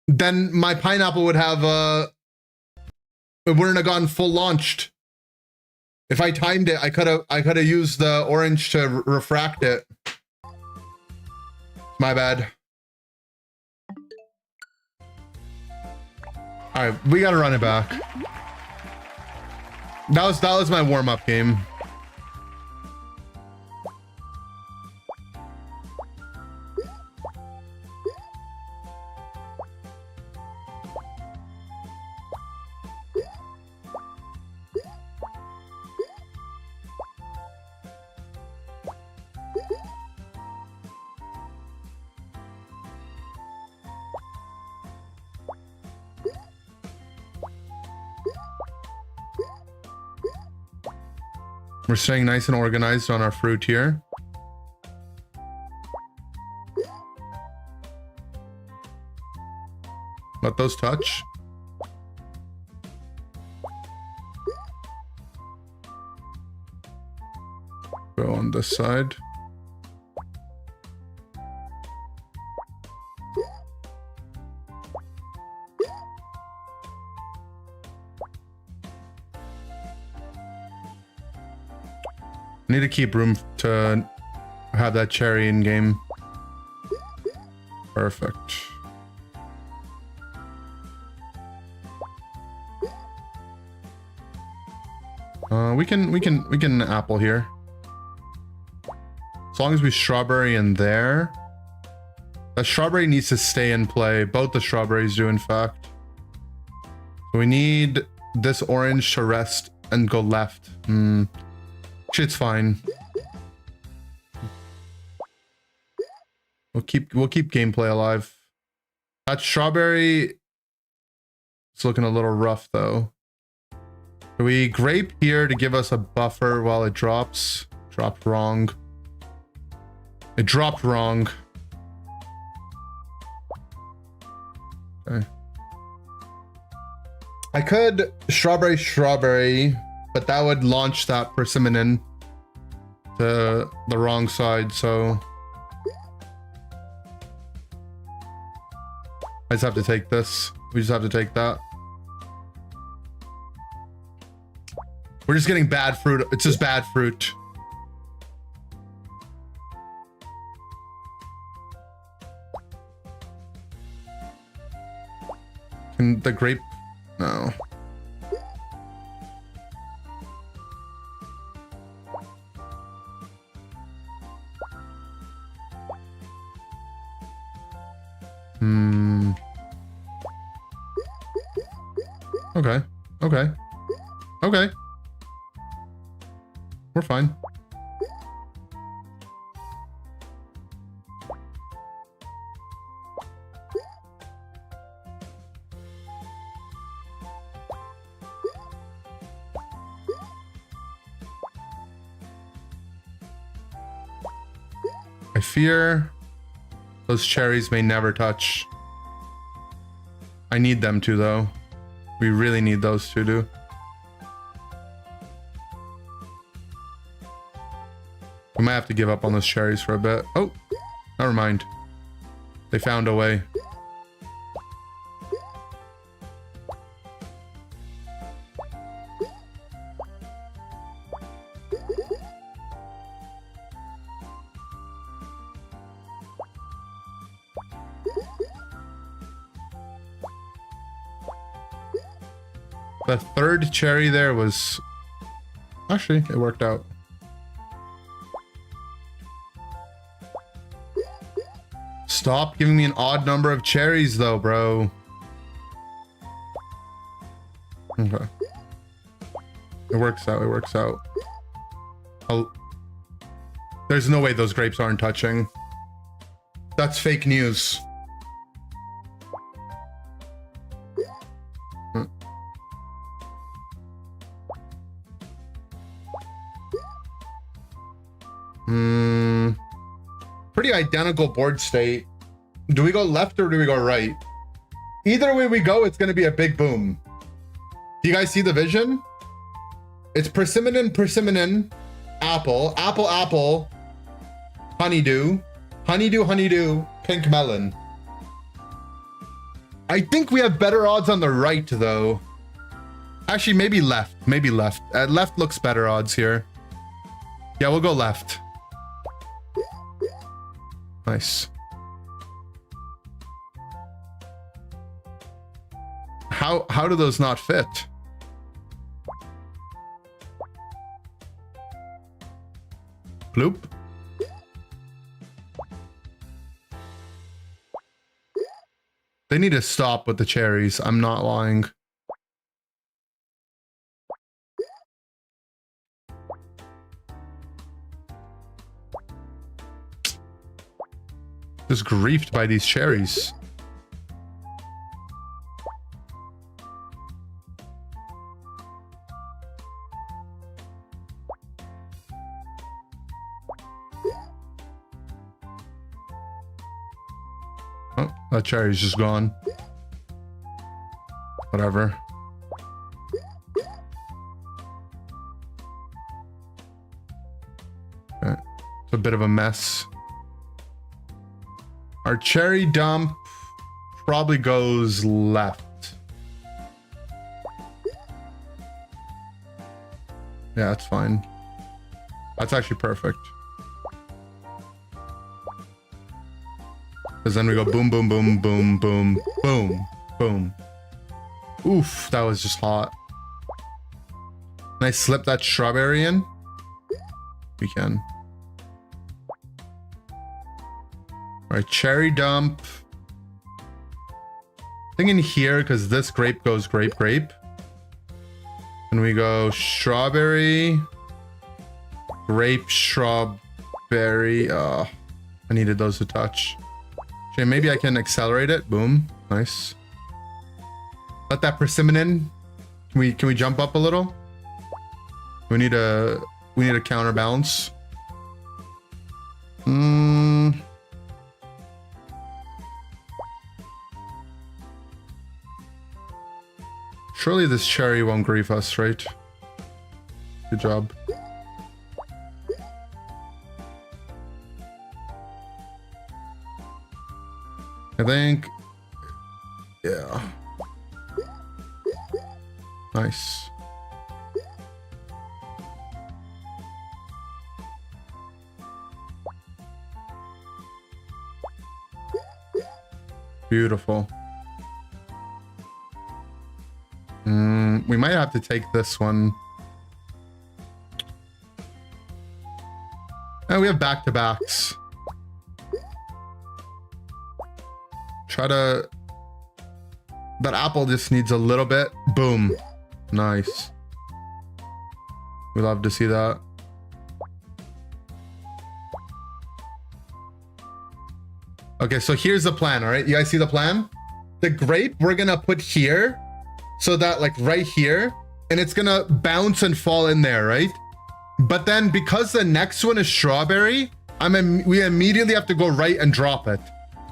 then my pineapple would have it wouldn't have gotten full launched. If I timed it, I could have used the orange to refract it. My bad. All right, we gotta run it back. That was my warm-up game. We're staying nice and organized on our fruit here. Let those touch. Go on this side. Need to keep room to have that cherry in game. Perfect. We can apple here. As long as we strawberry in there. That strawberry needs to stay in play. Both the strawberries do, in fact. So we need this orange to rest and go left. Shit's fine. We'll keep gameplay alive. That strawberry, it's looking a little rough though. Do we grape here to give us a buffer while it drops? Dropped wrong. It dropped wrong. Okay. I could strawberry, but that would launch that persimmon to the wrong side, so I just have to take this. We just have to take that. We're just getting bad fruit. It's just bad fruit. Can the grape? No. Okay. Okay. Okay. We're fine. I fear those cherries may never touch. I need them to, though. We really need those two, do. We might have to give up on those cherries for a bit. Oh, never mind. They found a way. The third cherry there was... Actually, it worked out. Stop giving me an odd number of cherries, though, bro. Okay. It works out, it works out. Oh. There's no way those grapes aren't touching. That's fake news. Pretty identical board state. Do we go left or do we go right? Either way we go, it's going to be a big boom. Do you guys see the vision? It's persimmon, apple, apple, apple, honeydew, Honeydew, honeydew, pink melon. I think we have better odds on the right, though. Actually, maybe left. Maybe left. Left looks better odds here. Yeah, we'll go left. Nice. How do those not fit? Bloop. They need to stop with the cherries. I'm not lying. Just griefed by these cherries. Oh, that cherry's just gone. Whatever. Okay. It's a bit of a mess. Our cherry dump probably goes left. Yeah, that's fine. That's actually perfect. Because then we go boom, boom, boom, boom, boom, boom, boom. Oof, that was just hot. Can I slip that strawberry in? We can. Alright, cherry dump. Thinking here, because this grape goes grape, grape. And we go strawberry, grape, strawberry. I needed those to touch. Okay, maybe I can accelerate it. Boom. Nice. Let that persimmon in. Can we jump up a little? We need a counterbalance. Surely this cherry won't grief us, right? Good job. I think... yeah. Nice. Beautiful. We might have to take this one. Oh, we have back-to-backs. Try to... that apple just needs a little bit. Boom. Nice. We love to see that. Okay, so here's the plan, all right? You guys see the plan? The grape we're gonna put here, so that like right here, and it's gonna bounce and fall in there, right? But then because the next one is strawberry, we immediately have to go right and drop it.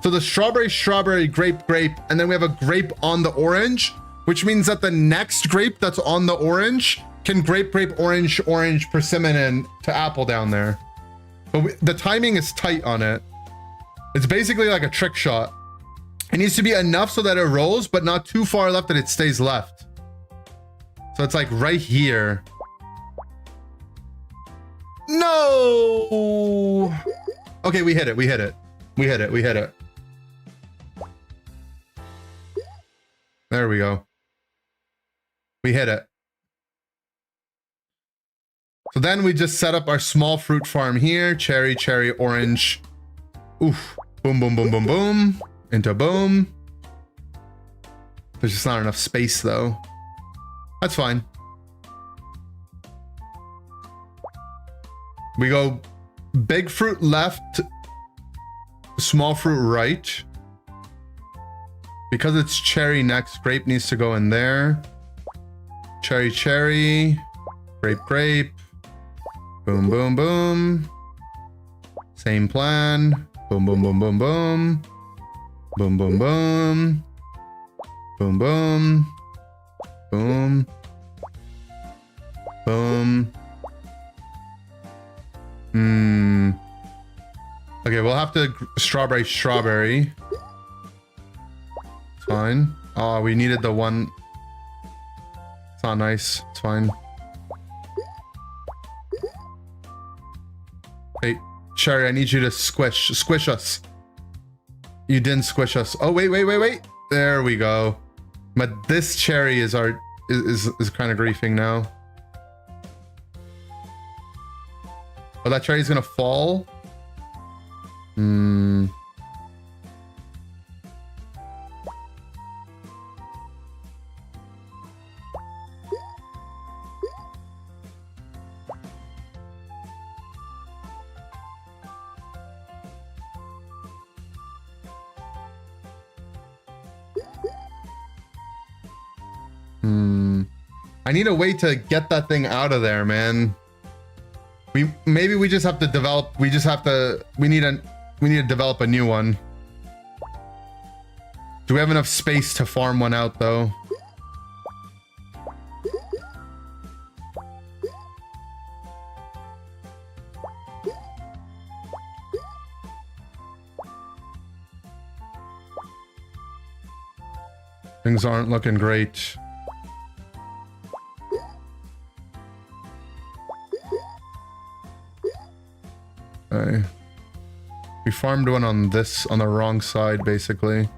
So the strawberry, strawberry, grape, grape, and then we have a grape on the orange, which means that the next grape that's on the orange can grape, grape, orange, orange, persimmon, and to apple down there. But the timing is tight on it. It's basically like a trick shot. It needs to be enough so that it rolls, but not too far left that it stays left. So it's like right here. No! Okay, we hit it, we hit it. We hit it, we hit it. There we go. We hit it. So then we just set up our small fruit farm here. Cherry, cherry, orange. Oof. Boom, boom, boom, boom, boom. Into boom. There's just not enough space though. That's fine. We go big fruit left, small fruit right. Because it's cherry next, grape needs to go in there. Cherry, cherry. Grape, grape. Boom, boom, boom. Same plan. Boom, boom, boom, boom, boom. Boom, boom, boom. Boom, boom. Boom. Boom. Okay, we'll have to strawberry. It's fine. Oh, we needed the one. It's not nice. It's fine. Hey, Cherry, I need you to squish us. You didn't squish us. Oh, wait. There we go. But this Cherry is kind of griefing now. Oh, that Cherry's gonna fall. I need a way to get that thing out of there, man. Maybe we just have to develop. We need to develop a new one. Do we have enough space to farm one out though? Things aren't looking great. Okay. We farmed one on the wrong side, basically.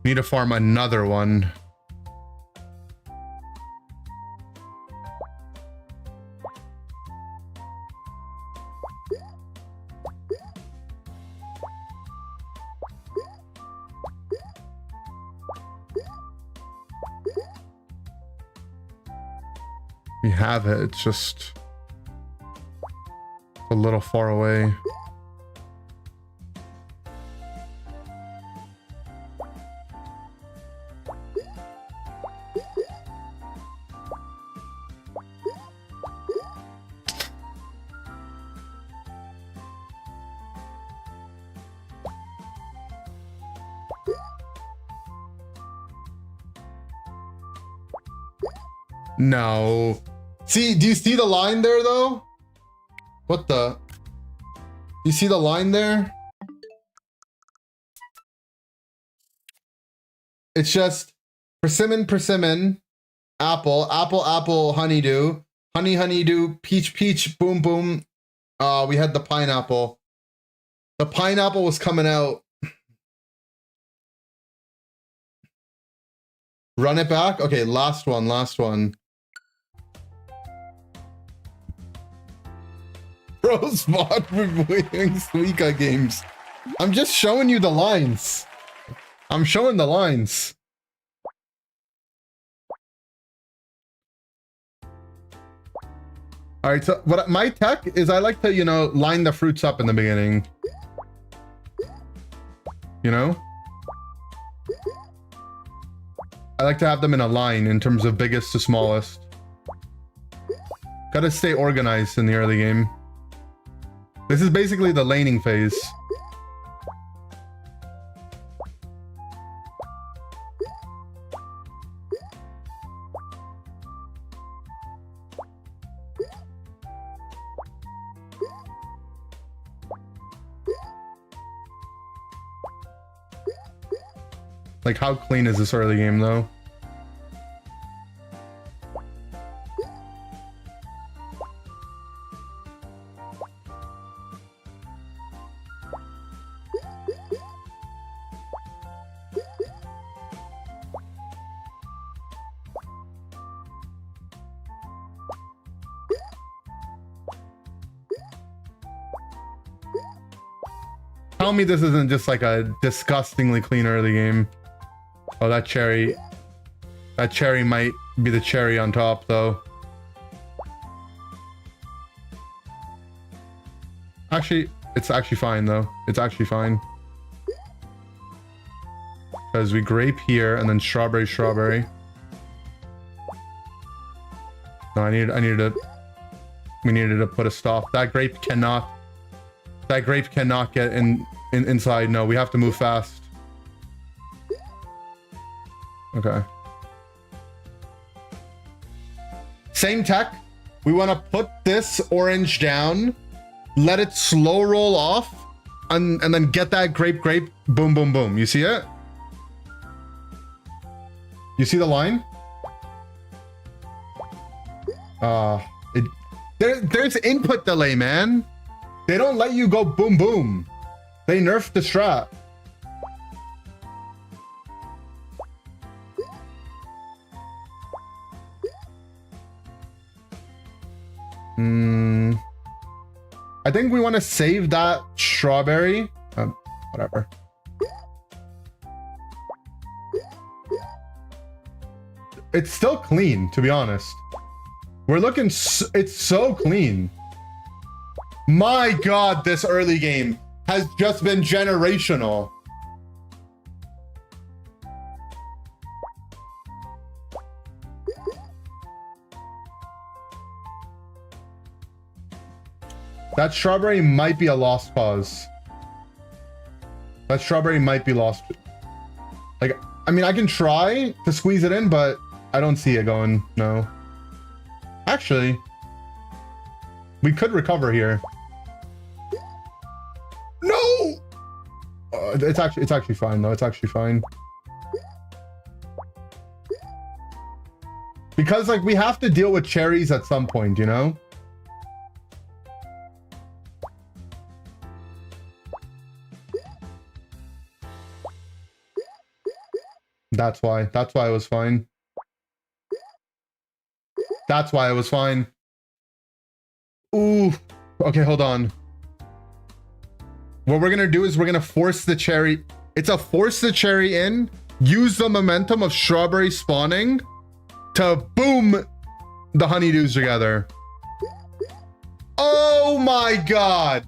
Need to farm another one. We have it, it's just a little far away. No. See, do you see the line there though? What the? You see the line there? It's just persimmon, apple, honeydew, honeydew, peach, boom, boom. We had the pineapple. The pineapple was coming out. Run it back? Okay, last one. Bros mod for winning Suika games. I'm just showing you the lines. I'm showing the lines. All right, so what my tech is, I like to, you know, line the fruits up in the beginning. You know? I like to have them in a line in terms of biggest to smallest. Gotta stay organized in the early game. This is basically the laning phase. Like, how clean is this early game, though? Tell me this isn't just like a disgustingly clean early game. Oh, that cherry might be the cherry on top, though. Actually, it's actually fine, though. It's actually fine. Because we grape here, and then strawberry. No, we needed to put a stop. That grape cannot get inside. No, we have to move fast. Okay. Same tech. We want to put this orange down, let it slow roll off, and then get that grape, boom, boom, boom. You see it? You see the line? There's input delay, man. They don't let you go boom, boom. They nerfed the strat. I think we want to save that strawberry. Whatever. It's still clean, to be honest. We're looking, it's so clean. My God, this early game has just been generational. That strawberry might be a lost cause. That strawberry might be lost. Like, I mean, I can try to squeeze it in, but I don't see it going, no. Actually, we could recover here. No! It's actually fine, though. It's actually fine. Because, like, we have to deal with cherries at some point, you know? That's why it was fine. That's why it was fine. Ooh. Okay, hold on. What we're gonna do is we're gonna force the cherry. It's a force the cherry in, use the momentum of strawberry spawning to boom the honeydews together. Oh my God.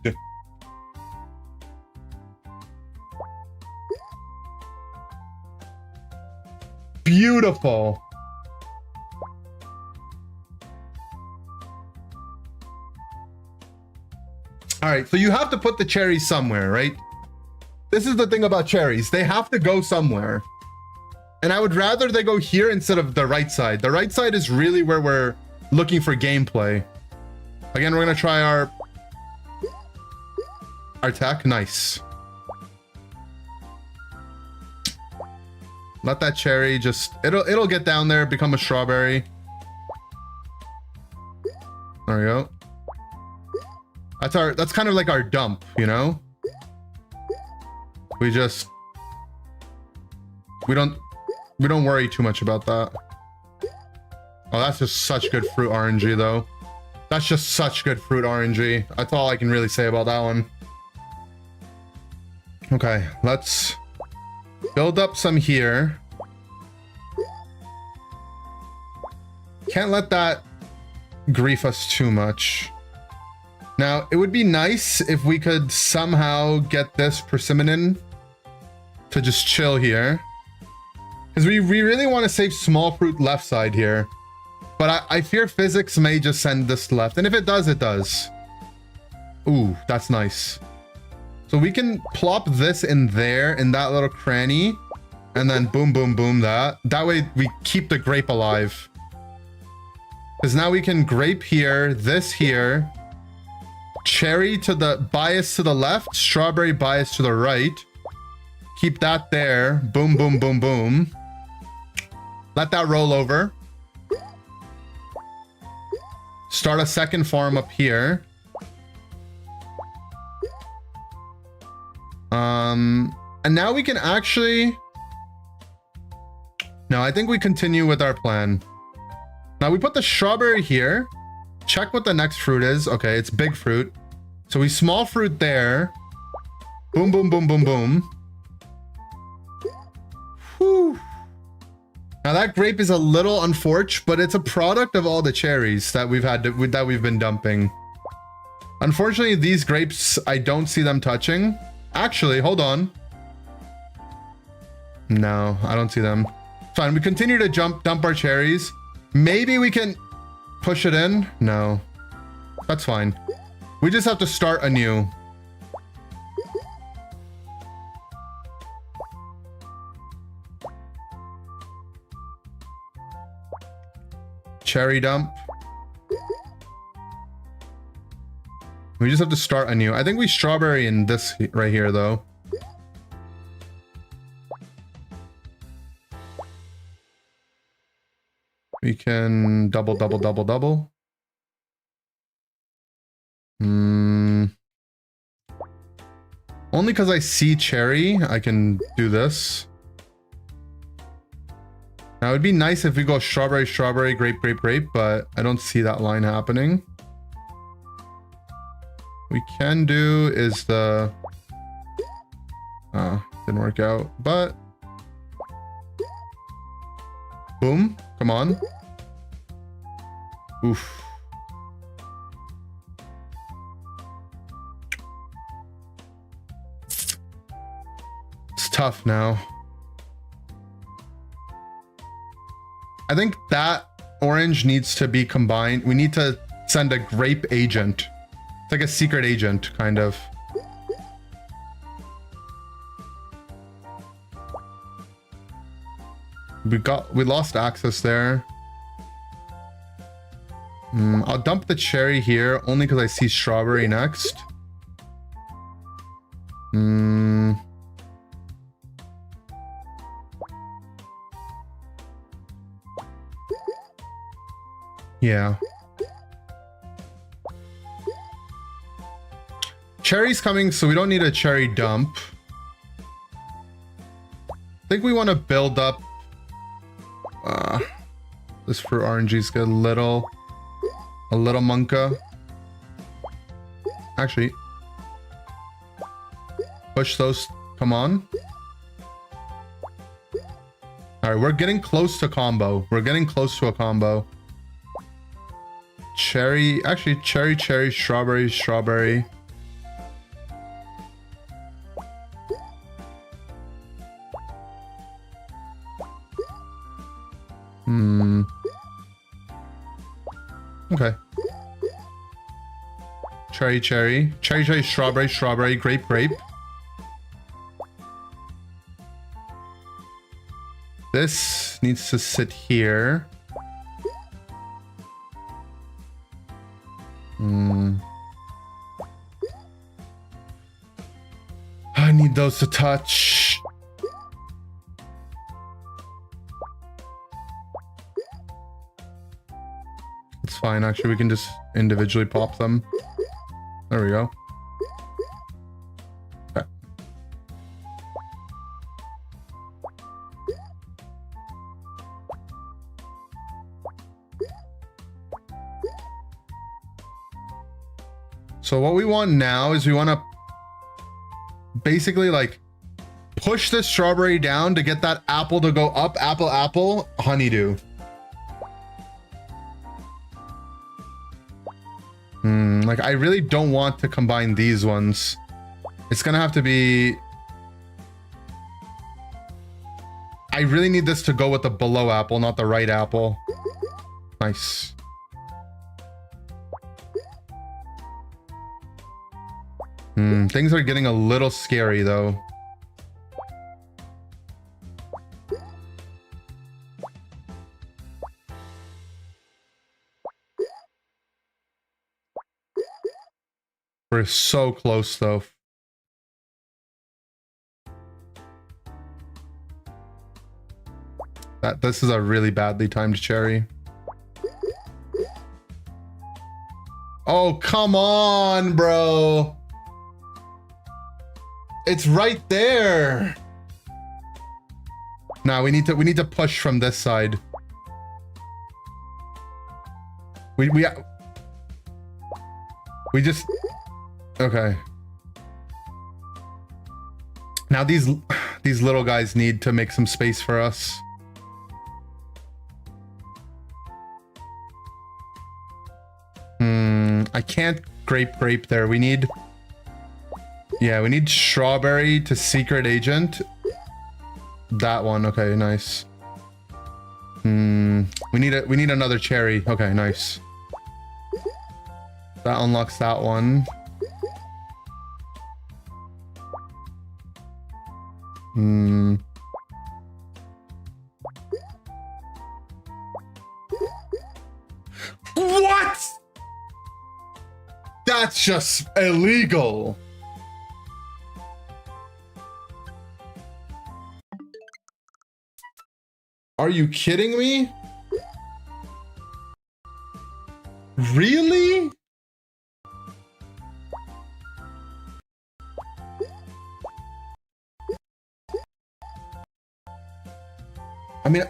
Beautiful. All right, so you have to put the cherries somewhere, right? This is the thing about cherries. They have to go somewhere. And I would rather they go here instead of the right side. The right side is really where we're looking for gameplay. Again, we're gonna try our attack. Nice. Let that cherry just, it'll get down there, become a strawberry. There we go. That's kind of like our dump, you know? We don't worry too much about that. Oh, that's just such good fruit RNG though. That's just such good fruit RNG. That's all I can really say about that one. Okay, let's build up some here. Can't let that grief us too much. Now, it would be nice if we could somehow get this persimmon to just chill here. Because we really want to save small fruit left side here. But I fear physics may just send this left. And if it does, it does. Ooh, that's nice. So we can plop this in there, in that little cranny. And then boom, boom, boom that. That way we keep the grape alive. Because now we can grape here, this here. Cherry to the bias to the left, strawberry bias to the right. Keep that there. Boom, boom, boom, boom. Let that roll over. Start a second farm up here. And now we can actually... No, I think we continue with our plan. Now we put the strawberry here. Check what the next fruit is. Okay, it's big fruit. So we small fruit there. Boom, boom, boom, boom, boom. Whew. Now that grape is a little unfortunate, but it's a product of all the cherries that we've been dumping. Unfortunately, these grapes, I don't see them touching. Actually, hold on. No, I don't see them. Fine, we continue to dump our cherries. Maybe we can push it in. No, that's fine. We just have to start anew. Cherry dump. We just have to start anew. I think we strawberry in this right here, though. We can double, double, double, double. Only because I see cherry, I can do this. Now, it would be nice if we go strawberry, strawberry, grape, grape, grape, but I don't see that line happening. We can do is the... didn't work out, but... Boom. Come on. Oof. It's tough now. I think that orange needs to be combined. We need to send a grape agent. It's like a secret agent, kind of. We lost access there. I'll dump the cherry here only because I see strawberry next. Yeah. Cherry's coming, so we don't need a cherry dump. I think we want to build up this fruit RNG's got a little monka. Actually, push those. Come on. All right, we're getting close to combo. We're getting close to a combo. Cherry, actually, cherry, cherry, strawberry, strawberry. Okay. Cherry, cherry. Cherry, cherry, strawberry, strawberry, grape, grape. This needs to sit here. I need those to touch. It's fine, actually, we can just individually pop them. There we go. Okay. So what we want now is we want to basically like push the strawberry down to get that apple to go up. Apple, apple, honeydew. Like, I really don't want to combine these ones. It's gonna have to be... I really need this to go with the below apple, not the right apple. Nice. Things are getting a little scary, though. We're so close, though. This is a really badly timed cherry. Oh, come on, bro. It's right there. Nah, we need to push from this side. We just... Okay. Now these little guys need to make some space for us. I can't grape there. We need... Yeah, we need strawberry to secret agent. That one. Okay, nice. We need another cherry. Okay, nice. That unlocks that one. What? That's just illegal. Are you kidding me? Really? I mean,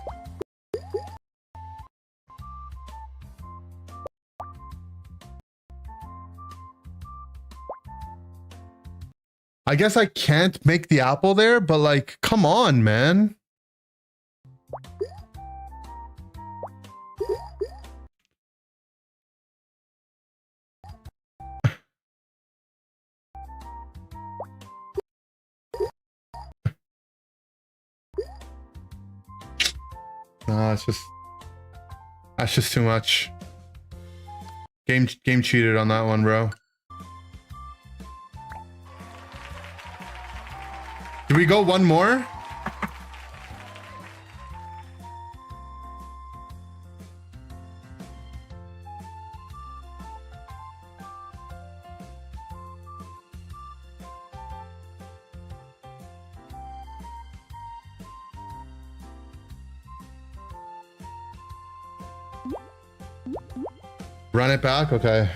I guess I can't make the apple there, but like, come on, man. Nah, that's just too much. Game cheated on that one, bro. Do we go one more? Run it back? Okay.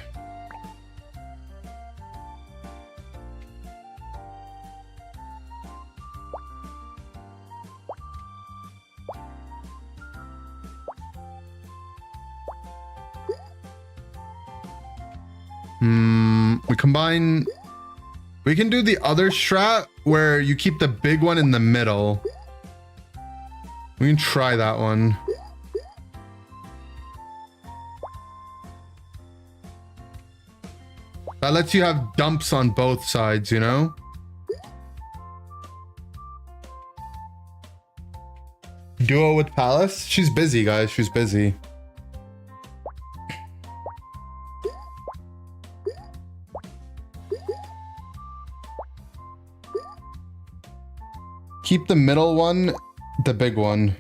We combine... We can do the other strat where you keep the big one in the middle. We can try that one. That lets you have dumps on both sides, you know? Duo with Palace? She's busy, guys. She's busy. Keep the middle one, the big one.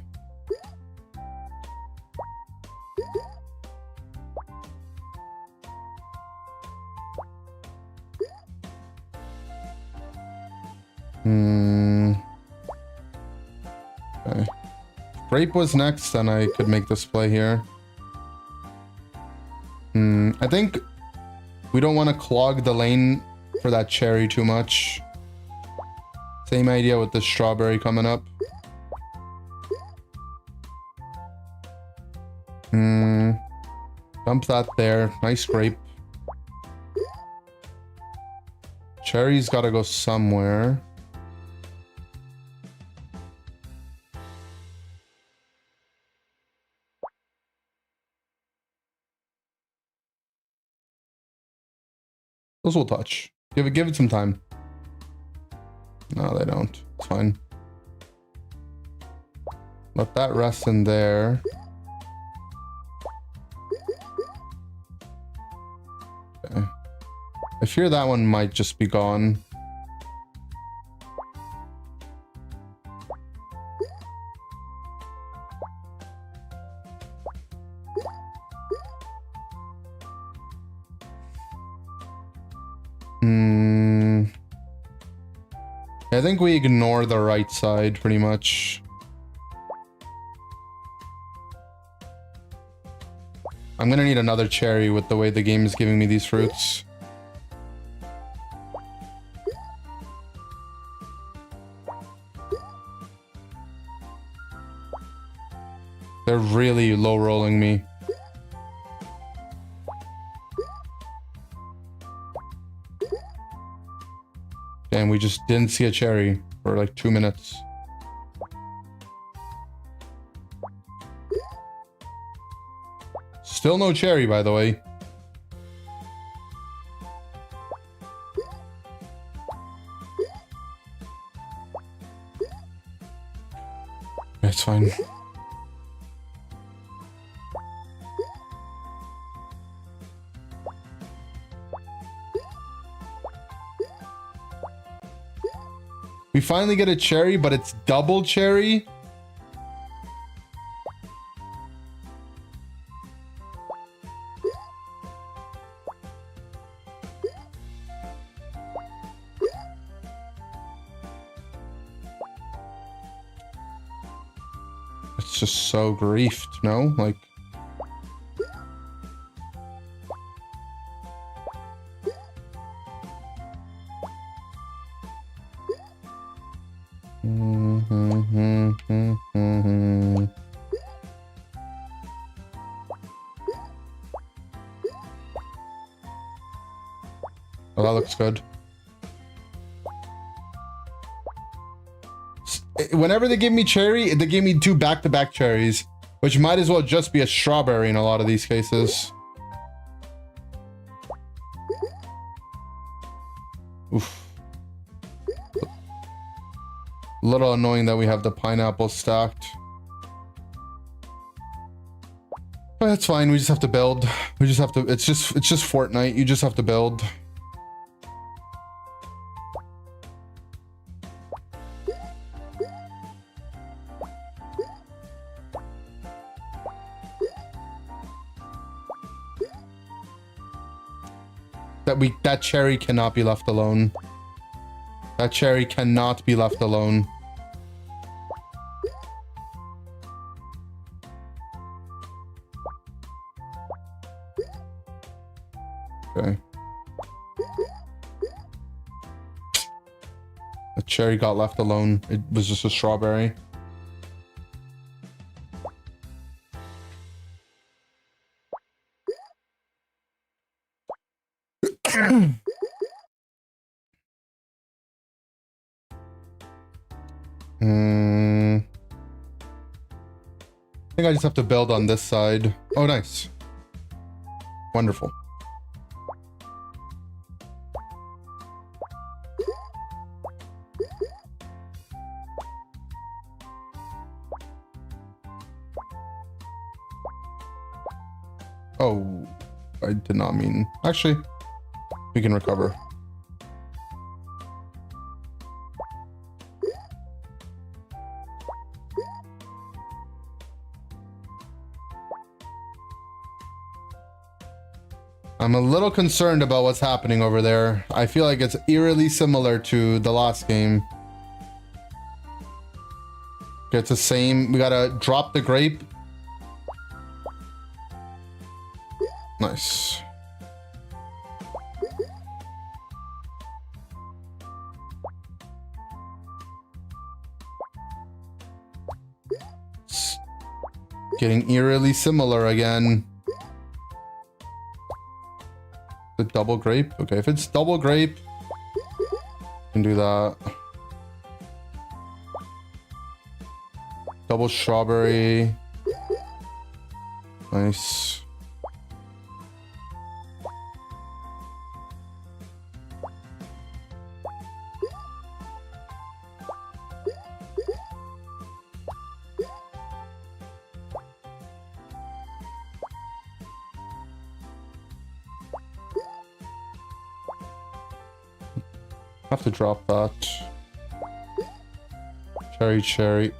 Okay. Grape was next, then I could make this play here. I think we don't want to clog the lane for that cherry too much. Same idea with the strawberry coming up. Dump that there. Nice grape. Cherry's gotta go somewhere. Those will touch. Give it some time. No, they don't. It's fine. Let that rest in there. Okay. I fear that one might just be gone. I think we ignore the right side pretty much. I'm gonna need another cherry with the way the game is giving me these fruits. They're really low rolling me. And we just didn't see a cherry for like 2 minutes. Still no cherry, by the way. It's fine. We finally get a cherry, but it's double cherry. just so griefed, no? Like... Oh, that looks good. Whenever they give me cherry, they give me 2 back-to-back cherries, which might as well just be a strawberry in a lot of these cases. Oof. A little annoying that we have the pineapple stacked. But that's fine, we just have to build. We just have to, it's just Fortnite, you just have to build. That cherry cannot be left alone. That cherry cannot be left alone. Okay. The cherry got left alone. It was just a strawberry. I think I just have to build on this side. Oh, nice. Wonderful. Oh, I did not mean... Actually, we can recover. I'm a little concerned about what's happening over there. I feel like it's eerily similar to the last game. It's the same. We gotta drop the grape. Nice. It's getting eerily similar again. The double grape? Okay, if it's double grape, can do that. Double strawberry. Nice. Have to drop that. Cherry.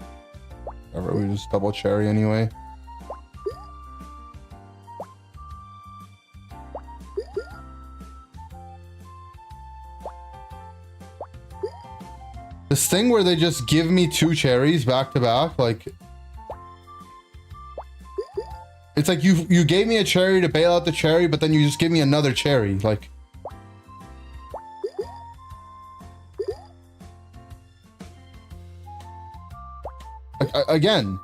Whatever, we just double cherry anyway. This thing where they just give me 2 cherries back to back, like... It's like you gave me a cherry to bail out the cherry, but then you just give me another cherry, like... Again,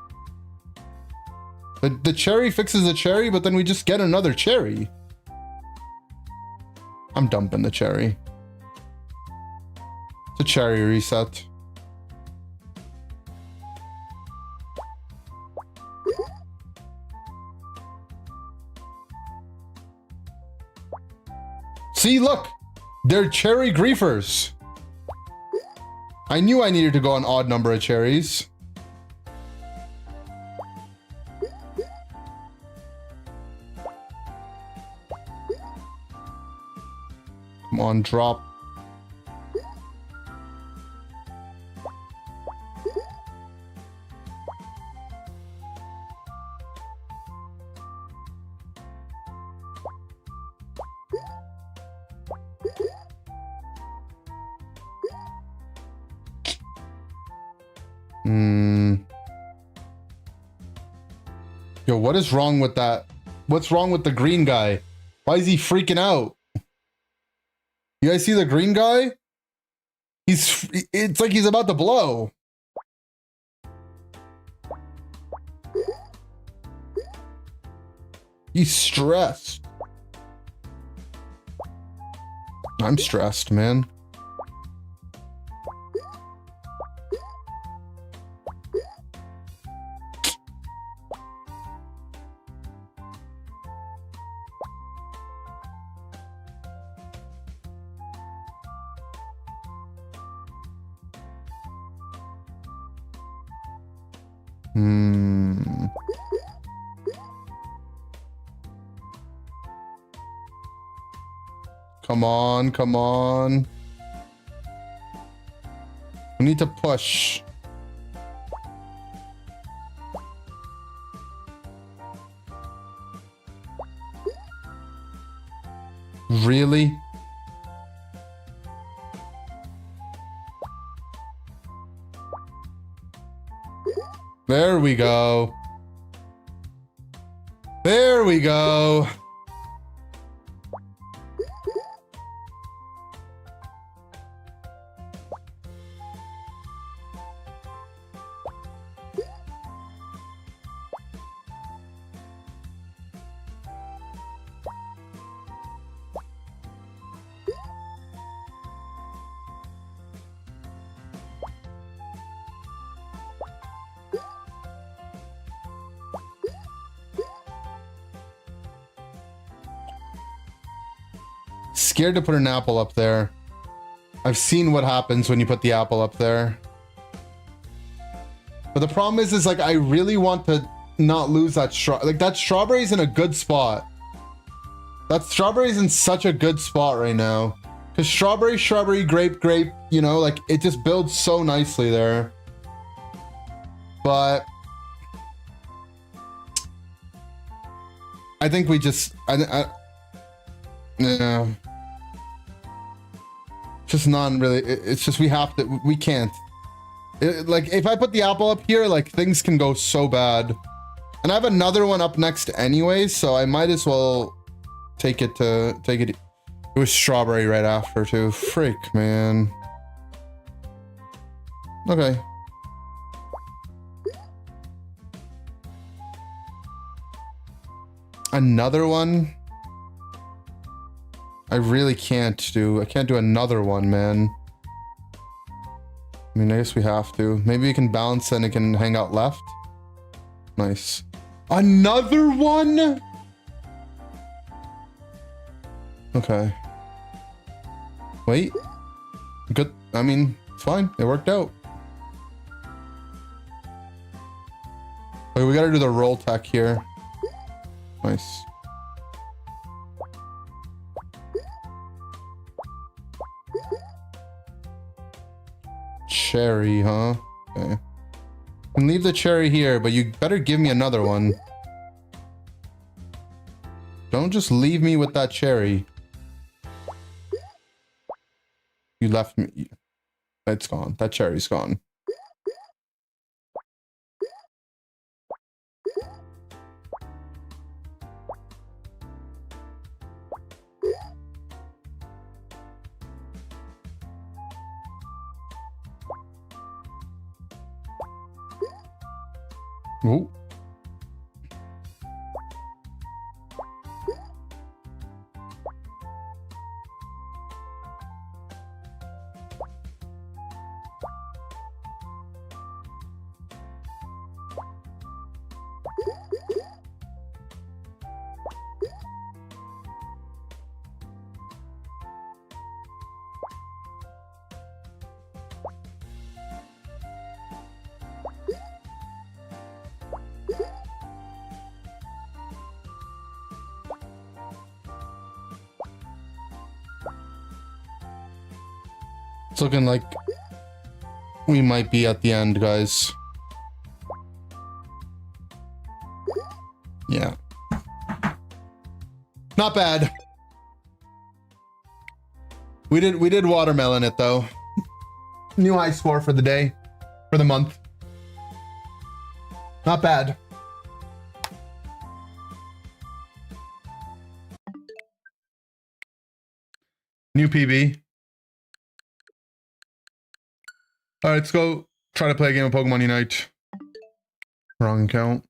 the cherry fixes the cherry, but then we just get another cherry. I'm dumping the cherry. It's a cherry reset. See, look, they're cherry griefers. I knew I needed to go an odd number of cherries. Come on, drop. What is wrong with that? What's wrong with the green guy? Why is he freaking out? You guys see the green guy? It's like he's about to blow. He's stressed. I'm stressed, man. Come on, come on. We need to push. Really? There we go. There we go. Scared to put an apple up there. I've seen what happens when you put the apple up there. But the problem is like I really want to not lose that that strawberry's in a good spot. That strawberry's in such a good spot right now. Because strawberry, grape, you know, like it just builds so nicely there. But I think we just yeah. Just not really. It's just we have to. We can't. Like if I put the apple up here, like things can go so bad. And I have another one up next anyway, so I might as well take it. It was strawberry right after too. Freak, man. Okay. Another one. I really can't do. I can't do another one, man. I mean, I guess we have to. Maybe we can bounce and it can hang out left. Nice. Another one? Okay. Wait. Good. I mean, it's fine. It worked out. Wait, we gotta do the roll tech here. Nice. Cherry, huh? Okay. And leave the cherry here, but you better give me another one. Don't just leave me with that cherry. You left me. It's gone. That cherry's gone. Ooh. It's looking like we might be at the end, guys. Yeah. Not bad. We did watermelon it though. New high score for the day, for the month. Not bad. New PB. All right, let's go try to play a game of Pokemon Unite. Wrong account.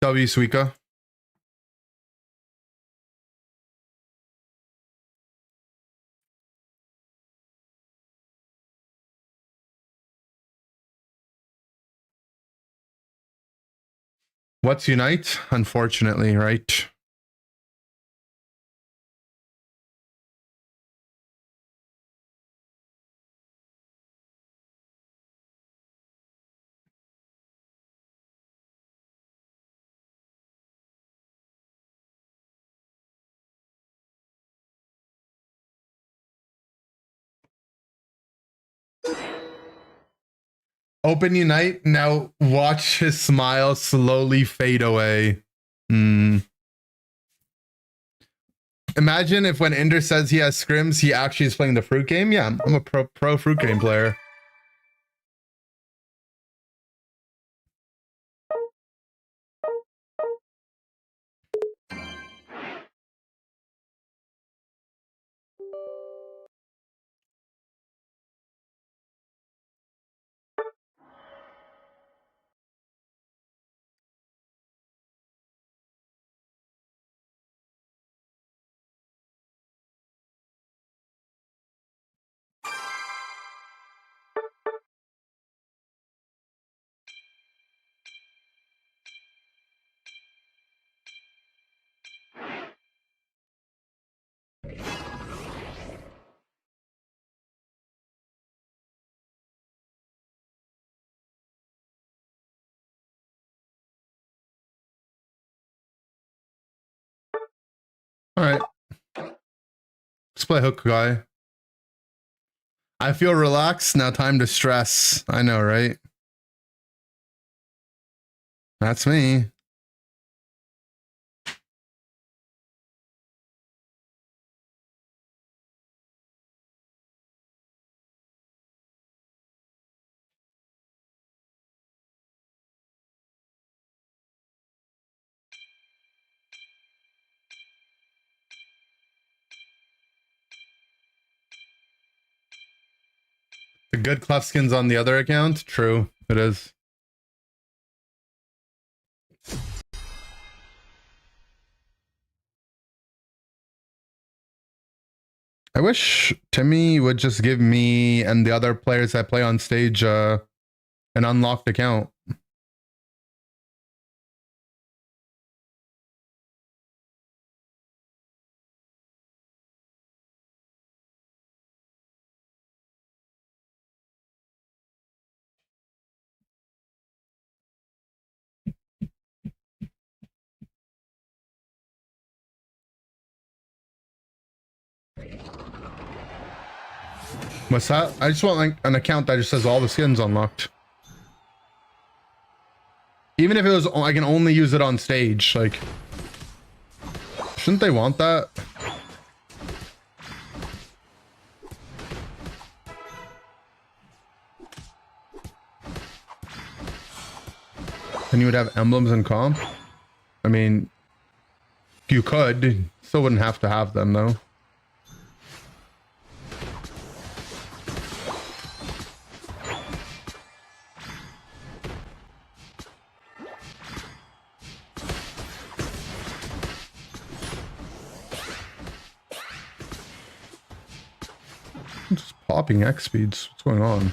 W Suika. What's Unite? Unfortunately, right? Open Unite. Now watch his smile slowly fade away. Imagine if when Inder says he has scrims, he actually is playing the fruit game. Yeah, I'm a pro fruit game player. All right. Let's play hook guy. I feel relaxed. Now time to stress. I know, right? That's me. The good Clef skins on the other account? True, it is. I wish Timmy would just give me and the other players that play on stage an unlocked account. What's that? I just want like an account that just says all the skins unlocked. Even if it was, I can only use it on stage. Like, shouldn't they want that? And you would have emblems in comp? I mean, you could. Still wouldn't have to have them though. Just popping X speeds. What's going on?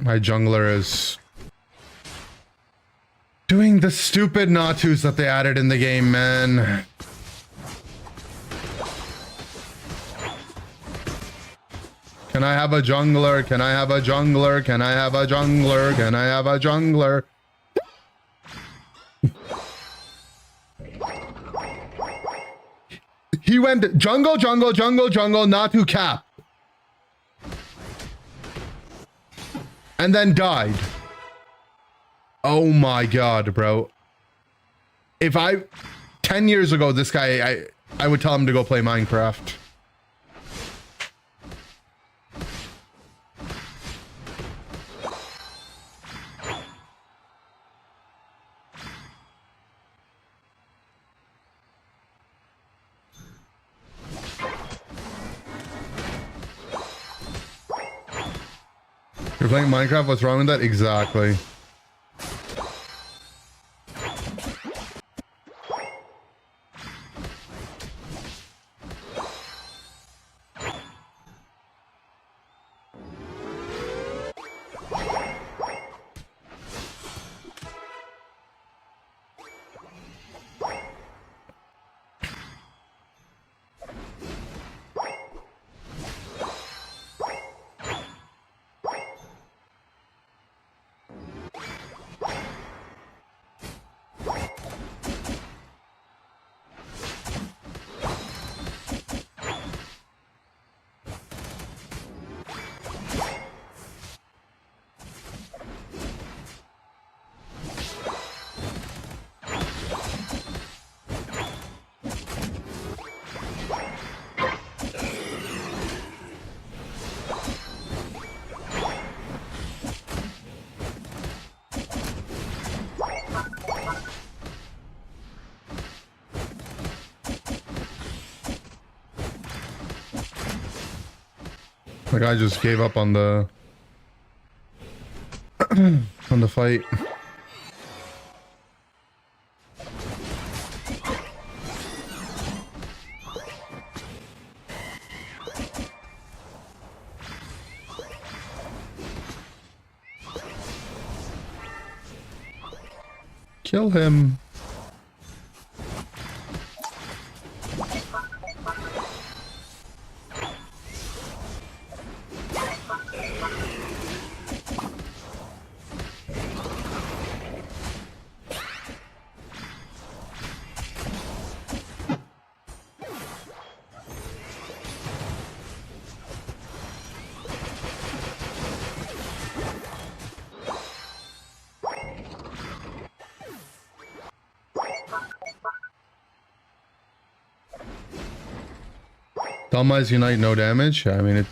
My jungler is doing the stupid Natus that they added in the game, man. Can I have a jungler? Can I have a jungler? Can I have a jungler? Can I have a jungler? He went jungle, jungle, jungle, jungle, Natu cap. and then died. Oh my god, bro. If 10 years ago, this guy, I would tell him to go play Minecraft. You're playing Minecraft? What's wrong with that? Exactly. The guy just gave up on the on the fight. Kill him. Dhelmise Unite, no damage. I mean,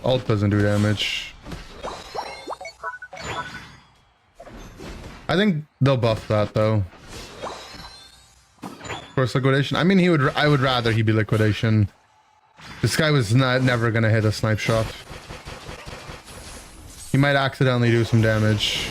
ult doesn't do damage. I think they'll buff that though. Of course, liquidation. I mean, I would rather he be liquidation. This guy was never gonna hit a snipe shot. He might accidentally do some damage.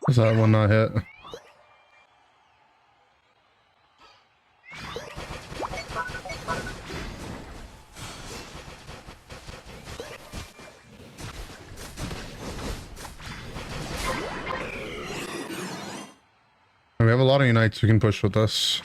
Is that one not hit? We have a lot of unites we can push with this.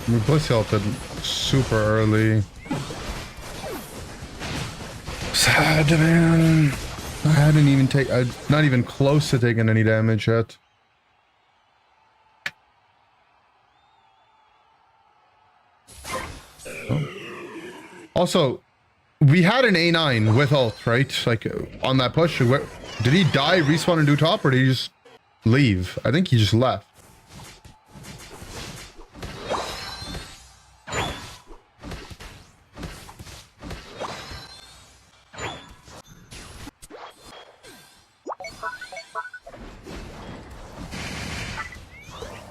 We plus ulted super early. Sad, man. I hadn't even not even close to taking any damage yet. Oh. Also, we had an A9 with ult, right? Like on that push. Did he die, respawn, and do top, or did he just leave? I think he just left.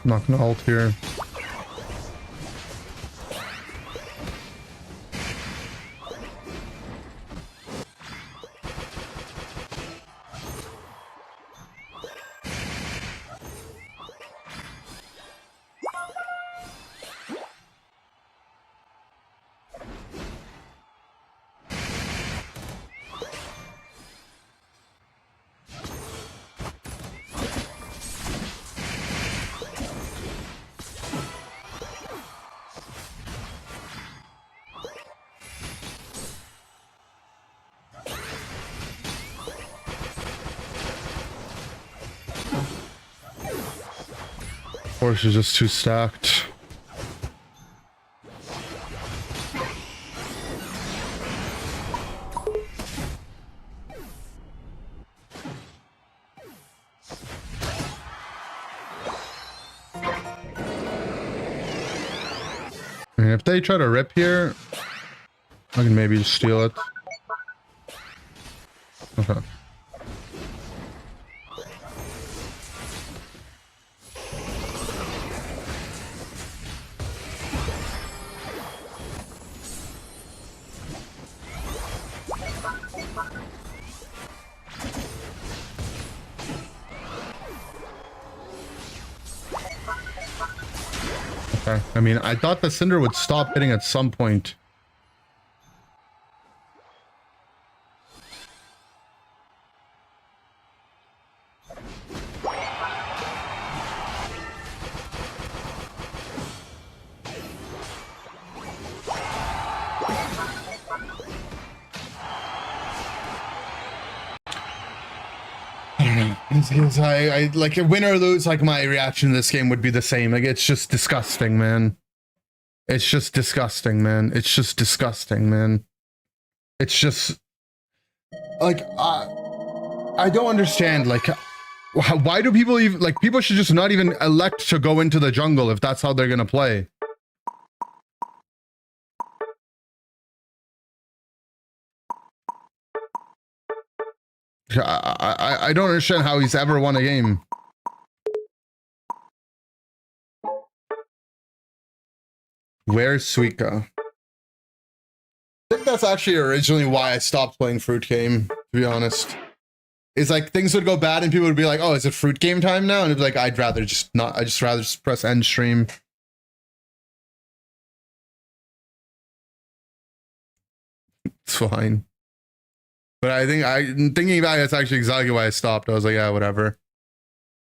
I'm not gonna ult here. Force is just too stacked. And if they try to rip here, I can maybe just steal it. Okay. Okay. I mean, I thought the Cinder would stop hitting at some point. I like win or lose, like my reaction to this game would be the same. Like it's just disgusting, man. It's just disgusting, man. It's just disgusting, man. It's just like I don't understand. Like, why do people even like? People should just not even elect to go into the jungle if that's how they're gonna play. I don't understand how he's ever won a game. Where's Suika? I think that's actually originally why I stopped playing Fruit Game, to be honest. It's like things would go bad and people would be like, oh, is it Fruit Game time now? And it'd be like, I'd rather just not, I'd just rather just press end stream. It's fine. But I think thinking about it, that's actually exactly why I stopped. I was like, yeah, whatever.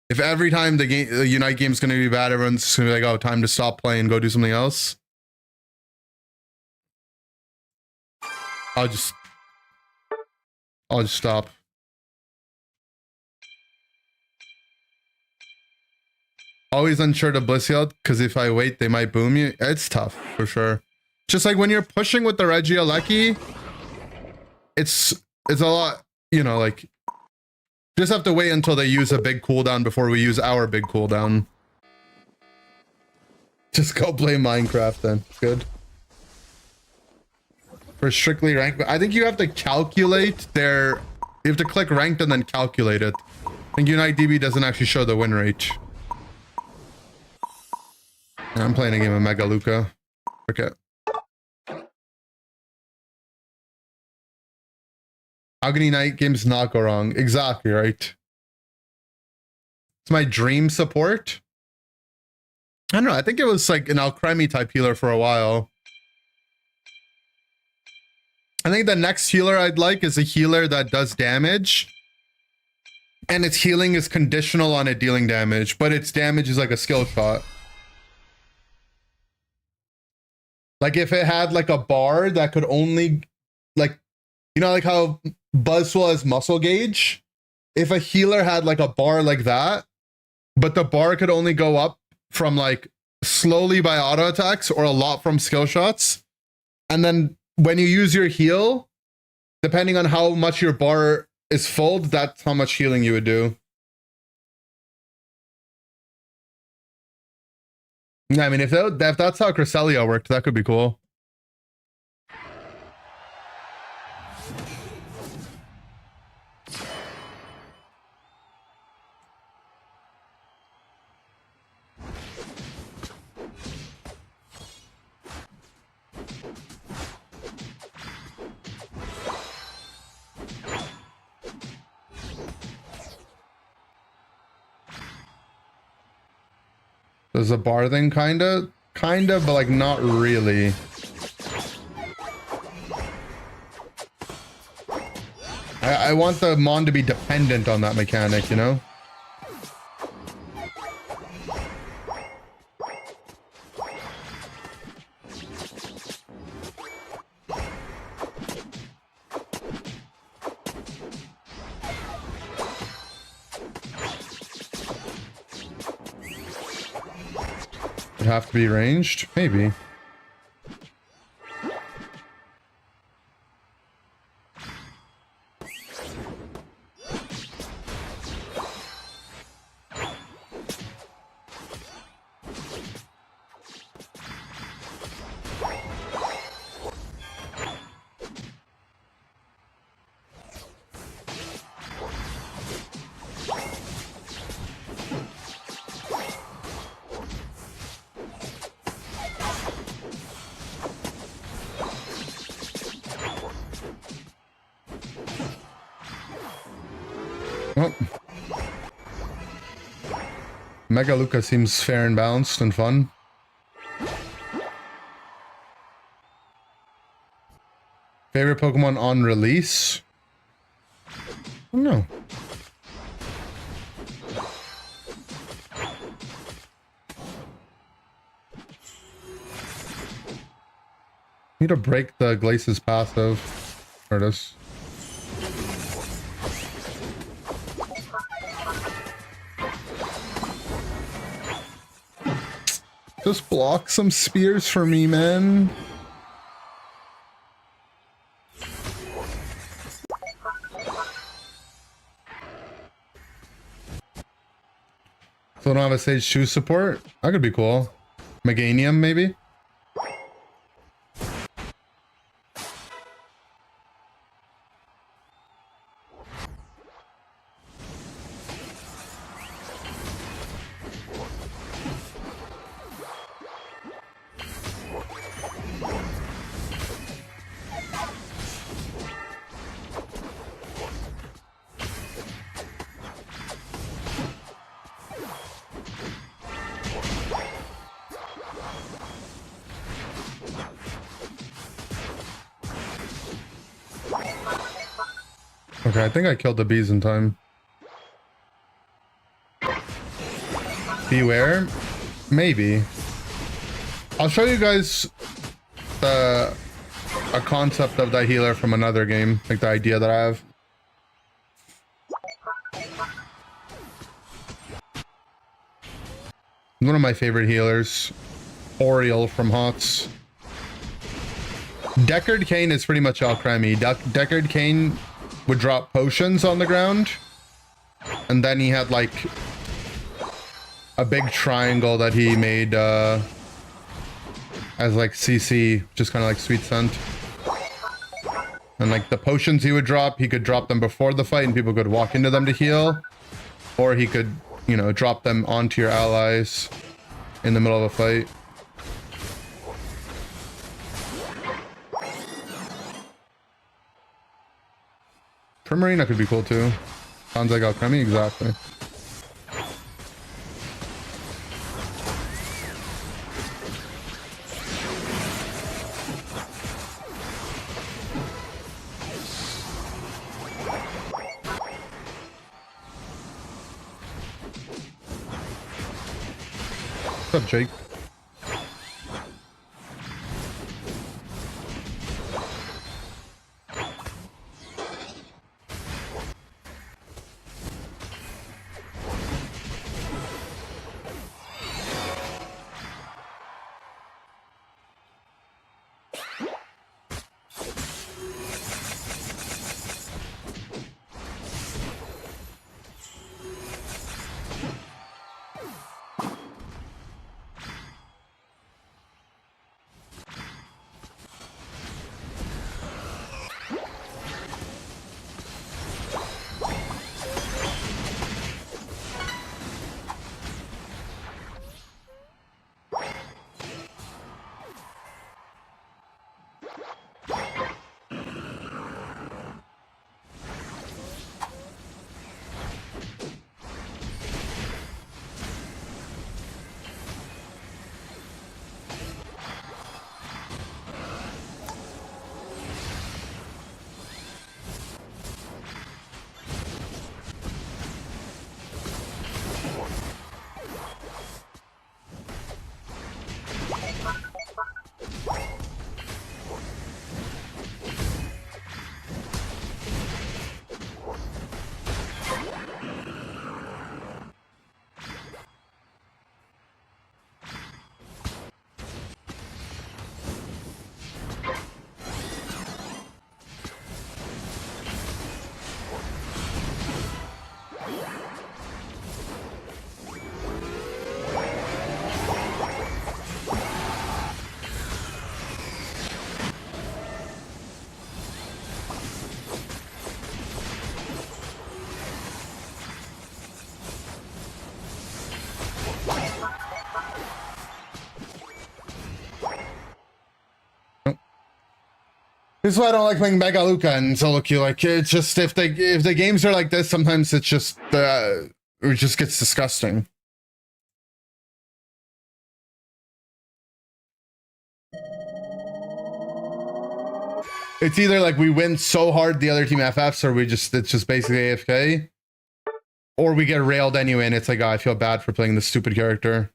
If every time the Unite game's gonna be bad, everyone's just gonna be like, oh, time to stop playing, go do something else. I'll just stop. Always unsure to bliss out, because if I wait, they might boom you. It's tough, for sure. Just like when you're pushing with the Regieleki, it's a lot, you know, like, just have to wait until they use a big cooldown before we use our big cooldown. Just go play Minecraft then. Good. For strictly ranked, I think you have to calculate their, you have to click ranked and then calculate it. I think Unite DB doesn't actually show the win rate. I'm playing a game of Mega Luca. Okay. How can Unite games not go wrong? Exactly, right? It's my dream support. I don't know. I think it was like an Alcremie type healer for a while. I think the next healer I'd like is a healer that does damage. And its healing is conditional on it dealing damage, but its damage is like a skill shot. Like if it had like a bar that could only, like, you know, like how Buzzwell has muscle gauge? If a healer had like a bar like that, but the bar could only go up from like slowly by auto attacks or a lot from skill shots, and then when you use your heal, depending on how much your bar is full, that's how much healing you would do. Yeah, I mean, if that's how Cresselia worked, that could be cool. There's a bar thing, kinda, but like not really. I want the Mon to be dependent on that mechanic, you know? Would have to be ranged? Maybe. Well, Mega Luca seems fair and balanced and fun. Favorite Pokemon on release? No. Need to break the Glace's passive. There it is. Just block some spears for me, man. So I don't have a Sage 2 support? That could be cool. Meganium, maybe? Okay, I think I killed the bees in time. Beware? Maybe. I'll show you guys a concept of that healer from another game, like the idea that I have. One of my favorite healers, Oriole from HOTS. Deckard Cain is pretty much Alcremie. Deckard Cain would drop potions on the ground, and then he had like a big triangle that he made as like CC, just kind of like sweet scent. And like the potions he would drop, he could drop them before the fight and people could walk into them to heal, or he could, you know, drop them onto your allies in the middle of a fight. Primarina could be cool too. Sounds like Alchemy, exactly. What's up, Jake? This is why I don't like playing Mega Luca and solo queue. Like, it's just if the games are like this, sometimes it's just it just gets disgusting. It's either like we win so hard the other team FFs, or it's just basically AFK, or we get railed anyway, and it's like, oh, I feel bad for playing this stupid character.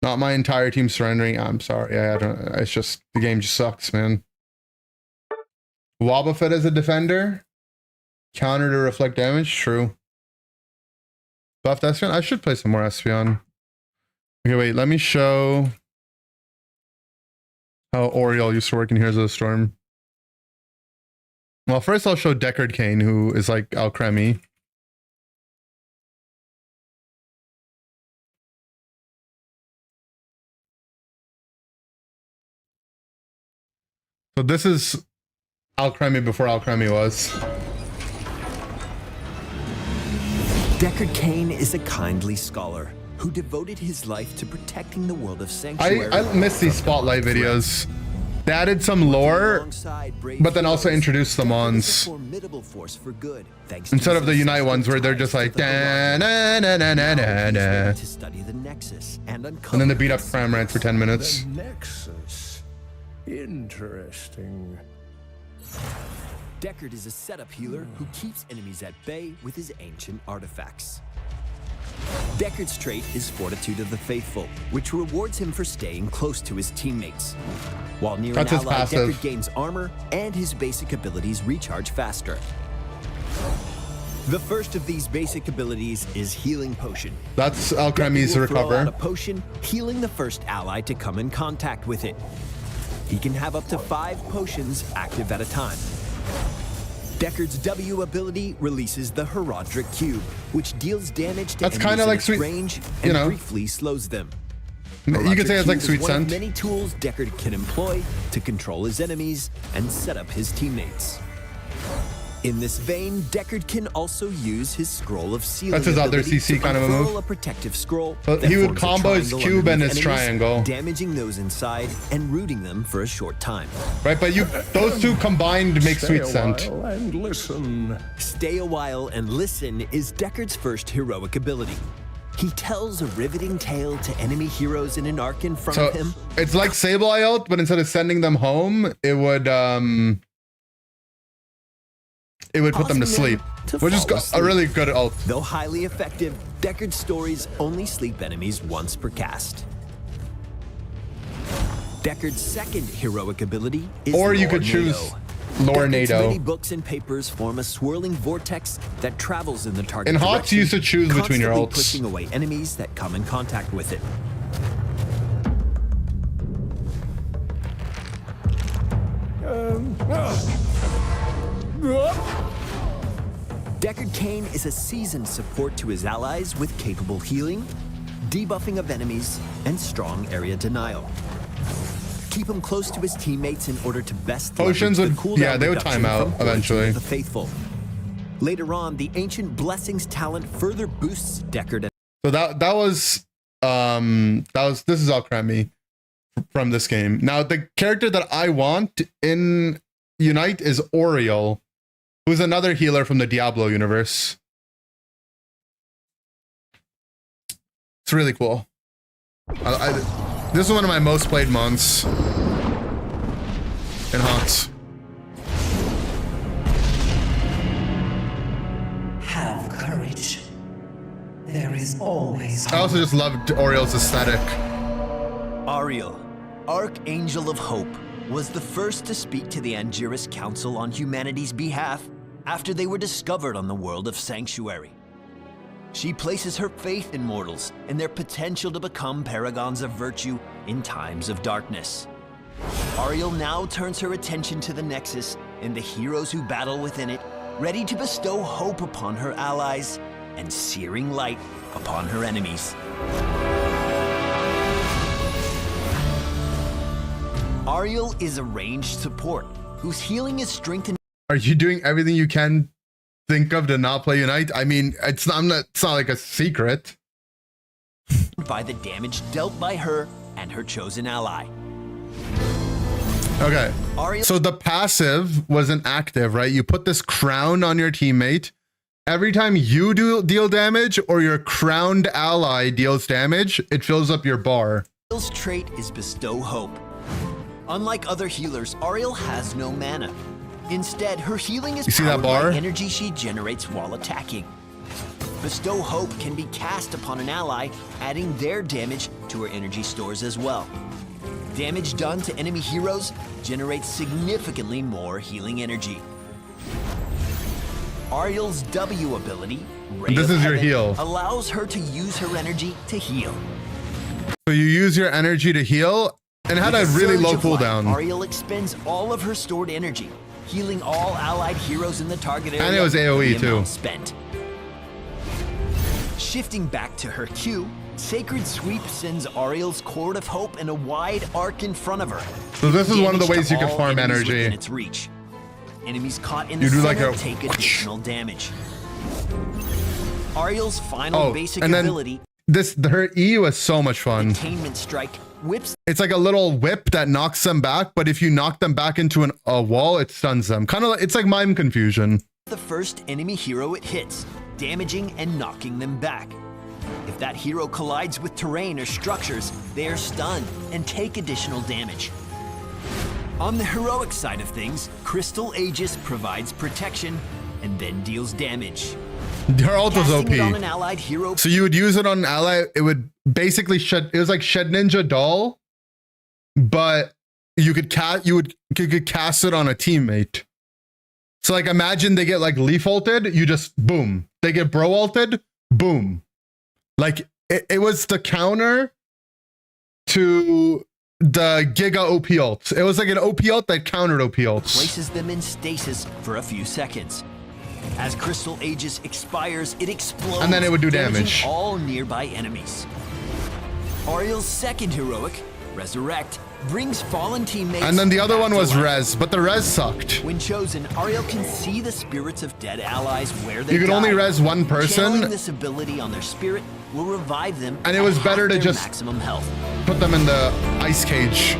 Not my entire team surrendering. I'm sorry. I don't. It's just the game just sucks, man. Wobbuffet as a defender, counter to reflect damage. True. Buffed Espeon. I should play some more Espeon. Okay, wait. Let me show how Oriole used to work in Heroes of the Storm. Well, first I'll show Deckard Cain, who is like Alcremie. So this is Alcremie before Alcremie was. Deckard Cain is a kindly scholar who devoted his life to protecting the world of Sanctuary. I miss these spotlight videos. They added some lore, but then also introduced the Mons. Instead of the Unite ones where they're just like da, na, na, na, na, na, na. And then they beat up Cramrant for 10 minutes. The Nexus. Interesting. Deckard is a setup healer who keeps enemies at bay with his ancient artifacts. Deckard's trait is Fortitude of the Faithful, which rewards him for staying close to his teammates. While near an ally, Deckard gains armor and his basic abilities recharge faster. The first of these basic abilities is Healing Potion. That's Alcremie's recover. Out a potion, healing the first ally to come in contact with it. He can have up to 5 potions active at a time. Deckard's W ability releases the Herodric Cube, which deals damage to enemies like in sweet, range and briefly slows them. You could say it's like Sweet one Scent. of many tools Deckard can employ to control his enemies and set up his teammates. In this vein, Deckard can also use his Scroll of Sealing. That's his other ability CC to kind of a unfurl move. A protective scroll. So that he would forms a combo his triangle cube and underneath his enemies, triangle, damaging those inside and rooting them for a short time. Right, but those two combined make Sweet Scent. And listen. Stay a while and listen is Deckard's first heroic ability. He tells a riveting tale to enemy heroes in an arc in front of him. It's like Sableye ult, but instead of sending them home, it would put them to sleep, which is a really good ult. Though highly effective, Deckard's stories only sleep enemies once per cast. Deckard's second heroic ability is Or you could choose Lornado. Many books and papers form a swirling vortex that travels in the target In Hawks, you used to choose between your constantly ults. pushing away enemies that come in contact with it. Deckard Cain is a seasoned support to his allies with capable healing, debuffing of enemies, and strong area denial. Keep him close to his teammates in order to best Potions leverage would, the cooldown yeah, they would reduction time out from Fortitude eventually. of the Faithful. Later on, the Ancient Blessings talent further boosts Deckard. So this is Alcremie from this game. Now the character that I want in Unite is Oriole, who's another healer from the Diablo universe. It's really cool. This is one of my most played months in Hawks. Have courage. There is always I also just loved Oriole's aesthetic. Ariel, Archangel of Hope, was the first to speak to the Angiris Council on humanity's behalf after they were discovered on the world of Sanctuary. She places her faith in mortals and their potential to become paragons of virtue in times of darkness. Ariel now turns her attention to the Nexus and the heroes who battle within it, ready to bestow hope upon her allies and searing light upon her enemies. Ariel is a ranged support whose healing is strengthened. Are you doing everything you can think of to not play Unite? I mean, it's not like a secret. By the damage dealt by her and her chosen ally. Okay. So the passive was an active, right? You put this crown on your teammate. Every time you deal damage or your crowned ally deals damage, it fills up your bar. Ariel's trait is Bestow Hope. Unlike other healers, Ariel has no mana. Instead, her healing is powered by energy she generates while attacking. Bestow Hope can be cast upon an ally, adding their damage to her energy stores as well. Damage done to enemy heroes generates significantly more healing energy. Ariel's W ability, Ray This of is your Heaven, heal. allows her to use her energy to heal. So you use your energy to heal and had a With really surge low of life, cooldown. Ariel expends all of her stored energy, healing all allied heroes in the target area. And it was AoE for the too. amount spent. Shifting back to her Q, Sacred Sweep sends Ariel's Cord of Hope in a wide arc in front of her. So this is one of the Damage ways to you can all farm enemies energy. within its reach. Enemies caught in You the do like center a take additional damage. Ariel's final basic and then ability, her E was so much fun. Containment Strike, whips. It's like a little whip that knocks them back, but if you knock them back into a wall, it stuns them. Kind of like, it's like mime confusion. The first enemy hero it hits, damaging and knocking them back. If that hero collides with terrain or structures, they are stunned and take additional damage. On the heroic side of things, Crystal Aegis provides protection and then deals damage. Her ult was OP. Casting it on an allied hero. So you would use it on an ally, it would basically it was like Shed Ninja Doll, but you could cast it on a teammate. So like imagine they get like leaf ulted, you just boom. They get bro ulted, boom. Like it was the counter to the Giga OP ult. It was like an OP ult that countered OP ults. Places them in stasis for a few seconds. As Crystal Aegis expires, it explodes, And then it would do damaging damage. all nearby enemies. Ariel's second heroic, Resurrect, brings fallen teammates. And then the other back one to was life. Res, but the Res sucked. When chosen, Ariel can see the spirits of dead allies where they You could only died. res one person. Channeling this ability on their spirit will revive them. And it was at better half to their just maximum health. put them in the ice cage.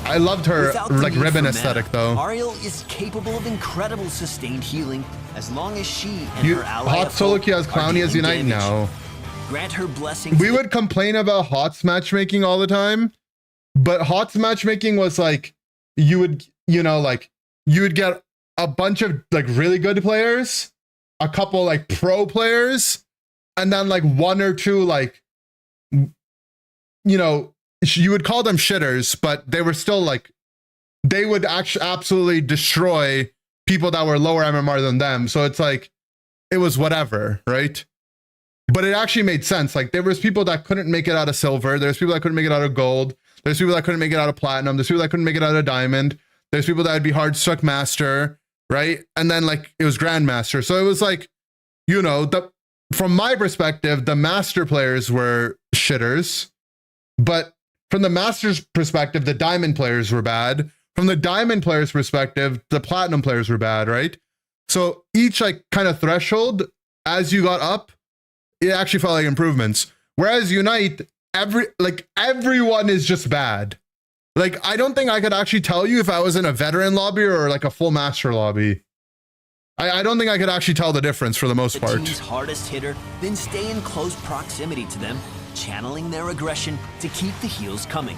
I loved her Without the like need ribbon for aesthetic mana, though. Ariel is capable of incredible sustained healing as long as she and her ally Hot of solo hope queue has are Clowny as dealing Unite damage. now. Grant her blessings. We would complain about HOTS matchmaking all the time, but HOTS matchmaking was like you would get a bunch of like really good players, a couple like pro players, and then like one or two like you would call them shitters, but they were still like they would actually absolutely destroy people that were lower MMR than them. So it's like it was whatever, right? But it actually made sense. Like there was people that couldn't make it out of silver. There's people that couldn't make it out of gold. There's people that couldn't make it out of platinum. There's people that couldn't make it out of diamond. There's people that would be hard struck master, right? And then like it was grandmaster. So it was like, from my perspective, the master players were shitters, but from the master's perspective, the diamond players were bad. From the diamond players' perspective, the platinum players were bad, right? So each like kind of threshold, as you got up, it actually felt like improvements. Whereas Unite, everyone is just bad. Like I don't think I could actually tell you if I was in a veteran lobby or like a full master lobby. I don't think I could actually tell the difference for the most part. The team's hardest hitter, then stay in close proximity to them, channeling their aggression to keep the heals coming.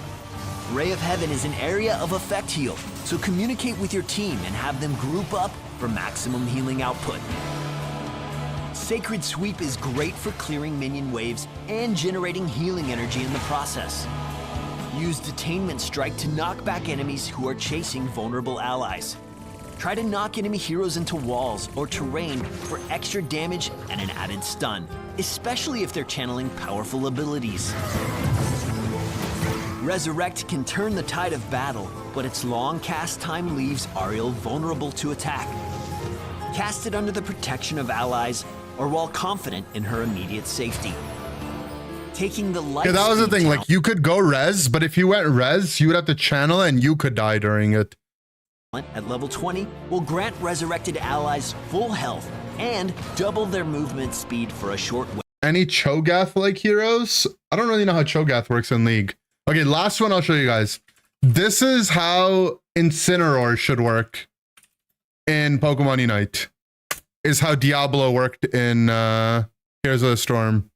Ray of Heaven is an area of effect heal, so communicate with your team and have them group up for maximum healing output. Sacred Sweep is great for clearing minion waves and generating healing energy in the process. Use Detainment Strike to knock back enemies who are chasing vulnerable allies. Try to knock enemy heroes into walls or terrain for extra damage and an added stun, especially if they're channeling powerful abilities. Resurrect can turn the tide of battle, but its long cast time leaves Ariel vulnerable to attack. Cast it under the protection of allies or while confident in her immediate safety. Taking the light. Yeah, that was the thing. Like you could go res, but if you went res, you would have to channel and you could die during it. At level 20 will grant resurrected allies full health and double their movement speed for a short way. Any Cho'Gath like heroes? I don't really know how Cho'Gath works in League. Okay, last one I'll show you guys. This is how Incineroar should work in Pokemon Unite. Is how Diablo worked in Heroes of the Storm.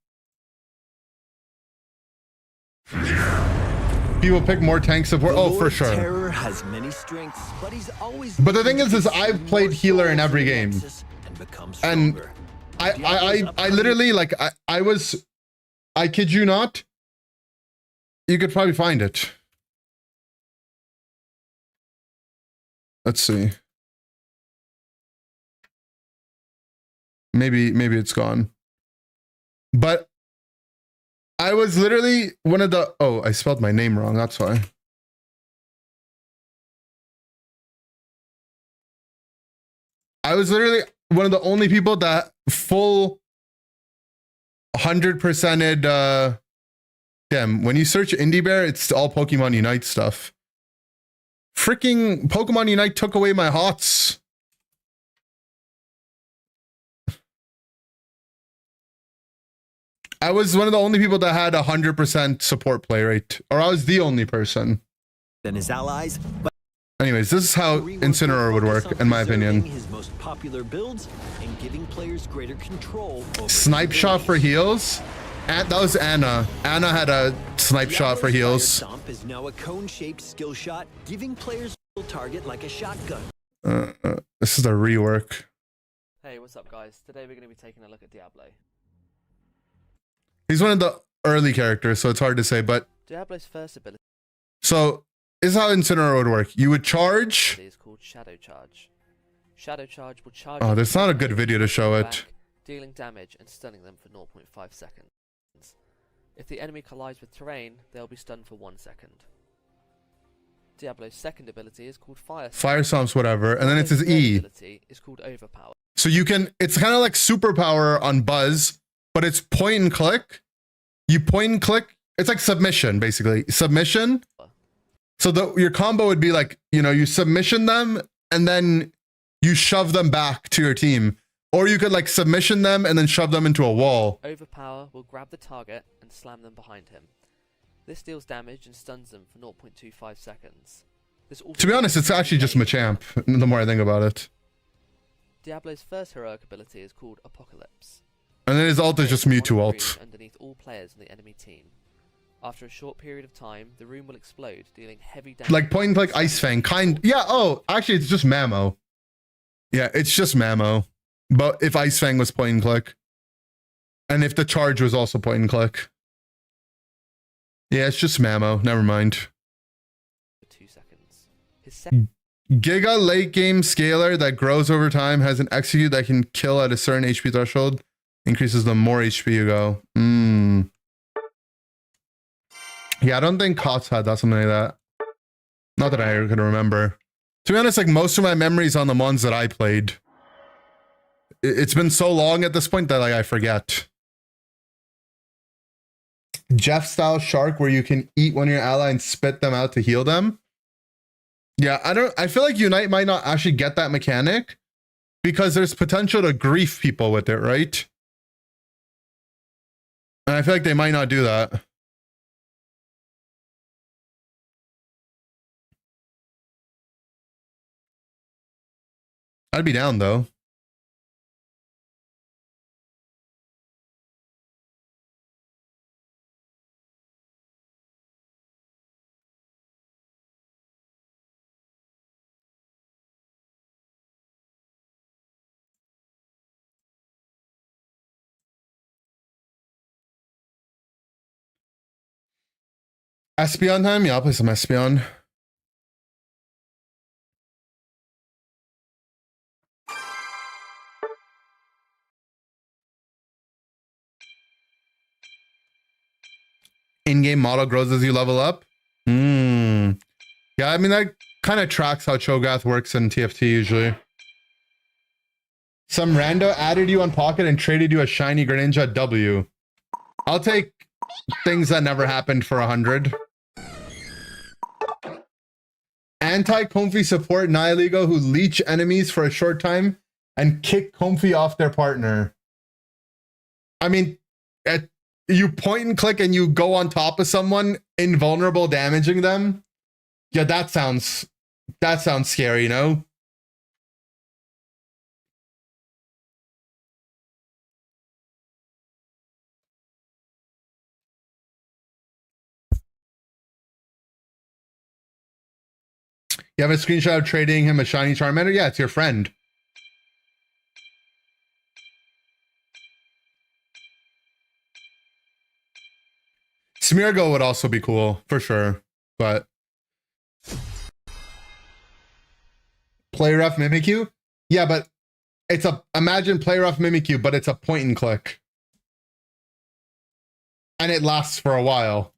People pick more tank support. Oh, for sure. Terror has many strengths, but he's always. But the thing is I've played healer in every game, and I literally like I kid you not. You could probably find it. Let's see. Maybe it's gone. But I was literally one of the... Oh, I spelled my name wrong. That's why. I was literally one of the only people that full 100%ed... Damn, when you search Indie Bear, it's all Pokemon Unite stuff. Freaking Pokemon Unite took away my HOTS. I was one of the only people that had 100% support play rate, or I was the only person. Then his allies. But anyways, this is how Incineroar would work, in my opinion. His most popular builds and giving players greater control. Snipe shot for heals. And that was Anna. Anna had a snipe shot for heals. Stomp is now a cone-shaped skill shot, giving players a target like a shotgun. This is a rework. Hey, what's up, guys? Today we're going to be taking a look at Diablo. He's one of the early characters, so it's hard to say, but... Diablo's first ability... So, this is how Incineroar would work. You would charge... ...is called Shadow Charge. Shadow Charge will charge... Oh, that's not a good video to show it. Dealing damage and stunning them for 0.5 seconds. If the enemy collides with terrain, they'll be stunned for 1 second. Diablo's second ability is called Fire Stomp. Fire Stomps, whatever, and then it's his E. Ability is called Overpower. So you can... It's kind of like Superpower on Buzz, but it's point and click. You point and click. It's like submission, basically. Submission. So your combo would be like, you know, you submission them and then you shove them back to your team. Or you could like submission them and then shove them into a wall. Overpower will grab the target and slam them behind him. This deals damage and stuns them for 0.25 seconds. To be honest, it's actually just Machamp, the more I think about it. Diablo's first heroic ability is called Apocalypse. And then his ult is just Mewtwo ult. Underneath all players in the enemy team. After a short period of time, the room will explode, dealing heavy damage. Like point and click Ice Fang. Yeah, oh, actually it's just Mamo. Yeah, it's just Mamo. But if Ice Fang was point and click. And if the charge was also point and click. Yeah, it's just Mamo. Never mind. 2 seconds. Giga late game scaler that grows over time has an execute that can kill at a certain HP threshold. Increases the more HP you go. Yeah, I don't think COTS had that, something like that. Not that I can remember. To be honest, like most of my memories on the ones that I played. It's been so long at this point that like I forget. Jeff style shark where you can eat one of your ally and spit them out to heal them. Yeah, I feel like Unite might not actually get that mechanic because there's potential to grief people with it, right? And I feel like they might not do that. I'd be down though. Espeon time? Yeah, I'll play some Espeon. In-game model grows as you level up. Yeah, I mean, that kind of tracks how Cho'Gath works in TFT usually. Some rando added you on Pocket and traded you a shiny Greninja W. I'll take things that never happened for 100. Anti-Comfy support Nihiligo who leech enemies for a short time and kick Comfy off their partner. I mean, you point and click and you go on top of someone, invulnerable, damaging them. Yeah, that sounds scary, you know? You have a screenshot of trading him a shiny Charmander? Yeah, it's your friend. Smeargle would also be cool, for sure. But Play Rough Mimikyu? Yeah, but it's imagine Play Rough Mimikyu, but it's a point and click. And it lasts for a while.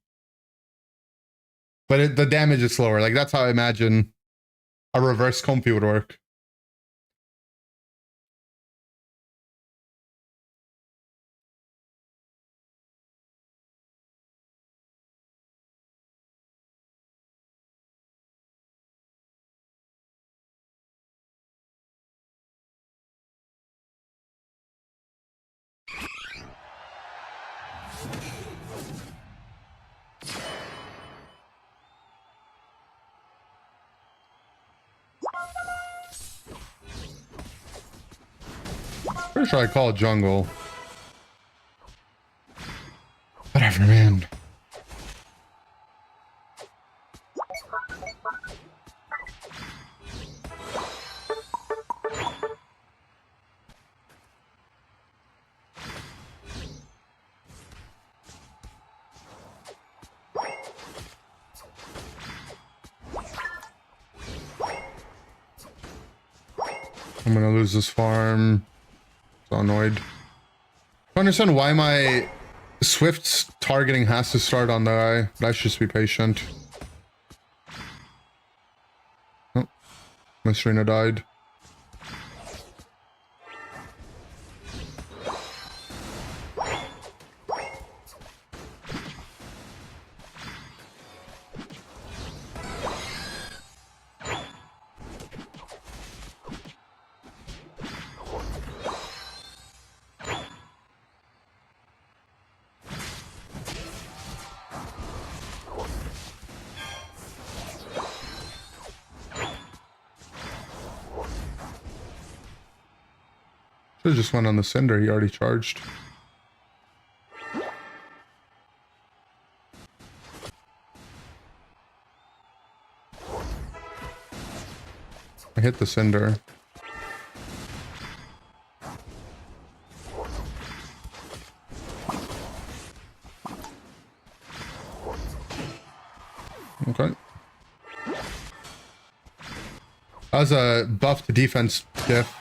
But the damage is slower. Like, that's how I imagine a reverse Comfy would work. Pretty sure I call it jungle. Whatever, man. I'm gonna lose this farm. So annoyed. I don't understand why my Swift's targeting has to start on the eye, but I should just be patient. Oh, my Serena died. Should've just went on the Cinder, he already charged. I hit the Cinder. Okay. That was a buff to defense diff.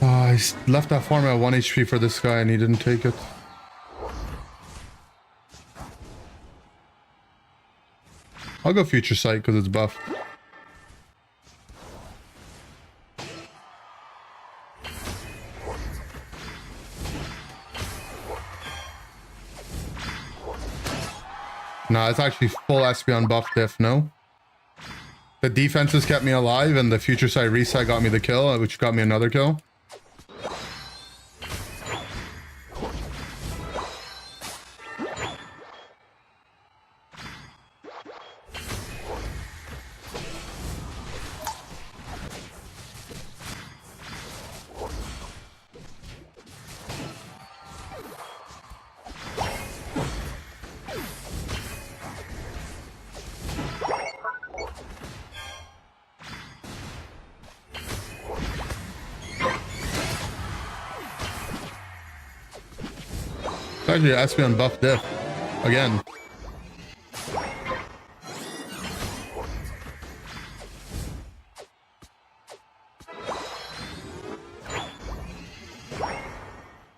I left that farm at 1 HP for this guy and he didn't take it. I'll go Future Sight because it's buffed. Nah, it's actually full Espeon buff diff, no? The defenses kept me alive and the Future Sight reset got me the kill, which got me another kill. Actually, Espeon buff diff. Again.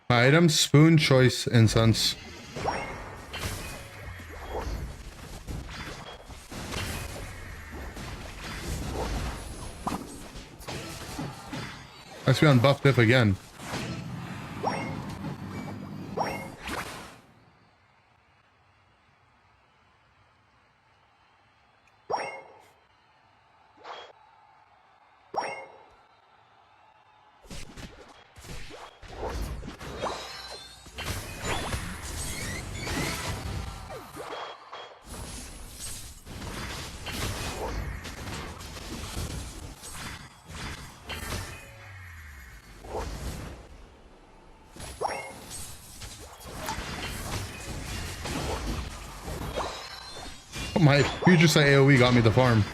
Item Spoon Choice Incense. Espeon buff diff again. My future sight AoE got me the farm.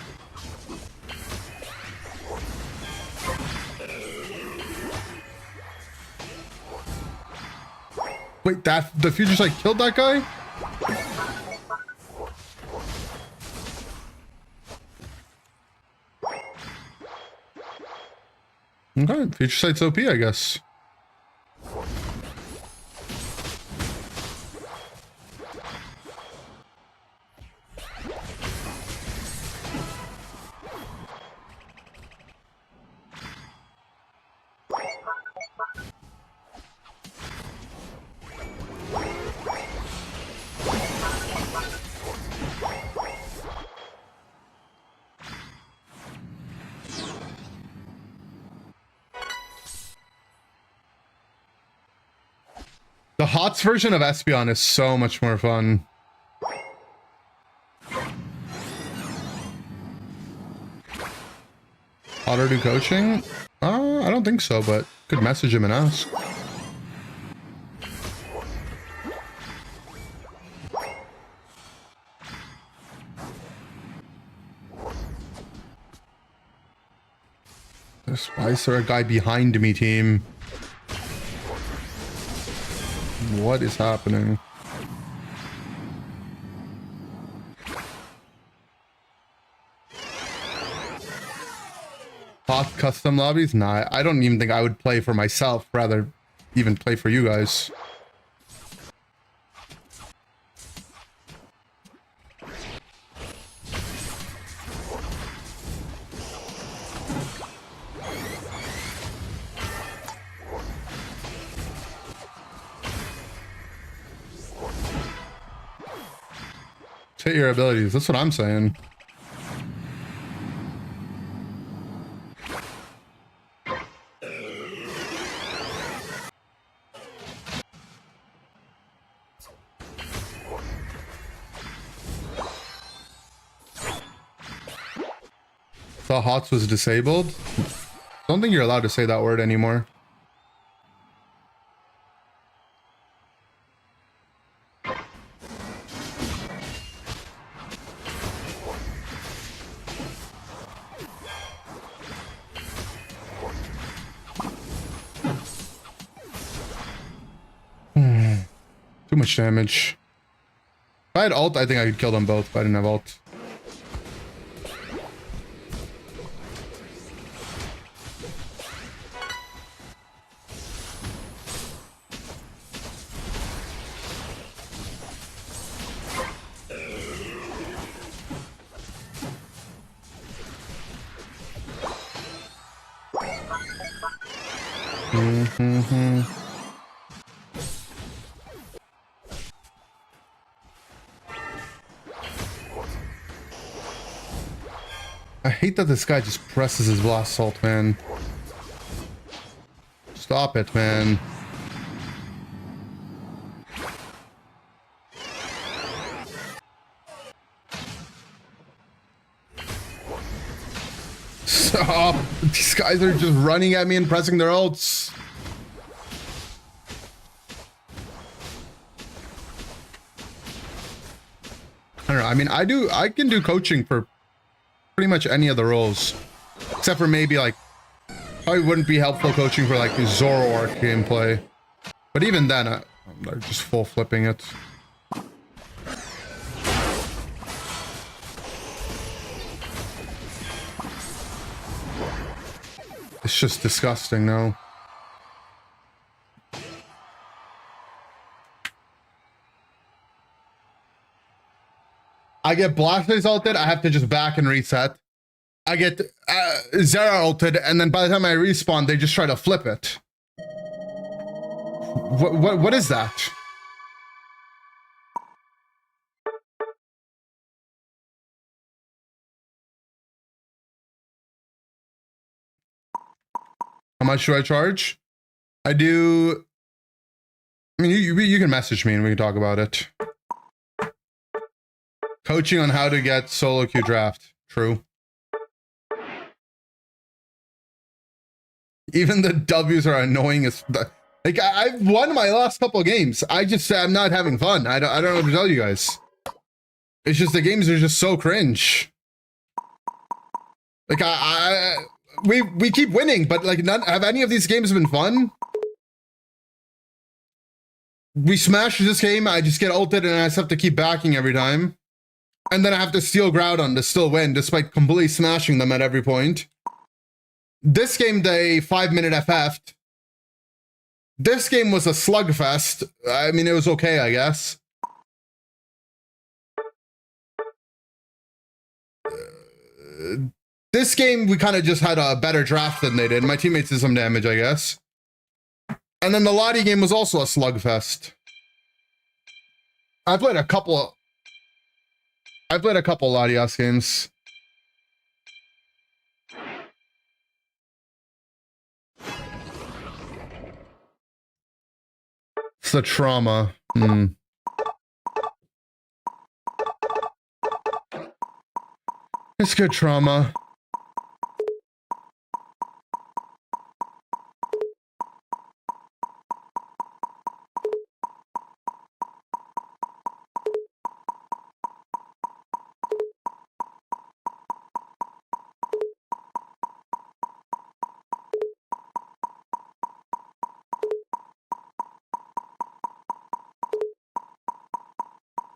Wait, the future sight killed that guy? Okay, future sight's OP, I guess. The HOTS version of Espeon is so much more fun. Auto do coaching? I don't think so, but could message him and ask. Why is there a guy behind me, team? What is happening? Hot custom lobbies? Nah, I don't even think I would play for myself, rather even play for you guys. Hit your abilities. That's what I'm saying. The HOTS was disabled. I don't think you're allowed to say that word anymore. Too much damage. If I had ult, I think I could kill them both, but I didn't have ult. I hate that this guy just presses his blast ult, man. Stop it, man. Stop! These guys are just running at me and pressing their ults. I don't know. I mean, I can do coaching for pretty much any of the roles, except for maybe like, probably wouldn't be helpful coaching for like Zoroark gameplay. But even then, they're just full flipping it. It's just disgusting now. I get Blastoise ulted, I have to just back and reset. I get Zera ulted, and then by the time I respawn, they just try to flip it. What is that? How much do I charge? I do... I mean, you can message me and we can talk about it. Coaching on how to get solo queue draft. True. Even the W's are annoying as... Like, I've won my last couple of games. I'm not having fun. I don't know what to tell you guys. It's just the games are just so cringe. Like we keep winning, but like none have any of these games been fun? We smash this game, I just get ulted and I just have to keep backing every time. And then I have to steal Groudon to still win, despite completely smashing them at every point. This game, they 5-minute FF'd. This game was a slugfest. I mean, it was okay, I guess. This game, we kind of just had a better draft than they did. My teammates did some damage, I guess. And then the Lottie game was also a slugfest. I played a couple Latias games. It's the trauma. It's good trauma.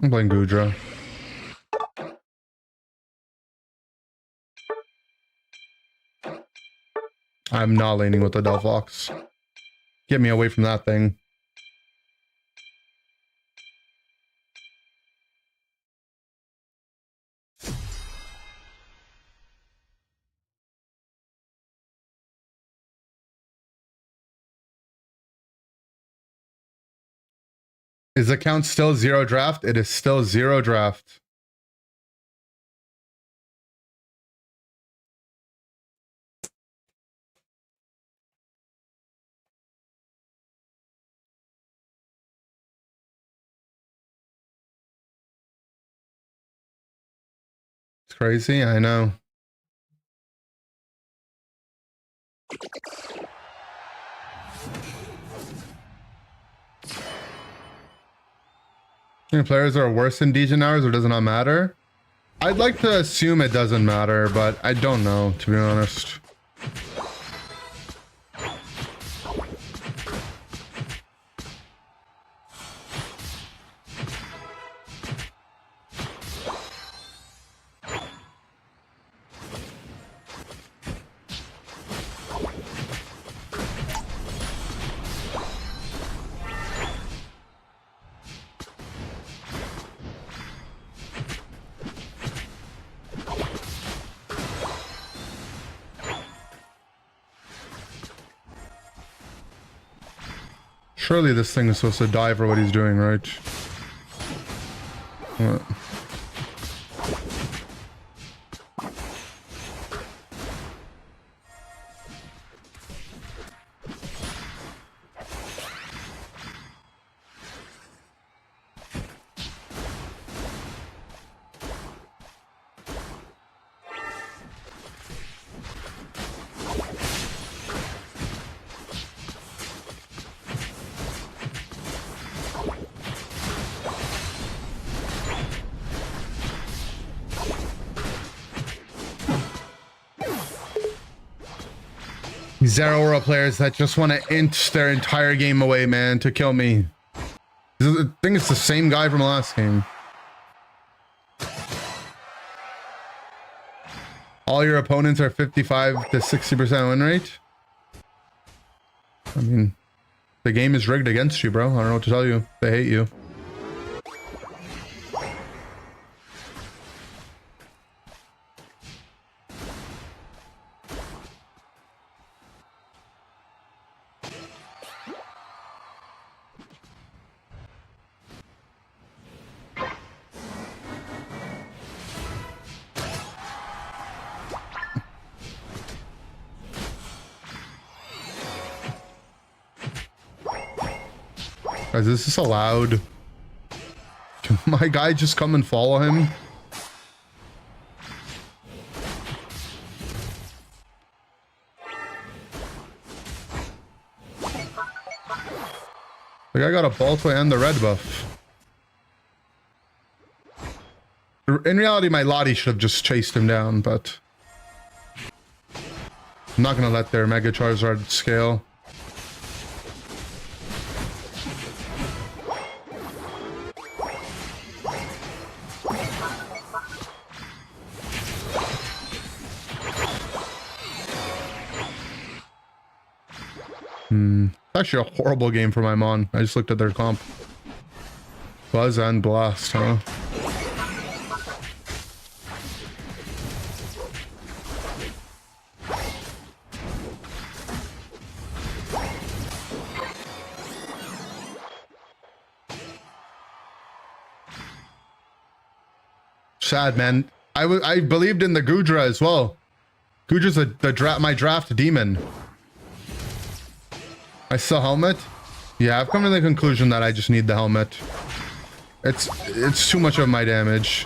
I'm playing Goodra. I'm not laning with the Delphox. Get me away from that thing. Is the count still 0 draft? It is still 0 draft. It's crazy, I know. Players are worse than Degen hours, or does it not matter? I'd like to assume it doesn't matter, but I don't know, to be honest. Surely this thing is supposed to die for what he's doing, right? What? Incineroar players that just want to int their entire game away, man, to kill me. I think it's the same guy from last game. All your opponents are 55 to 60% win rate. I mean, the game is rigged against you, bro. I don't know what to tell you. They hate you. Guys, is this allowed? Can my guy just come and follow him? The guy got a Baltoy and the red buff. in reality, my Lottie should have just chased him down, but I'm not gonna let their Mega Charizard scale. Actually a horrible game for my Mon. I just looked at their comp. Buzz and Blast, huh? Sad, man. I believed in the Gudra as well. Gudra's my draft demon. I still helmet? Yeah, I've come to the conclusion that I just need the helmet. It's too much of my damage.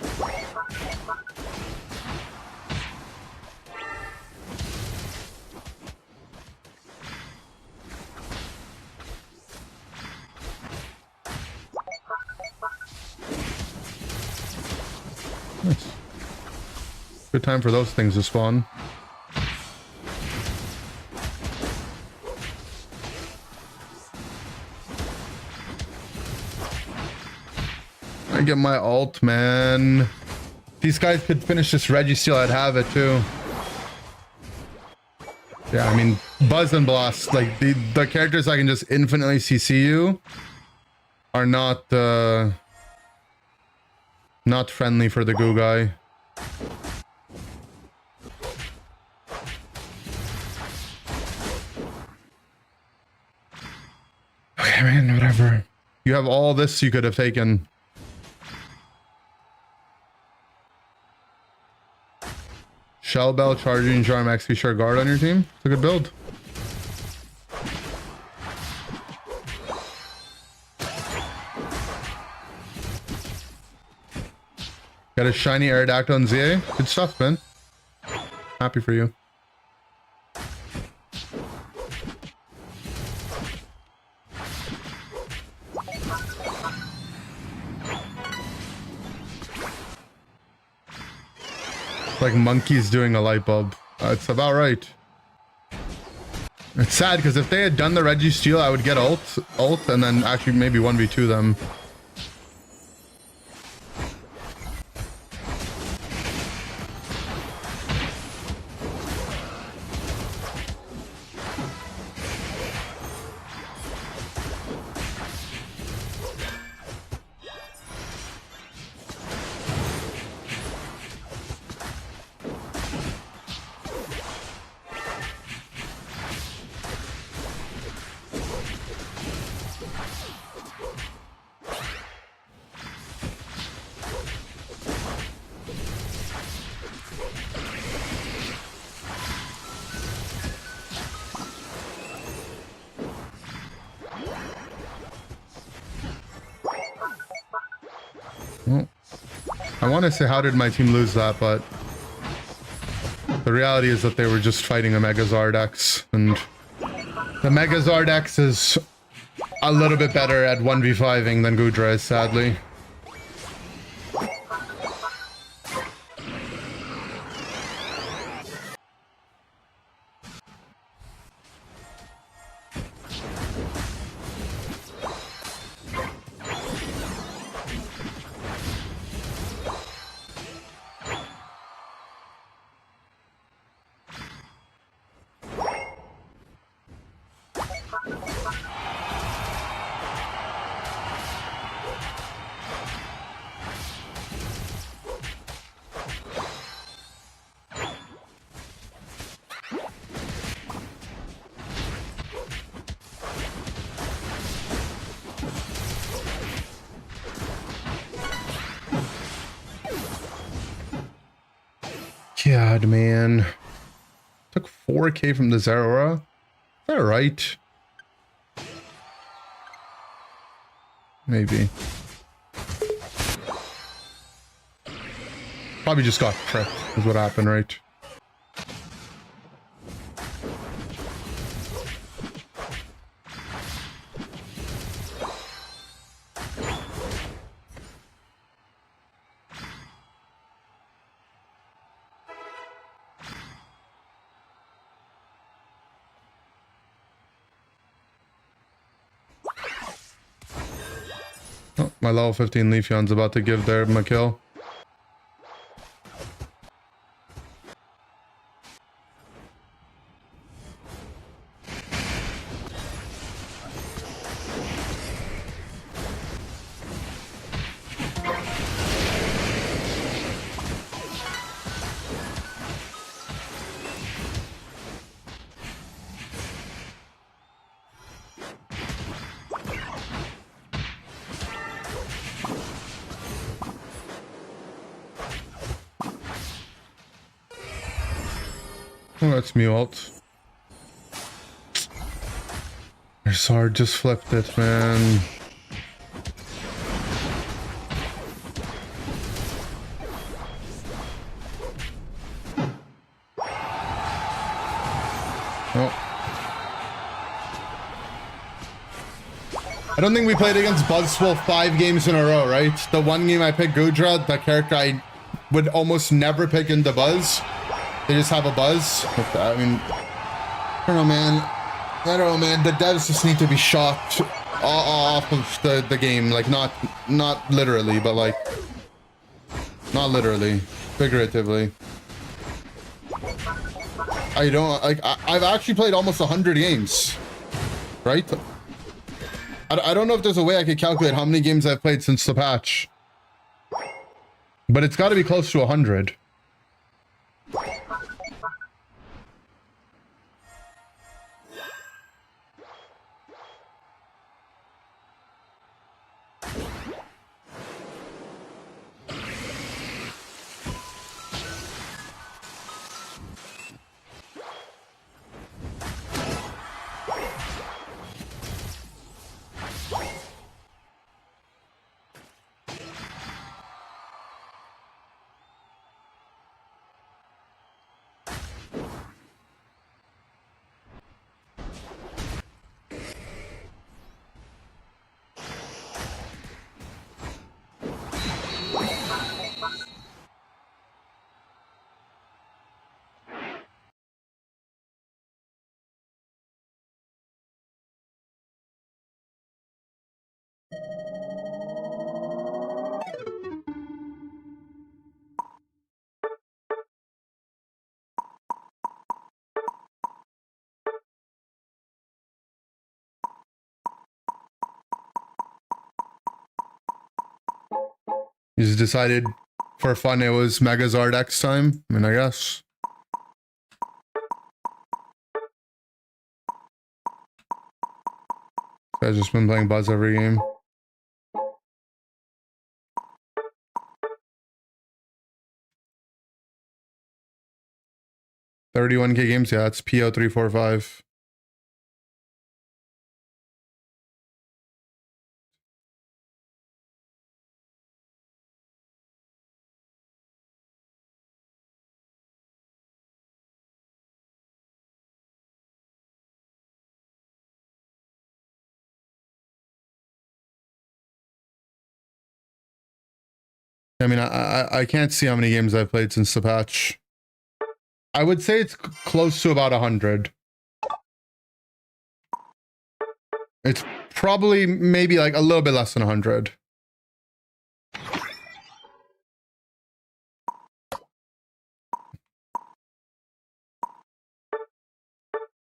Nice. Good time for those things to spawn. I get my ult, man. These guys could finish this Registeel, I'd have it too. Yeah, I mean, Buzz and Blast, like the characters I can just infinitely CC you are not friendly for the goo guy. Okay, man, whatever. You have all this you could have taken. Shell Bell, Charging Charm, XP Share Guard on your team. It's a good build. Got a shiny Aerodactyl and ZA. Good stuff, man. Happy for you. Like monkeys doing a light bulb. It's about right. It's sad because if they had done the Registeel, I would get ult, and then actually maybe 1v2 them. Well, I want to say how did my team lose that, but the reality is that they were just fighting a Megazord X, and the Megazord X is a little bit better at 1v5ing than Gudra is, sadly. God, man. Took 4k from the Incineroar. Is that right? Maybe. Probably just got tricked is what happened, right? Oh, my level 15 Leafeon's about to give them a kill. Oh, that's me ult. Your sword just flipped it, man. Oh. I don't think we played against Buzzwolf 5 games in a row, right? The one game I picked Gudra, the character I would almost never pick into Buzz. They just have a buzz. I mean, I don't know, man. I don't know, man. The devs just need to be shot off of the game. Like, not literally, but like, not literally, figuratively. I don't, like, I've actually played almost 100 games, right? I don't know if there's a way I could calculate how many games I've played since the patch, but it's got to be close to 100. He's decided for fun it was Megazord X time. I mean, I guess. I've just been playing Buzz every game. $31K games, yeah, it's PO345. I mean, I can't see how many games I've played since the patch. I would say it's close to about 100. It's probably maybe like a little bit less than 100.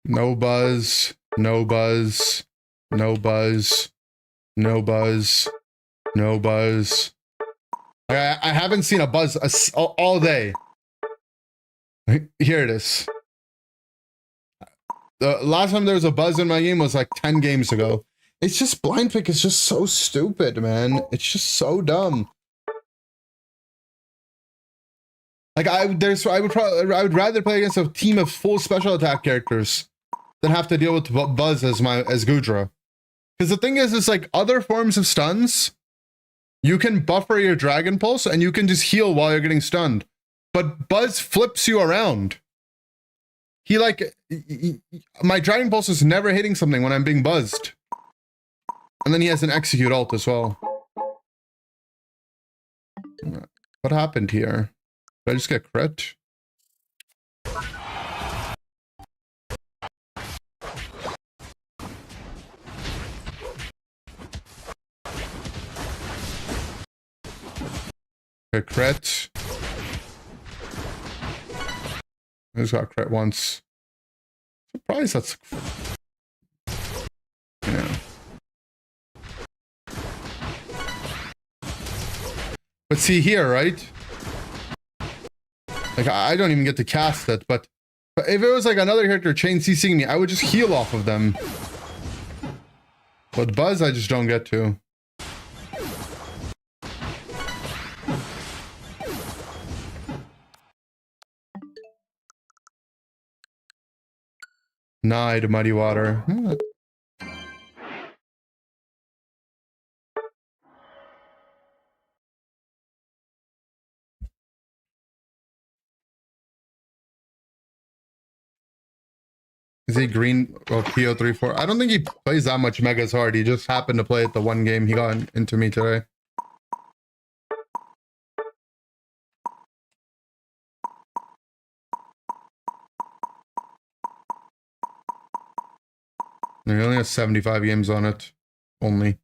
No buzz, no buzz, no buzz, no buzz, no buzz. I haven't seen a buzz all day. Here it is. The last time there was a buzz in my game was like 10 games ago. It's just blind pick is just so stupid, man. It's just so dumb. Like I would rather play against a team of full special attack characters than have to deal with Buzz as Gudra. Because the thing is, like other forms of stuns, you can buffer your Dragon Pulse and you can just heal while you're getting stunned. But Buzz flips you around. My Dragon Pulse is never hitting something when I'm being buzzed. And then he has an execute ult as well. What happened here? Did I just get crit? A crit. I just got crit once. Surprised that's... Yeah. But see here, right? Like, I don't even get to cast it, but if it was like another character chain CCing me, I would just heal off of them. But Buzz, I just don't get to. Nide, Muddy Water. Is he green? Oh, PO34. I don't think he plays that much Megas hard. He just happened to play it the one game he got into me today. He only has 75 games on it. Only.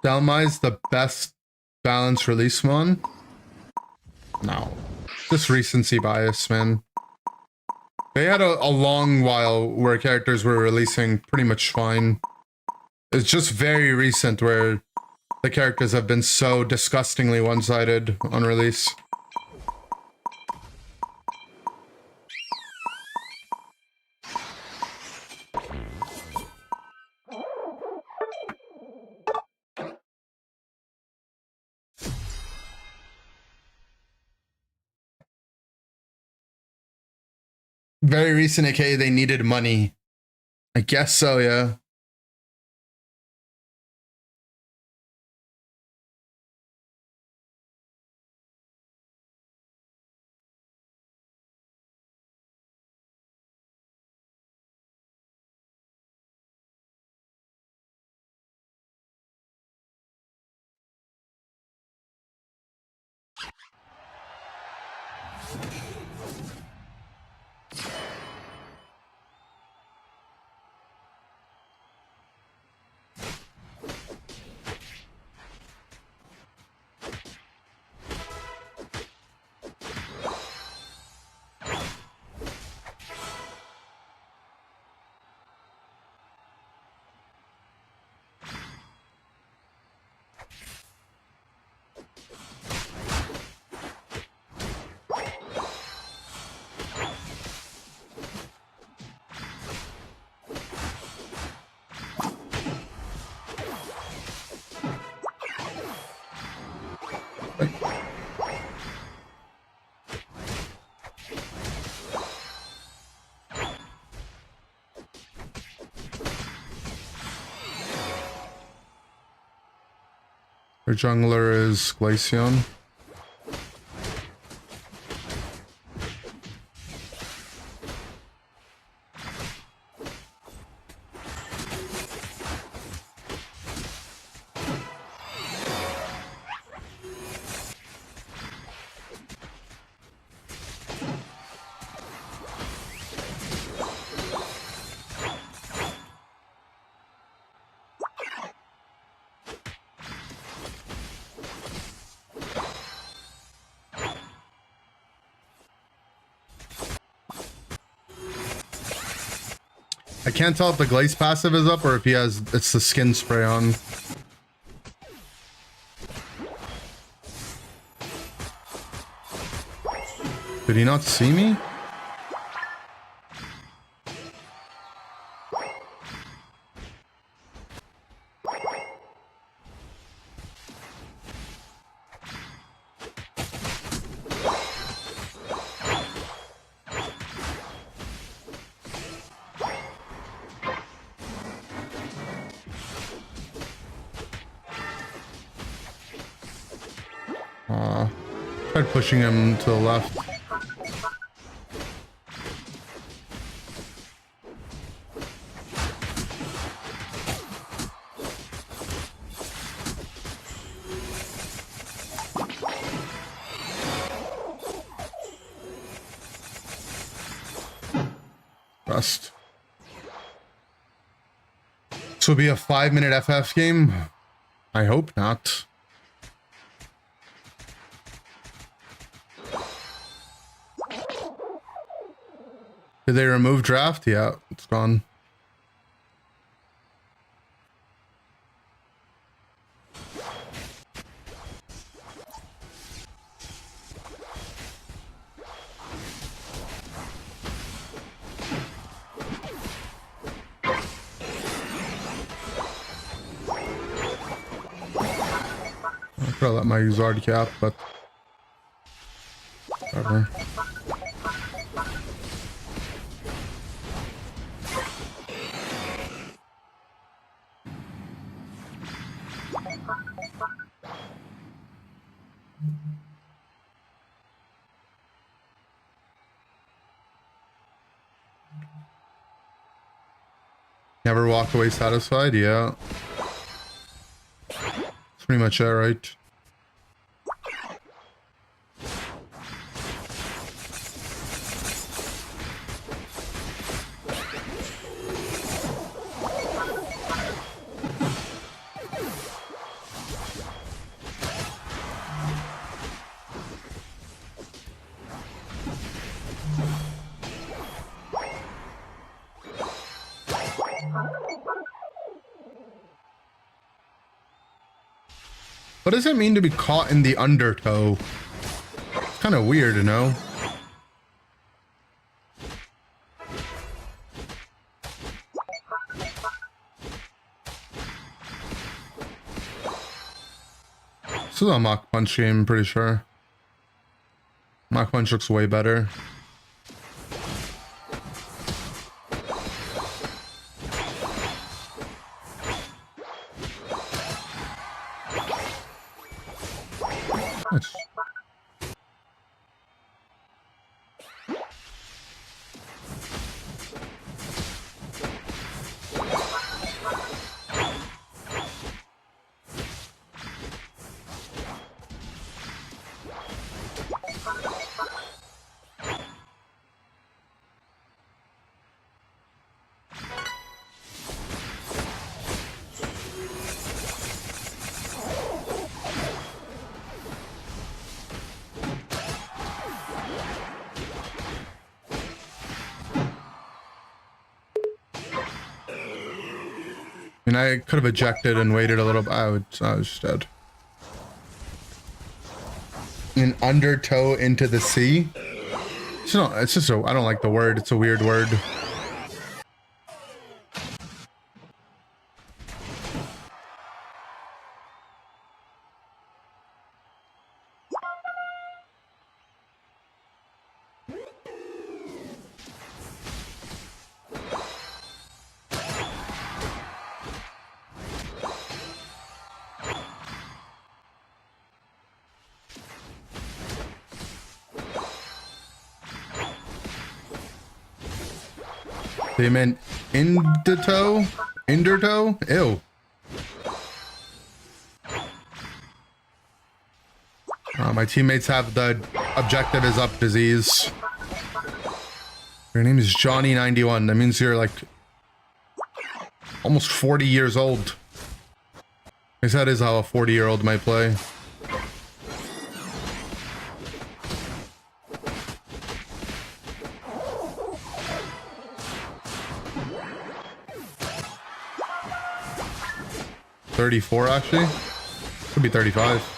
Dhelmise the best balanced release one? No. Just recency bias, man. They had a long while where characters were releasing pretty much fine. It's just very recent where the characters have been so disgustingly one-sided on release. Very recent, aka they needed money. I guess so, yeah. Her jungler is Glaceon. I can't tell if the glaze passive is up or if he has it's the skin spray on. Did he not see me? Tried pushing him to the left. Rust. This will be a 5-minute FF game? I hope not. Did they remove draft? Yeah, it's gone. I could have let my Zard cap, but whatever. Never walk away satisfied? Yeah. That's pretty much it, right? What does it mean to be caught in the undertow? It's kind of weird, you know? This is a Mach Punch game, I'm pretty sure. Mach Punch looks way better. Nice. And I could have ejected and waited a little bit. I was just dead. An undertow into the sea. It's just I don't like the word. It's a weird word. They meant Indertow? Indertow? Ew. My teammates have the objective is up disease. Your name is Johnny91. That means you're like almost 40 years old. I guess that is how a 40-year-old might play. 34 actually. Could be 35.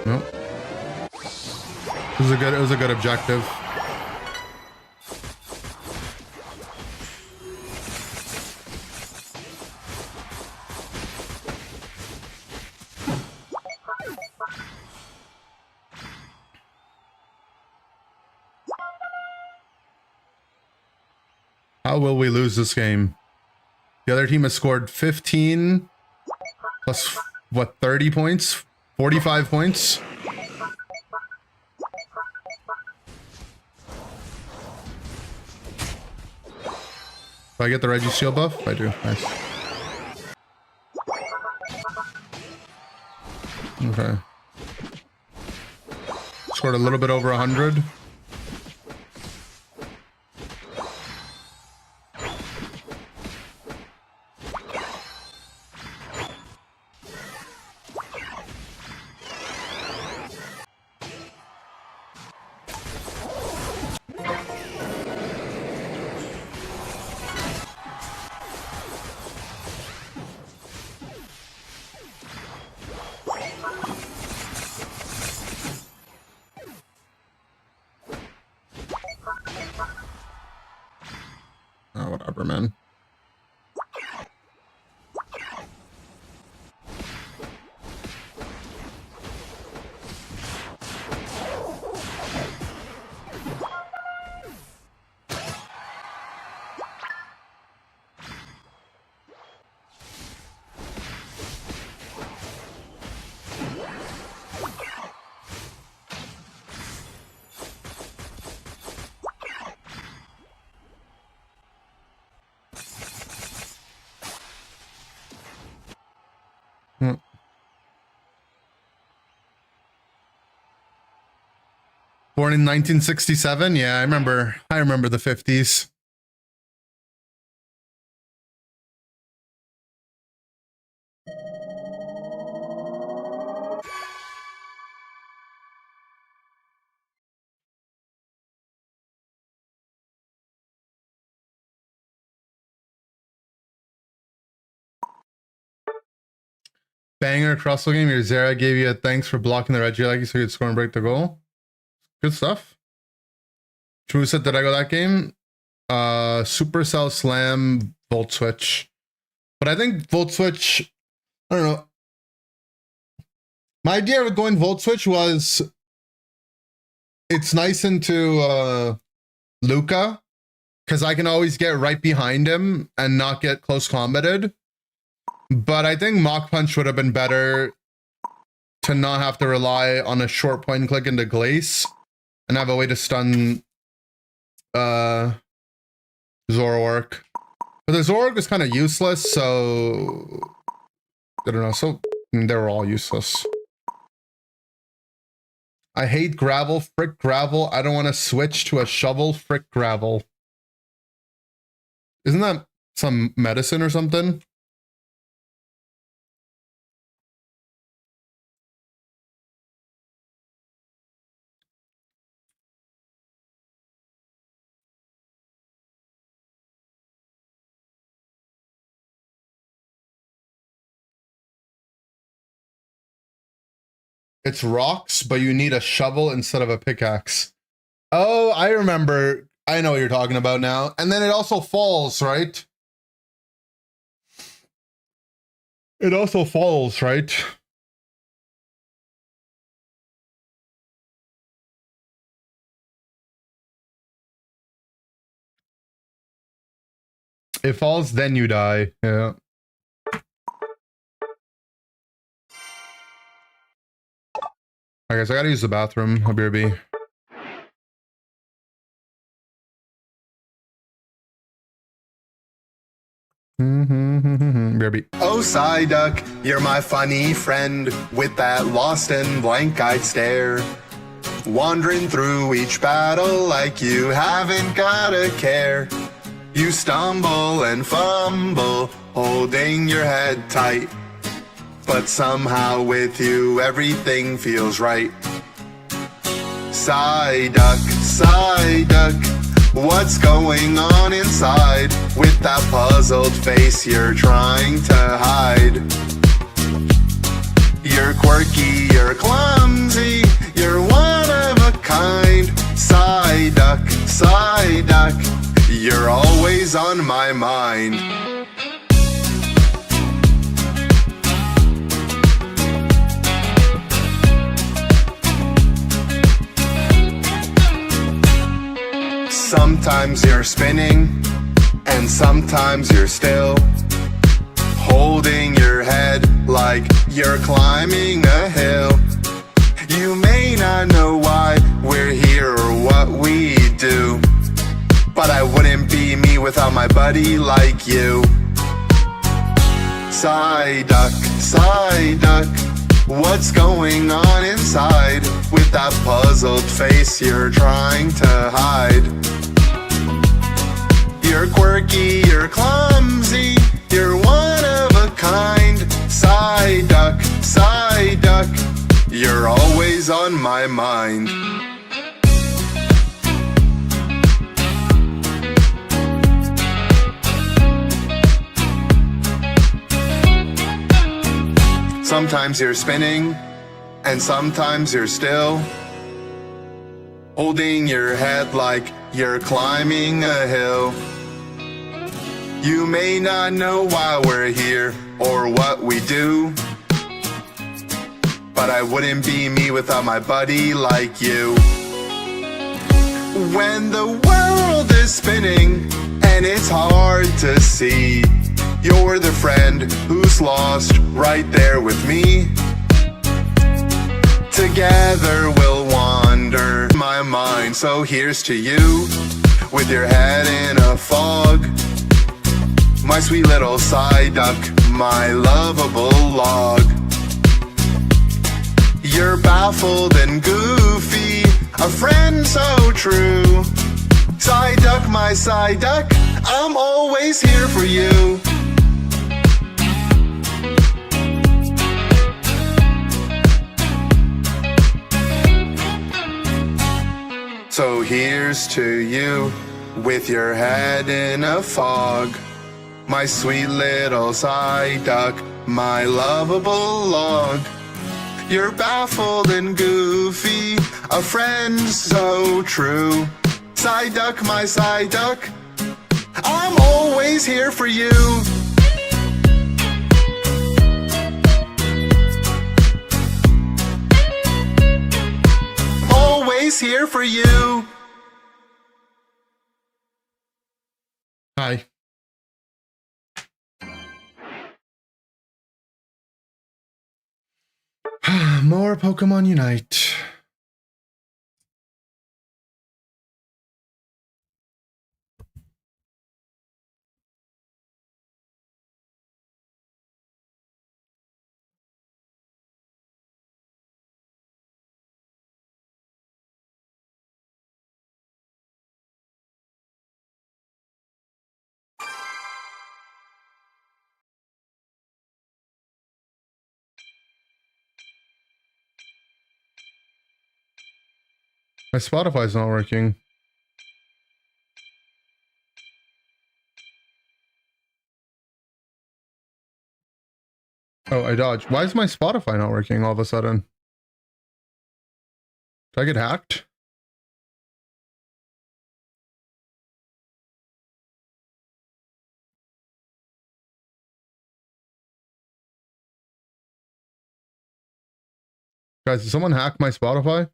Nope. It was a good objective. How will we lose this game? The other team has scored 15 plus what, 30 points? 45 points? Do I get the Reggie Shield buff? I do. Nice. Okay. Scored a little bit over 100. Oh, whatever, man. Born in 1967? Yeah, I remember the 50s. Banger crossfield game. Your Zera gave you a thanks for blocking the Reggie like so you could score and break the goal. Good stuff. True said, did I go that game? Supercell Slam Volt Switch. But I think Volt Switch, I don't know. My idea of going Volt Switch was it's nice into Luca because I can always get right behind him and not get close combated. But I think Mach Punch would have been better to not have to rely on a short point and click into Glace and have a way to stun Zoroark. But the Zoroark was kind of useless, so I don't know. So they were all useless. I hate gravel, frick gravel. I don't want to switch to a shovel, frick gravel. Isn't that some medicine or something? It's rocks, but you need a shovel instead of a pickaxe. Oh, I remember. I know what you're talking about now. And then it also falls, right? It also falls, right? It falls, then you die. Yeah. I guess I gotta use the bathroom. I'll BRB. BRB. Oh, Psyduck, you're my funny friend with that lost and blank-eyed stare. Wandering through each battle like you haven't got a care. You stumble and fumble, holding your head tight. But somehow with you, everything feels right. Side duck, what's going on inside? With that puzzled face you're trying to hide. You're quirky, you're clumsy, you're one of a kind. Side duck, you're always on my mind. Sometimes you're spinning, and sometimes you're still, holding your head like you're climbing a hill. You may not know why we're here or what we do, but I wouldn't be me without my buddy like you. Side duck, what's going on inside? With that puzzled face you're trying to hide. You're quirky, you're clumsy, you're one of a kind. Side duck, you're always on my mind. Sometimes you're spinning, and sometimes you're still, holding your head like you're climbing a hill. You may not know why we're here or what we do, but I wouldn't be me without my buddy like you. When the world is spinning and it's hard to see, you're the friend who's lost right there with me. Together we'll wander my mind, so here's to you, with your head in a fog. My sweet little side duck, my lovable log. You're baffled and goofy, a friend so true. Side duck, my side duck, I'm always here for you. So here's to you, with your head in a fog. My sweet little side duck, my lovable log. You're baffled and goofy, a friend so true. Side duck, my side duck, I'm always here for you. Always here for you. Hi. More Pokemon Unite. My Spotify's not working. Oh, I dodged. Why is my Spotify not working all of a sudden? Did I get hacked? Guys, did someone hack my Spotify?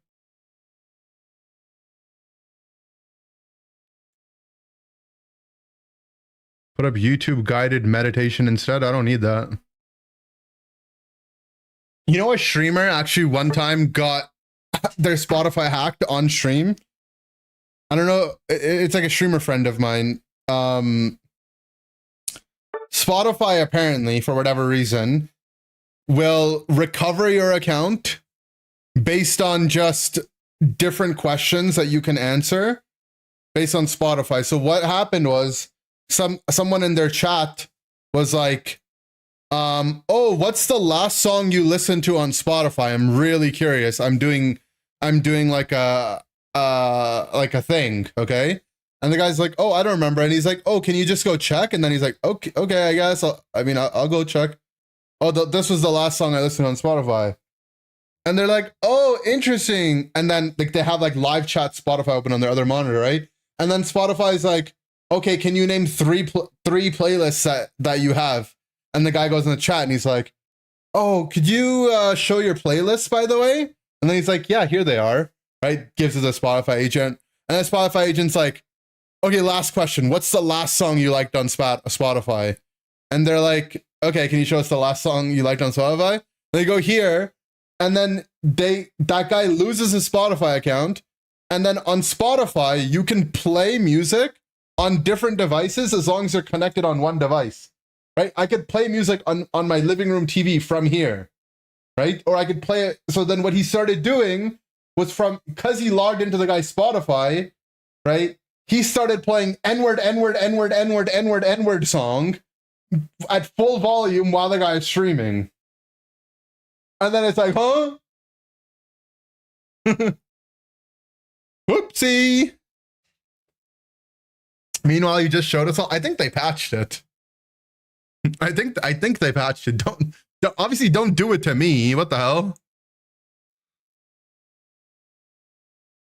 Put up YouTube guided meditation instead. I don't need that. You know, a streamer actually one time got their Spotify hacked on stream. I don't know. It's like a streamer friend of mine. Spotify apparently, for whatever reason, will recover your account based on just different questions that you can answer based on Spotify. So what happened was someone in their chat was like, oh, what's the last song you listened to on Spotify? I'm really curious. I'm doing like a thing, okay? And the guy's like, oh, I don't remember. And he's like, oh, can you just go check? And then he's like, okay, I guess. I'll go check. Oh, this was the last song I listened on Spotify. And they're like, oh, interesting. And then like they have like live chat Spotify open on their other monitor, right? And then Spotify's like, okay, can you name three playlists that you have? And the guy goes in the chat and he's like, oh, could you show your playlists, by the way? And then he's like, yeah, here they are, right? Gives it to the Spotify agent. And the Spotify agent's like, okay, last question. What's the last song you liked on Spotify? And they're like, okay, can you show us the last song you liked on Spotify? And they go here, and then that guy loses his Spotify account. And then on Spotify, you can play music on different devices as long as they're connected on one device, right? I could play music on my living room TV from here, right? Or I could play it. So then what he started doing was because he logged into the guy's Spotify, right? He started playing N-word song at full volume while the guy is streaming. And then it's like, huh? Whoopsie. Meanwhile, you just showed us all. I think they patched it. I think they patched it. Obviously don't do it to me. What the hell?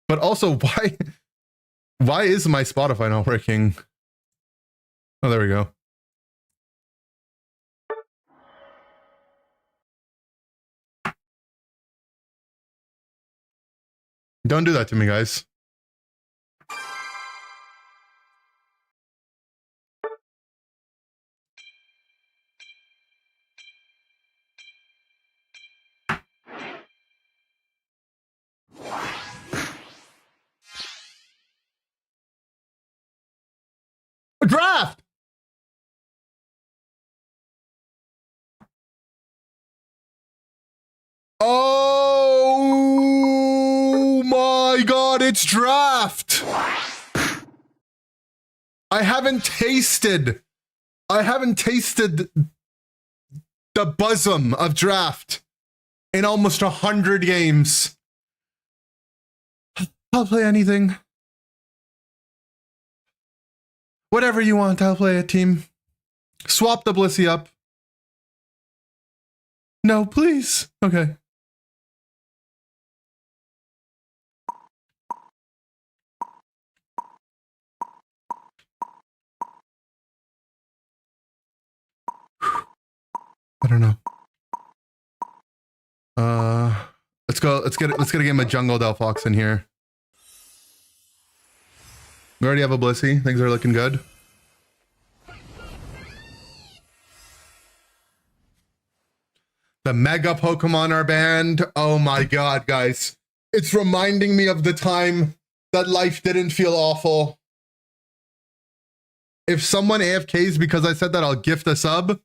But also, why is my Spotify not working? Oh, there we go. Don't do that to me, guys. A draft! Oh my god, it's draft! I haven't tasted the bosom of draft in almost 100 games. I'll play anything. Whatever you want, I'll play it, team. Swap the Blissey up. No, please. Okay. I don't know. Let's go. Let's get a game of Jungle Del Fox in here. We already have a Blissey. Things are looking good. The Mega Pokemon are banned. Oh my god, guys. It's reminding me of the time that life didn't feel awful. If someone AFKs because I said that I'll gift a sub,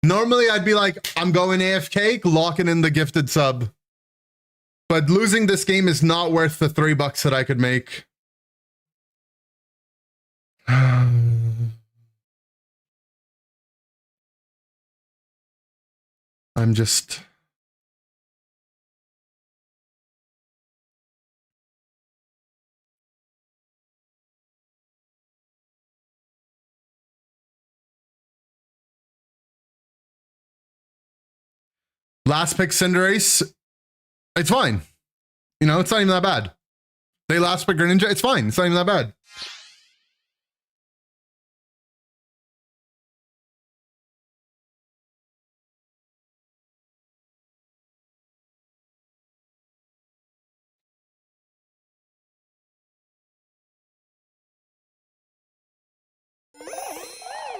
normally I'd be like, I'm going AFK, locking in the gifted sub. But losing this game is not worth the $3 that I could make. I'm just... Last pick Cinderace. It's fine. You know, it's not even that bad. They last pick Greninja. It's fine. It's not even that bad.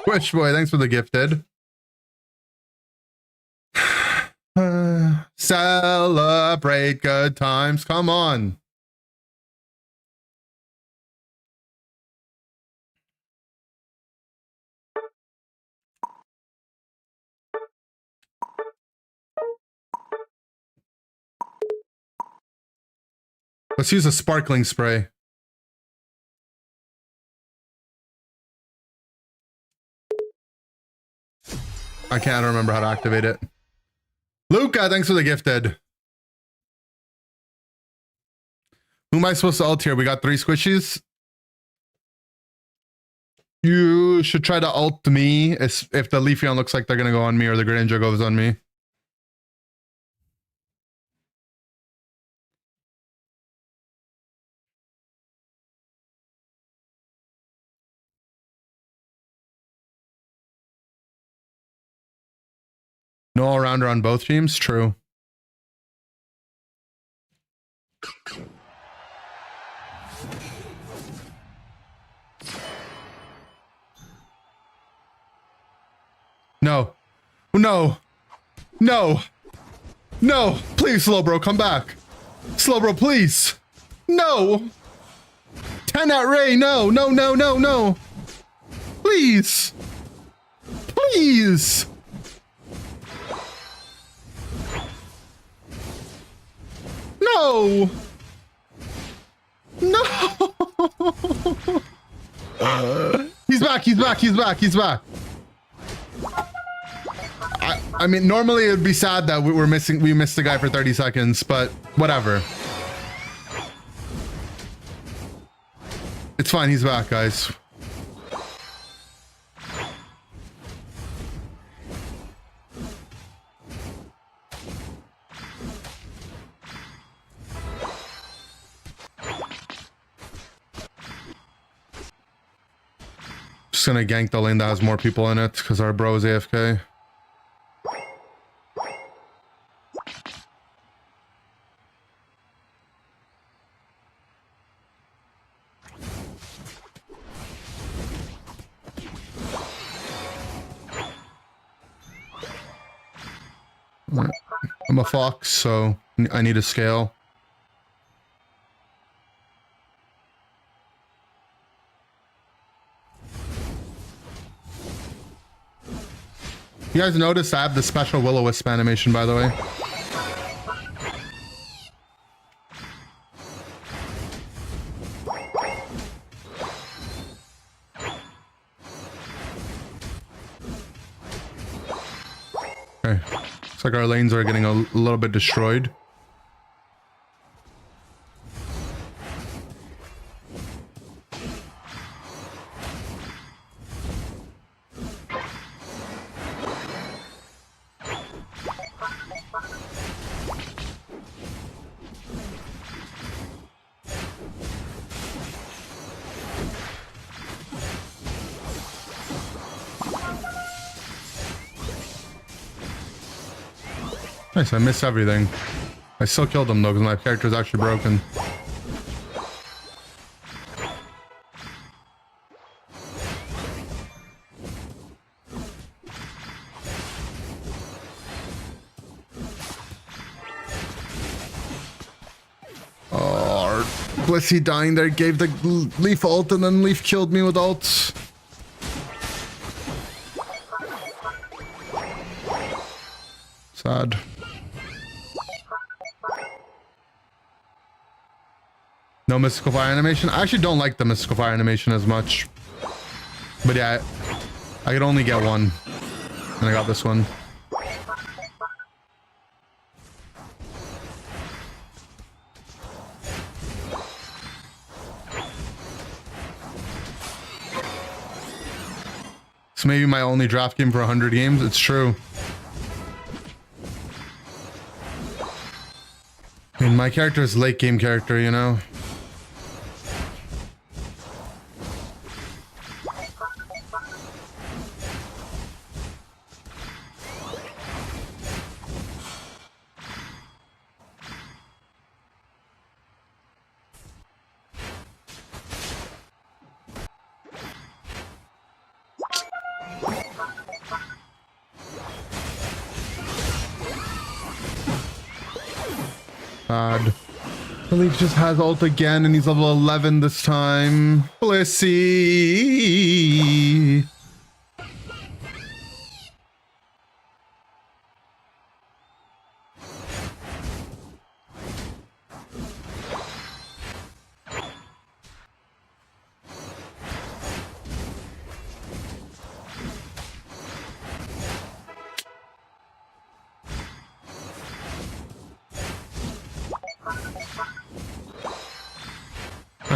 Wish boy, thanks for the gifted. Celebrate good times. Come on. Let's use a sparkling spray. I can't remember how to activate it. Luca, thanks for the gifted. Who am I supposed to ult here? We got 3 squishies. You should try to ult me if the Leafeon looks like they're going to go on me or the Greninja goes on me. No all-rounder on both teams? True. No. No. No. No. Please, Slowbro, come back. Slowbro, please. No. 10 at Ray. No. No, no, no, no. Please. Please. No. No. He's back. He's back. He's back. He's back. I mean, normally it would be sad that we missed the guy for 30 seconds, but whatever. It's fine. He's back, guys. Just gonna gank the lane that has more people in it because our bro is AFK. I'm a fox, so I need a scale. You guys notice I have the special will-o-wisp animation, by the way. Okay. Looks like our lanes are getting a little bit destroyed. Nice, I missed everything. I still killed him though because my character is actually broken. Oh, Blissey dying there gave the Leaf ult and then Leaf killed me with ults. Sad. No mystical fire animation? I actually don't like the mystical fire animation as much. But yeah, I could only get one. And I got this one. It's maybe my only draft game for 100 games. It's true. I mean, my character is late game character, you know? God. The Leaf just has ult again and he's level 11 this time. Blissey.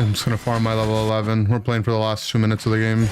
I'm just gonna farm my level 11. We're playing for the last 2 minutes of the game.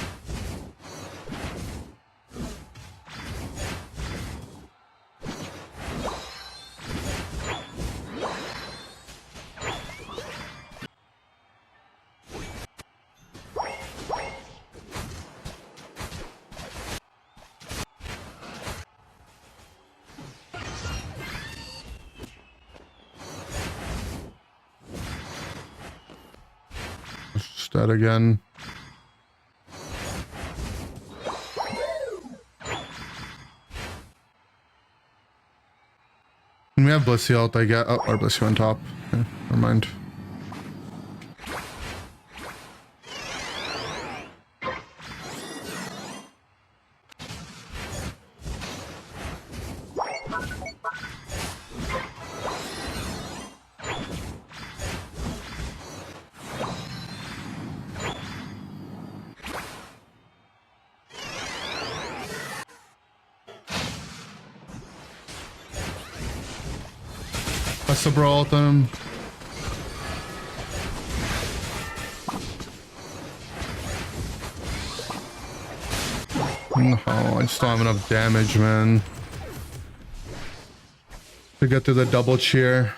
Just dead again. And we have Blissey ult, I get. Oh, our Blissey on top. Okay, never mind. That's the brawl at them. No, I just don't have enough damage, man. To get through the double cheer.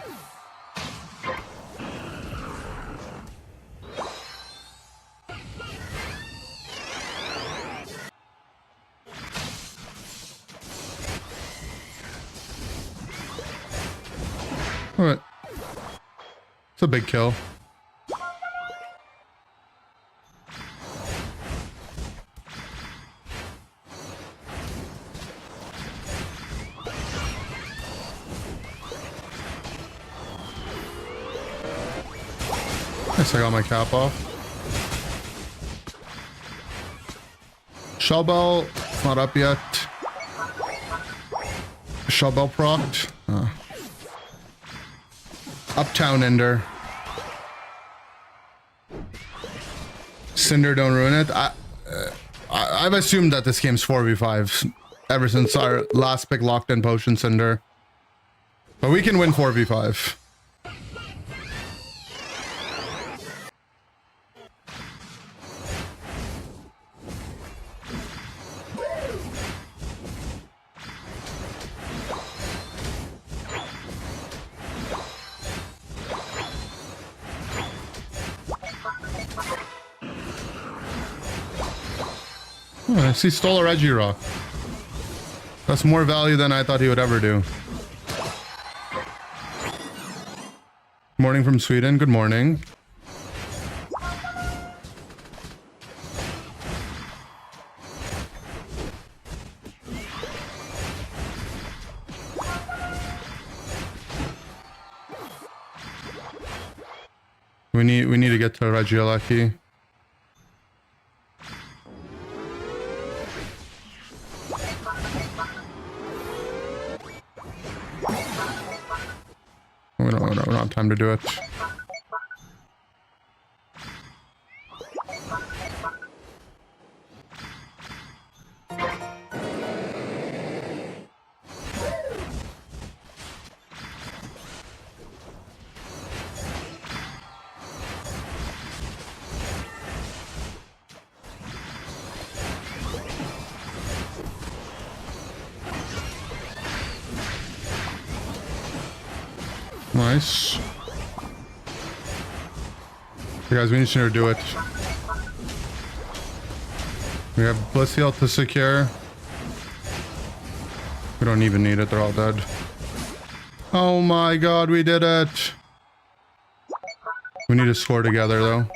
Alright. It's a big kill. Guess I got my cap off. Shell Bell, it's not up yet. Shell Bell procced. Uptown Inder. Cinder, don't ruin it. I've assumed that this game's 4v5 ever since our last pick locked in Potion Cinder. But we can win 4v5. Oh, he stole a Regirock. That's more value than I thought he would ever do. Morning from Sweden. Good morning. We need to get to Regieleki. We don't have time to do it. Nice. You guys, we need to do it. We have Blissey ult to secure. We don't even need it, they're all dead. Oh my god, we did it! We need to score together though.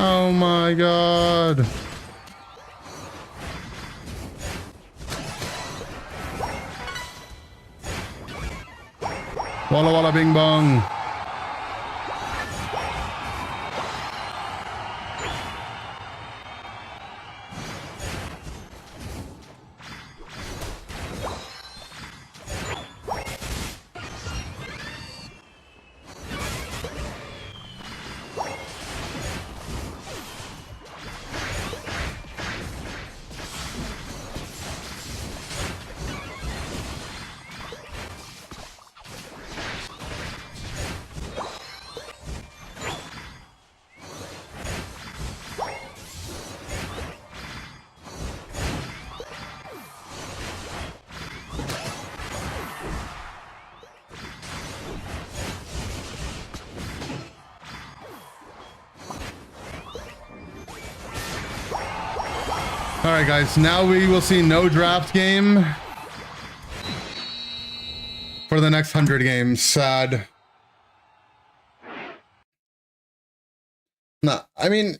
Oh my god. Walla walla bing bong. All right, guys. Now we will see no draft game for the next 100 games. Sad. No, I mean,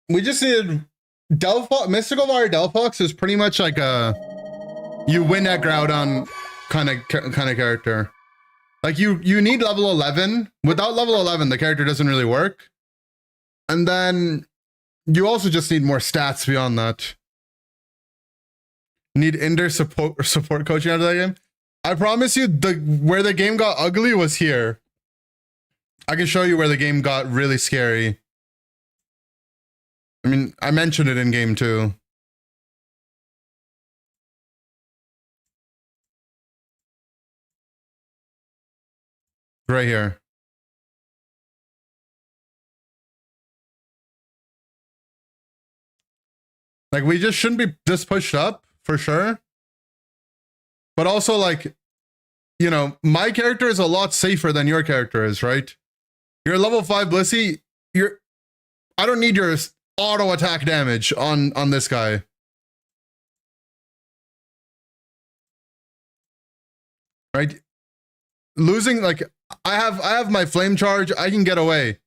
we just needed Delphox. Mystical Fire Delphox is pretty much like a you win at Groudon kind of character. Like you need level 11. Without level 11, the character doesn't really work. And then you also just need more stats beyond that. Need Inder support coaching out of that game. I promise you, where the game got ugly was here. I can show you where the game got really scary. I mean, I mentioned it in game 2. Right here. Like, we just shouldn't be this pushed up, for sure. But also, like, you know, my character is a lot safer than your character is, right? You're level 5 Blissey. I don't need your auto attack damage on this guy. Right? Losing, like, I have my flame charge, I can get away.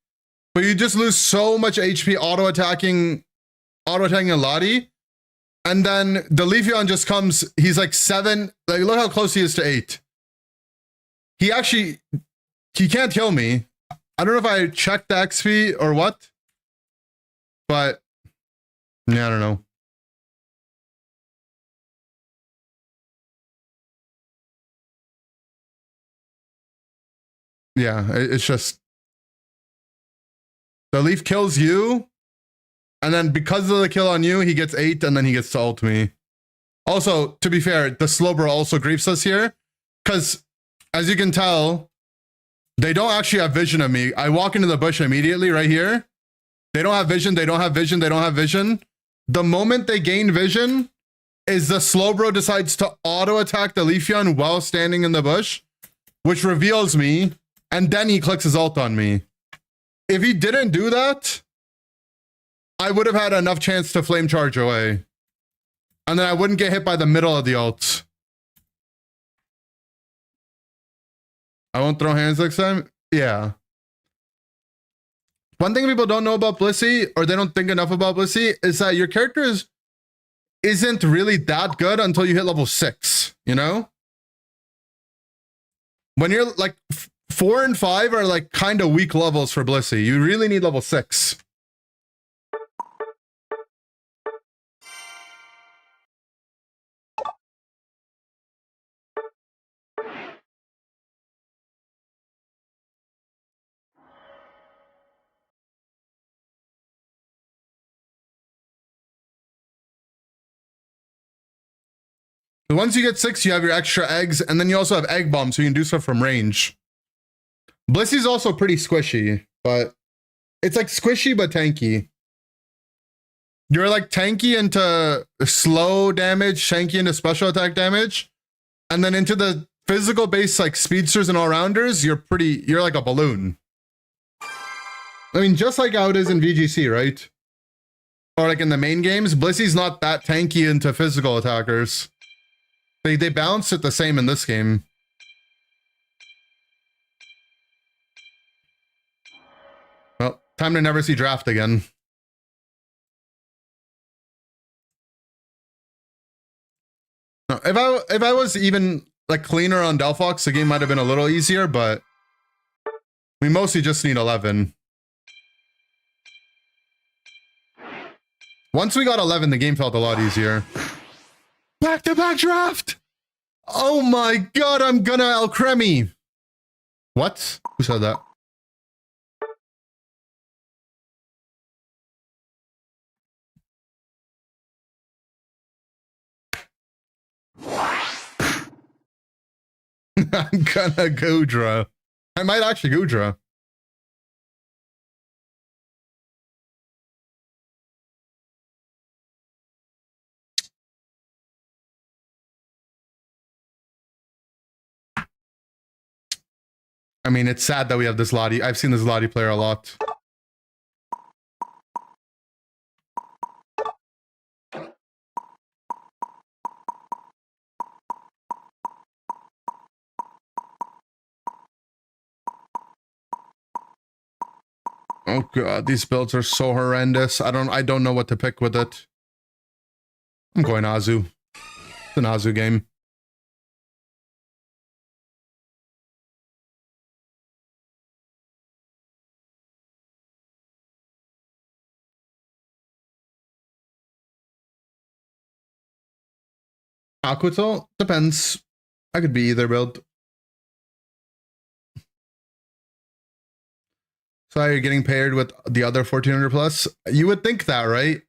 But you just lose so much HP auto attacking a Lottie. And then the Leafeon just comes, he's like 7, like look how close he is to 8. He can't kill me. I don't know if I checked the XP or what. But yeah, I don't know. Yeah, it's just the Leaf kills you, and then because of the kill on you, he gets 8, and then he gets to ult me. Also, to be fair, the Slowbro also griefs us here, because as you can tell, they don't actually have vision of me. I walk into the bush immediately right here. They don't have vision, they don't have vision, they don't have vision. The moment they gain vision is the Slowbro decides to auto attack the Leafeon while standing in the bush, which reveals me, and then he clicks his ult on me. If he didn't do that, I would have had enough chance to flame charge away. And then I wouldn't get hit by the middle of the ult. I won't throw hands next time? Yeah. One thing people don't know about Blissey, or they don't think enough about Blissey, is that your character isn't really that good until you hit level 6, you know? When you're like 4 and 5 are like kind of weak levels for Blissey. You really need level 6. Once you get 6, you have your extra eggs, and then you also have egg bomb, so you can do stuff from range. Blissey's also pretty squishy, but it's like squishy but tanky. You're like tanky into slow damage, tanky into special attack damage, and then into the physical base like speedsters and all-rounders, you're like a balloon. I mean, just like how it is in VGC, right? Or like in the main games, Blissey's not that tanky into physical attackers. They balance it the same in this game. Well, time to never see draft again. No, if I was even like cleaner on Delphox, the game might have been a little easier, but we mostly just need 11. Once we got 11, the game felt a lot easier. Back-to-back draft! Oh my god, I'm gonna Alcremie! What? Who said that? I'm gonna Goodra. I might actually Goodra. I mean, it's sad that we have this Lottie. I've seen this Lottie player a lot. Oh god, these builds are so horrendous. I don't know what to pick with it. I'm going Azu. It's an Azu game. Aquatal? Depends. I could be either build. So you're getting paired with the other 1400 plus? You would think that, right?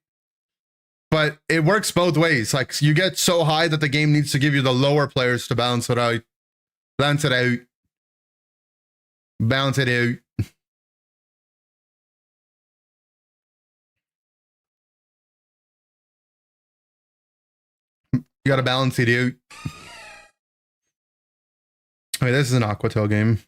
But it works both ways. Like, you get so high that the game needs to give you the lower players to balance it out. Balance it out. Balance it out. You gotta balance it out. Okay, this is an Aquatel game.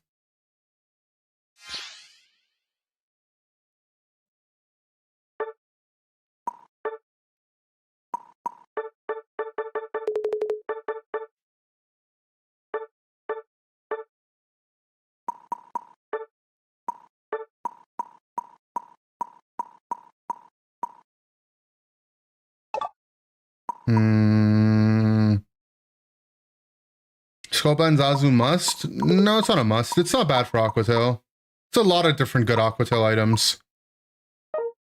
Scopa and Zazu must? No, it's not a must. It's not bad for Aquatail. It's a lot of different good Aquatail items.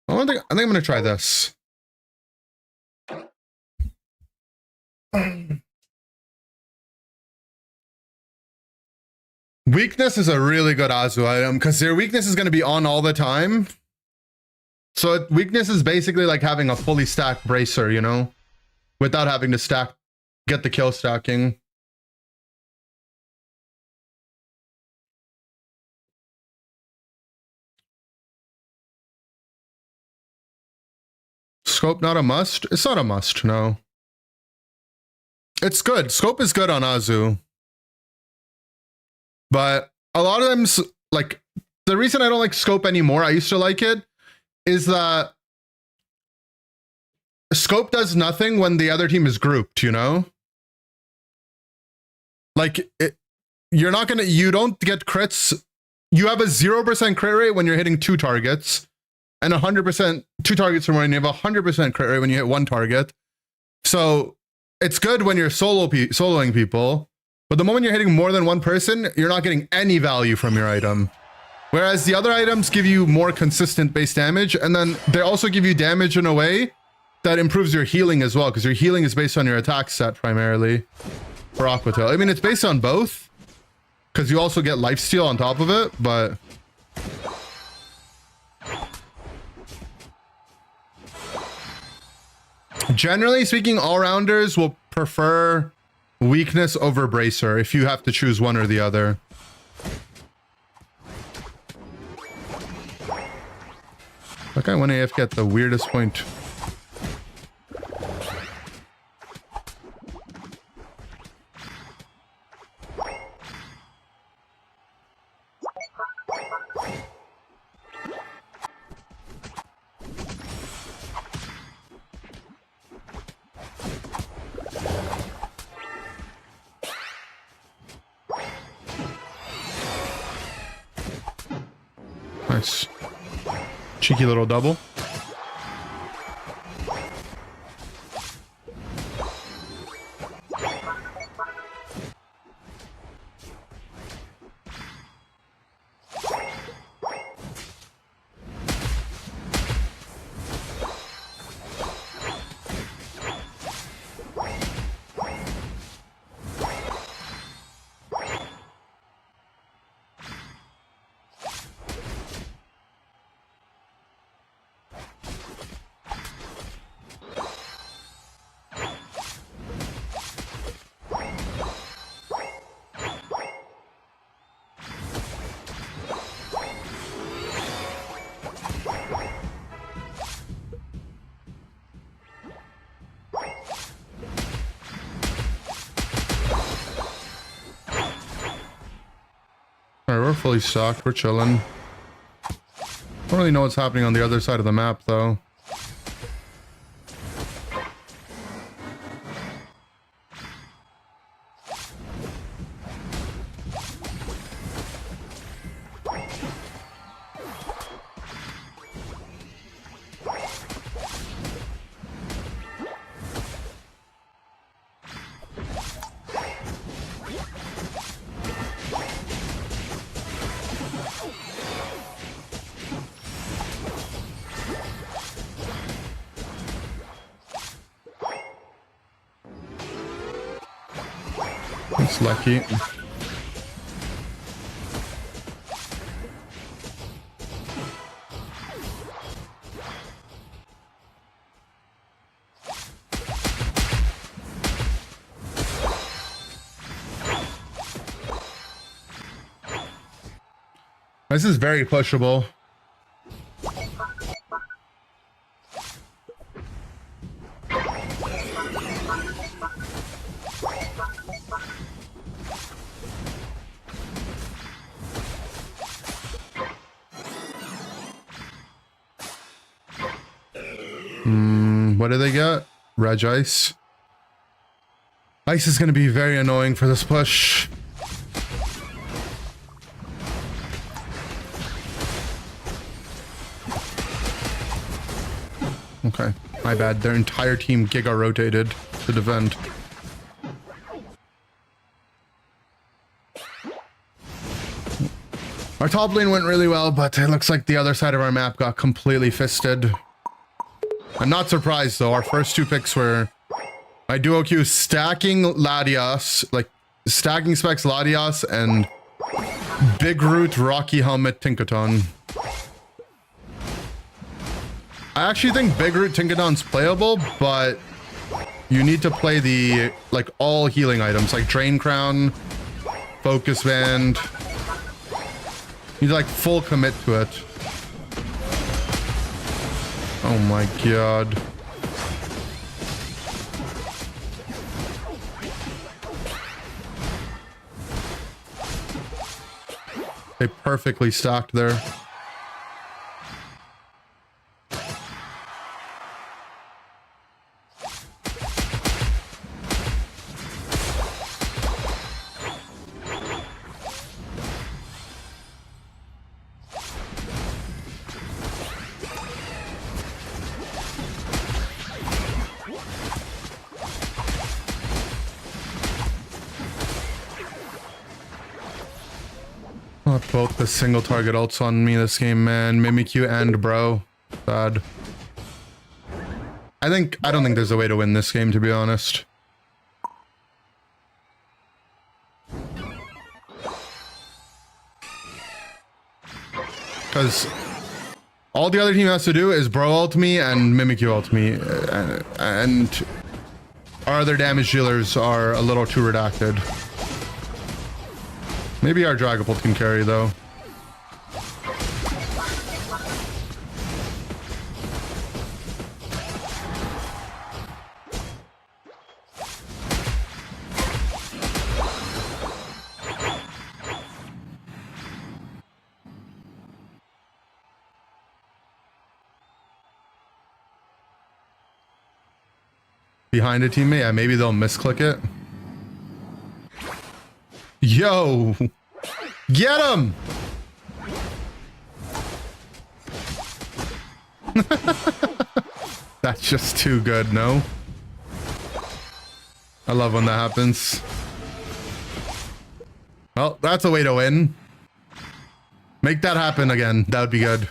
I think I'm gonna try this. Weakness is a really good Azu item because their weakness is going to be on all the time. So weakness is basically like having a fully stacked bracer, you know, without having to get the kill stacking. Scope not a must? It's not a must, no. It's good. Scope is good on Azu. But a lot of them, like, the reason I don't like Scope anymore, I used to like it, is that Scope does nothing when the other team is grouped, you know? Like, you don't get crits. You have a 0% crit rate when you're hitting 2 targets, and 100%, 2 targets or more, and you have a 100% crit rate when you hit 1 target. So it's good when you're soloing people, but the moment you're hitting more than 1 person, you're not getting any value from your item. Whereas the other items give you more consistent base damage, and then they also give you damage in a way that improves your healing as well, because your healing is based on your attack stat primarily for Aquatail. I mean, it's based on both, because you also get lifesteal on top of it, but generally speaking, all-rounders will prefer weakness over bracer if you have to choose one or the other. That guy went AFK at the weirdest point. Nice. Cheeky little double. Alright, we're fully stocked. We're chilling. Don't really know what's happening on the other side of the map, though. That's lucky. This is very pushable. What do they get? Reg Ice. Ice is going to be very annoying for this push. Okay, my bad. Their entire team giga rotated to defend. Our top lane went really well, but it looks like the other side of our map got completely fisted. I'm not surprised though. Our first two picks were my duo queue stacking Latias, like stacking specs Latias and Big Root Rocky Helmet Tinkaton. I actually think Big Root Tinkaton's playable, but you need to play the like all healing items like Drain Crown, Focus Band. You need to like full commit to it. Oh my god. They perfectly stacked there. Both the single target ults on me this game, man. Mimikyu and Bro. Bad. I don't think there's a way to win this game, to be honest. Because all the other team has to do is Bro ult me and Mimikyu ult me. And our other damage dealers are a little too redacted. Maybe our Dragapult can carry, though. Behind a teammate? Yeah, maybe they'll misclick it. Yo! Get him! That's just too good, no? I love when that happens. Well, that's a way to win. Make that happen again. That would be good.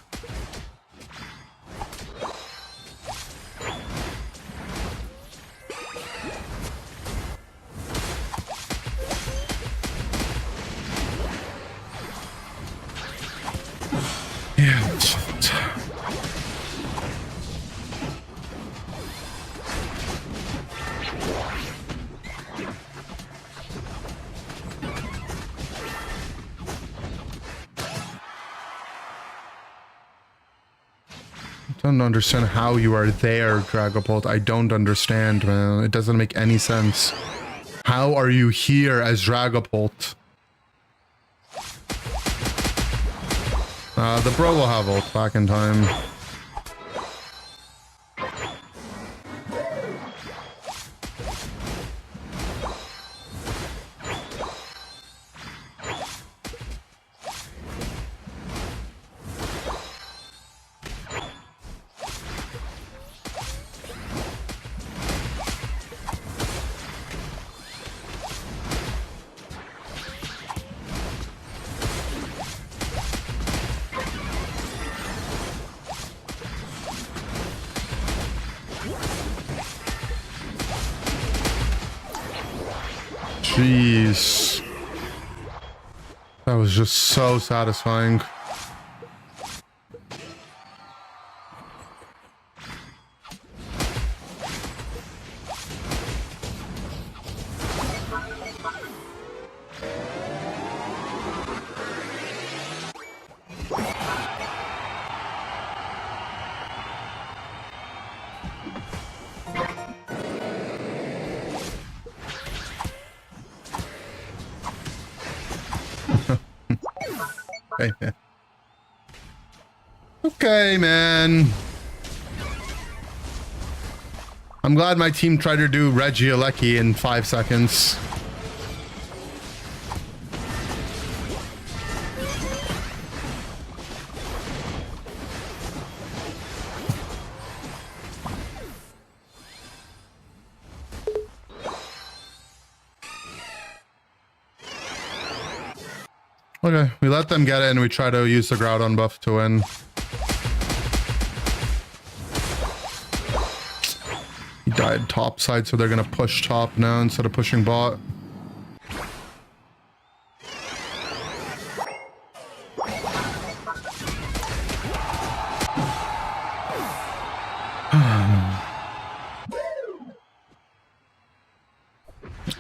I don't understand how you are there, Dragapult. I don't understand, man. It doesn't make any sense. How are you here as Dragapult? The Bro will have ult back in time. Jeez. That was just so satisfying. Hey, man. Okay, man. I'm glad my team tried to do Reggie Alecki in 5 seconds. Okay, we let them get it and we try to use the Groudon buff to win. He died top side, so they're gonna push top now instead of pushing bot.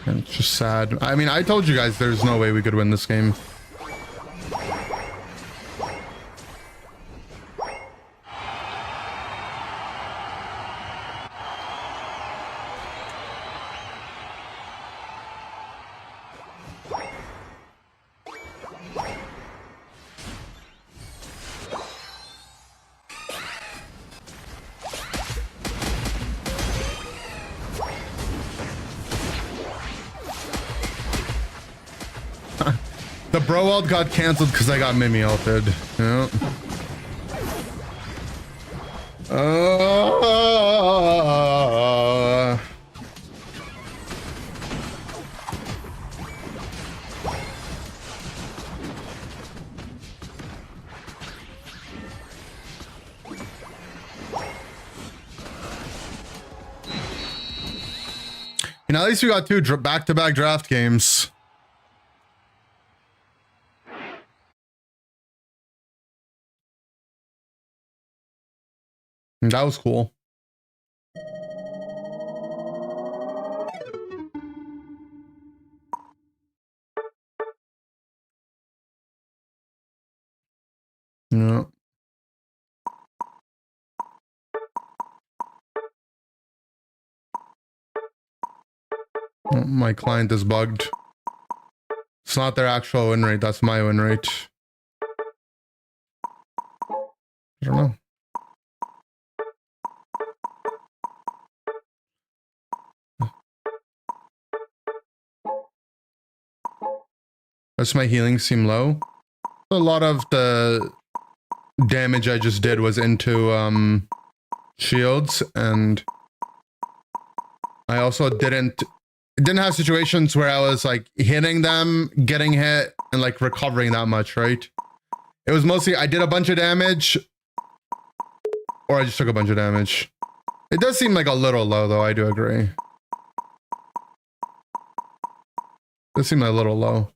It's just sad. I mean, I told you guys there's no way we could win this game. The bro ult got cancelled because I got Mimi ulted. Yeah. You know, at least we got 2 back-to-back draft games. That was cool. Yeah. Oh, my client is bugged. It's not their actual win rate, that's my win rate. I don't know. Does my healing seem low? A lot of the damage I just did was into shields, and I also didn't have situations where I was like hitting them, getting hit, and like recovering that much, right? It was mostly I did a bunch of damage, or I just took a bunch of damage. It does seem like a little low though, I do agree. It does seem a little low.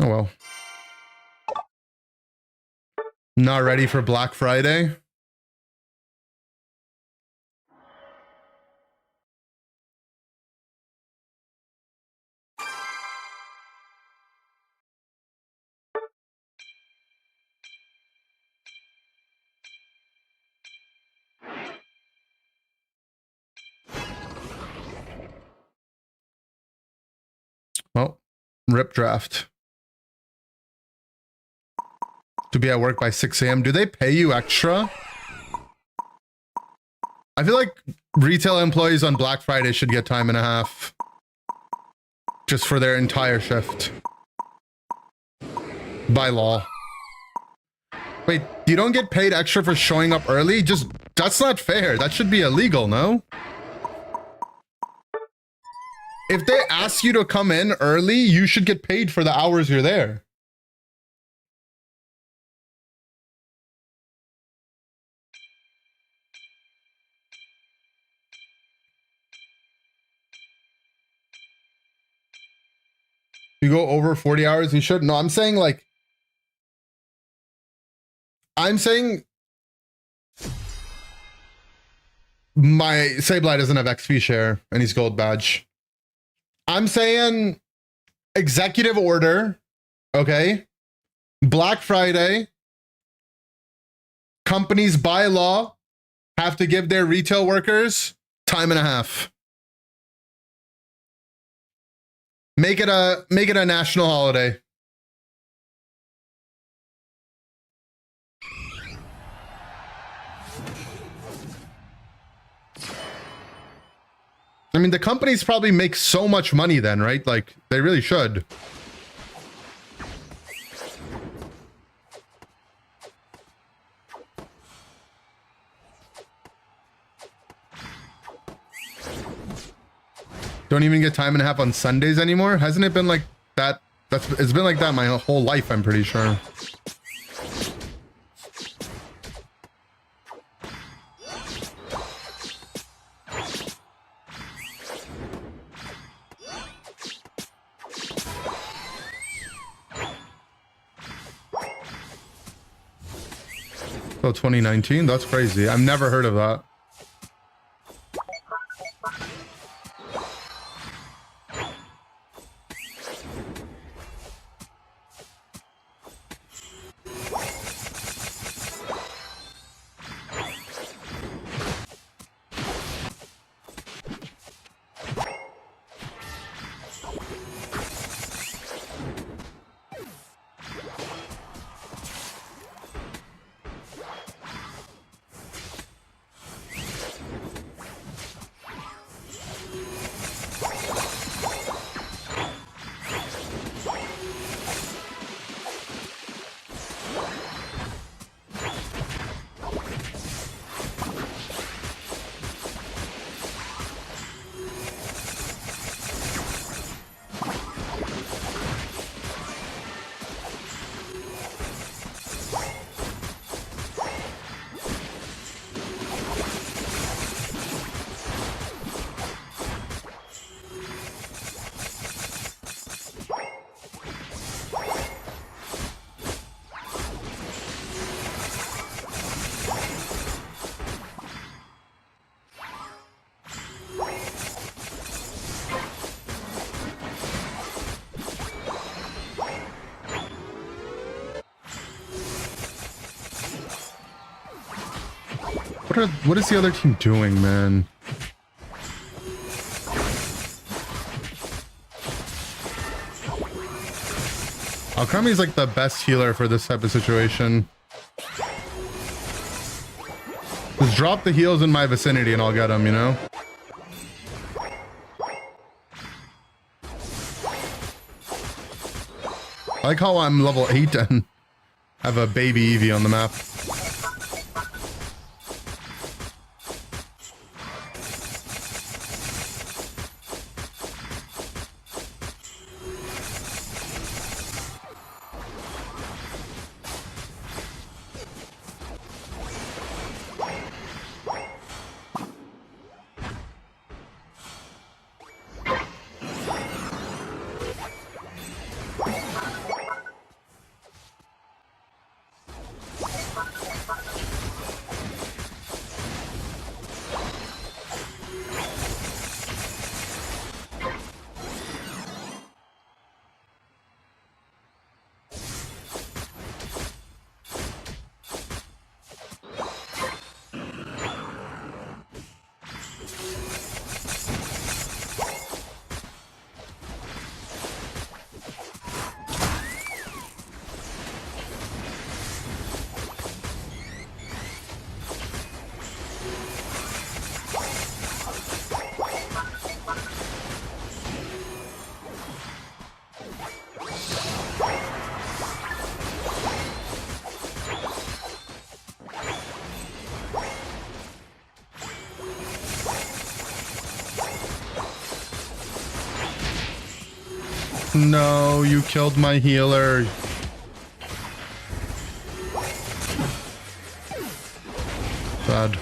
Oh well. Not ready for Black Friday? Well, rip draft. To be at work by 6 a.m. Do they pay you extra? I feel like retail employees on Black Friday should get time and a half. Just for their entire shift. By law. Wait, you don't get paid extra for showing up early? Just, that's not fair. That should be illegal, no? if they ask you to come in early, you should get paid for the hours you're there. You go over 40 hours, you should. No, I'm saying like, I'm saying my Sableye doesn't have XP share and he's gold badge. I'm saying executive order, okay? Black Friday, companies by law have to give their retail workers time and a half. Make it a national holiday. I mean, the companies probably make so much money then, right? Like, they really should. Don't even get time and a half on Sundays anymore? Hasn't it been like that? It's been like that my whole life, I'm pretty sure. Oh, 2019? That's crazy. I've never heard of that. What is the other team doing, man? Alchemy's like the best healer for this type of situation. Just drop the heals in my vicinity and I'll get them, you know? I like how I'm level 8 and have a baby Eevee on the map. No, you killed my healer. Bad.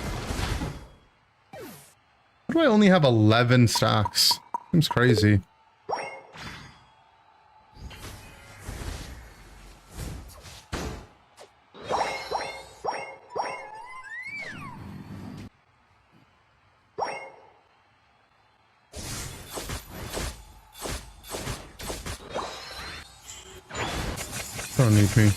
Why do I only have 11 stacks? Seems crazy. Don't need me.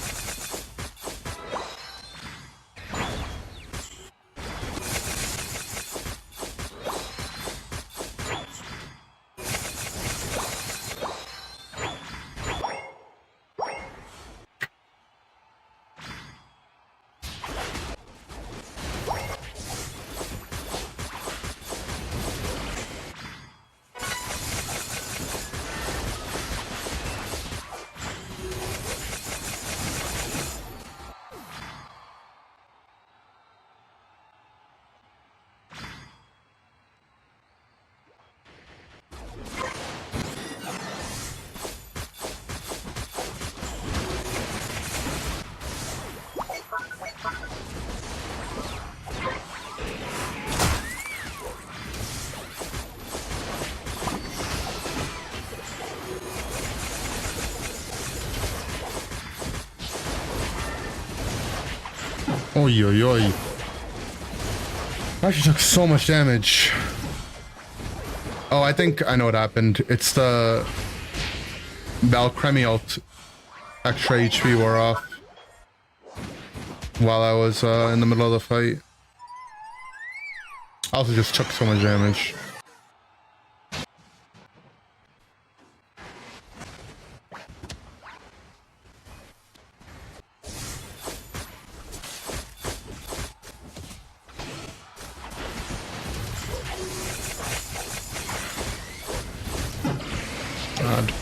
Oi, oi, oi. I actually took so much damage. Oh, I think I know what happened. It's the Valkremi ult. Extra HP wore off while I was in the middle of the fight. I also just took so much damage. God.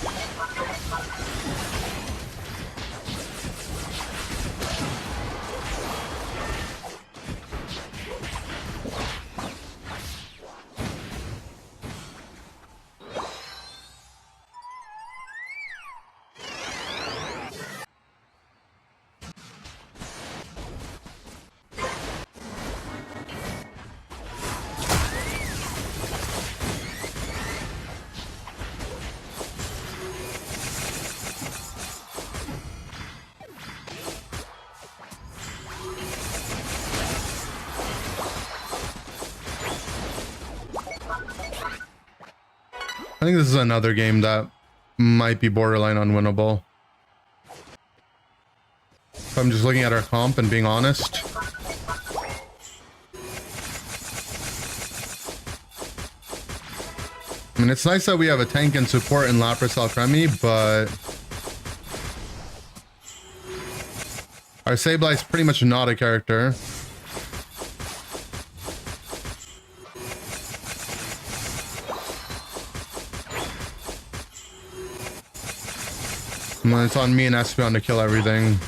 I think this is another game that might be borderline unwinnable. If I'm just looking at our comp and being honest. I mean, it's nice that we have a tank and support in Lapras Alcremie, but our Sableye is pretty much not a character. It's on me and Espeon to kill everything.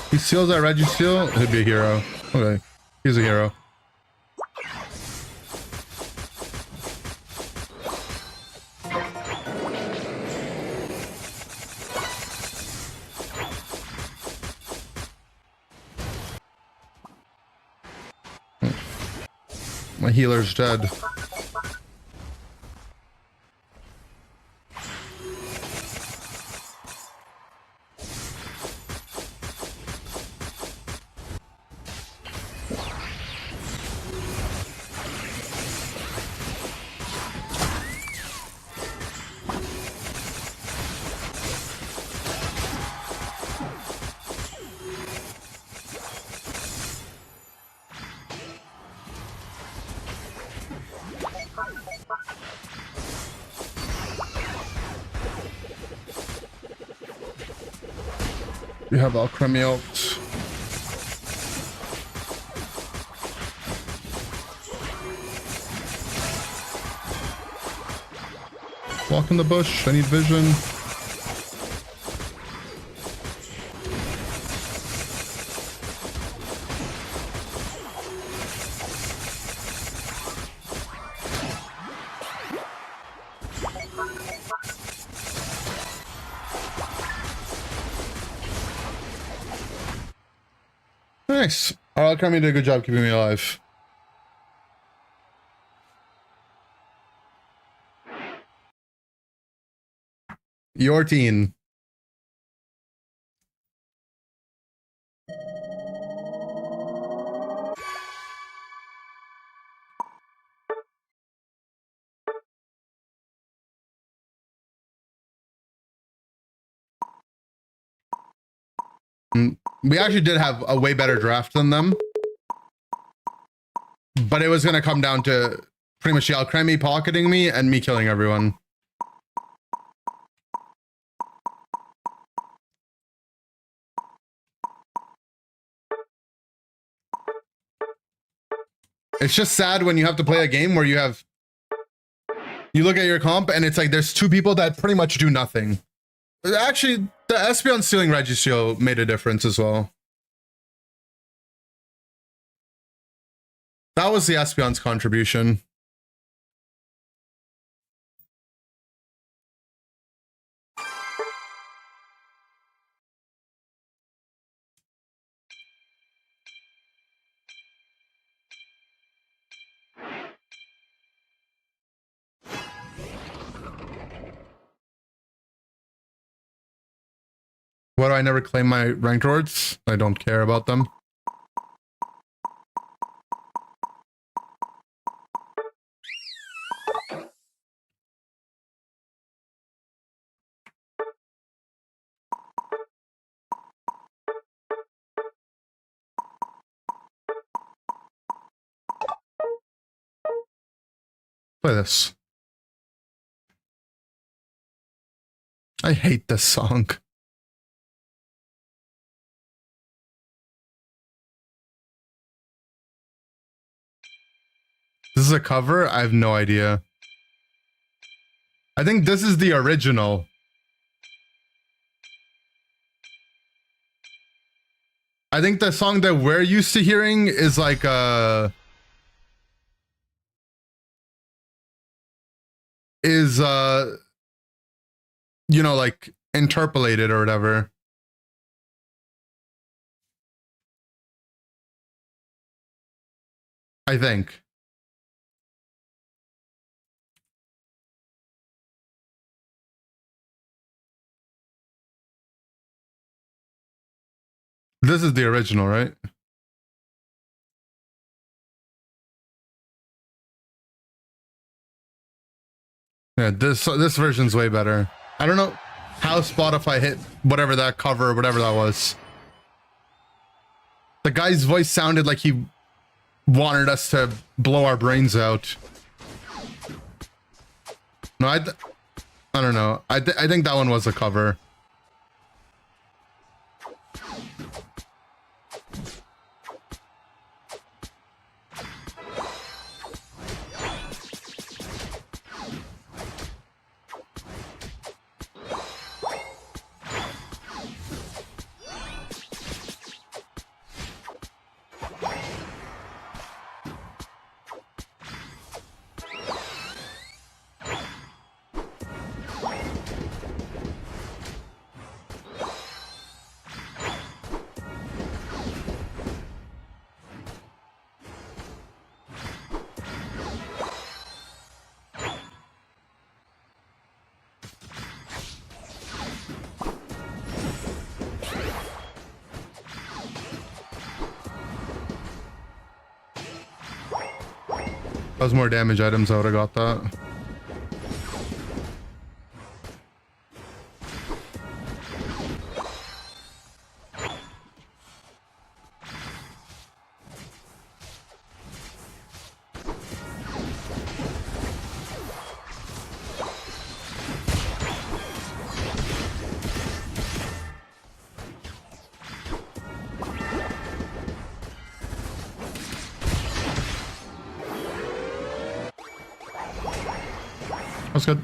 He seals that Registeel, he'd be a hero. Okay, he's a hero. My healer's dead. We have Alcremie ult. Walk in the bush, I need vision. Nice. Alchemy did a good job keeping me alive. Your team. We actually did have a way better draft than them. But it was going to come down to pretty much the Alchemy pocketing me and me killing everyone. It's just sad when you have to play a game where you look at your comp and it's like there's two people that pretty much do nothing. Actually, the Espeon stealing Registeel made a difference as well. That was the Espeon's contribution. Why do I never claim my ranked rewards? I don't care about them. Play this. I hate this song. This is a cover? I have no idea. I think this is the original. I think the song that we're used to hearing is like you know, like interpolated or whatever. I think. This is the original, right? Yeah, this version's way better. I don't know how Spotify hit whatever that cover, whatever that was. The guy's voice sounded like he wanted us to blow our brains out. No, I don't know. I think that one was a cover. Those more damage items, I would have got that. That's good.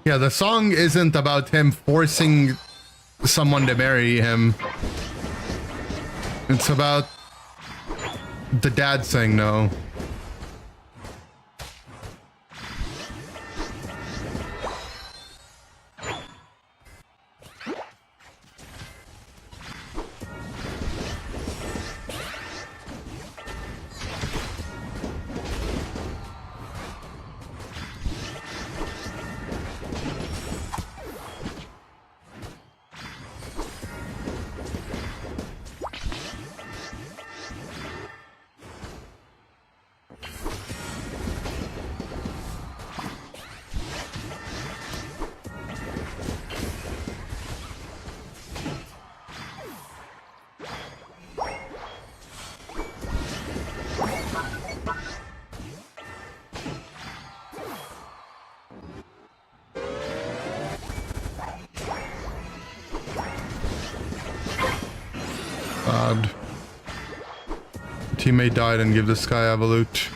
Yeah, the song isn't about him forcing someone to marry him. It's about the dad saying no. God. Teammate died and give this guy Evolute.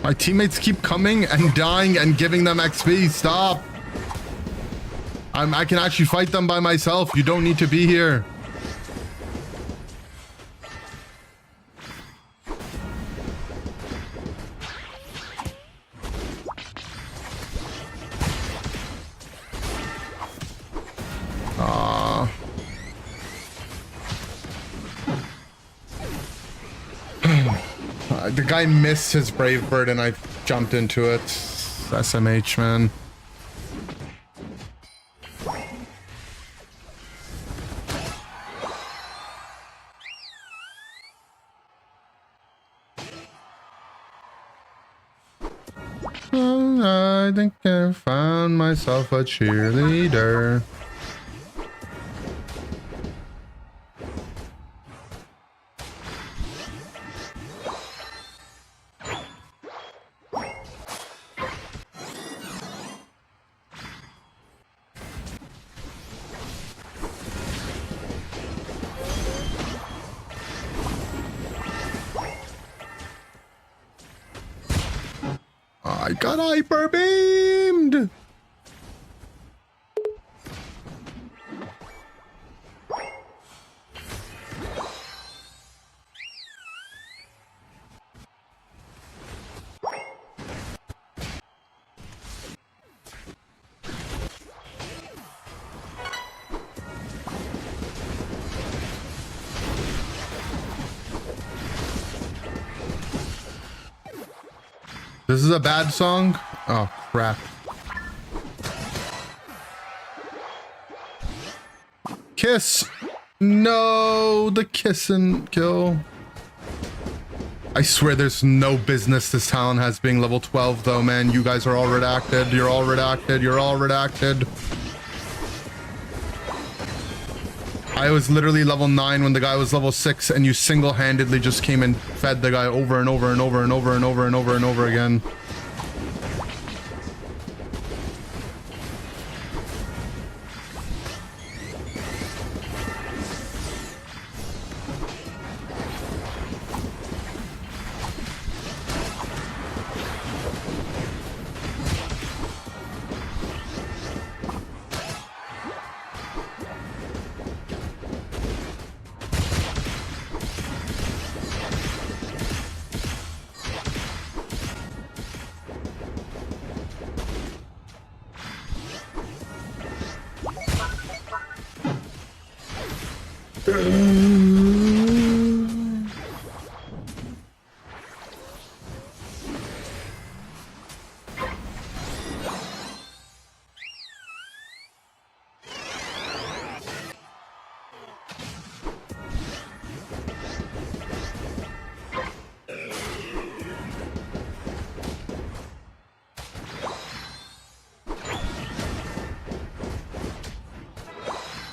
My teammates keep coming and dying and giving them XP. Stop. I can actually fight them by myself. You don't need to be here. The guy missed his Brave Bird and I jumped into it. SMH, man. I think I found myself a cheerleader. I got hyper beamed. This is a bad song? Oh, crap. Kiss! No, the kiss and kill. I swear there's no business this town has being level 12 though, man. You guys are all redacted. You're all redacted. You're all redacted. I was literally level 9 when the guy was level 6 and you single-handedly just came and fed the guy over and over and over and over and over and over and over again.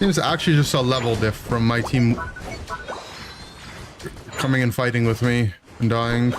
It's actually just a level diff from my team coming and fighting with me and dying.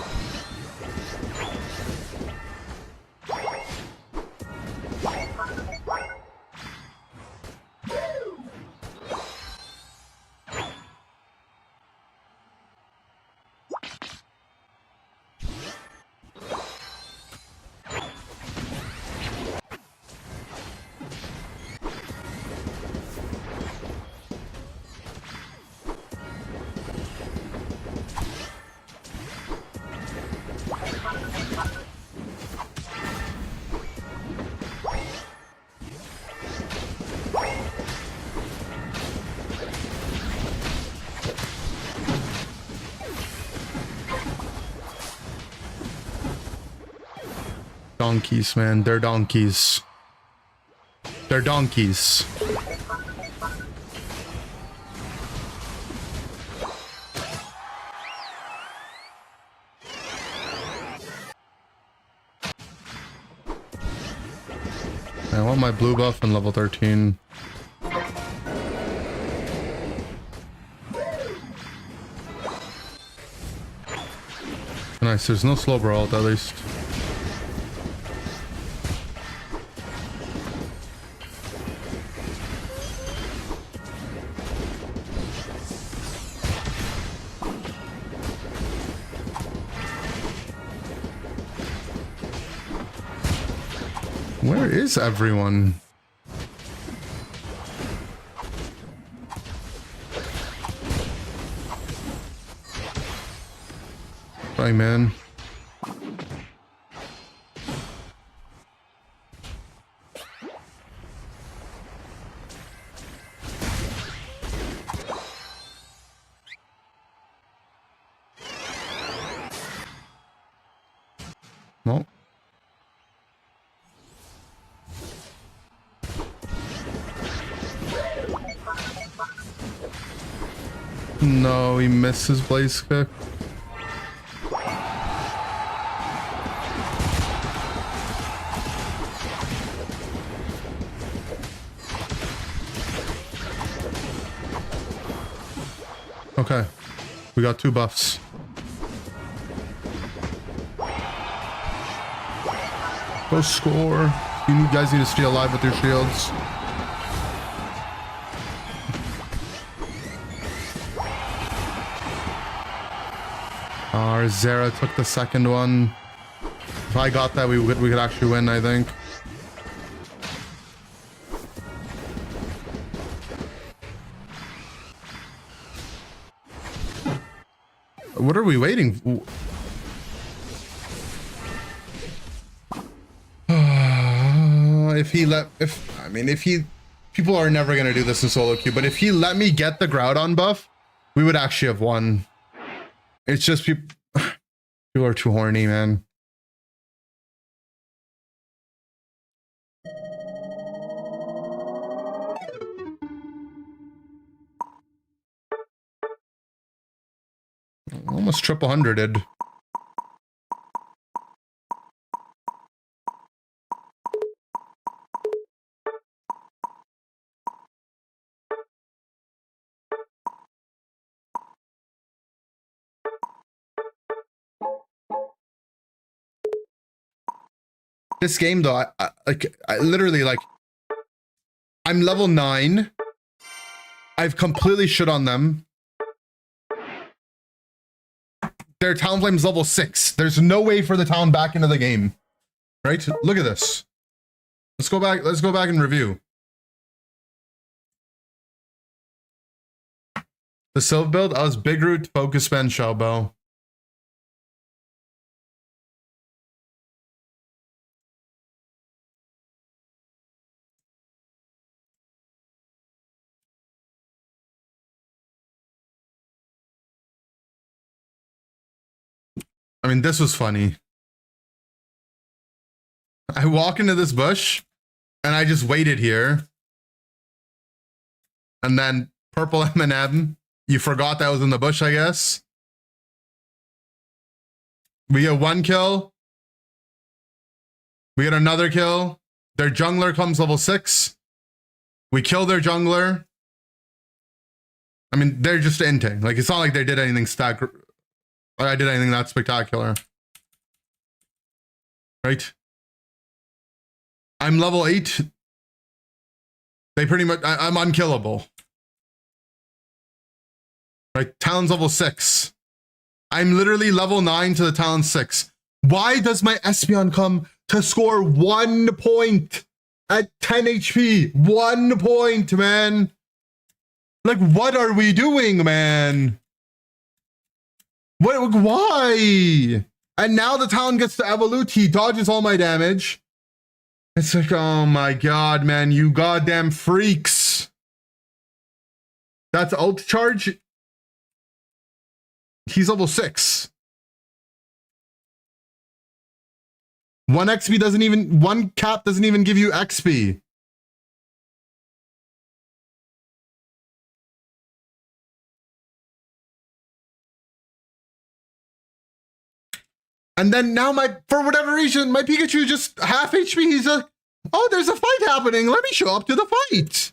Donkeys, man. They're donkeys. They're donkeys. I want my blue buff in level 13. Nice, there's no slow brawl at least. Where is everyone? Bye, man. No. No, he missed his blaze kick. Okay, we got 2 buffs. Go score. You guys need to stay alive with your shields. Our Zera took the second one. If I got that, we could actually win, I think. What are we waiting for? People are never gonna do this in solo queue, but if he let me get the Groudon buff, we would actually have won. It's just people are too horny, man. Almost triple hundreded. This game though, I literally like, I'm level 9. I've completely shit on them. Their Talonflame's level 6. There's no way for the Talon back into the game. Right? Look at this. Let's go back and review. The Sylph build, I was Big Root, Focus Spend, Shell Bow. I mean, this was funny. I walk into this bush and I just waited here. And then purple M&M, you forgot that was in the bush, I guess. We get 1 kill. We get another kill. Their jungler comes level 6. We kill their jungler. I mean, they're just inting. Like, it's not like they did anything I did anything that spectacular. Right? I'm level 8. They pretty much, I'm unkillable. Right? Talon's level 6. I'm literally level 9 to the Talon 6. Why does my Espeon come to score 1 point at 10 HP? 1 point, man. Like, what are we doing, man? What? Why? And now the Talon gets to evolute. He dodges all my damage. It's like, oh my god, man, you goddamn freaks. That's ult charge. He's level 6. One XP doesn't even, one cap doesn't even give you XP. And then now for whatever reason, my Pikachu just half HP. He's like, oh, there's a fight happening. Let me show up to the fight.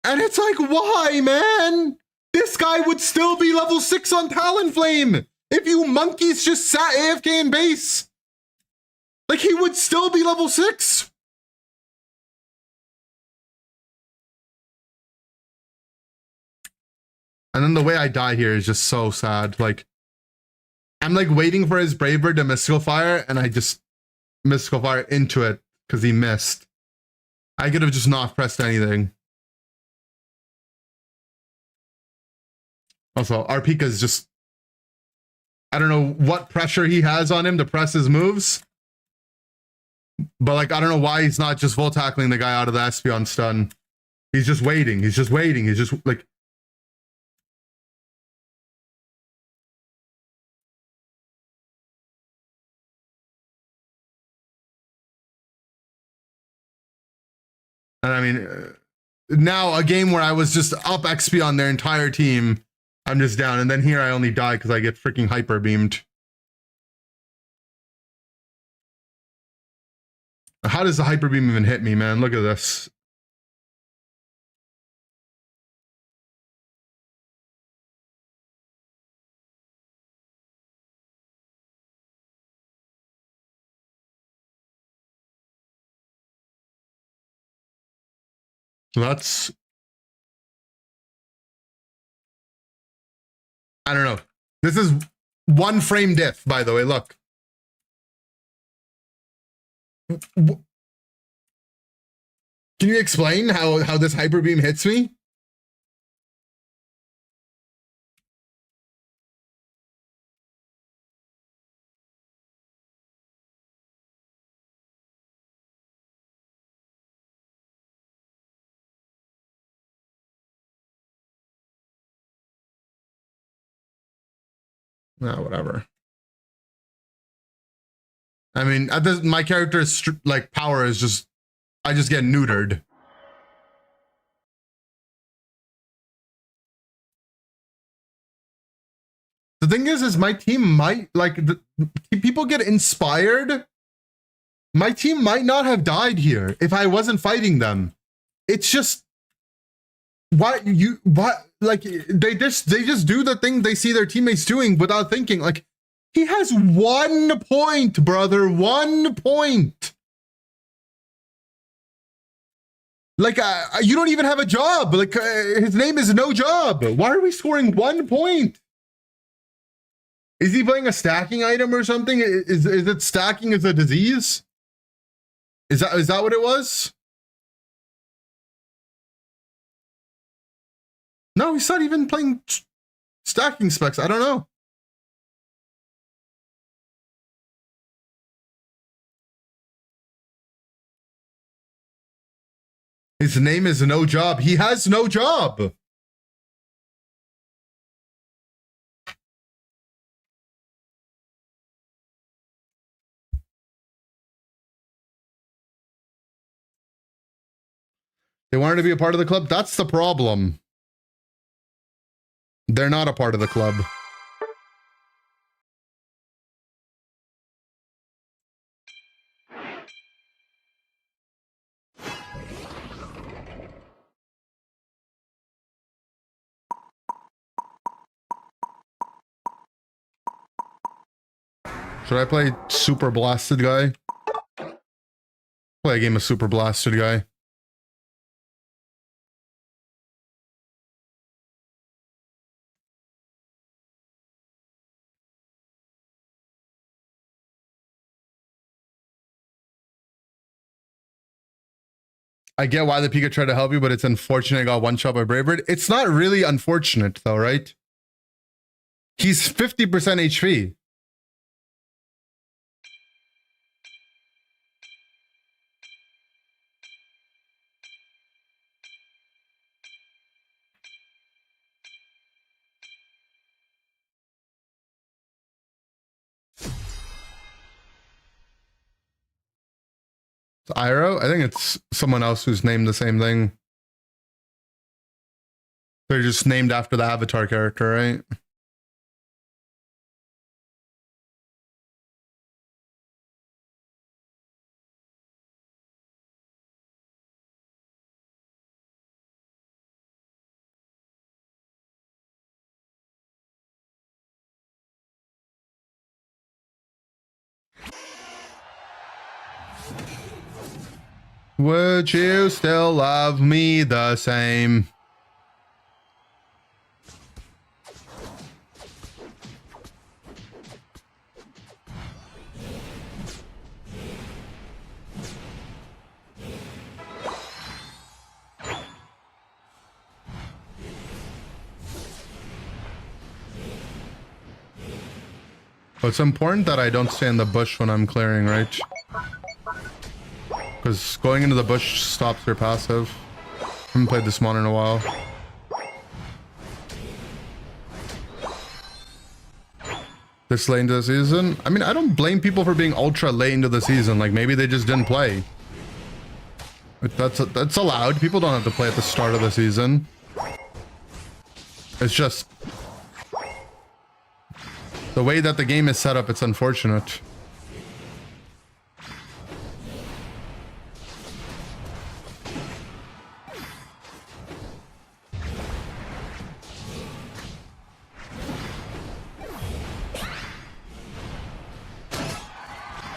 And it's like, why, man? This guy would still be level 6 on Talonflame if you monkeys just sat AFK in base. Like, he would still be level 6. And then the way I die here is just so sad. Like, I'm like waiting for his Brave Bird to Mystical Fire, and I just Mystical Fire into it because he missed. I could have just not pressed anything. Also, our Pika's just, I don't know what pressure he has on him to press his moves. But like, I don't know why he's not just full tackling the guy out of the Espeon stun. He's just waiting. He's just waiting. He's just like, and I mean, now a game where I was just up XP on their entire team, I'm just down. And then here I only die because I get freaking hyper beamed. How does the hyper beam even hit me, man? Look at this. So that's, I don't know. This is 1 frame diff, by the way. Look. Can you explain how this hyper beam hits me? No, whatever. I mean, at this, my character's like power is just, I just get neutered. The thing is my team might, like, people get inspired. My team might not have died here if I wasn't fighting them. It's just, like, they just do the thing they see their teammates doing without thinking. Like, he has 1 point, brother, 1 point. Like, you don't even have a job. Like, his name is No Job. Why are we scoring 1 point? Is he playing a stacking item or something? Is it stacking as a disease? Is that what it was? No, he's not even playing stacking specs. I don't know. His name is No Job. He has no job. They wanted to be a part of the club. That's the problem. They're not a part of the club. Should I play Super Blasted Guy? Play a game of Super Blasted Guy. I get why the Pika tried to help you, but it's unfortunate I got one shot by Bravebird. It's not really unfortunate though, right? He's 50% HP. Iroh? I think it's someone else who's named the same thing. They're just named after the Avatar character, right? Would you still love me the same? Well, it's important that I don't stay in the bush when I'm clearing, right? Because going into the bush stops your passive. I haven't played this mon in a while. This late into the season? I mean, I don't blame people for being ultra late into the season. Like, maybe they just didn't play. But that's allowed. People don't have to play at the start of the season. It's just the way that the game is set up, it's unfortunate.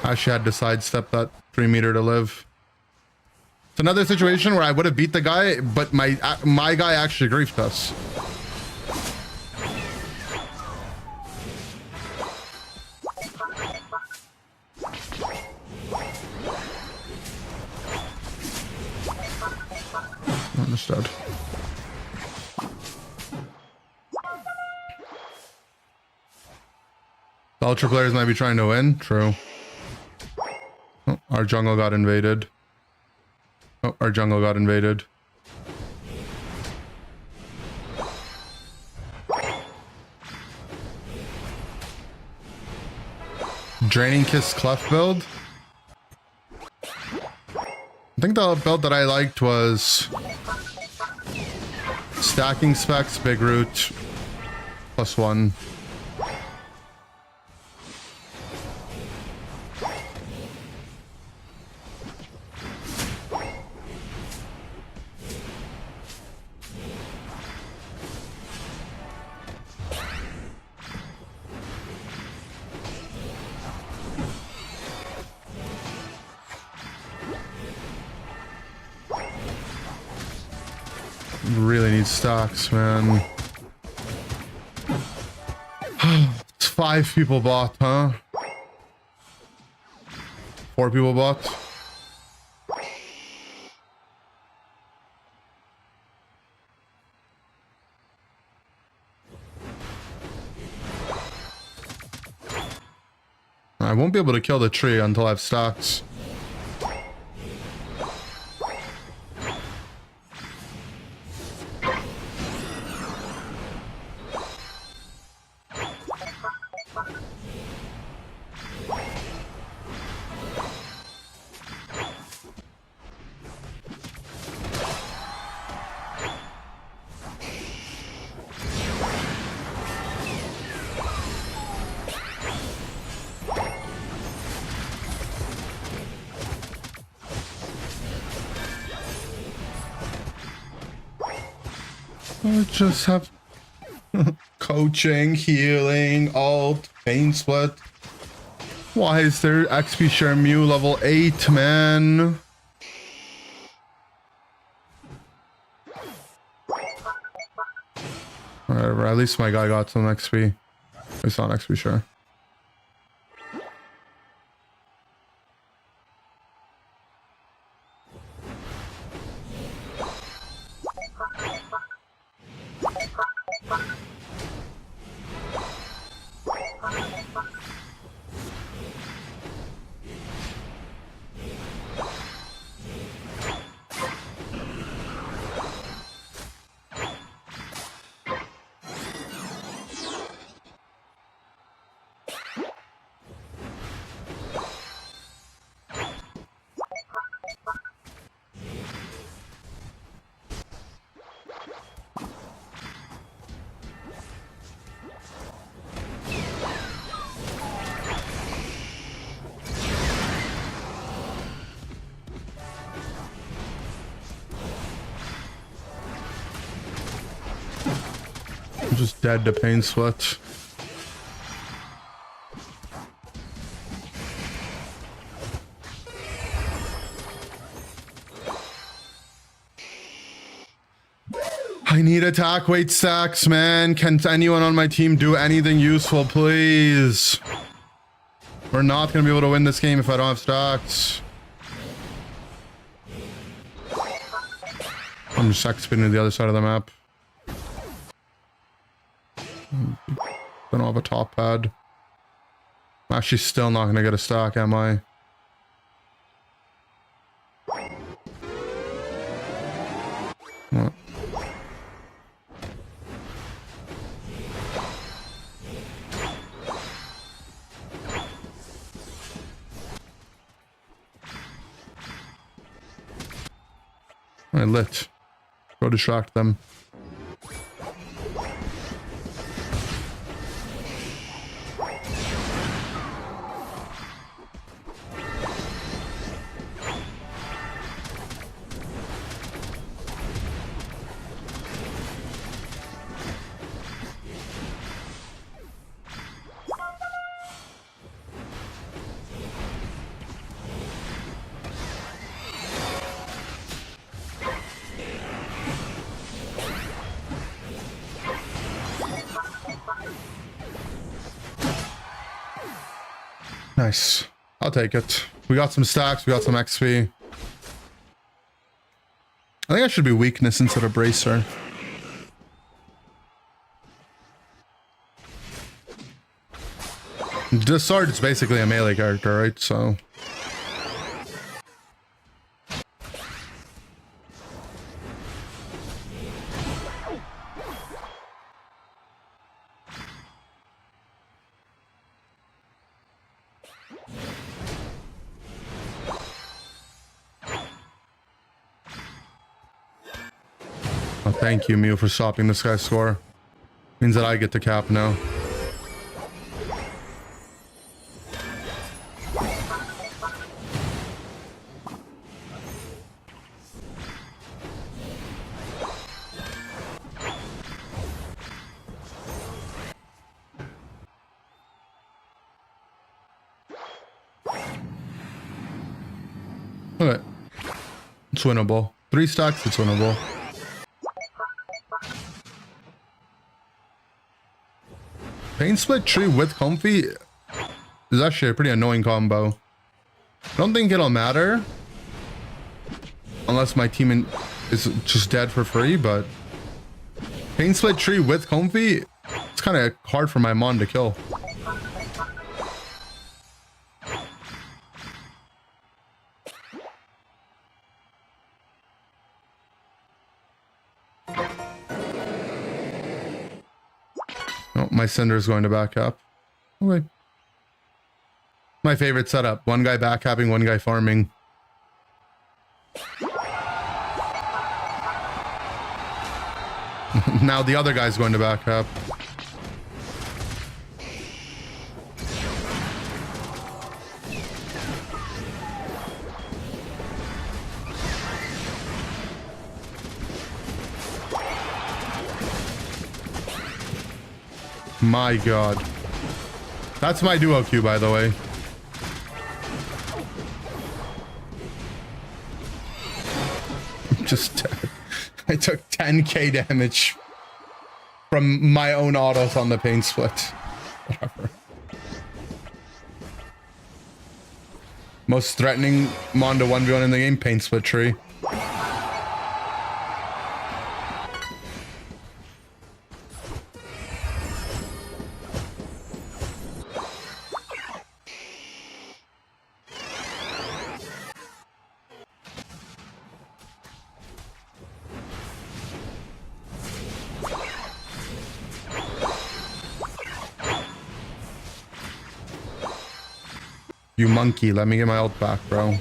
Actually had to sidestep that 3 meter to live. It's another situation where I would have beat the guy, but my guy actually griefed us. Understood. The ultra players might be trying to win. True. Oh, our jungle got invaded. Oh, our jungle got invaded. Draining Kiss Clef build. I think the build that I liked was stacking specs, big root, +1. Really need stocks, man. It's 5 people bought, huh? 4 people bought. I won't be able to kill the tree until I have stocks. I just have coaching, healing, alt, pain split. Why is there XP share Mew level 8, man? Whatever, at least my guy got some XP. It's not XP share. just dead to pain split. I need attack weight stacks, man. Can anyone on my team do anything useful, please? We're not gonna be able to win this game if I don't have stacks. I'm just XPing to the other side of the map. Don't have a top pad. I'm actually still not gonna get a stack, am I? What? I lit. Go distract them. Nice. I'll take it. We got some stacks. We got some XP. I think I should be weakness instead of bracer. This sword is basically a melee character, right? So... Oh, thank you, Mew, for stopping this guy's score. Means that I get to cap now. Okay. It's winnable. 3 stacks, it's winnable. Pain split tree with comfy is actually a pretty annoying combo. I don't think it'll matter unless my team is just dead for free, but pain split tree with comfy, it's kind of hard for my mon to kill. Oh, my Cinder is going to back up. Okay. My favorite setup. One guy back capping, one guy farming. Now the other guy's going to back up. My god. That's my duo Q, by the way. Just I took 10k damage from my own autos on the pain split. Whatever. Most threatening mon to 1v1 in the game, pain split tree. You monkey, let me get my ult back, bro.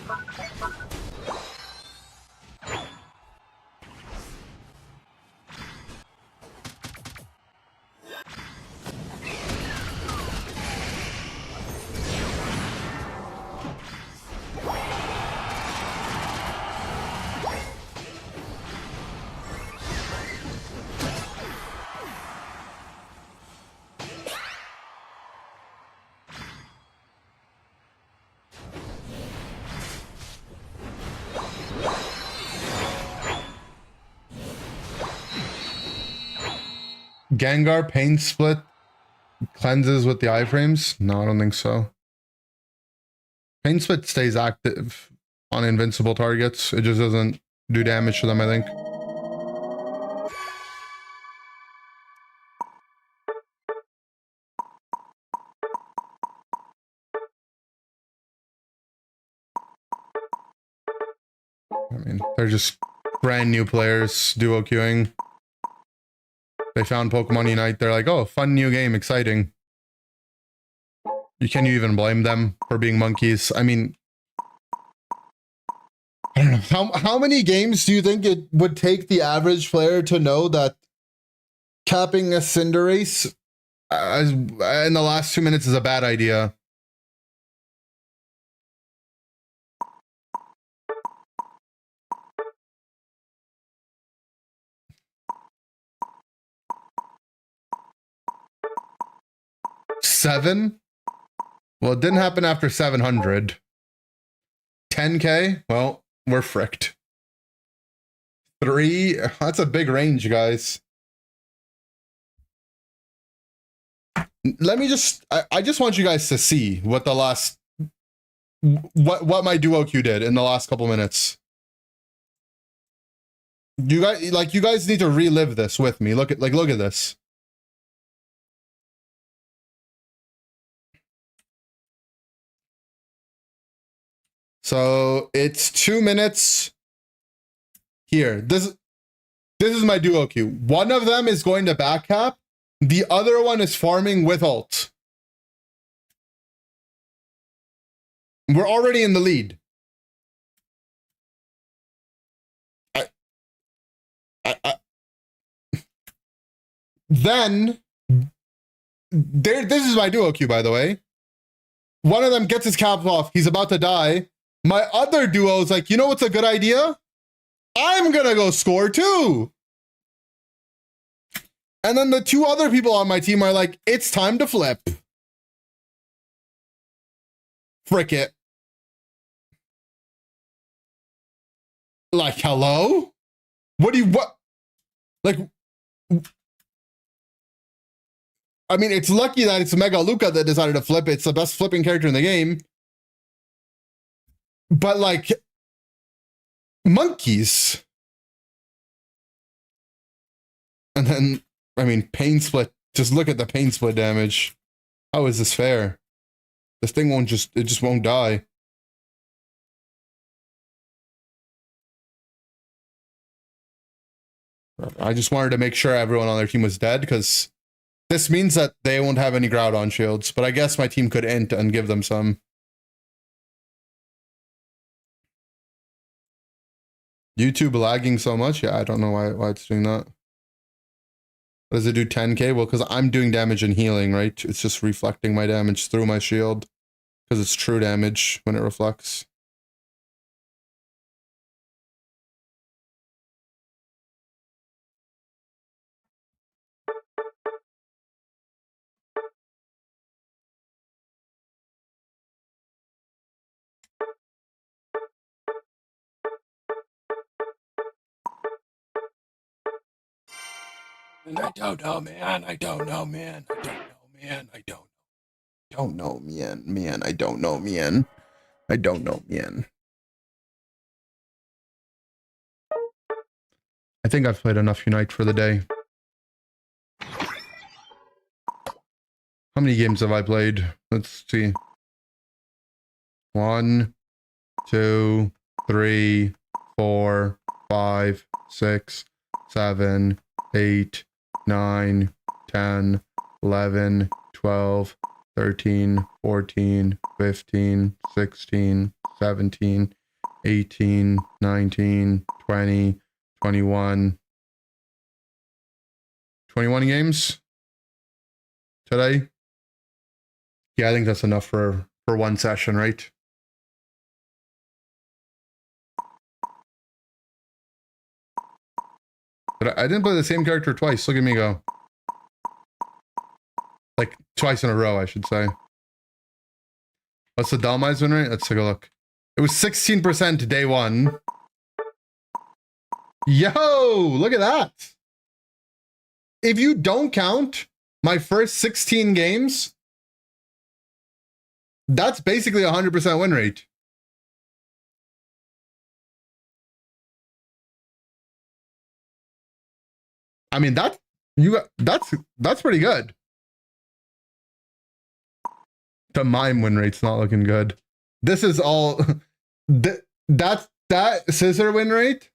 Gengar Pain Split cleanses with the iframes? No, I don't think so. Pain Split stays active on invincible targets. It just doesn't do damage to them, I think. I mean, they're just brand new players duo queuing. They found Pokemon Unite. They're like, oh, fun new game, exciting. Can you even blame them for being monkeys? I mean, I don't know. How many games do you think it would take the average player to know that capping a Cinderace in the last 2 minutes is a bad idea? Seven? Well, it didn't happen after 700. 10K? Well, we're fricked. 3? That's a big range, guys. Let me just... I just want you guys to see what the last... What my duo queue did in the last couple minutes. You guys need to relive this with me. Look at this. So it's 2 minutes here. This is my duo queue. One of them is going to back cap. The other one is farming with ult. We're already in the lead. Then this is my duo queue, by the way. One of them gets his cap off. He's about to die. My other duo is like, you know what's a good idea? I'm gonna go score too. And then the 2 other people on my team are like, it's time to flip. Frick it. Like, hello? What? Like, I mean, it's lucky that it's Mega Luca that decided to flip. It's the best flipping character in the game. But like, monkeys. And then, I mean, Pain Split. Just look at the Pain Split damage. How is this fair? This thing it just won't die. I just wanted to make sure everyone on their team was dead, because this means that they won't have any Groudon shields, but I guess my team could int and give them some. YouTube lagging so much? Yeah, I don't know why it's doing that. Does it do 10k? Well, because I'm doing damage and healing, right? It's just reflecting my damage through my shield, because it's true damage when it reflects. And I don't know, man. I don't know, man. I don't know, man. I don't know, man. I don't know, man. I don't know, man. I think I've played enough Unite for the day. How many games have I played? Let's see. 1, 2, 3, 4, 5, 6, 7, 8, 9, 10, 11, 12, 13, 14, 15, 16, 17, 18, 19, 20, 21. 21 games today. Yeah, I think that's enough for one session, right? But I didn't play the same character twice. Look at me go. Like, twice in a row, I should say. What's the Dhelmise win rate? Let's take a look. It was 16% day 1. Yo! Look at that! if you don't count my first 16 games, that's basically 100% win rate. I mean, that's pretty good. The mime win rate's not looking good. This is all that scissor win rate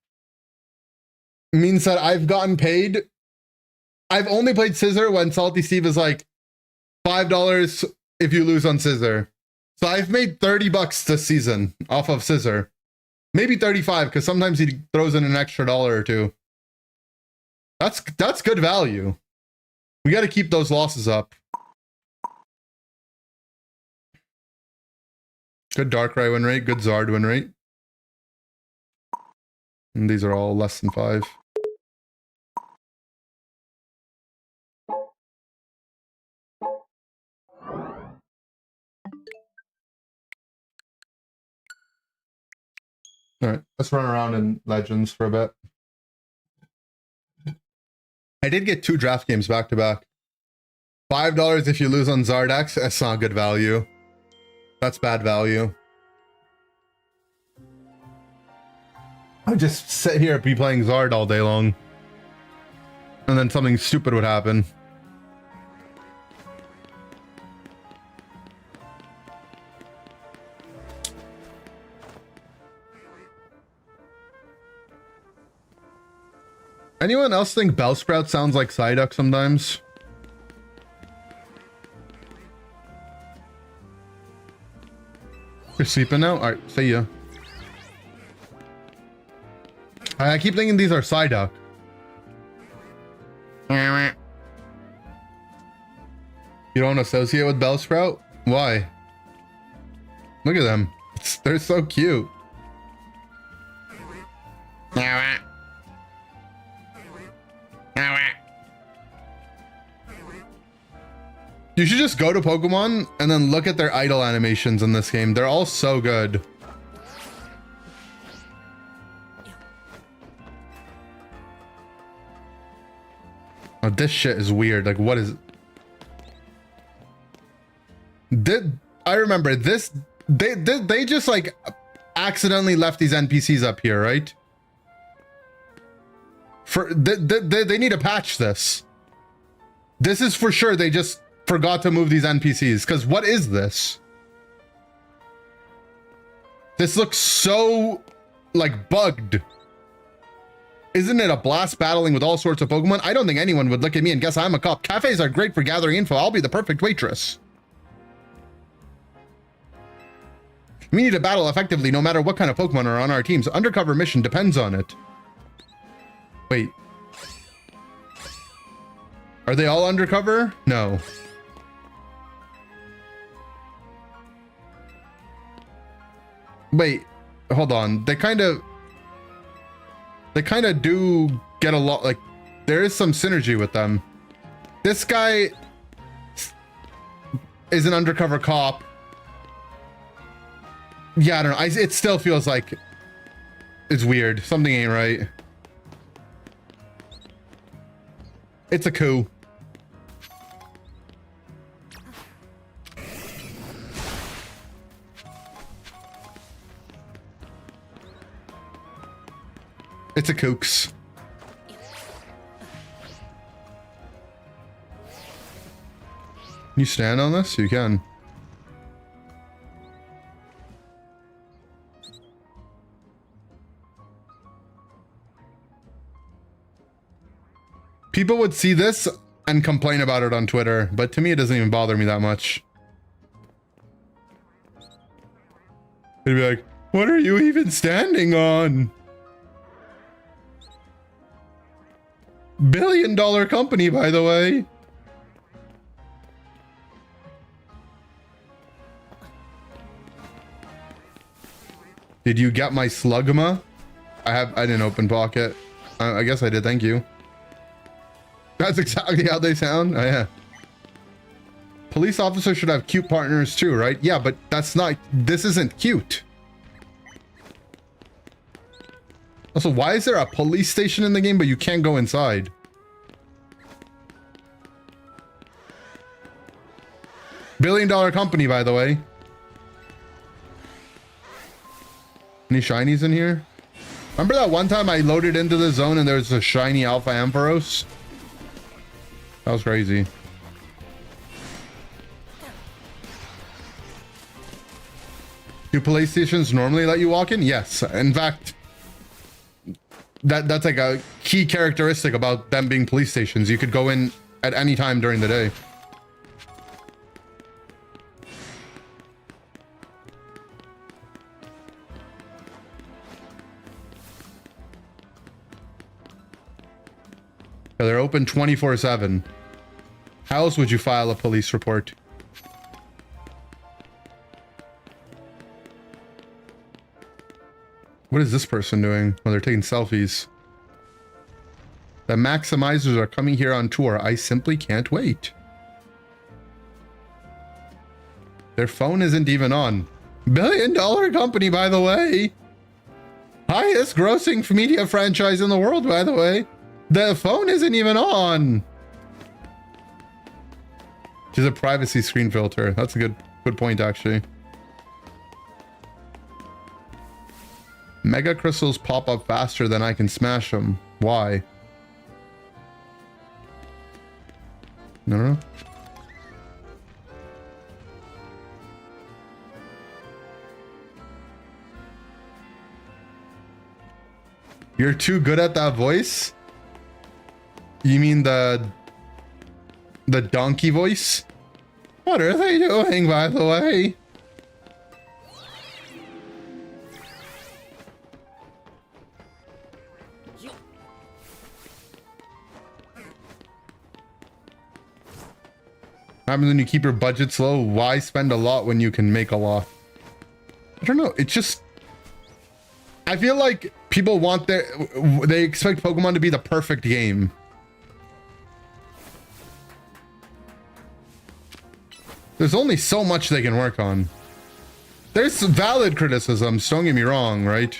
means that I've gotten paid. I've only played scissor when Salty Steve is like $5 if you lose on scissor. So I've made $30 this season off of scissor. Maybe 35 because sometimes he throws in an extra $1 or $2. That's good value. We got to keep those losses up. Good Darkrai win rate, good Zard win rate. And these are all less than 5. All right, let's run around in Legends for a bit. I did get 2 draft games back to back. $5 if you lose on Zardex. That's not good value. That's bad value. I would just sit here and be playing Zard all day long. And then something stupid would happen. Anyone else think Bellsprout sounds like Psyduck sometimes? You're sleeping now? Alright, see ya. I keep thinking these are Psyduck. You don't associate with Bellsprout? Why? Look at them. They're so cute. You should just go to Pokemon and then look at their idle animations in this game. They're all so good. Oh, this shit is weird. Like, what is... I remember this... They just, like, accidentally left these NPCs up here, right? They need to patch this. This is for sure. They just forgot to move these NPCs. Because what is this? This looks so, like, bugged. Isn't it a blast battling with all sorts of Pokemon? I don't think anyone would look at me and guess I'm a cop. Cafes are great for gathering info. I'll be the perfect waitress. We need to battle effectively no matter what kind of Pokemon are on our teams. Undercover mission depends on it. Wait. Are they all undercover? No. Wait, hold on. They kind of do get a lot, like, there is some synergy with them. This guy is an undercover cop. Yeah, I don't know. It still feels like it's weird. Something ain't right. It's a coup. It's a kooks. Can you stand on this? You can. People would see this and complain about it on Twitter, but to me it doesn't even bother me that much. They'd be like, what are you even standing on? Billion-dollar company, by the way. Did you get my Slugma? I didn't open pocket. I guess I did, thank you. That's exactly how they sound. Oh, yeah. Police officers should have cute partners too, right? Yeah, but that's not... This isn't cute. Also, why is there a police station in the game, but you can't go inside? Billion-dollar company, by the way. Any shinies in here? Remember that one time I loaded into the zone and there was a shiny Alpha Ampharos? That was crazy. Do PlayStations normally let you walk in? Yes. In fact, that's like a key characteristic about them being police stations. You could go in at any time during the day. They're open 24/7. How else would you file a police report? What is this person doing? Oh, they're taking selfies. The maximizers are coming here on tour. I simply can't wait. Their phone isn't even on. Billion-dollar company, by the way. Highest grossing media franchise in the world, by the way. The phone isn't even on. Just a privacy screen filter. That's a good point, actually. Mega crystals pop up faster than I can smash them. Why? No. You're too good at that voice? You mean the donkey voice? What are they doing, by the way? What happens when you keep your budgets low? Why spend a lot when you can make a lot? I don't know. It's just... I feel like people want they expect Pokemon to be the perfect game. There's only so much they can work on. There's some valid criticisms, don't get me wrong, right?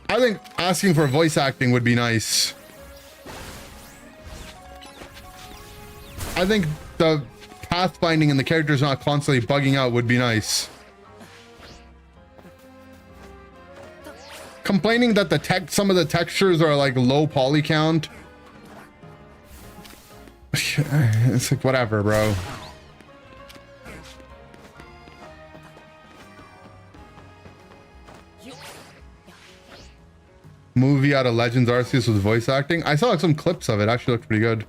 I think asking for voice acting would be nice. I think the pathfinding and the characters not constantly bugging out would be nice. Complaining that some of the textures are like low poly count. It's like, whatever, bro. Movie out of Legends Arceus with voice acting. I saw like some clips of it. Actually looked pretty good.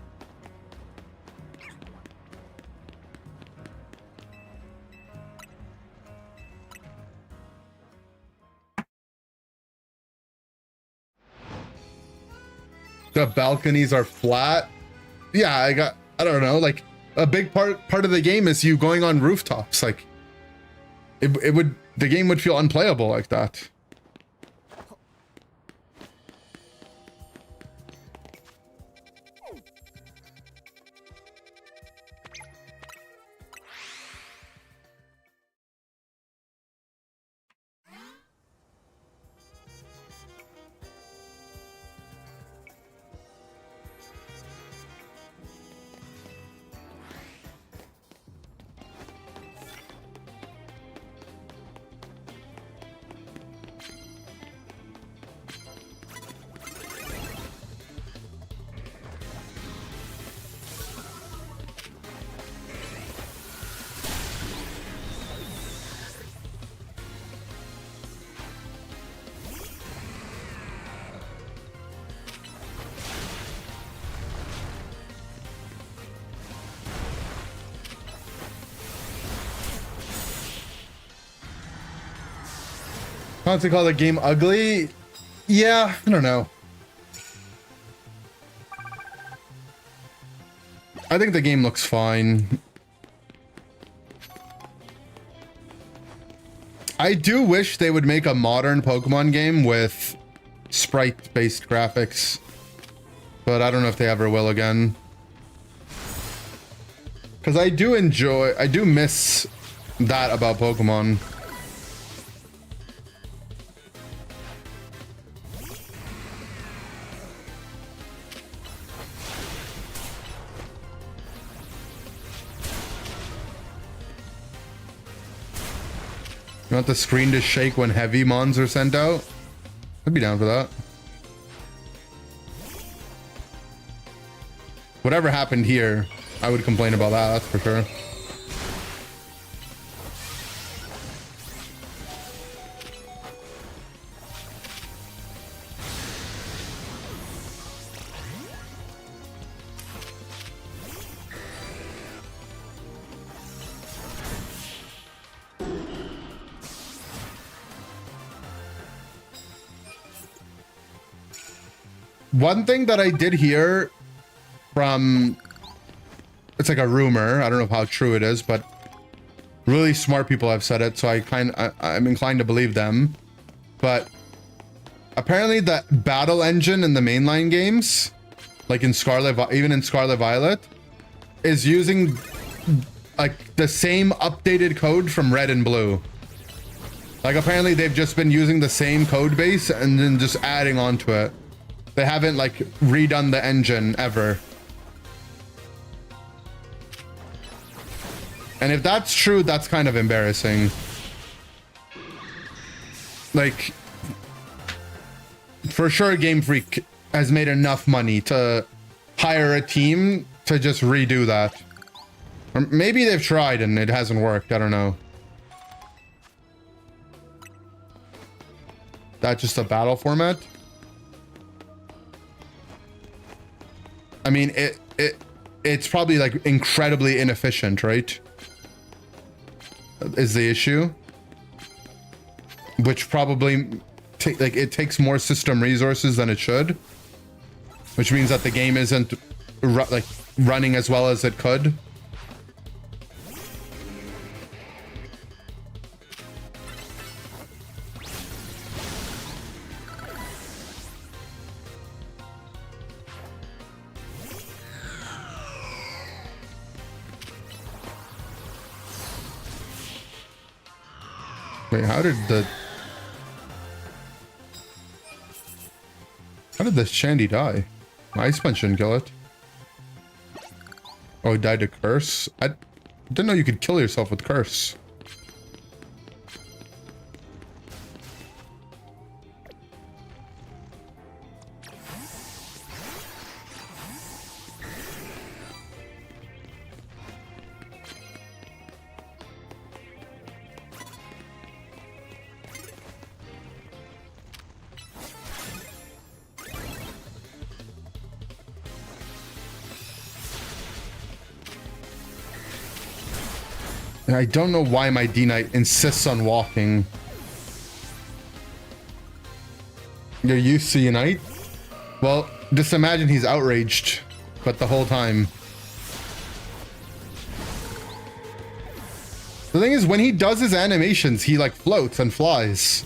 The balconies are flat. Yeah, I don't know, like a big part of the game is you going on rooftops. Like the game would feel unplayable like that. What's it called? The game ugly? Yeah, I don't know. I think the game looks fine. I do wish they would make a modern Pokemon game with sprite-based graphics, but I don't know if they ever will again. Because I do miss that about Pokemon. want the screen to shake when heavy mons are sent out? I'd be down for that. Whatever happened here, I would complain about that, that's for sure. One thing that I did hear from, it's like a rumor, I don't know how true it is, but really smart people have said it, so I'm inclined to believe them. But apparently the battle engine in the mainline games, like in even in Scarlet Violet, is using like the same updated code from Red and Blue. Like apparently they've just been using the same code base and then just adding onto it. They haven't like redone the engine ever. And if that's true, that's kind of embarrassing. Like, for sure Game Freak has made enough money to hire a team to just redo that. Or maybe they've tried and it hasn't worked, I don't know. That's just a battle format? I mean, it's probably like incredibly inefficient, right? Is the issue, which probably it takes more system resources than it should, which means that the game isn't running as well as it could. Wait, how did the Shandy die? Ice Punch didn't kill it. Oh, it died to Curse? I didn't know you could kill yourself with Curse. I don't know why my D-Knight insists on walking. You're used to Unite? Well, just imagine he's outraged, but the whole time. The thing is, when he does his animations, he like floats and flies.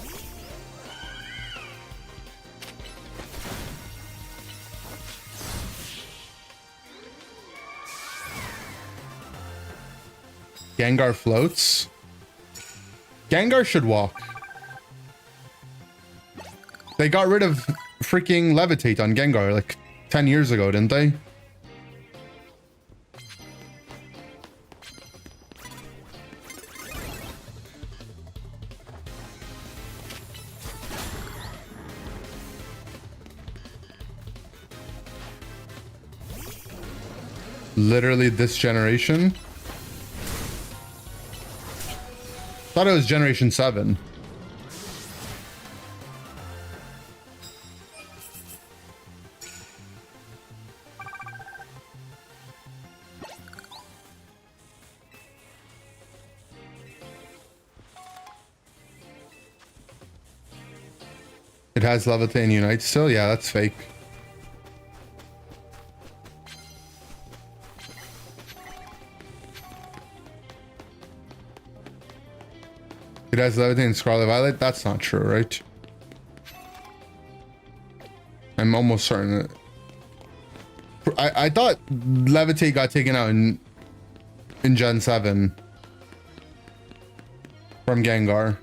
Gengar floats. Gengar should walk. They got rid of freaking Levitate on Gengar like 10 years ago, didn't they? Literally this generation. Thought it was Generation 7. It has Levitate and Unite still? Yeah, that's fake. It has Levitate and Scarlet Violet? That's not true, right? I'm almost certain. I thought Levitate got taken out in Gen 7 from Gengar.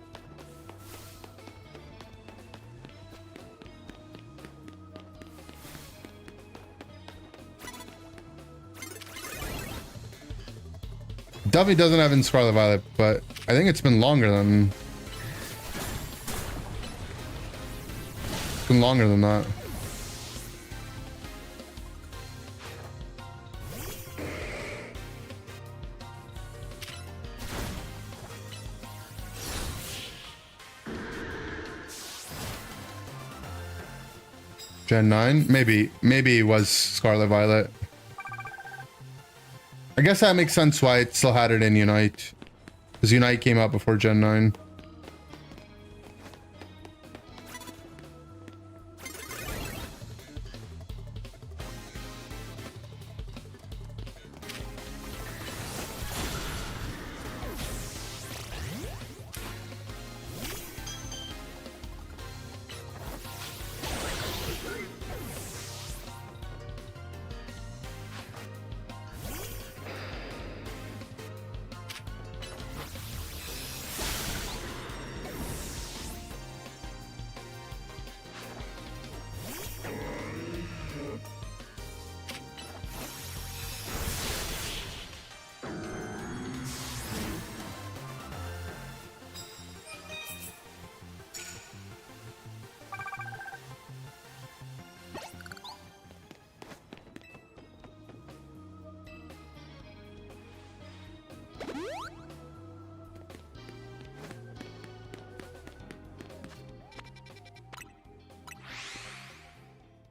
Definitely doesn't have in Scarlet Violet, but I think it's been longer than been longer than that. Gen 9? Maybe it was Scarlet Violet. I guess that makes sense why it still had it in Unite. Because Unite came out before Gen 9.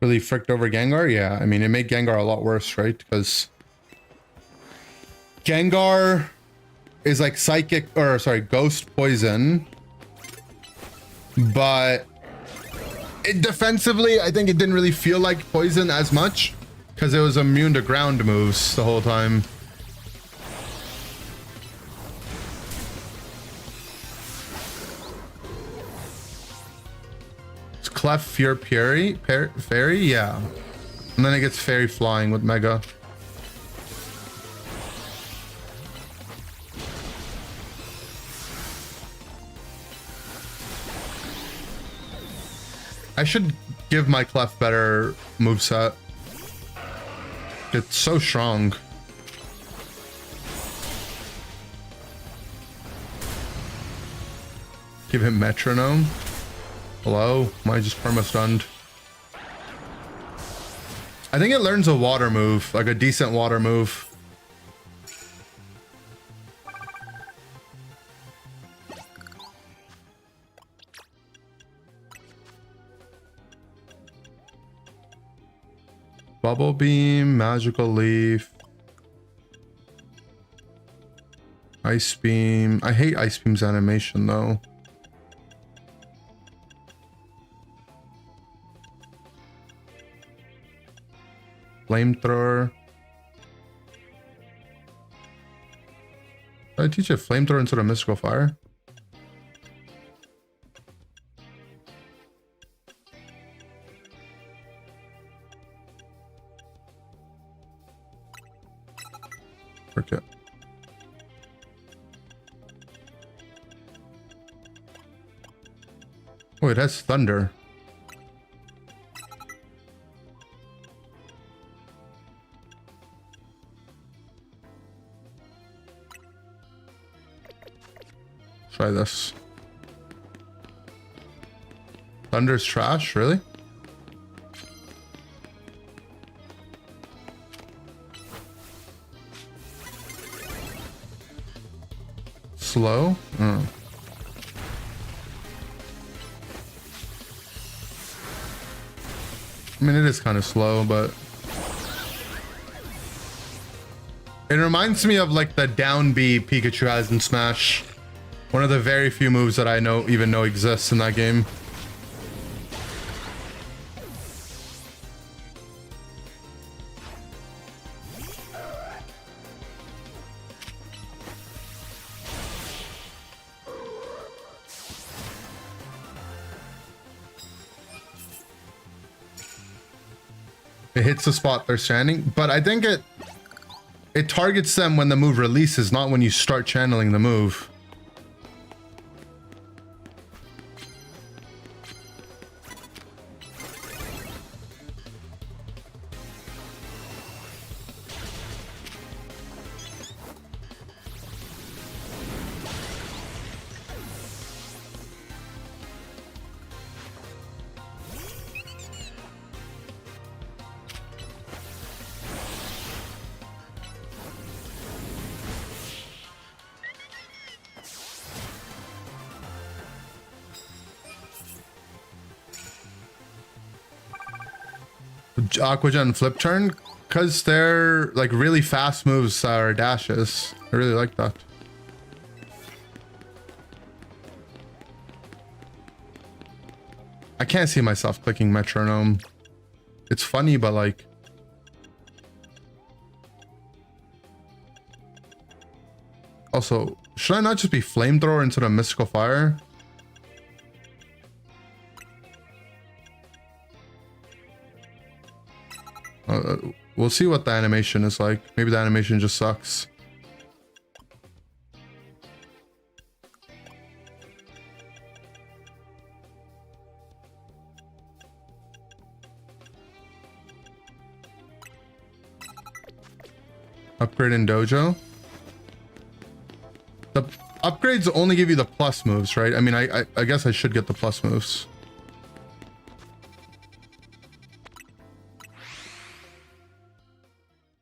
Really fricked over Gengar? Yeah, I mean, it made Gengar a lot worse, right? Because Gengar is like psychic, or sorry, ghost poison. But it defensively, I think it didn't really feel like poison as much because it was immune to ground moves the whole time. Clef Fear Fairy? Yeah. And then it gets Fairy Flying with Mega. I should give my Clef better moveset. It's so strong. Give him Metronome. Hello? Am I just perma-stunned? I think it learns a water move, like a decent water move. Bubble Beam, Magical Leaf. Ice Beam. I hate Ice Beam's animation though. Flamethrower. Did I teach it Flamethrower instead of Mystical Fire? Forget. Oh, it has Thunder. Try this. Thunder's trash, really? Slow? Oh. I mean, it is kind of slow, but it reminds me of like the down B Pikachu has in Smash. One of the very few moves that I even know exists in that game. It hits the spot they're standing, but I think it targets them when the move releases, not when you start channeling the move. Aqua Jet and Flip Turn, because they're like really fast moves or dashes. I really like that. I can't see myself clicking Metronome. It's funny, but like... Also, should I not just be Flamethrower instead of Mystical Fire? We'll see what the animation is like. Maybe the animation just sucks. Upgrade in Dojo. The upgrades only give you the plus moves, right? I mean, I guess I should get the plus moves.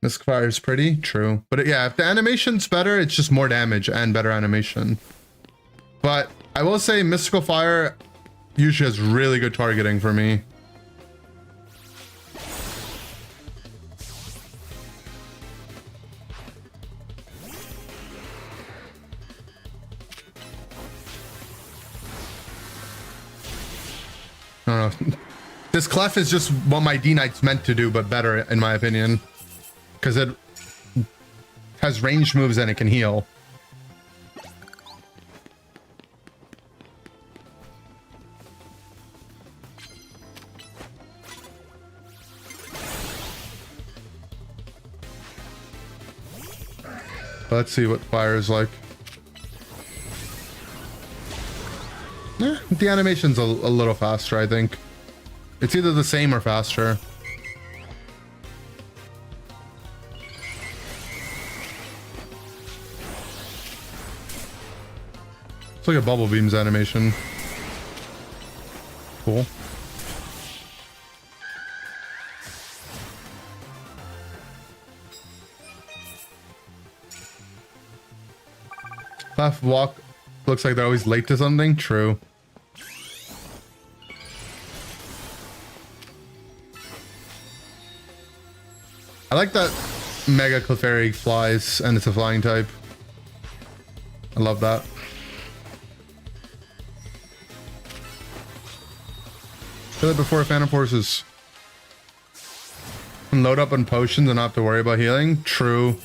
Mystic Fire is pretty, true. But yeah, if the animation's better, it's just more damage and better animation. But I will say Mystical Fire usually has really good targeting for me. I don't know. This Clef is just what my D-Knight's meant to do, but better, in my opinion. Because it has ranged moves and it can heal. Let's see what fire is like. Yeah, the animation's a little faster, I think. It's either the same or faster. It's like a Bubble Beams animation. Cool. Left walk looks like they're always late to something. True. I like that Mega Clefairy flies and it's a flying type. I love that. Kill it before Phantom Forces. And load up on potions and not have to worry about healing. True.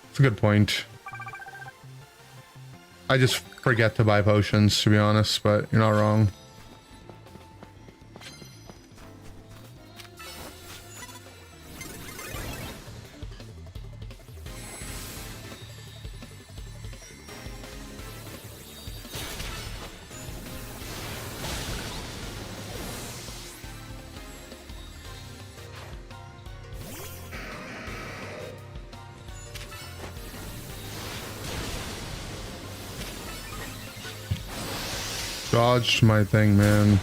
It's a good point. I just forget to buy potions, to be honest, but you're not wrong. Dodged my thing, man.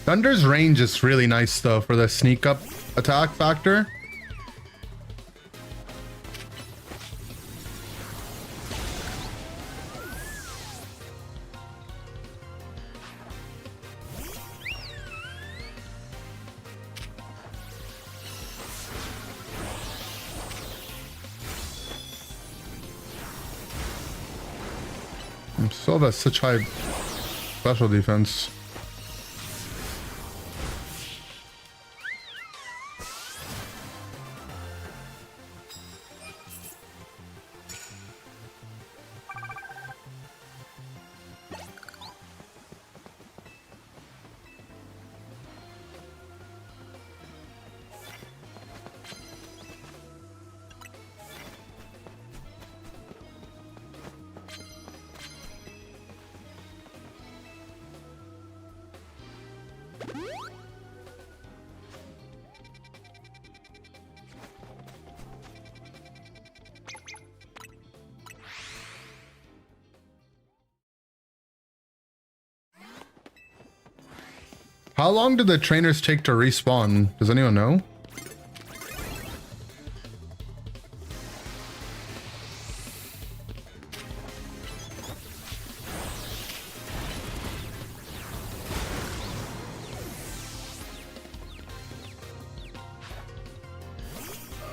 Thunder's range is really nice though for the sneak up attack factor. Still has such high special defense. How long do the trainers take to respawn? Does anyone know?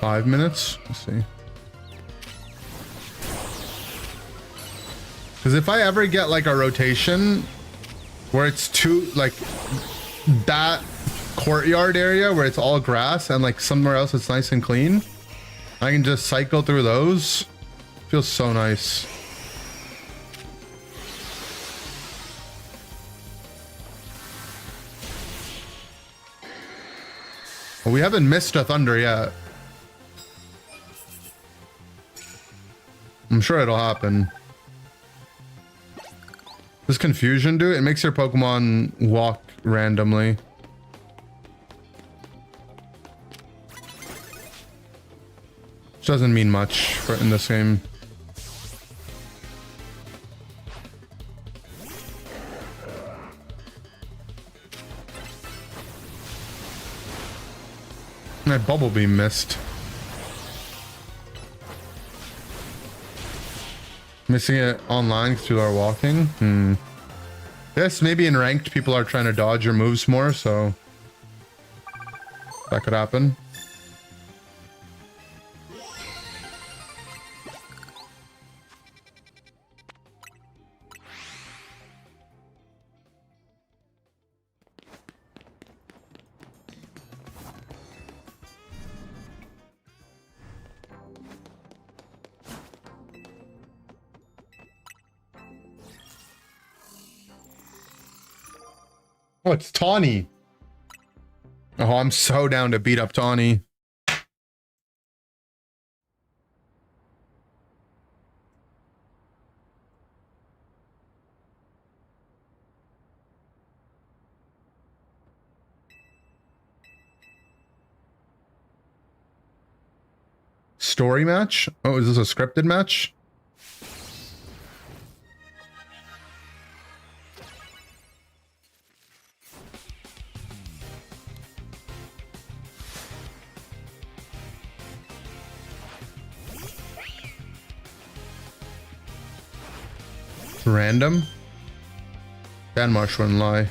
Five minutes? Let's see. Because if I ever get like a rotation where it's too like that courtyard area where it's all grass and like somewhere else it's nice and clean, I can just cycle through those. Feels so nice. Well, we haven't missed a thunder yet. I'm sure it'll happen. Does confusion do it? It makes your Pokemon walk randomly. Which doesn't mean much for in this game. My Bubble Beam missed. Missing it online because people are walking. Yes, maybe in ranked people are trying to dodge your moves more, so that could happen. Oh, it's Tawny. Oh, I'm so down to beat up Tawny. Story match? Oh, is this a scripted match? Random? Dan Marsh wouldn't lie.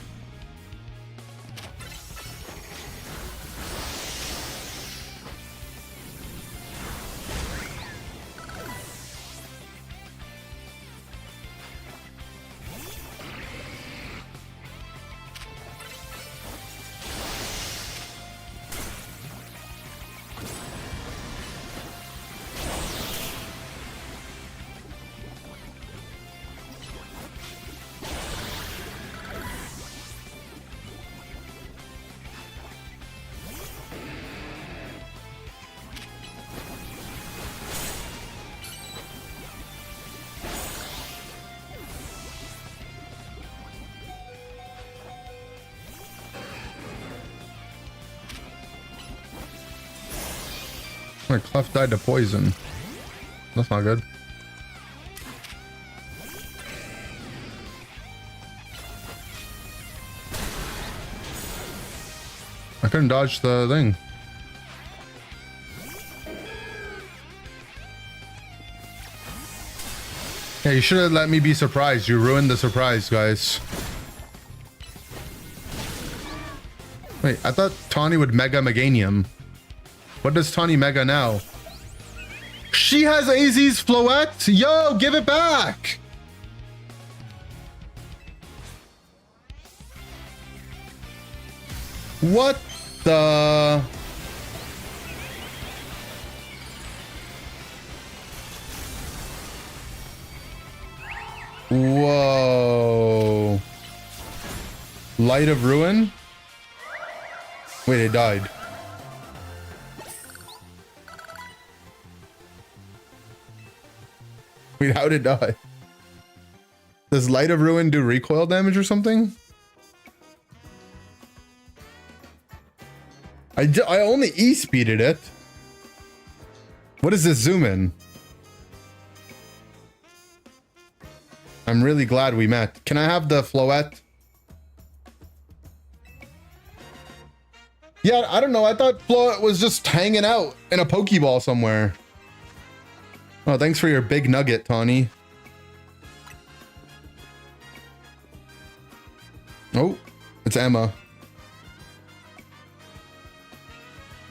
My Clef died to poison. That's not good. I couldn't dodge the thing. Yeah, you should have let me be surprised. You ruined the surprise, guys. Wait, I thought Tawny would Mega Meganium. What does Tawny Mega now? She has AZ's Floette? Yo, give it back! What the... Whoa. Light of Ruin? Wait, it died. Wait, how'd it die? Does Light of Ruin do recoil damage or something? I only E-speeded it. What is this zoom in? I'm really glad we met. Can I have the Floette? Yeah, I don't know. I thought Flo was just hanging out in a Pokeball somewhere. Oh, thanks for your big nugget, Tawny. Oh, it's Emma.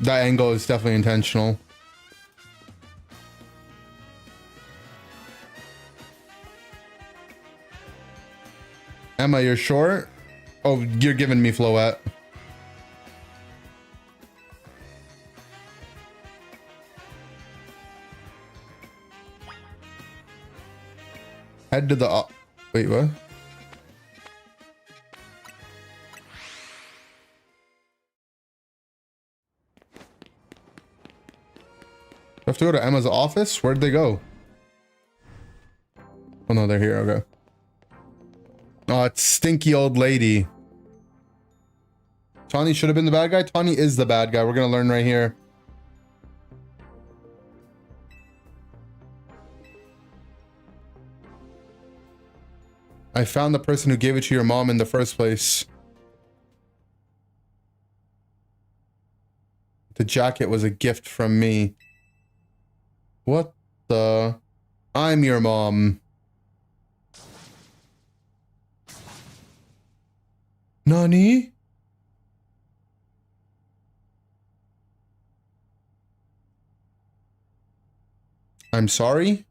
That angle is definitely intentional. Emma, you're short? Oh, you're giving me Floette. Head to the... wait, what? I have to go to Emma's office? Where'd they go? Oh no, they're here. Okay. Oh, it's stinky old lady. Tawny should have been the bad guy. Tawny is the bad guy. We're gonna learn right here. I found the person who gave it to your mom in the first place. The jacket was a gift from me. What the? I'm your mom. Nani? I'm sorry?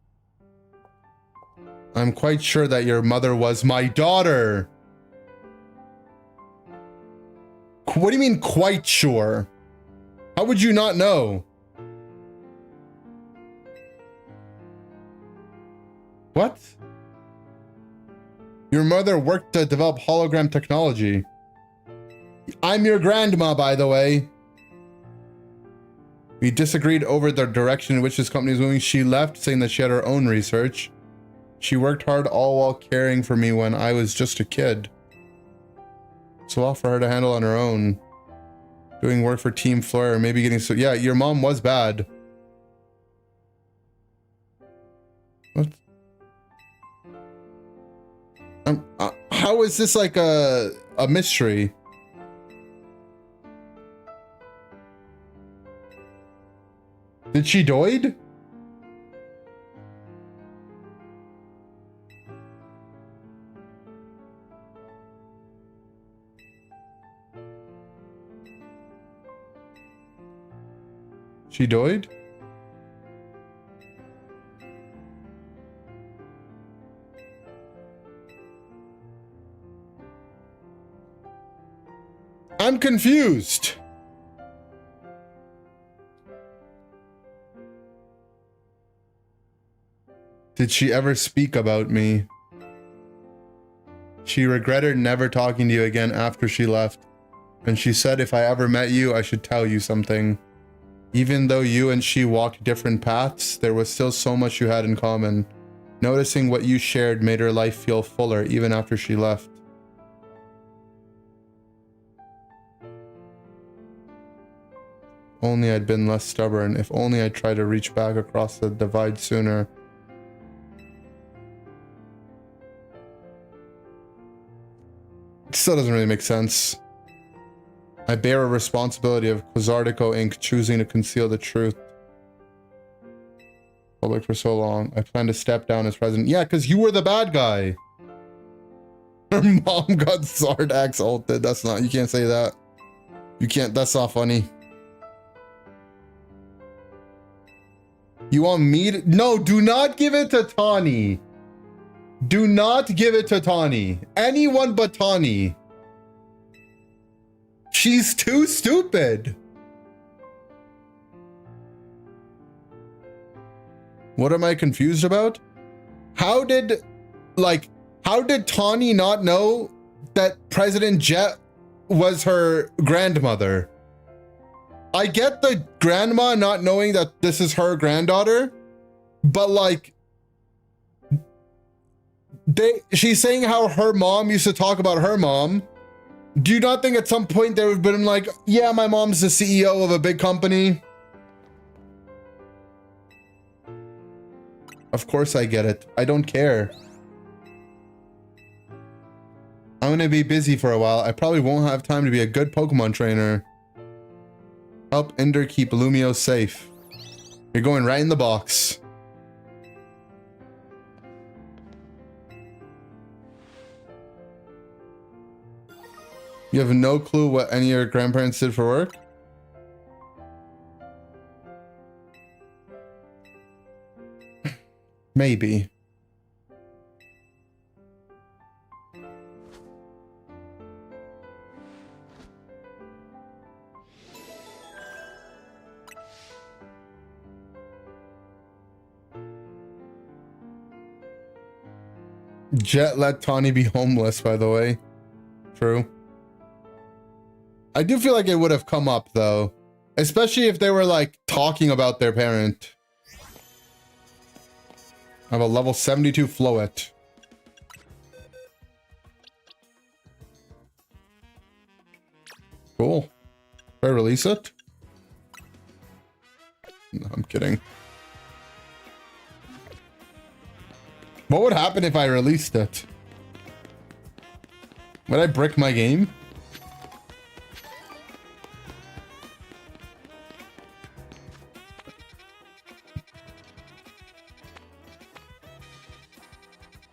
I'm quite sure that your mother was my daughter. What do you mean quite sure? How would you not know? What? Your mother worked to develop hologram technology. I'm your grandma, by the way. We disagreed over the direction in which this company is moving. She left, saying that she had her own research. She worked hard all while caring for me when I was just a kid. It's a lot for her to handle on her own. Doing work for Team Fleur, maybe getting so... Yeah, your mom was bad. What? How is this like a mystery? Did she died? She died? I'm confused. Did she ever speak about me? She regretted never talking to you again after she left. And she said if I ever met you, I should tell you something. Even though you and she walked different paths, there was still so much you had in common. Noticing what you shared made her life feel fuller even after she left. Only I'd been less stubborn. If only I'd tried to reach back across the divide sooner. It still doesn't really make sense. I bear a responsibility of Quasartico Inc. choosing to conceal the truth. Public for so long. I plan to step down as president. Yeah, because you were the bad guy. Her mom got Zardax ulted. That's not, you can't say that. You can't, that's not funny. You want me to, no, do not give it to Tawny. Do not give it to Tawny. Anyone but Tawny. She's too stupid. What am I confused about? How did Tawny not know that President Jet was her grandmother? I get the grandma not knowing that this is her granddaughter, but like, she's saying how her mom used to talk about her mom. Do you not think at some point they would have been like, yeah, my mom's the CEO of a big company? Of course I get it. I don't care. I'm gonna be busy for a while. I probably won't have time to be a good Pokemon trainer. Help Inder keep Lumio safe. You're going right in the box. You have no clue what any of your grandparents did for work? Maybe. Jet let Tawny be homeless, by the way. True. I do feel like it would have come up, though. Especially if they were, like, talking about their parent. I have a level 72 Floet. Cool. Should I release it? No, I'm kidding. What would happen if I released it? Would I brick my game?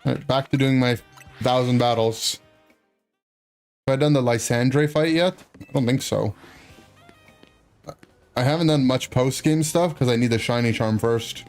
Alright, back to doing my 1,000 battles. Have I done the Lysandre fight yet? I don't think so. I haven't done much post-game stuff because I need the shiny charm first.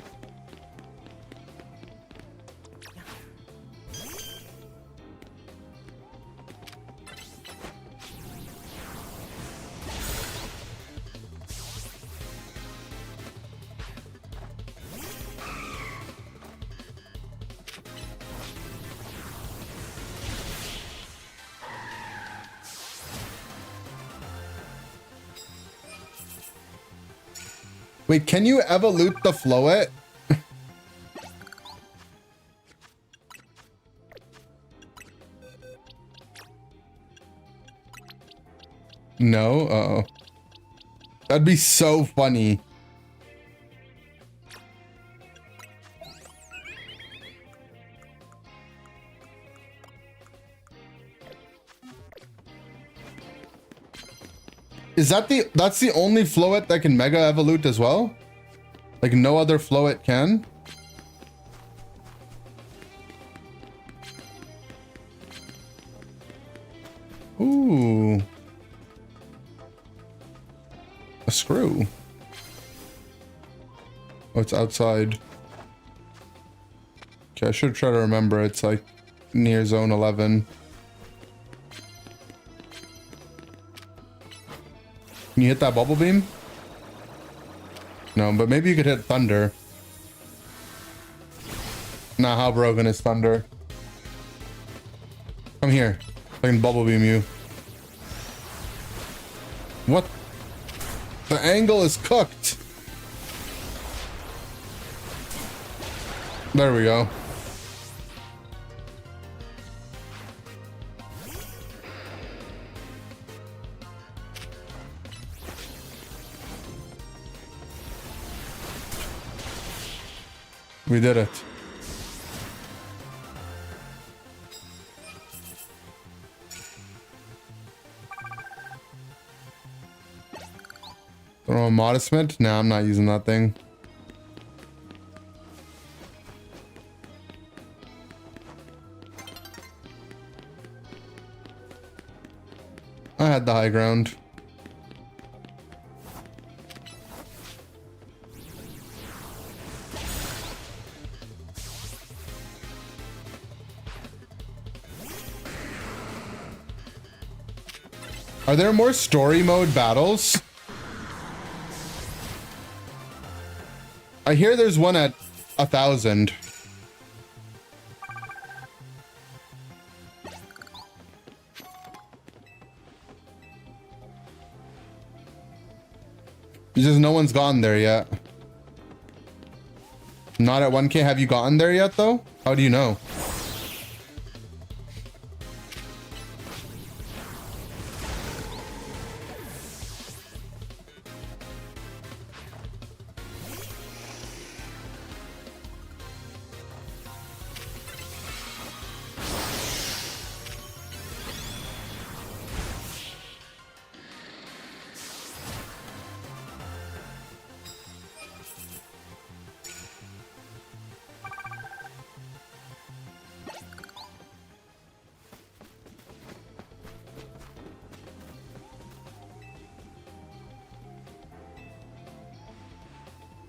Wait, can you evolute the Floet? No? Uh-oh. That'd be so funny. Is that's the only Floet that can Mega Evolute as well? Like no other Floet can? Ooh. A screw. Oh, it's outside. Okay, I should try to remember. It's like near zone 11. Can you hit that bubble beam? No, but maybe you could hit thunder. Nah, how broken is thunder? Come here. I can bubble beam you. What? The angle is cooked. There we go. We did it. Throw a modestment? Nah, I'm not using that thing. I had the high ground. Are there more story mode battles? I hear there's one at 1,000. It's just no one's gotten there yet. Not at 1K. Have you gotten there yet, though? How do you know?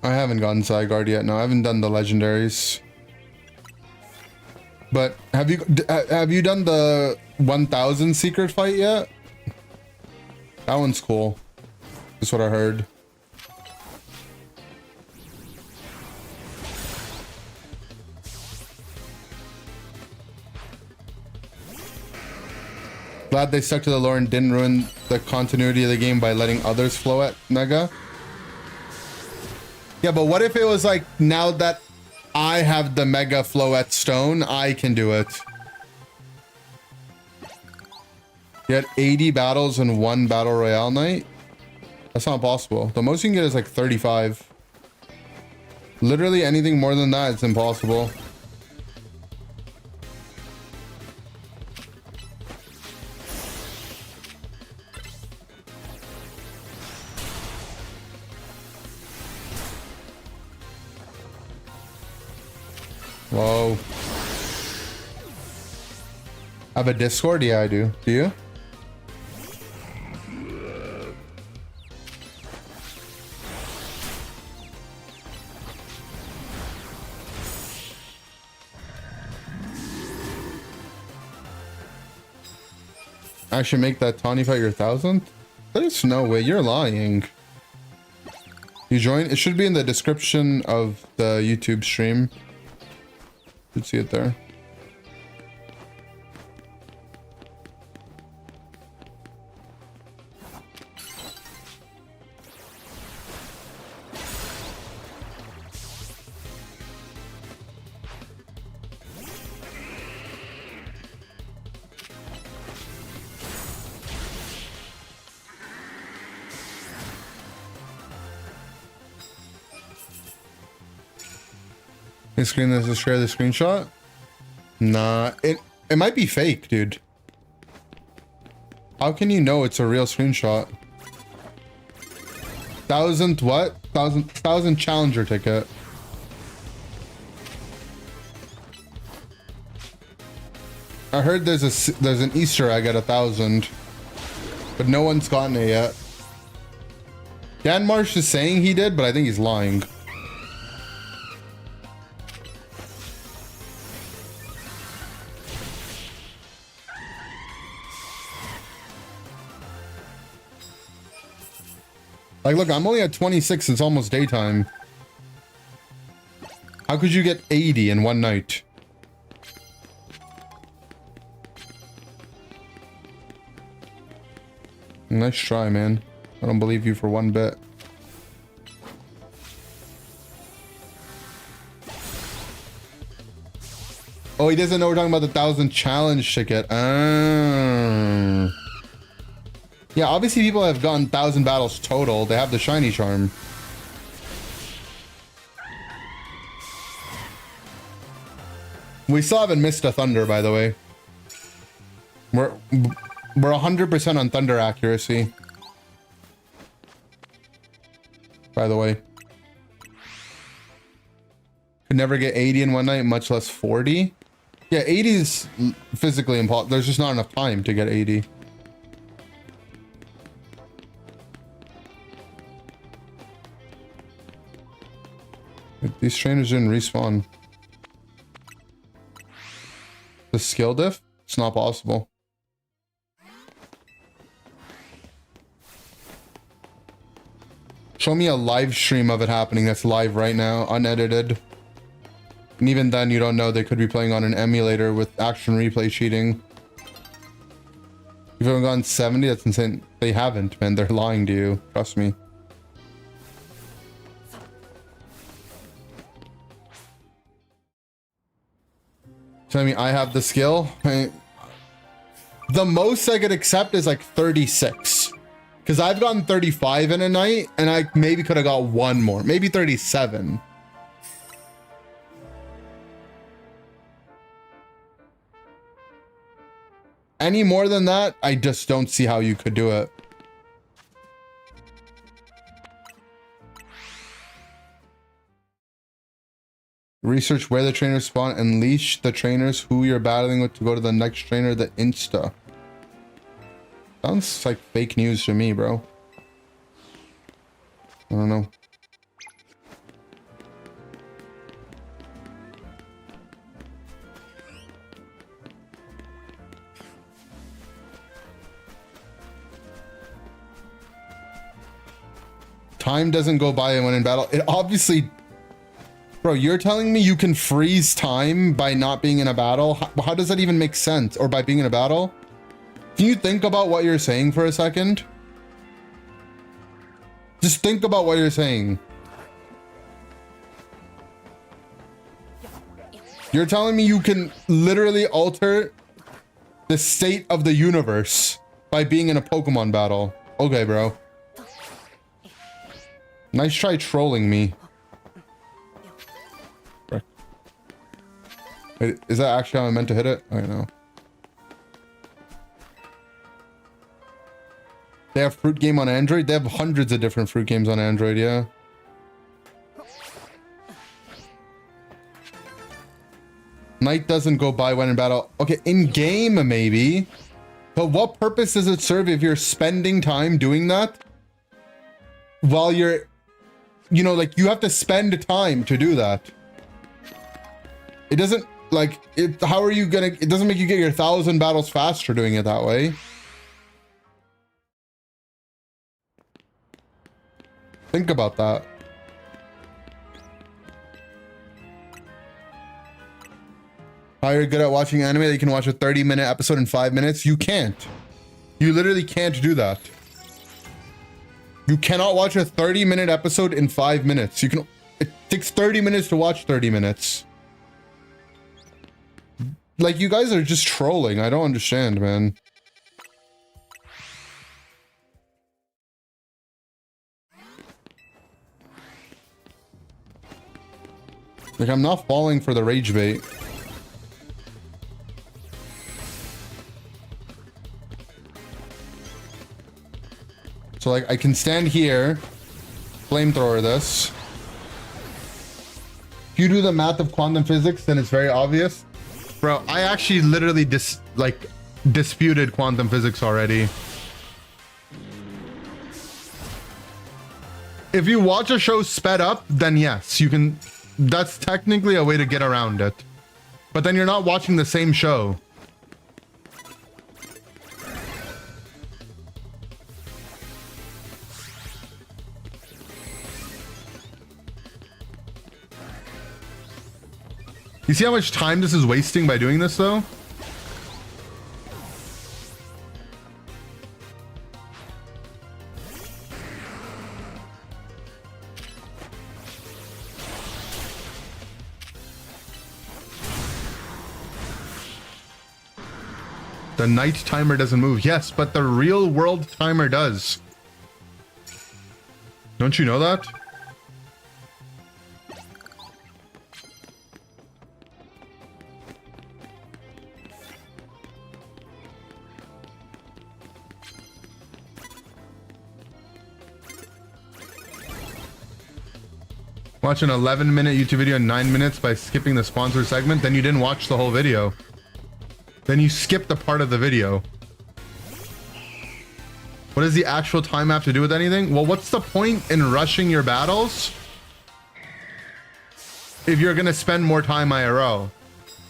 I haven't gotten Zygarde yet. No, I haven't done the legendaries. But have you done the 1000 secret fight yet? That one's cool. That's what I heard. Glad they stuck to the lore and didn't ruin the continuity of the game by letting others flow at Mega. Yeah, but what if it was like, now that I have the Mega Floette Stone, I can do it. You had 80 battles in one Battle Royale night? That's not possible. The most you can get is like 35. Literally anything more than that, it's impossible. Whoa. I have a Discord? Yeah, I do. Do you? I should make that Tawny fight your 1000th? There's no way. You're lying. You join? It should be in the description of the YouTube stream. You should see it there. Your screen is to share the screenshot? Nah, it might be fake, dude. How can you know it's a real screenshot? 1000 what? 1000 challenger ticket. I heard there's an Easter egg at 1000, but no one's gotten it yet. Dan Marsh is saying he did, but I think he's lying. Like, look, I'm only at 26. It's almost daytime. How could you get 80 in one night? Nice try, man. I don't believe you for one bit. Oh, he doesn't know we're talking about the 1000 challenge ticket. Yeah, obviously people have gotten 1000 battles total. They have the shiny charm. We still haven't missed a thunder, by the way. We're 100% on thunder accuracy. By the way. Could never get 80 in one night, much less 40. Yeah, 80 is physically impossible. There's just not enough time to get 80. These trainers didn't respawn. The skill diff? It's not possible. Show me a live stream of it happening that's live right now, unedited. And even then, you don't know. They could be playing on an emulator with action replay cheating. You've only gotten 70? That's insane. They haven't, man. They're lying to you. Trust me. Tell me I have the skill. The most I could accept is like 36. Because I've gotten 35 in a night, and I maybe could have got one more. Maybe 37. Any more than that, I just don't see how you could do it. Research where the trainers spawn and leash the trainers who you're battling with to go to the next trainer, the Insta. Sounds like fake news to me, bro. I don't know. Time doesn't go by when in battle. It obviously... Bro, you're telling me you can freeze time by not being in a battle? How does that even make sense? Or by being in a battle? Can you think about what you're saying for a second? Just think about what you're saying. You're telling me you can literally alter the state of the universe by being in a Pokemon battle. Okay, bro. Nice try trolling me. Wait, is that actually how I meant to hit it? I don't know. They have fruit game on Android? They have hundreds of different fruit games on Android, yeah. Night doesn't go by when in battle. Okay, in game maybe. But what purpose does it serve if you're spending time doing that? While you're, you know, like you have to spend time to do that. It doesn't, like, how are you gonna, it doesn't make you get your 1,000 battles faster doing it that way. Think about that. How you're good at watching anime that you can watch a 30-minute episode in 5 minutes? You can't. You literally can't do that. You cannot watch a 30-minute episode in 5 minutes. You can. It takes 30 minutes to watch 30 minutes. Like, you guys are just trolling. I don't understand, man. Like, I'm not falling for the rage bait. So, like, I can stand here, flamethrower this. If you do the math of quantum physics, then it's very obvious. Bro, I actually literally disputed quantum physics already. If you watch a show sped up, then yes, you can... That's technically a way to get around it. But then you're not watching the same show. You see how much time this is wasting by doing this, though? The night timer doesn't move. Yes, but the real world timer does. Don't you know that? Watch an 11-minute YouTube video in 9 minutes by skipping the sponsor segment, then you didn't watch the whole video. Then you skipped the part of the video. What does the actual time have to do with anything? Well, what's the point in rushing your battles if you're gonna spend more time IRL?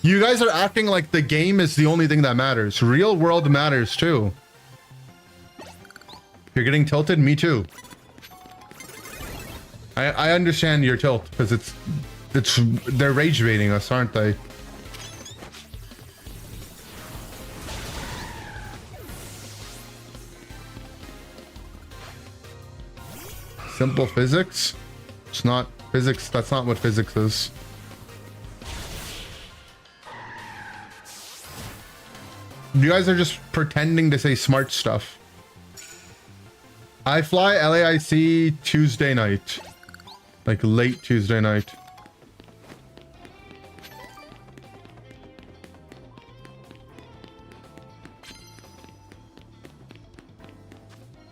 You guys are acting like the game is the only thing that matters. Real world matters too. You're getting tilted? Me too. I understand your tilt because they're rage baiting us, aren't they? Simple physics? It's not physics. That's not what physics is. You guys are just pretending to say smart stuff. I fly LAIC Tuesday night. Like late Tuesday night.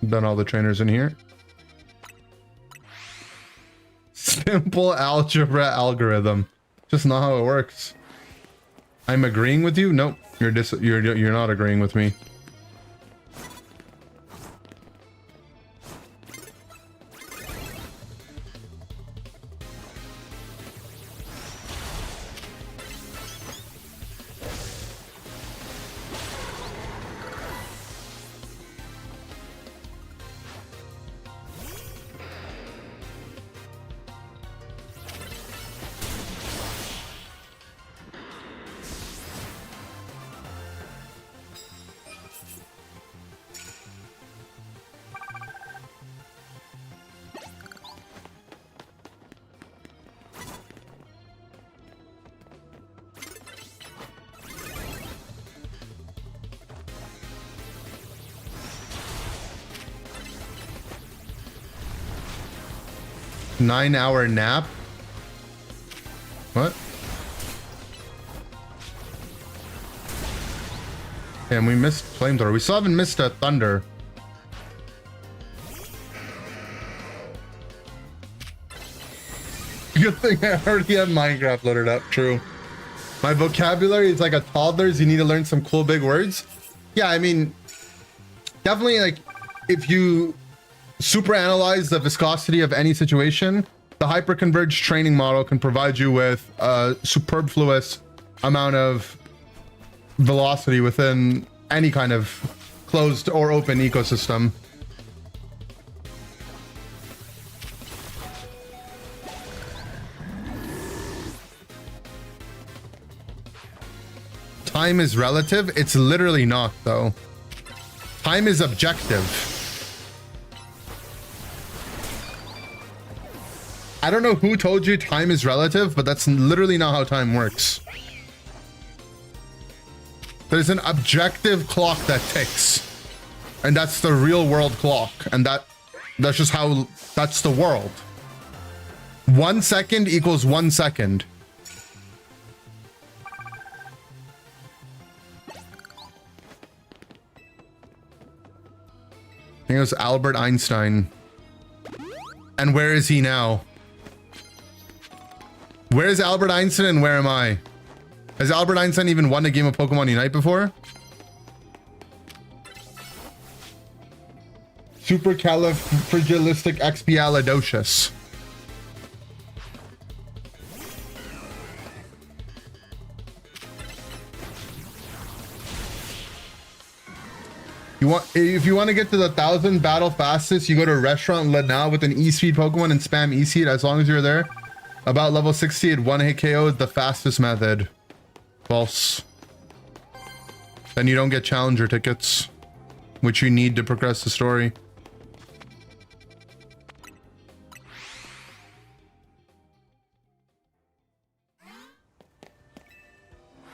Done all the trainers in here. Simple algebra algorithm. Just not how it works. I'm agreeing with you? Nope. You're not agreeing with me. 9-hour nap. What? Damn, we missed flamethrower. We still haven't missed a thunder. Good thing I already have Minecraft loaded up. True. My vocabulary is like a toddler's. You need to learn some cool big words. Yeah, I mean, definitely, like, if you super analyze the viscosity of any situation, the hyperconverged training model can provide you with a superfluous amount of velocity within any kind of closed or open ecosystem. Time is relative. It's literally not, though. Time is objective. I don't know who told you time is relative, but that's literally not how time works. There's an objective clock that ticks, and that's the real world clock, and that's just how, that's the world. 1 second equals 1 second. I think it was Albert Einstein. And where is he now? Where is Albert Einstein and where am I? Has Albert Einstein even won a game of Pokemon Unite before? Supercalifragilisticexpialidocious. If you want to get to the 1,000 battle fastest, you go to Restaurant Lanao with an E-Speed Pokemon and spam E-Seed as long as you're there. About level 60 at 1-hit KO is the fastest method. False. Then you don't get challenger tickets, which you need to progress the story.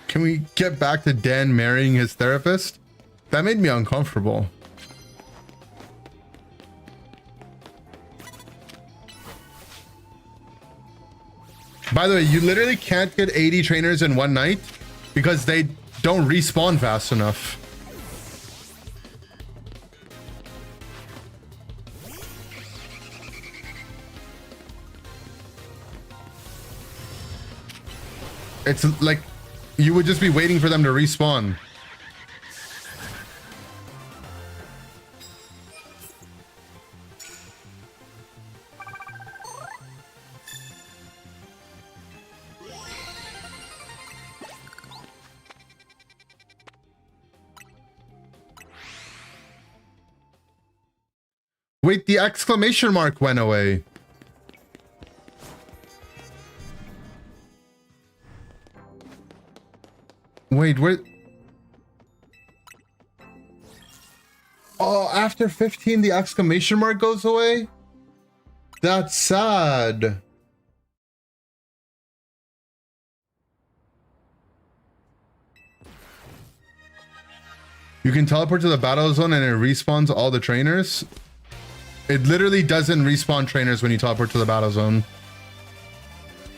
Can we get back to Dan marrying his therapist? That made me uncomfortable. By the way, you literally can't get 80 trainers in one night because they don't respawn fast enough. It's like you would just be waiting for them to respawn. Wait, the exclamation mark went away. Wait, where? Oh, after 15, the exclamation mark goes away? That's sad. You can teleport to the battle zone and it respawns all the trainers. It literally doesn't respawn trainers when you teleport to the battle zone.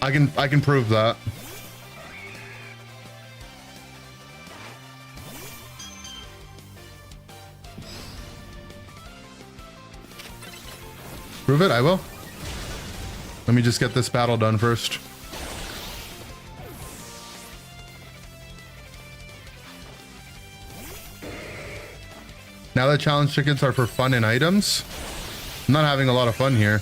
I can prove that. Prove it? I will. Let me just get this battle done first. Now the challenge tickets are for fun and items. I'm not having a lot of fun here.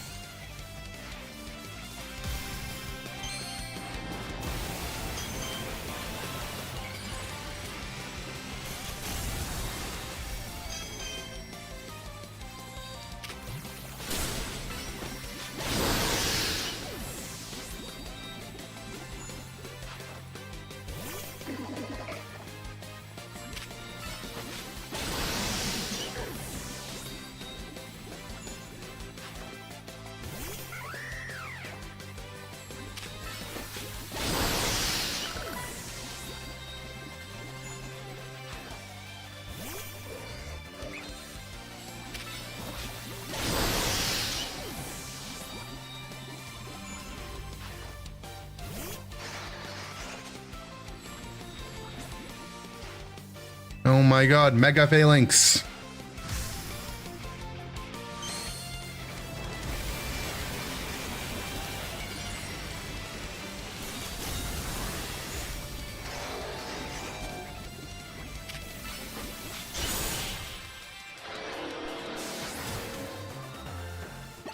Oh my god, mega phalanx.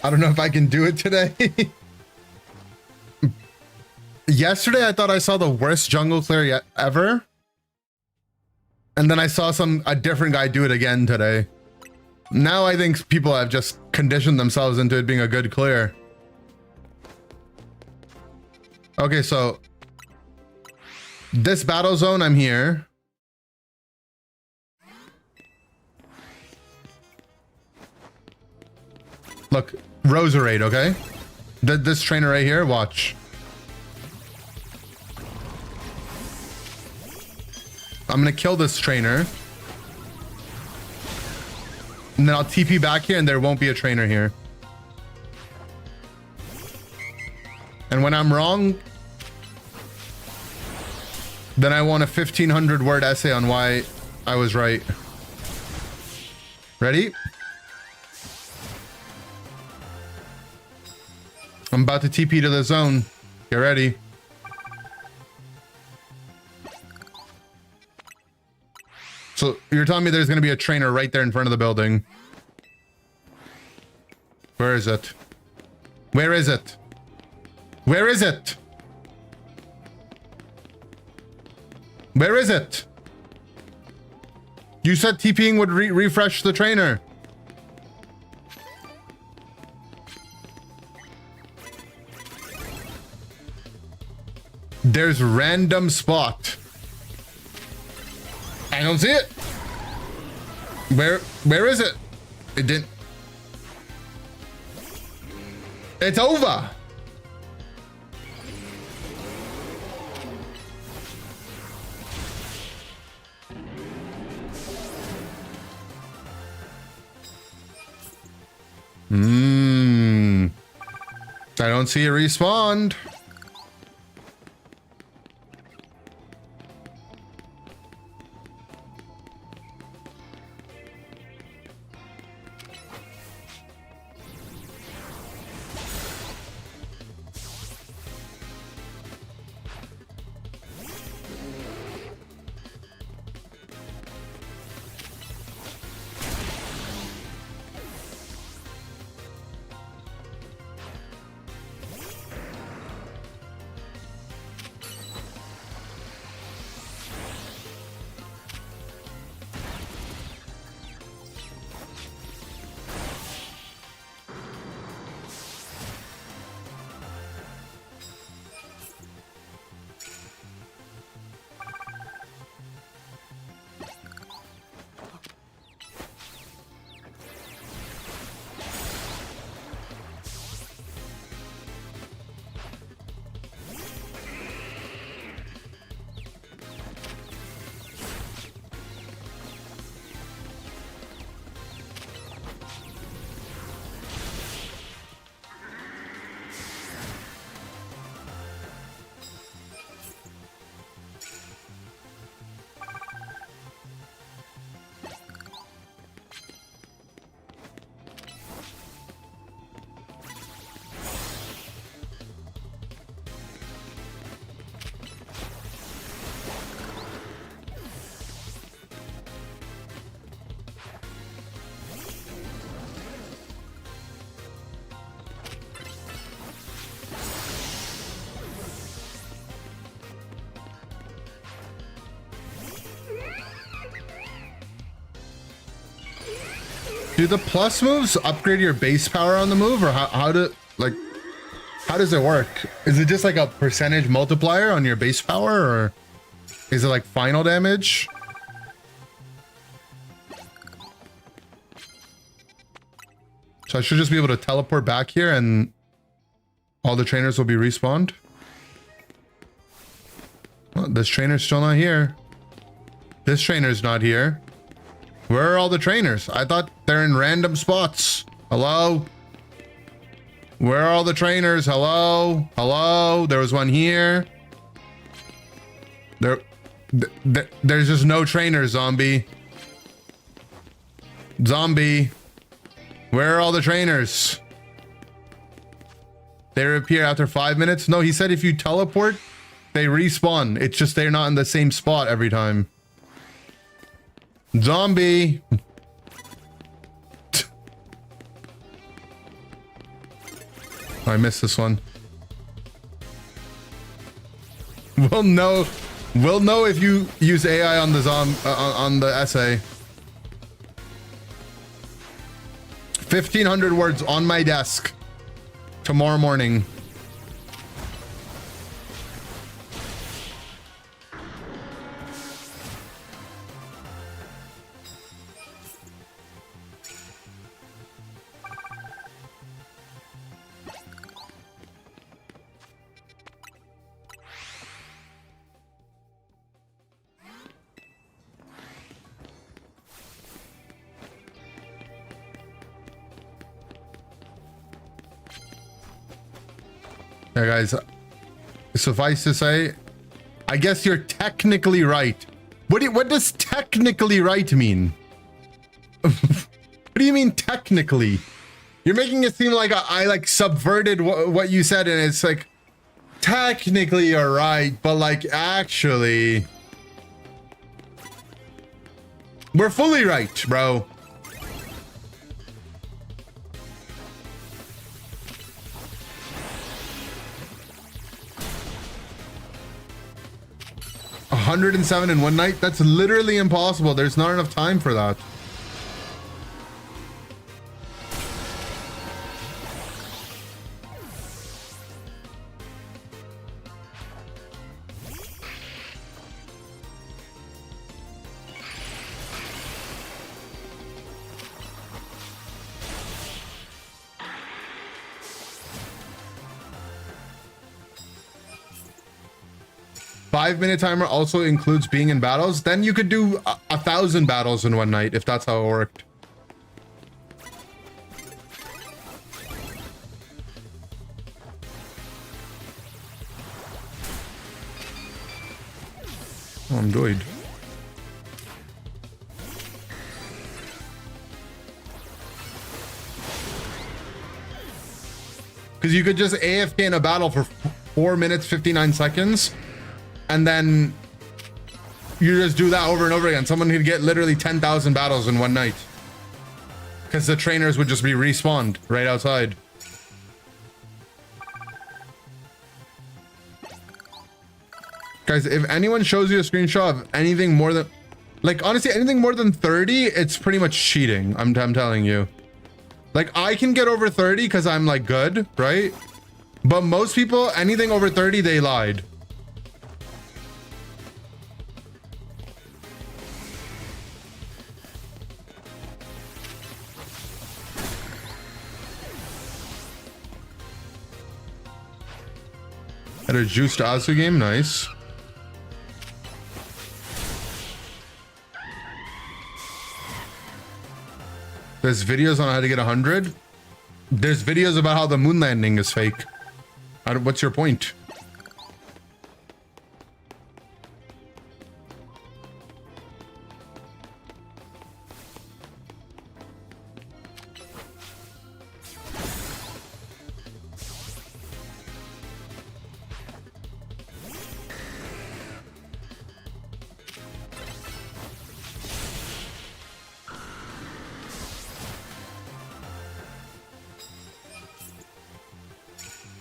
I don't know if I can do it today. Yesterday, I thought I saw the worst jungle clear yet ever. And then I saw a different guy do it again today. Now I think people have just conditioned themselves into it being a good clear. Okay, so this battle zone, I'm here. Look, Roserade, okay? This trainer right here, watch. I'm gonna kill this trainer. And then I'll TP back here and there won't be a trainer here. And when I'm wrong, then I want a 1,500 word essay on why I was right. Ready? I'm about to TP to the zone. Get ready. So you're telling me there's going to be a trainer right there in front of the building. Where is it? Where is it? Where is it? Where is it? You said TPing would refresh the trainer. There's random spot. I don't see it. Where is it? It didn't. It's over. I don't see it respawned. Do the plus moves upgrade your base power on the move, or how does it work? Is it just like a percentage multiplier on your base power, or is it like final damage? So I should just be able to teleport back here and all the trainers will be respawned. Well, this trainer's still not here. This trainer's not here. Where are all the trainers? I thought they're in random spots. Hello? Where are all the trainers? Hello? Hello? There was one here. There's just no trainer, zombie. Zombie. Where are all the trainers? They appear after 5 minutes? No, he said if you teleport, they respawn. It's just they're not in the same spot every time. Zombie. I missed this one. We'll know if you use AI on the on the essay. 1,500 words on my desk tomorrow morning. Yeah, guys, suffice to say, I guess you're technically right. What does technically right mean? What do you mean technically? You're making it seem like I like subverted what you said, and it's like, technically you're right, but like actually, we're fully right, bro. $107 in one night? That's literally impossible. There's not enough time for that. Five-minute timer also includes being in battles. Then you could do 1,000 battles in one night if that's how it worked. Oh, I'm doid. Because you could just AFK in a battle for 4 minutes, 59 seconds. And then you just do that over and over again. Someone could get literally 10,000 battles in one night. Because the trainers would just be respawned right outside. Guys, if anyone shows you a screenshot of anything more than... Like, honestly, anything more than 30, it's pretty much cheating. I'm telling you. Like, I can get over 30 because I'm, like, good, right? But most people, anything over 30, they lied. Had a juiced Azu game, nice. There's videos on how to get 100. There's videos about how the moon landing is fake. What's your point?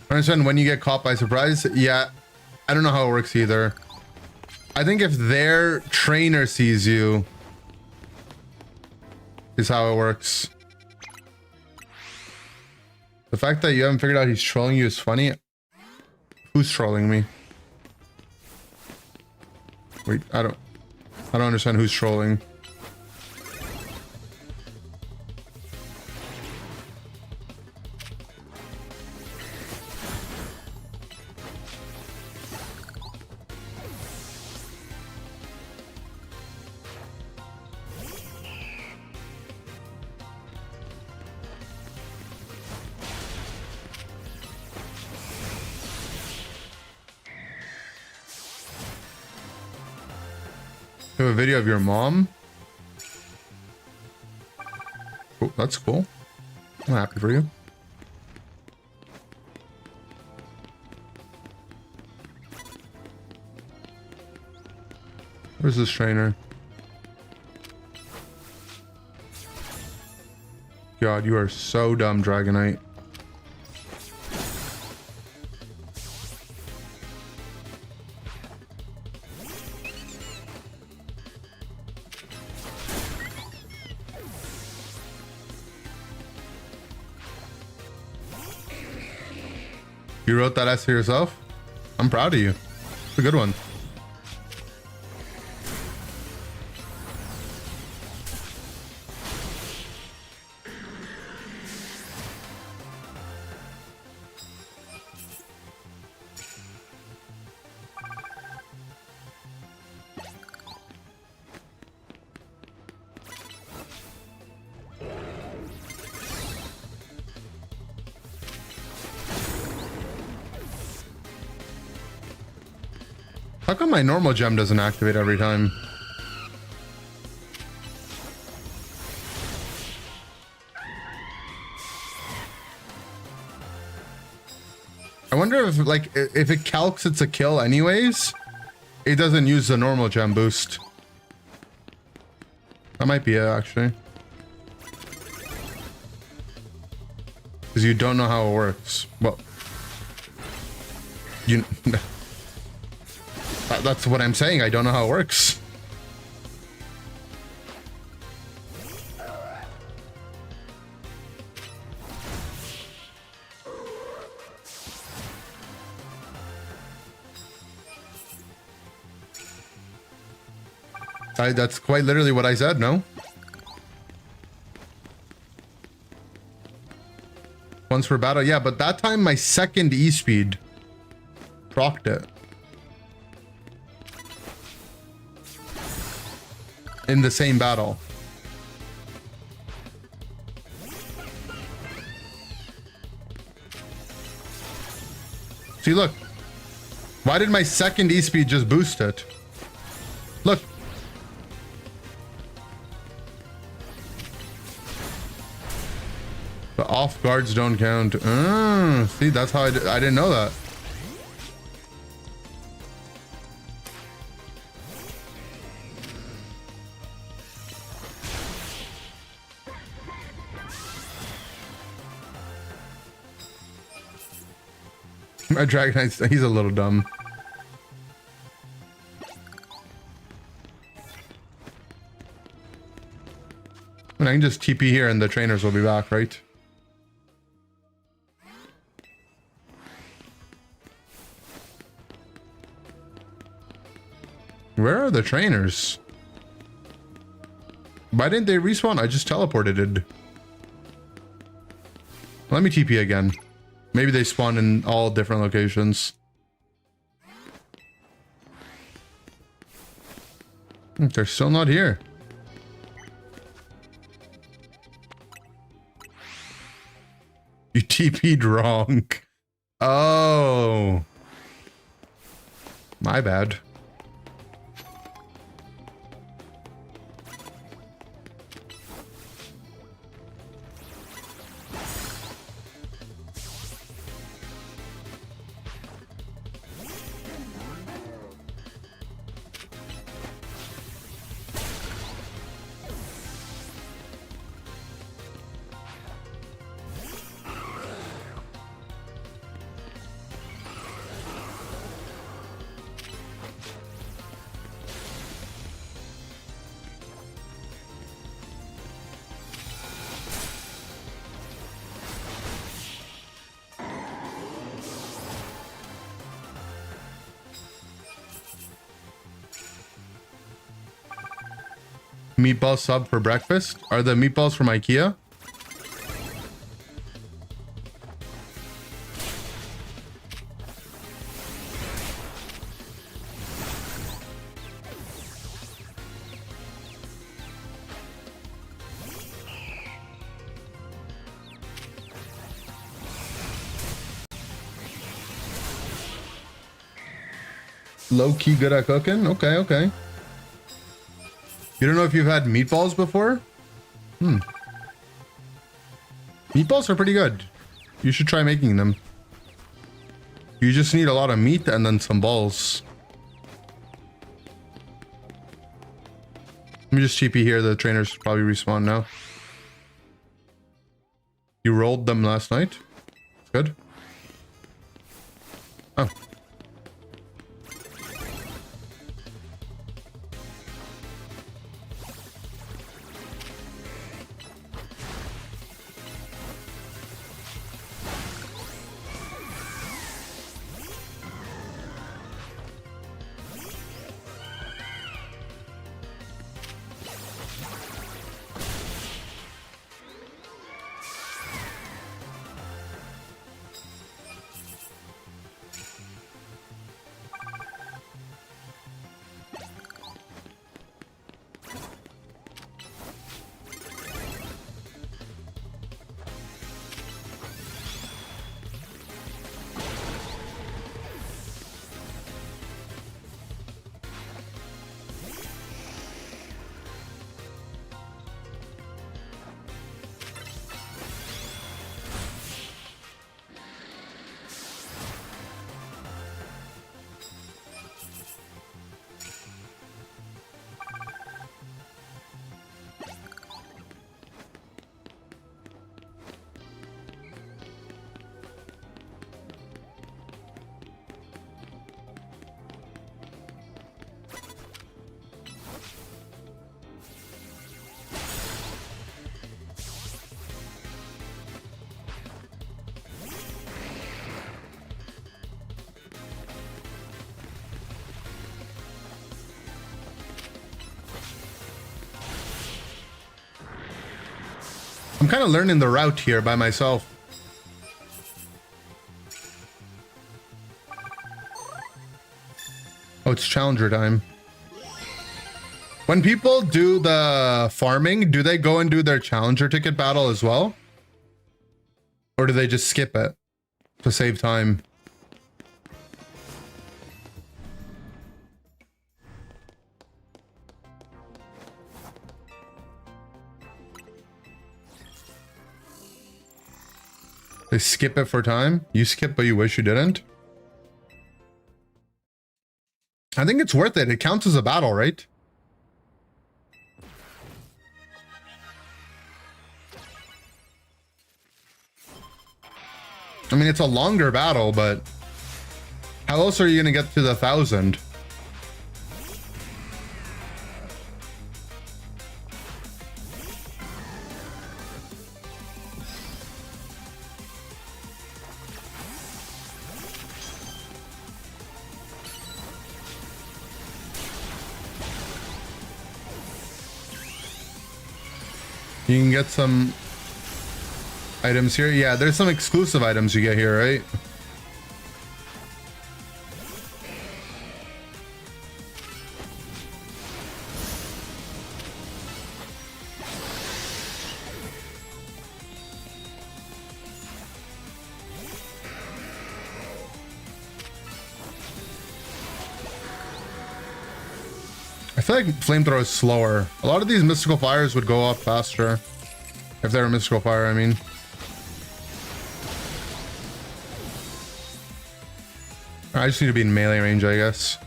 I understand when you get caught by surprise. Yeah, I don't know how it works either. I think if their trainer sees you is how it works. The fact that you haven't figured out he's trolling you is funny. Who's trolling me? Wait, I don't understand who's trolling. You have a video of your mom? Oh, that's cool. I'm happy for you. Where's this trainer? God, you are so dumb, Dragonite. You wrote that essay yourself? I'm proud of you. It's a good one. How come my normal gem doesn't activate every time? I wonder if, like, if it calcs it's a kill anyways, it doesn't use the normal gem boost. That might be it, actually. Because you don't know how it works. Well, you... That's what I'm saying. I don't know how it works. That's quite literally what I said, no? Once for battle. Yeah, but that time my second E-speed procced it. In the same battle. See, look. Why did my second E-speed just boost it? Look. The off guards don't count. See, that's how I didn't know that. My Dragonite, he's a little dumb. And I can just TP here and the trainers will be back, right? Where are the trainers? Why didn't they respawn? I just teleported. Let me TP again. Maybe they spawn in all different locations. They're still not here. You TP'd wrong. Oh. My bad. Meatball sub for breakfast? Are the meatballs from IKEA? Low-key good at cooking? Okay, okay. You don't know if you've had meatballs before? Meatballs are pretty good. You should try making them. You just need a lot of meat and then some balls. Let me just TP here. The trainers probably respawn now. You rolled them last night? Good. Oh. I'm kind of learning the route here by myself. Oh, it's challenger time. When people do the farming, do they go and do their challenger ticket battle as well? Or do they just skip it to save time? They skip it for time? You skip, but you wish you didn't? I think it's worth it. It counts as a battle, right? I mean, it's a longer battle, but how else are you going to get to the 1,000? You can get some items here. Yeah, there's some exclusive items you get here, right? I feel like flamethrower is slower. A lot of these mystical fires would go off faster. If they're a mystical fire, I mean. I just need to be in melee range, I guess.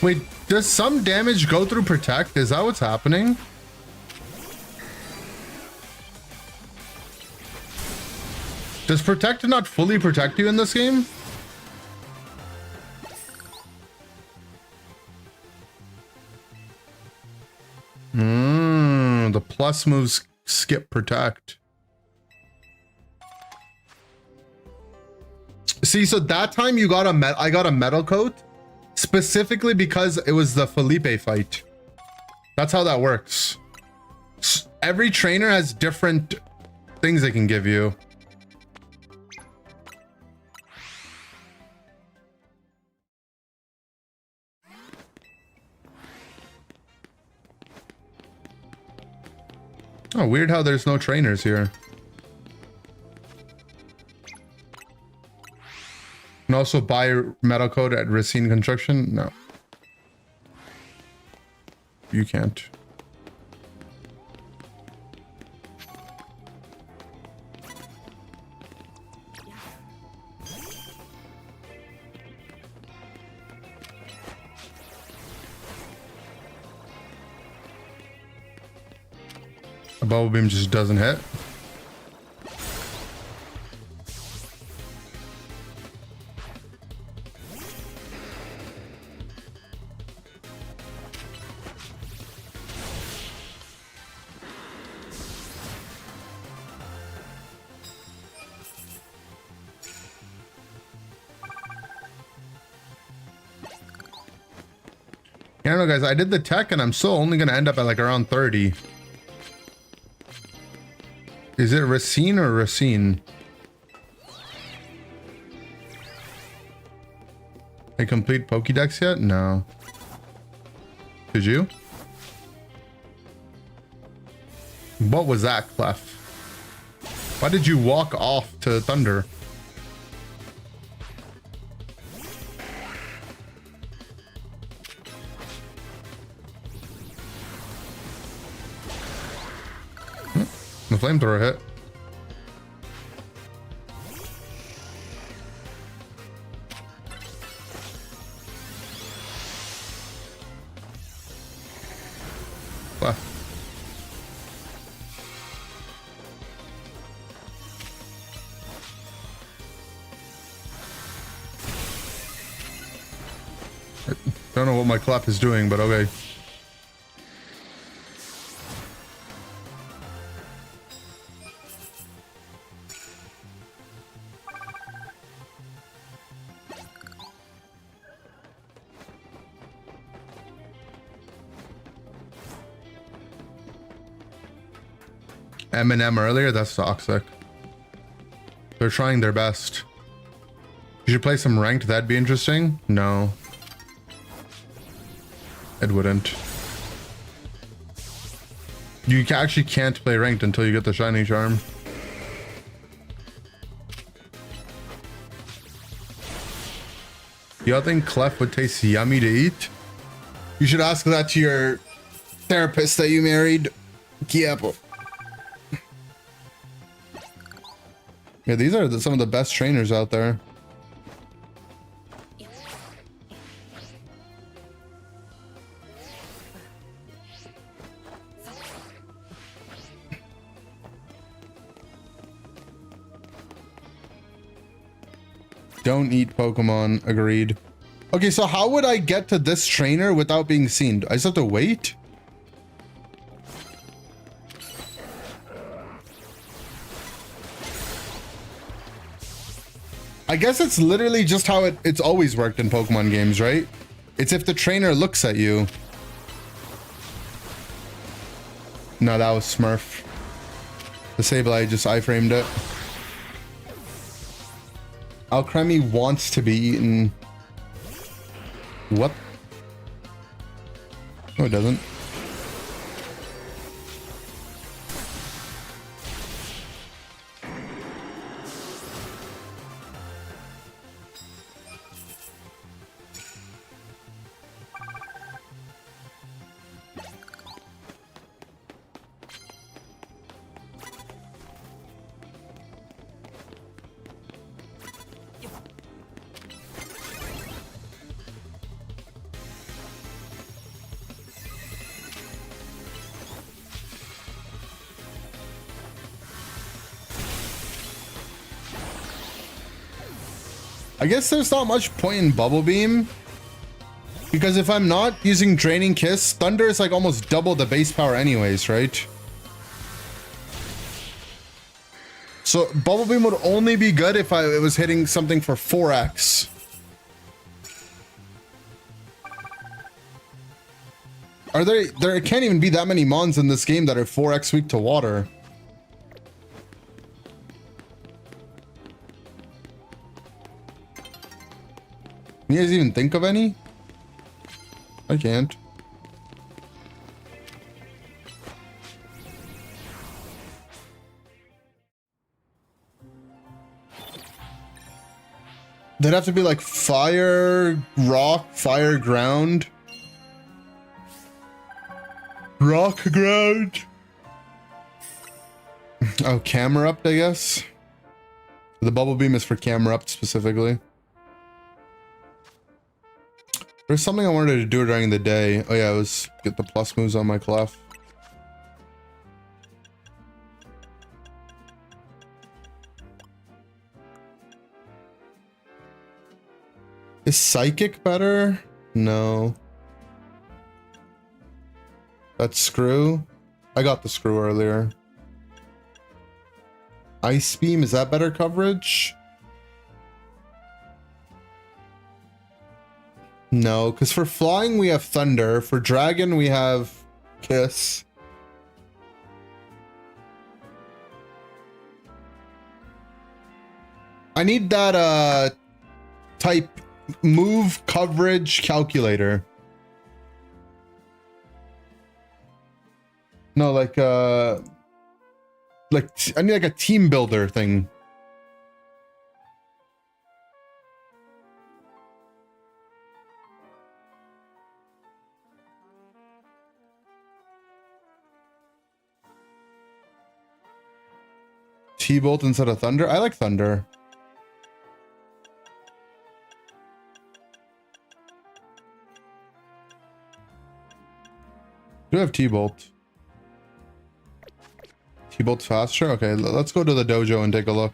Wait, does some damage go through protect? Is that what's happening? Does protect not fully protect you in this game? The plus moves skip protect. See, so that time you got I got a metal coat. Specifically because it was the Felipe fight. That's how that works. Every trainer has different things they can give you. Oh, weird how there's no trainers here. Can also buy metal code at Racine Construction? No. You can't. A bubble beam just doesn't hit. I don't know, guys. I did the tech and I'm still only going to end up at like around 30. Is it Racine or Racine? I complete Pokédex yet? No. Did you? What was that, Clef? Why did you walk off to Thunder? The flamethrower hit. Wow. I don't know what my clap is doing, but okay. Eminem earlier, that's toxic. They're trying their best. You should play some ranked, that'd be interesting. No. It wouldn't. You actually can't play ranked until you get the shiny charm. Y'all think Clef would taste yummy to eat? You should ask that to your therapist that you married. Kiapo. Yeah, these are some of the best trainers out there. Don't eat Pokemon. Agreed. Okay, so how would I get to this trainer without being seen? I just have to wait? I guess it's literally just how it's always worked in Pokemon games, right? It's if the trainer looks at you. No, that was Smurf. The Sableye just iframed it. Alcremie wants to be eaten. What? No, it doesn't. I guess there's not much point in Bubble Beam, because if I'm not using Draining Kiss, Thunder is like almost double the base power anyways, right? So Bubble Beam would only be good if it was hitting something for 4x. There can't even be that many mons in this game that are 4x weak to water. Can you guys even think of any? I can't. They'd have to be like fire, rock, fire, ground. Rock, ground. Oh, camera up, I guess. The bubble beam is for camera up specifically. There's something I wanted to do during the day. Oh yeah, it was get the plus moves on my clef. Is psychic better? No. That's screw. I got the screw earlier. Ice beam, is that better coverage? No, because for flying we have thunder. For dragon we have kiss. I need that type move coverage calculator. No, like I need like a team builder thing. T-bolt instead of thunder. I like thunder. Do I have T-bolt? T-bolt's faster? Okay, let's go to the dojo and take a look.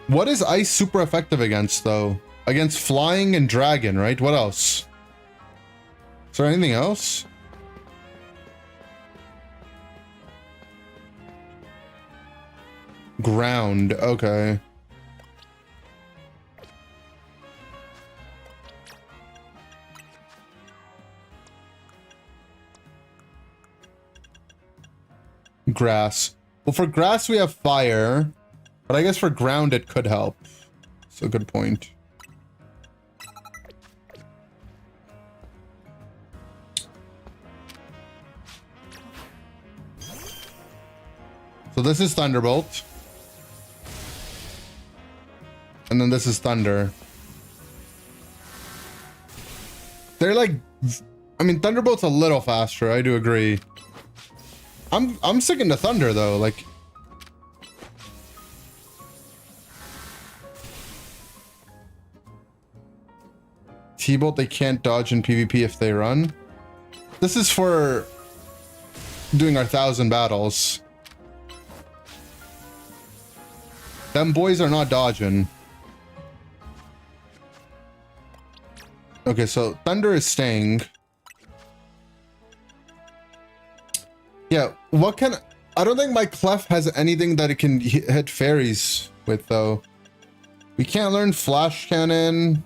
What is ice super effective against, though? Against flying and dragon, right? What else? Is there anything else? Ground, okay. Grass. Well, for grass we have fire, but I guess for ground it could help. So good point. So this is Thunderbolt. And then this is Thunder. They're like, I mean, Thunderbolt's a little faster, I do agree. I'm sticking to Thunder though, like. T-Bolt, they can't dodge in PvP if they run. This is for doing our 1,000 battles. Them boys are not dodging. Okay, so Thunder is staying. Yeah, what can... I don't think my Clef has anything that it can hit fairies with, though. We can't learn Flash Cannon.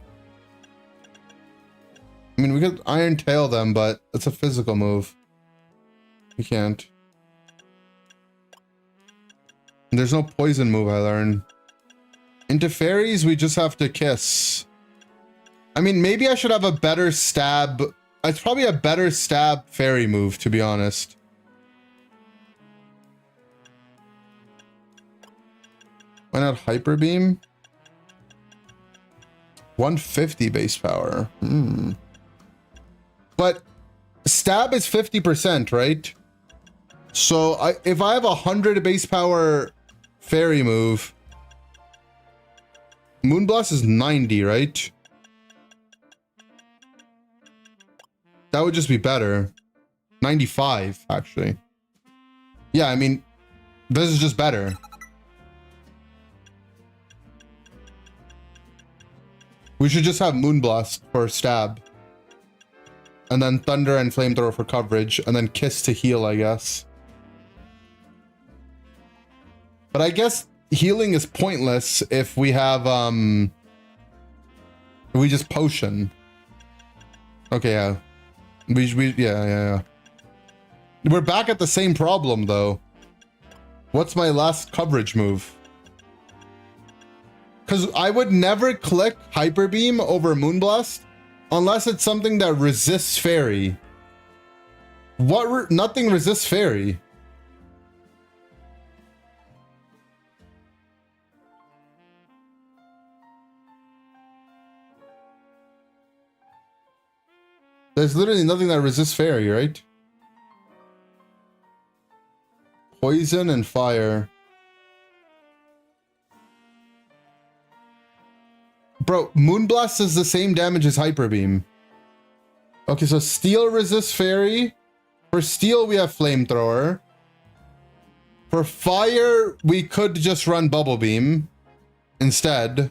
I mean, we could Iron Tail them, but it's a physical move. We can't. And there's no poison move I learn. Into fairies, we just have to kiss. I mean, maybe I should have a better stab. It's probably a better stab fairy move, to be honest. Why not Hyper Beam? 150 base power. But stab is 50%, right? So if I have 100 base power fairy move, Moonblast is 90, right? That would just be better. 95, actually. Yeah, I mean, this is just better. We should just have Moonblast for stab. And then Thunder and Flamethrower for coverage. And then Kiss to heal, I guess. But I guess healing is pointless if we have, if we just potion. Okay, yeah. Yeah. We're back at the same problem, though. What's my last coverage move? Because I would never click Hyper Beam over Moonblast unless it's something that resists Fairy. What? Nothing resists fairy. There's literally nothing that resists fairy, right? Poison and fire. Bro, Moonblast does the same damage as Hyper Beam. Okay, so steel resists fairy. For steel, we have flamethrower. For fire, we could just run bubble beam instead.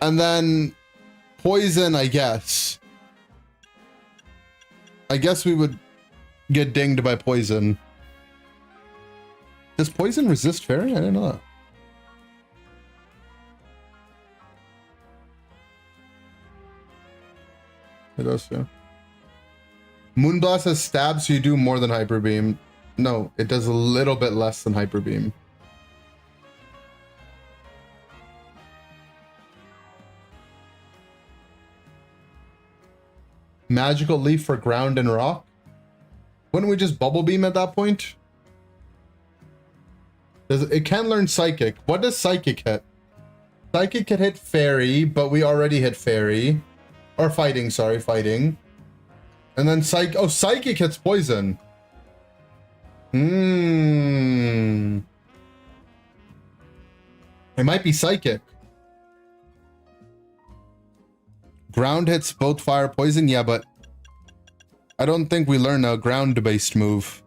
And then poison, I guess. I guess we would get dinged by poison. Does poison resist fairy? I didn't know that. It does, yeah. Moonblast has stab, so you do more than Hyper Beam. No, it does a little bit less than Hyper Beam. Magical Leaf for ground and rock? Wouldn't we just Bubble Beam at that point? It can learn Psychic. What does Psychic hit? Psychic can hit Fairy, but we already hit Fairy. Or Fighting, sorry, Fighting. And then Psychic hits Poison. It might be Psychic. Ground hits both fire, poison, yeah, but I don't think we learn a ground-based move.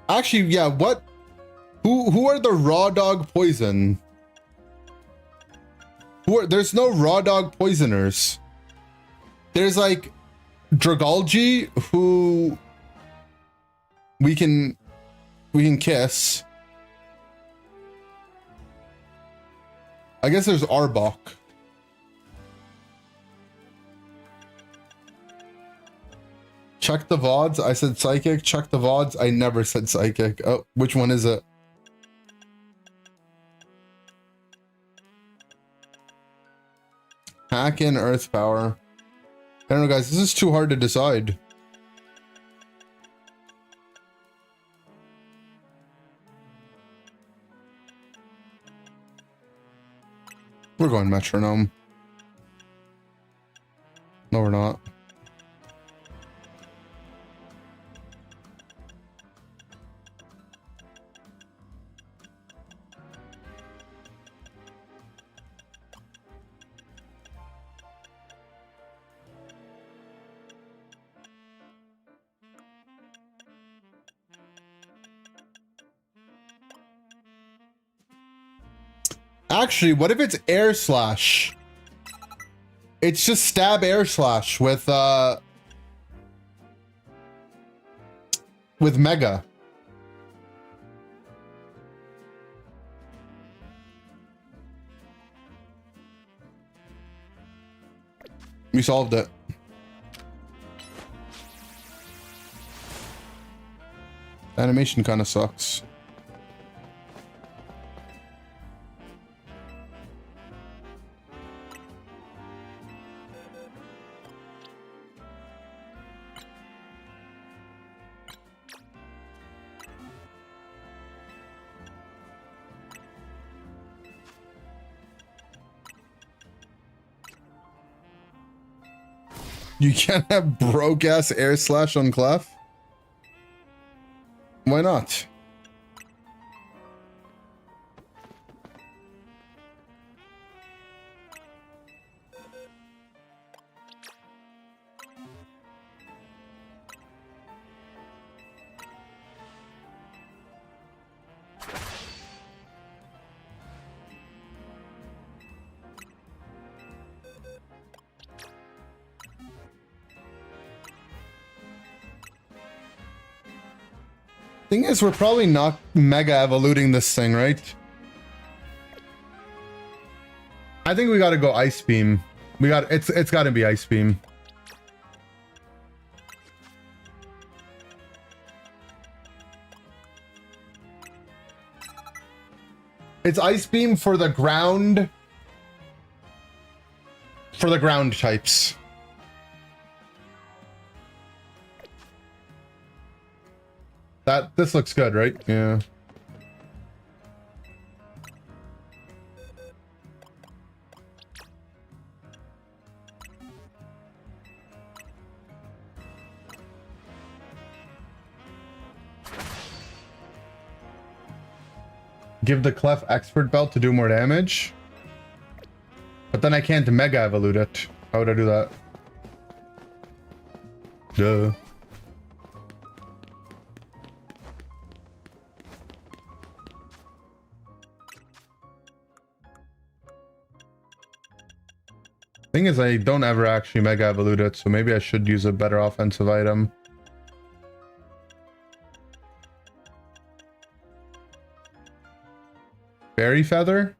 Actually, yeah, what? Who are the raw dog poison? There's no raw dog poisoners. There's like Dragalge, who we can kiss. I guess there's Arbok. Check the VODs. I said Psychic. Check the VODs. I never said Psychic. Oh, which one is it? Hack in Earth Power. I don't know, guys. This is too hard to decide. We're going Metronome. No, we're not. Actually, what if it's Air Slash? It's just stab Air Slash with Mega. We solved it. Animation kind of sucks. You can't have broke ass Air Slash on Clef? Why not? Thing is, we're probably not mega evoluting this thing, right? I think we gotta go Ice Beam. It's gotta be Ice Beam. It's Ice Beam for the ground. For the ground types. This looks good, right? Yeah. Give the Clef Expert Belt to do more damage. But then I can't Mega Evolute it. How would I do that? Duh. Thing is, I don't ever actually Mega Evolute it, so maybe I should use a better offensive item. Fairy Feather?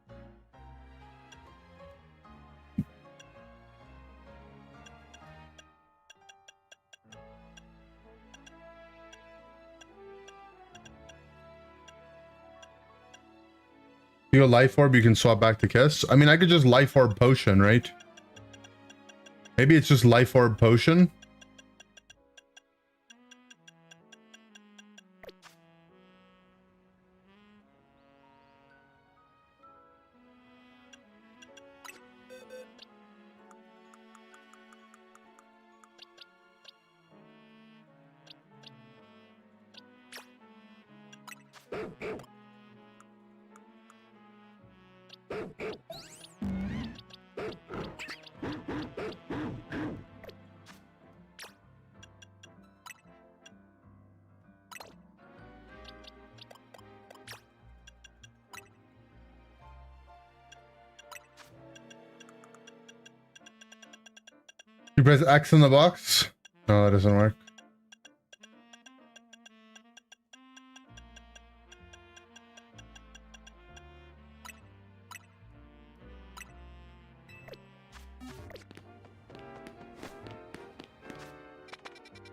You a Life Orb, you can swap back to Kiss. I mean, I could just Life Orb Potion, right? Maybe it's just Life Orb Potion. You press X in the box? No, that doesn't work.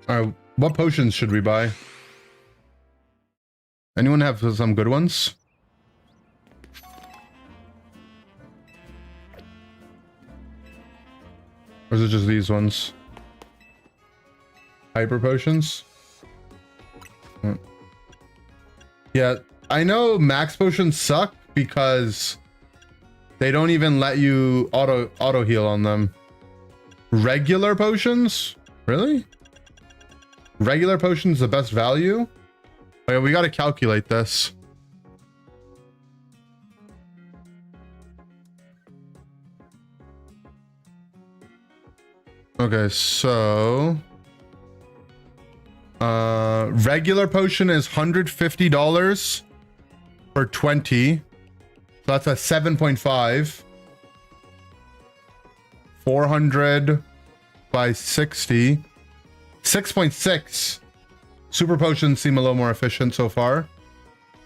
Alright, what potions should we buy? Anyone have some good ones? Or is it just these ones? Hyper potions? Yeah, I know max potions suck because they don't even let you auto heal on them. Regular potions? Really? Regular potions the best value? Okay, we gotta calculate this. Okay, so regular potion is $150 for 20. So that's a 7.5. 400 by 60. 6.6. Super potions seem a little more efficient so far.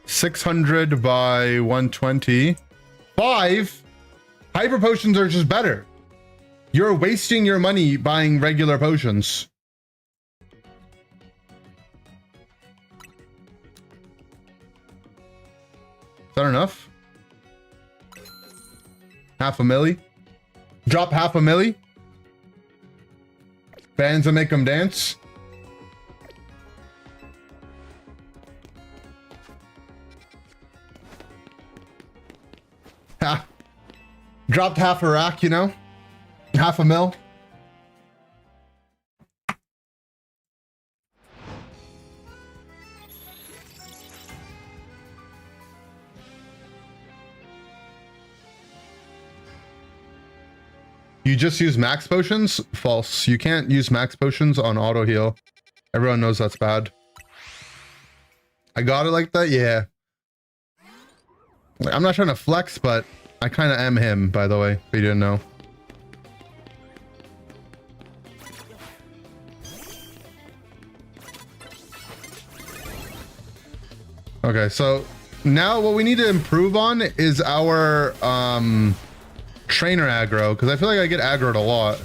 600 by 120. 5. Hyper potions are just better. You're wasting your money buying regular potions. Is that enough? Half a milli? Drop half a milli? Bands and make them dance? Ha! Dropped half a rack, you know? Half a mil. You just use max potions? False. You can't use max potions on auto heal. Everyone knows that's bad. I got it like that? Yeah. I'm not trying to flex, but I kind of am him, by the way, if you didn't know. Okay, so now what we need to improve on is our trainer aggro, because I feel like I get aggroed a lot.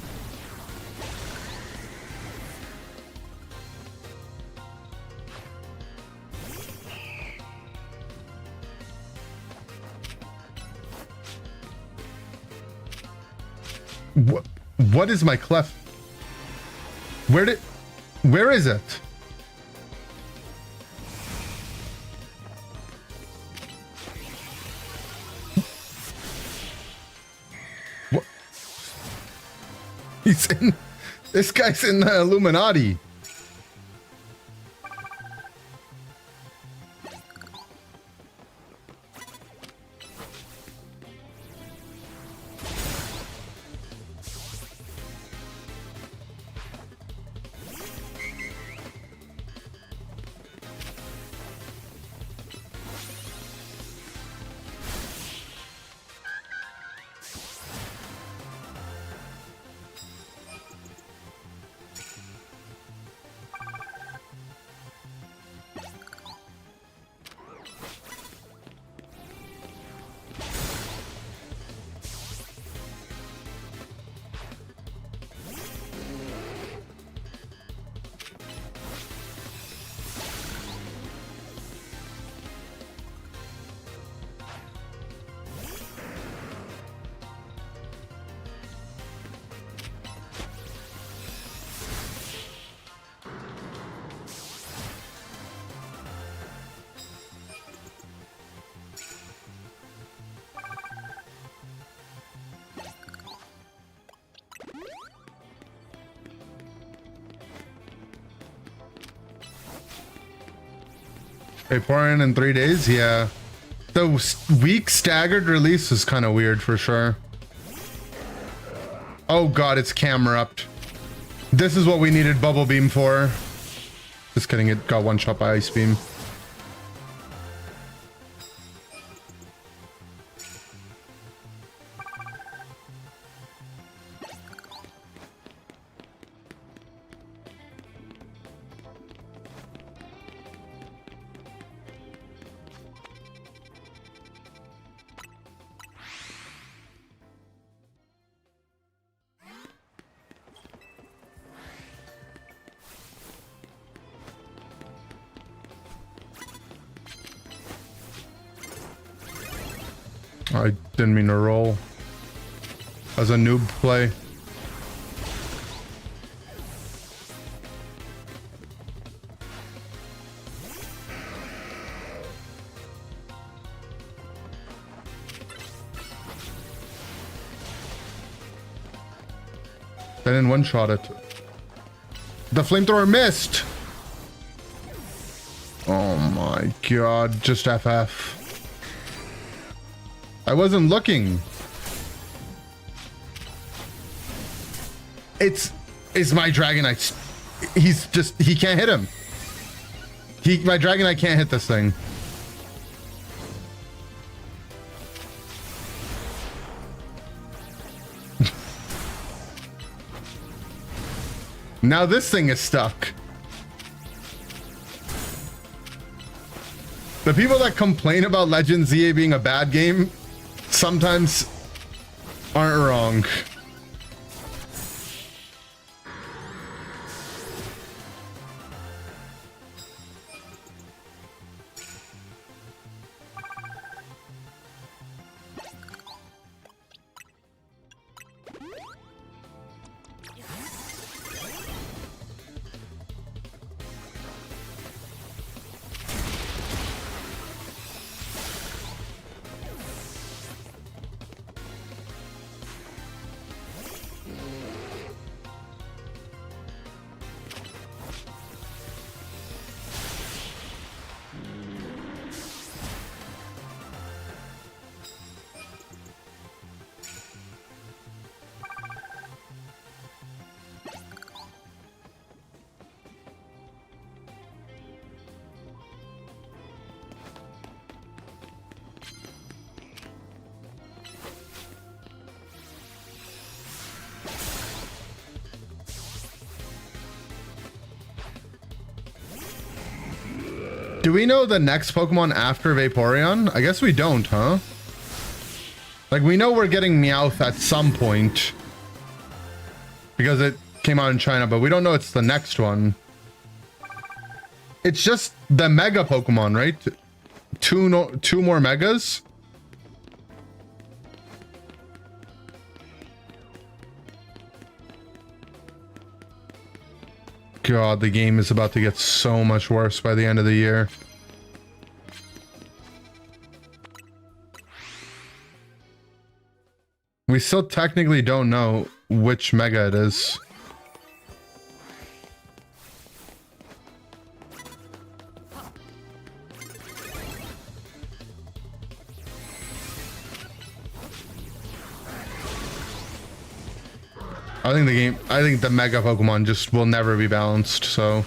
What is my clef? Where is it? What? This guy's in the Illuminati. Vaporeon in 3 days? Yeah. The week staggered release is kind of weird for sure. Oh god, it's camera-upped. This is what we needed Bubble Beam for. Just kidding, it got one shot by Ice Beam. I didn't mean to roll. As a noob play. I didn't one-shot it. The flamethrower missed! Oh my god, just FF. I wasn't looking. It's my Dragonite. He can't hit him. My Dragonite can't hit this thing. Now this thing is stuck. The people that complain about Legends ZA being a bad game sometimes aren't wrong. Do we know the next Pokemon after Vaporeon? I guess we don't, huh? Like, we know we're getting Meowth at some point. Because it came out in China, but we don't know it's the next one. It's just the Mega Pokemon, right? Two more Megas? God, the game is about to get so much worse by the end of the year. We still technically don't know which mega it is. I think the mega Pokemon just will never be balanced, so.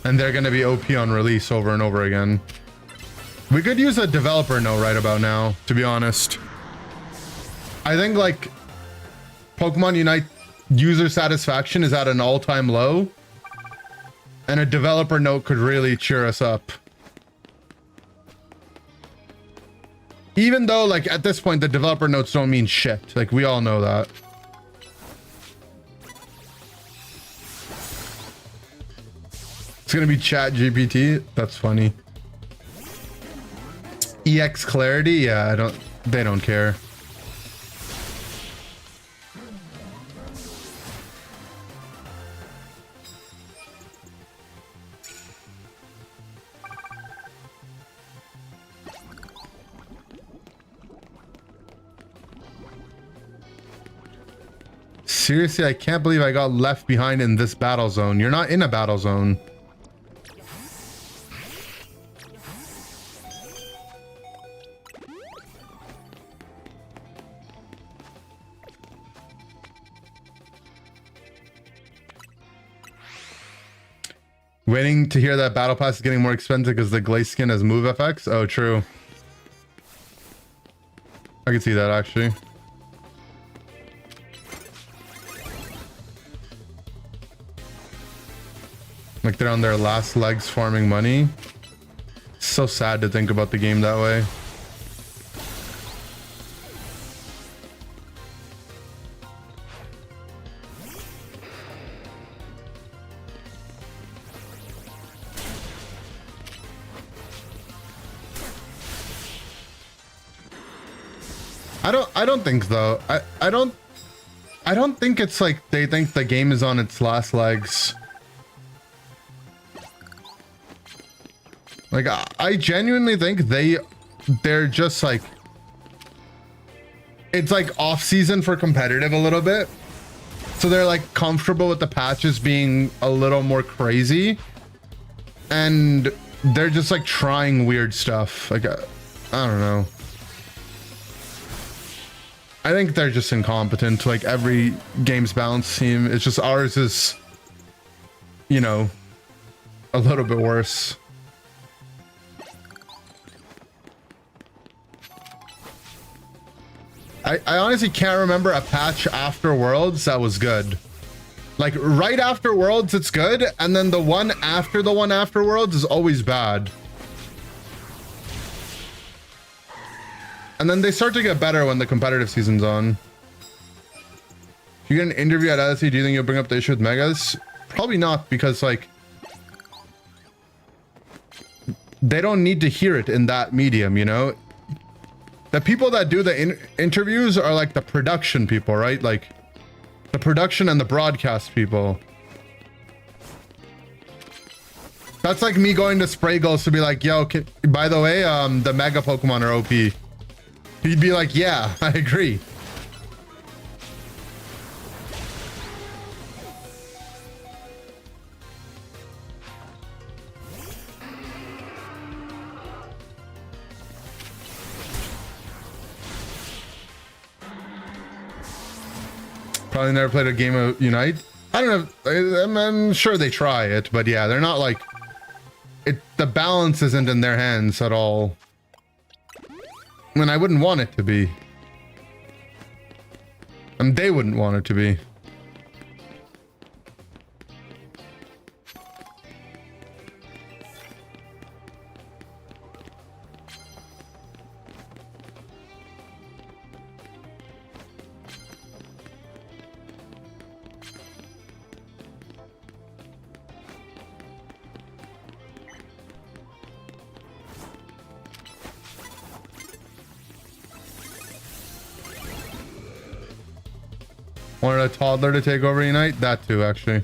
And they're gonna be OP on release over and over again. We could use a developer note right about now, to be honest. I think like Pokemon Unite user satisfaction is at an all-time low, and a developer note could really cheer us up. Even though like at this point the developer notes don't mean shit, like we all know that. It's gonna be Chat GPT. That's funny. EX Clarity, yeah, they don't care. Seriously, I can't believe I got left behind in this battle zone. You're not in a battle zone. Waiting to hear that battle pass is getting more expensive because the glaze skin has move effects. Oh, true. I can see that actually. Like they're on their last legs farming money. So sad to think about the game that way. I don't think though. I don't think it's like they think the game is on its last legs. Like I genuinely think they're just like, it's like off season for competitive a little bit. So they're like comfortable with the patches being a little more crazy. And they're just like trying weird stuff. Like, I don't know. I think they're just incompetent. Like every game's balance team. It's just ours is, you know, a little bit worse. I honestly can't remember a patch after Worlds that was good. Like right after Worlds, it's good. And then the one after Worlds is always bad. And then they start to get better when the competitive season's on. If you get an interview at LSE, do you think you'll bring up the issue with Megas? Probably not, because like they don't need to hear it in that medium, you know? The people that do the interviews are like the production people, right? Like the production and the broadcast people. That's like me going to Spraggles to be like, yo, by the way, the mega Pokemon are OP. He'd be like, yeah, I agree. Probably never played a game of Unite. I don't know. I'm sure they try it, but yeah, they're not like it. The balance isn't in their hands at all. I mean, I wouldn't want it to be. And they wouldn't want it to be. Wanted a toddler to take over Unite? That too, actually.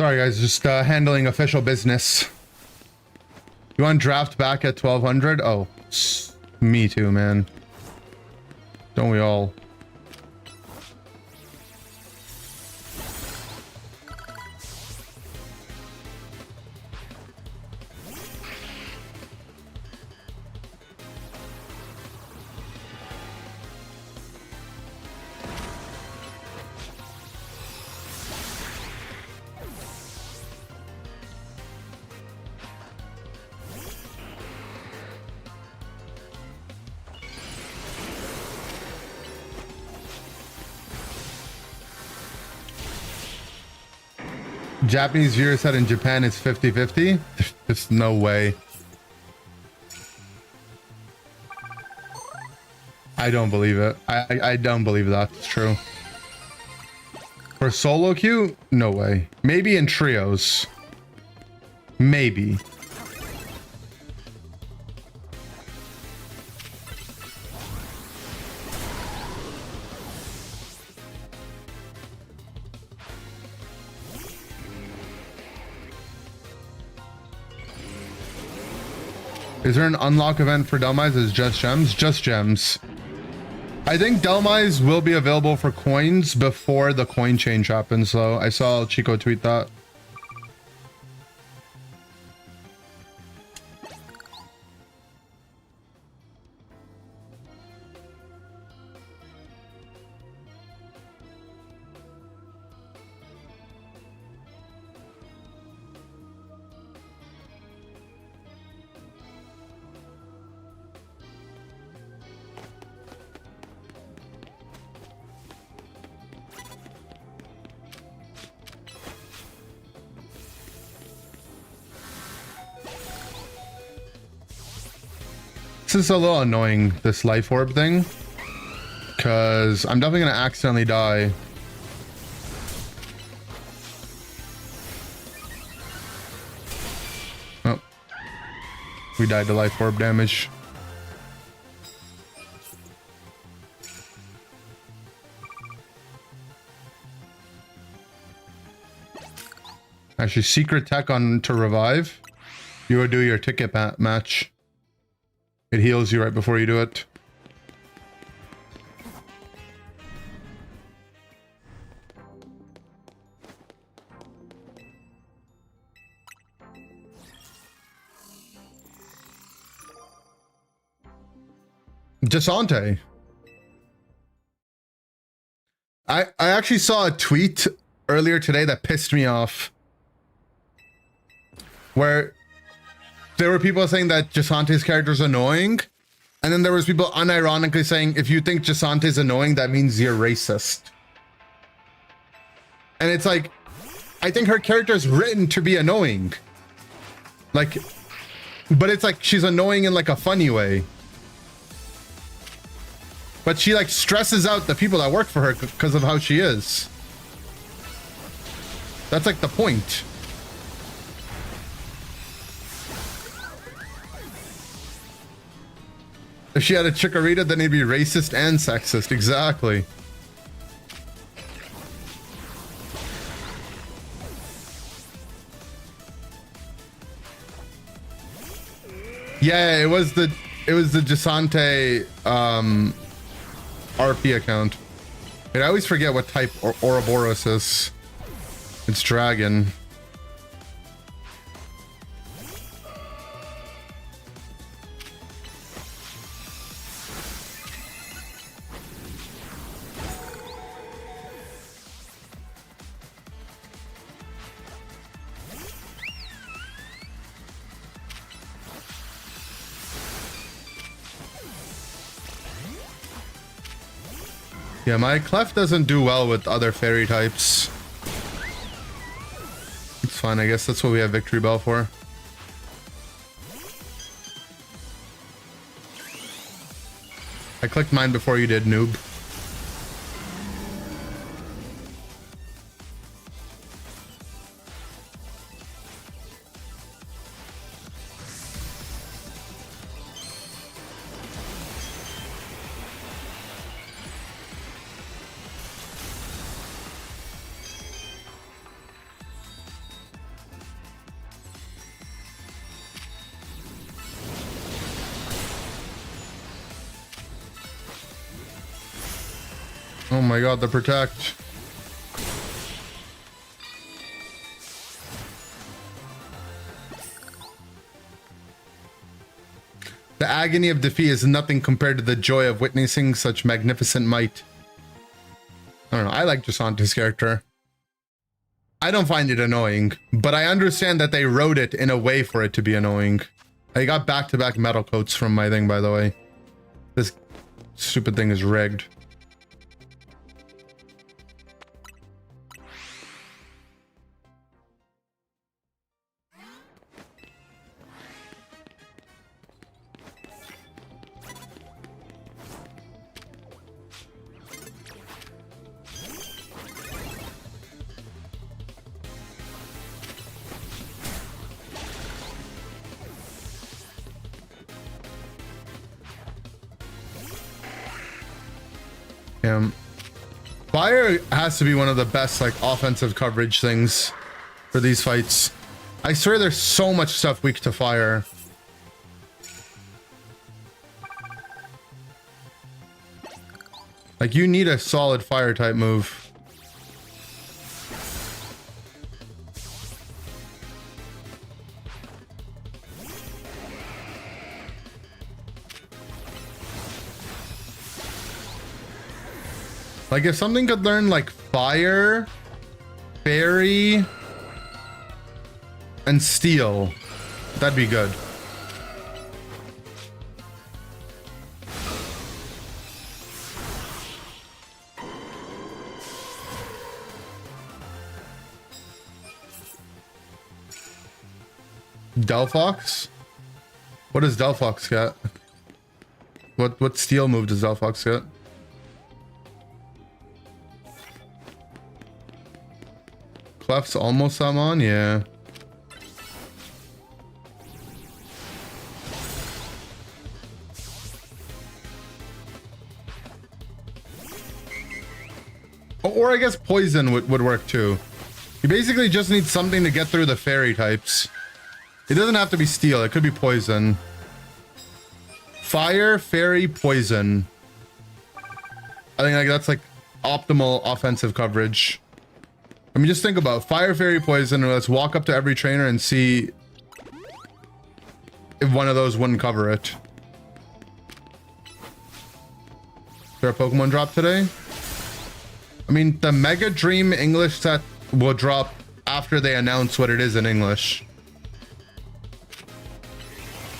Sorry, guys, just handling official business. You want draft back at 1200? Oh, me too, man. Don't we all? Japanese viewer said in Japan it's 50-50. There's no way. I don't believe it. I don't believe that's true. For solo queue? No way. Maybe in trios. Maybe. Is there an unlock event for Dhelmise? Is just gems? Just gems. I think Dhelmise will be available for coins before the coin change happens, though. I saw Chico tweet that. This is a little annoying, this life orb thing, because I'm definitely gonna accidentally die. Oh, we died to life orb damage. Actually, secret tech on to revive. You would do your ticket match. It heals you right before you do it. Jasante. I actually saw a tweet earlier today that pissed me off. Where there were people saying that Jasante's character is annoying, and then there was people unironically saying, if you think Jasante's annoying, that means you're racist. And it's like, I think her character is written to be annoying. Like, but it's like she's annoying in like a funny way. But she like stresses out the people that work for her because of how she is. That's like the point. If she had a chikorita, then it'd be racist and sexist. Exactly. Yeah, it was the Jasante RP account. I always forget what type Ouroboros is. It's dragon. Yeah, my Clef doesn't do well with other fairy types. It's fine, I guess that's what we have Victory Bell for. I clicked mine before you did, noob. Oh my god, the protect. The agony of defeat is nothing compared to the joy of witnessing such magnificent might. I don't know, I like Jasante's character. I don't find it annoying, but I understand that they wrote it in a way for it to be annoying. I got back-to-back metal coats from my thing, by the way. This stupid thing is rigged. Fire has to be one of the best like offensive coverage things for these fights. I swear there's so much stuff weak to fire. Like you need a solid fire type move. Like if something could learn like fire, fairy, and steel, that'd be good. Delphox? What does Delphox get? What steel move does Delphox get? Clef's almost on, yeah. Or I guess poison would work too. You basically just need something to get through the fairy types. It doesn't have to be steel, it could be poison. Fire, fairy, poison. I think like that's like optimal offensive coverage. I mean, just think about fire, fairy, poison, and let's walk up to every trainer and see if one of those wouldn't cover it. Is there a Pokemon drop today? I mean, the Mega Dream English set will drop after they announce what it is in English.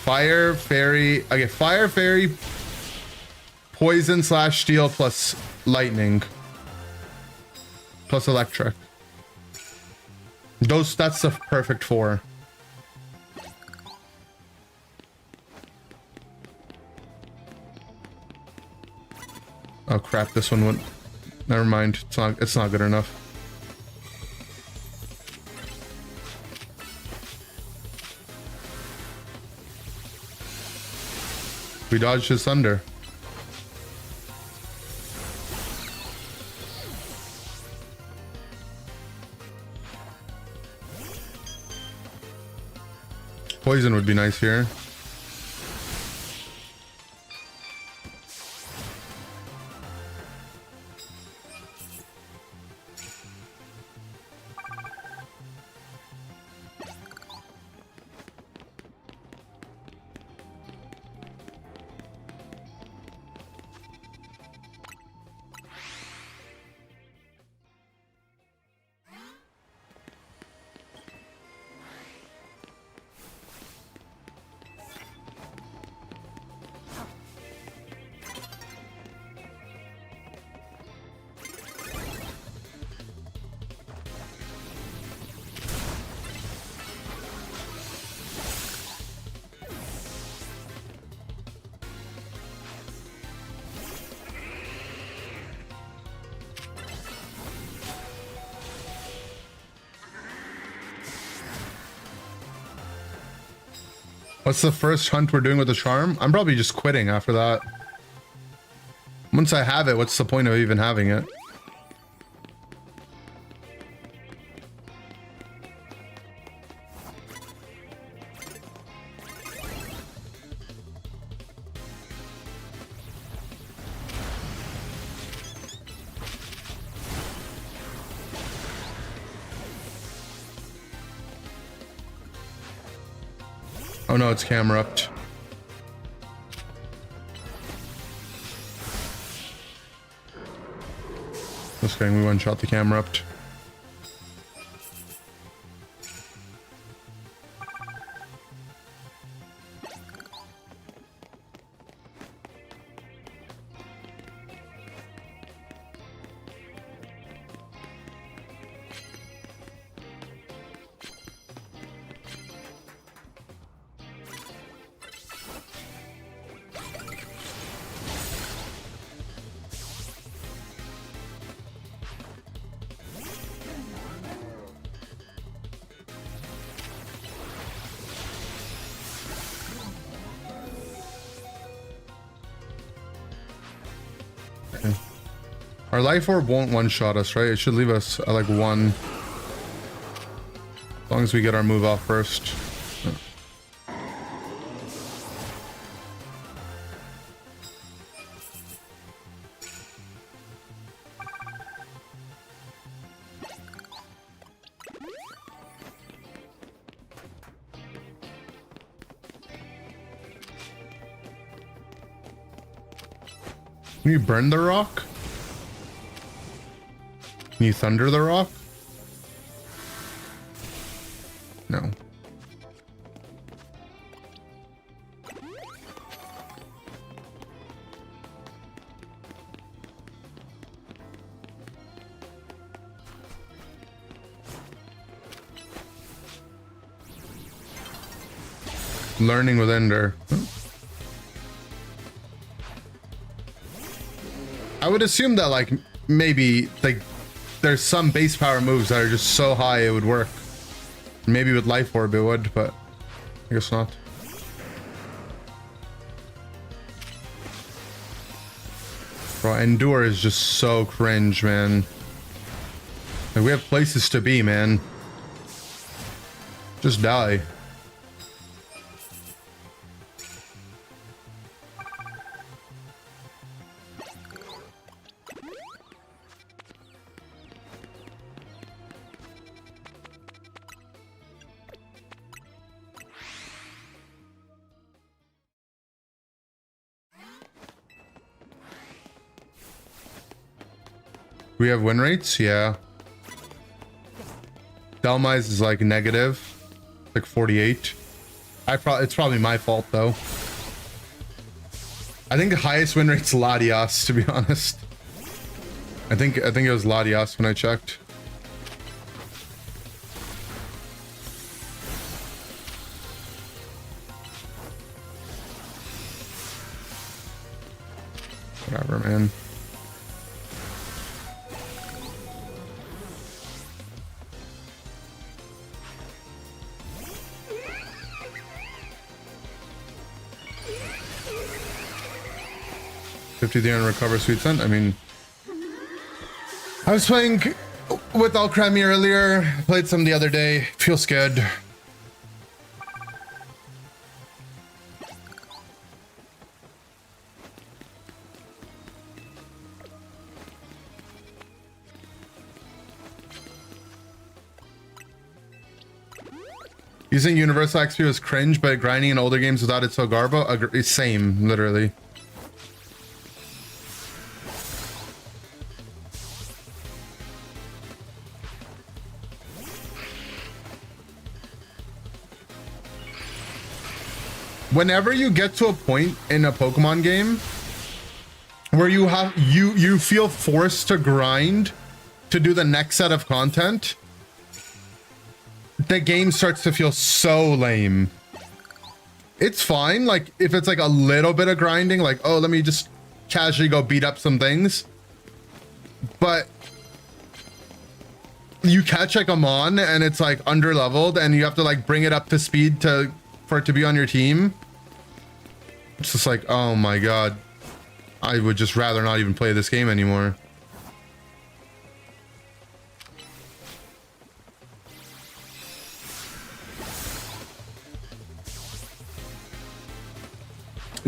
Fire, fairy, okay, fire, fairy, poison slash steel plus lightning. Plus electric. That's the perfect 4. Oh crap, this one went. Never mind. It's not good enough. We dodged his thunder. Poison would be nice here. What's the first hunt we're doing with the charm? I'm probably just quitting after that. Once I have it, what's the point of even having it? Oh no, it's camera upped. Just kidding, we one-shot the camera upped. Our life orb won't one-shot us, right? It should leave us at like 1. As long as we get our move off first. Can you burn the rock? Can you thunder the rock? No. Learning with Ender. I would assume that like maybe like there's some base power moves that are just so high it would work. Maybe with Life Orb it would, but I guess not. Bro, Endure is just so cringe, man. Like, we have places to be, man. Just die. We have win rates, yeah. Dhelmise is like negative, like 48. It's probably my fault though. I think the highest win rate's Latias, to be honest. I think it was Latias when I checked. Whatever, man. $50 on recover sweet scent. I mean, I was playing with Alcremie earlier. Played some the other day. Feels good. Using Universal XP was cringe, but grinding in older games without it so garbo. Same, literally. Whenever you get to a point in a Pokemon game where you feel forced to grind to do the next set of content, the game starts to feel so lame. It's fine, like if it's like a little bit of grinding, like, oh, let me just casually go beat up some things. But you catch like a Mon and it's like under leveled and you have to like bring it up to speed for it to be on your team. It's just like, oh my god, I would just rather not even play this game anymore.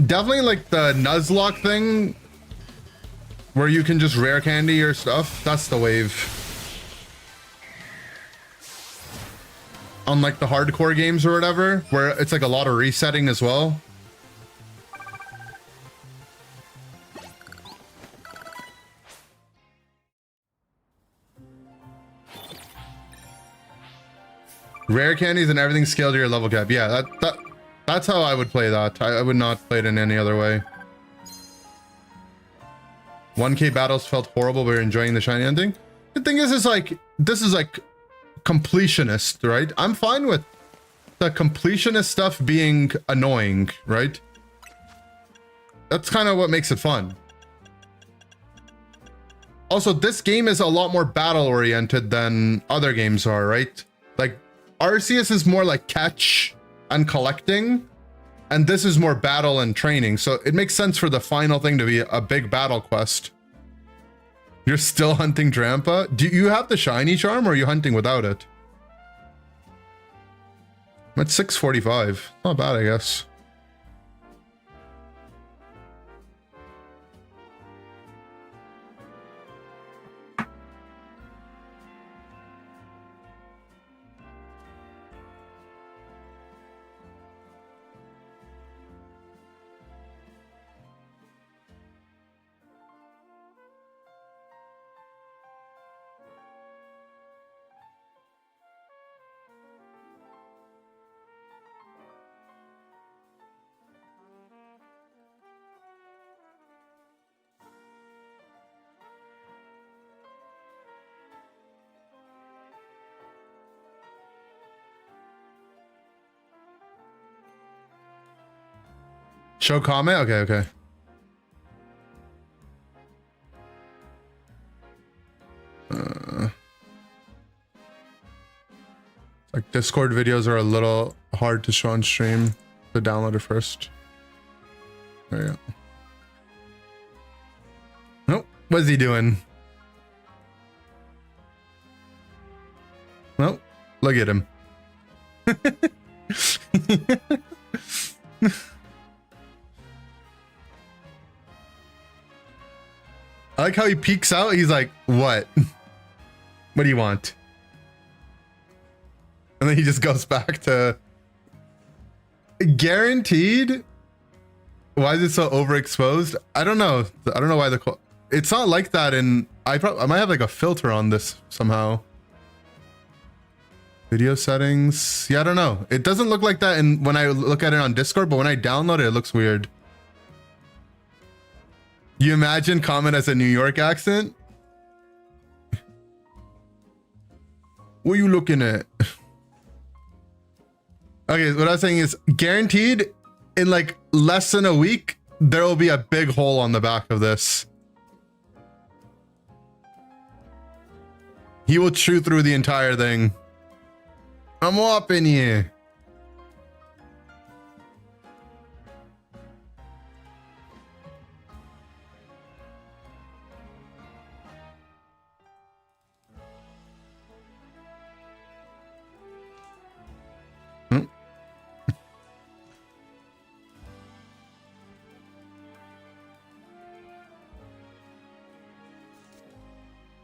Definitely like the Nuzlocke thing where you can just rare candy your stuff. That's the wave. unlike the hardcore games or whatever, where it's like a lot of resetting as well. Rare candies and everything scaled to your level cap. Yeah, that's how I would play that. I would not play it in any other way. 1K battles felt horrible, but you're enjoying the shiny ending. The thing is like, this is like completionist, right? I'm fine with the completionist stuff being annoying, right? That's kind of what makes it fun. Also, this game is a lot more battle oriented than other games are, right? Like Arceus is more like catch and collecting, and this is more battle and training. So it makes sense for the final thing to be a big battle quest. You're still hunting Drampa? Do you have the shiny charm or are you hunting without it? I'm at 645. Not bad, I guess. Show comment? Okay. Like Discord videos are a little hard to show on stream. To download it first. There you go. Nope. What's he doing? Nope. Look at him. I like how he peeks out. He's like, what? What do you want? And then he just goes back to guaranteed. Why is it so overexposed? I don't know. I don't know why it's not like that in I might have like a filter on this somehow. Video settings. Yeah, I don't know. It doesn't look like that in when I look at it on Discord, but when I download it, it looks weird. You imagine comment as a New York accent? What are you looking at? Okay, what I was saying is guaranteed in like less than a week, there will be a big hole on the back of this. He will chew through the entire thing. I'm up in here.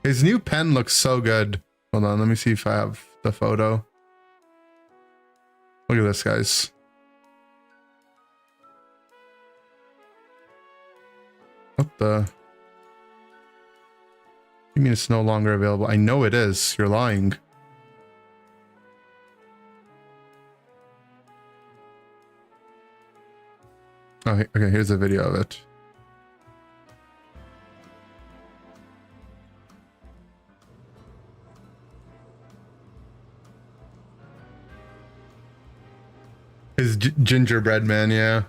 His new pen looks so good. Hold on, let me see if I have the photo. Look at this, guys. What the? You mean it's no longer available? I know it is. You're lying. Oh, okay, here's a video of it. His gingerbread man, yeah.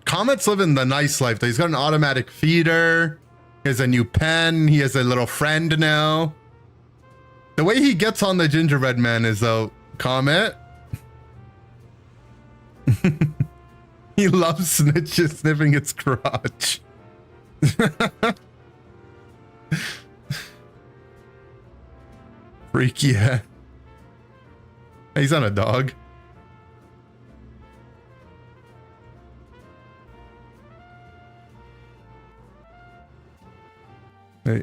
Comet's living the nice life, though. He's got an automatic feeder. He has a new pen. He has a little friend now. The way he gets on the gingerbread man is, though, Comet. He loves sniffing its crotch. Freaky, yeah. He's on a dog. Hey.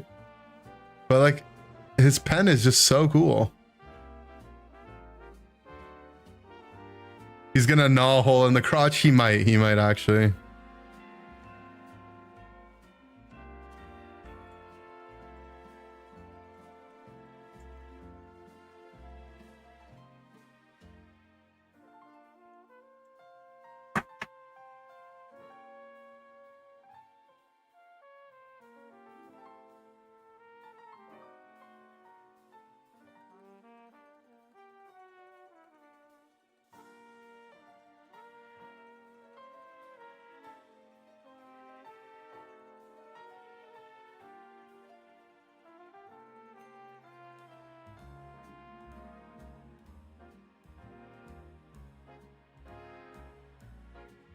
But like, his pen is just so cool. He's gonna gnaw a hole in the crotch. He might actually.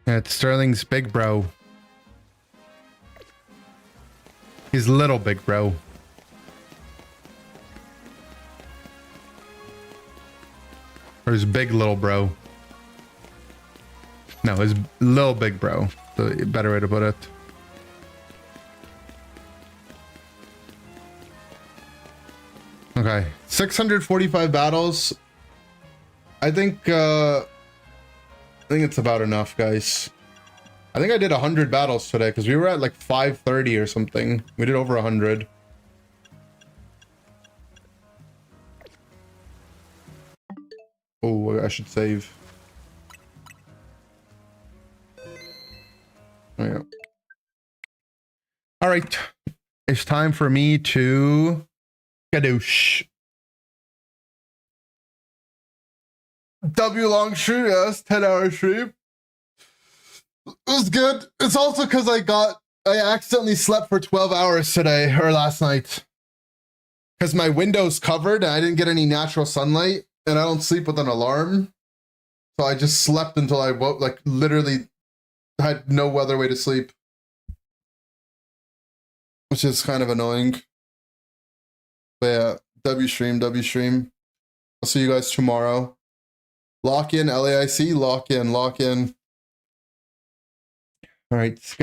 Yeah, it's Sterling's big bro. He's little big bro. Or his big little bro. No, his little big bro. The better way to put it. Okay, 645 battles. I think it's about enough, guys. I think I did 100 battles today because we were at like 530 or something. We did over 100. Oh, I should save. There we go. All right, it's time for me to gadoosh. W long stream, yes, 10-hour stream. It was good. It's also because I accidentally slept for 12 hours today or last night. Because my window's covered and I didn't get any natural sunlight and I don't sleep with an alarm. So I just slept until I woke, like literally had no other way to sleep. Which is kind of annoying. But yeah, W stream. I'll see you guys tomorrow. Lock in, LAIC, lock in. All right.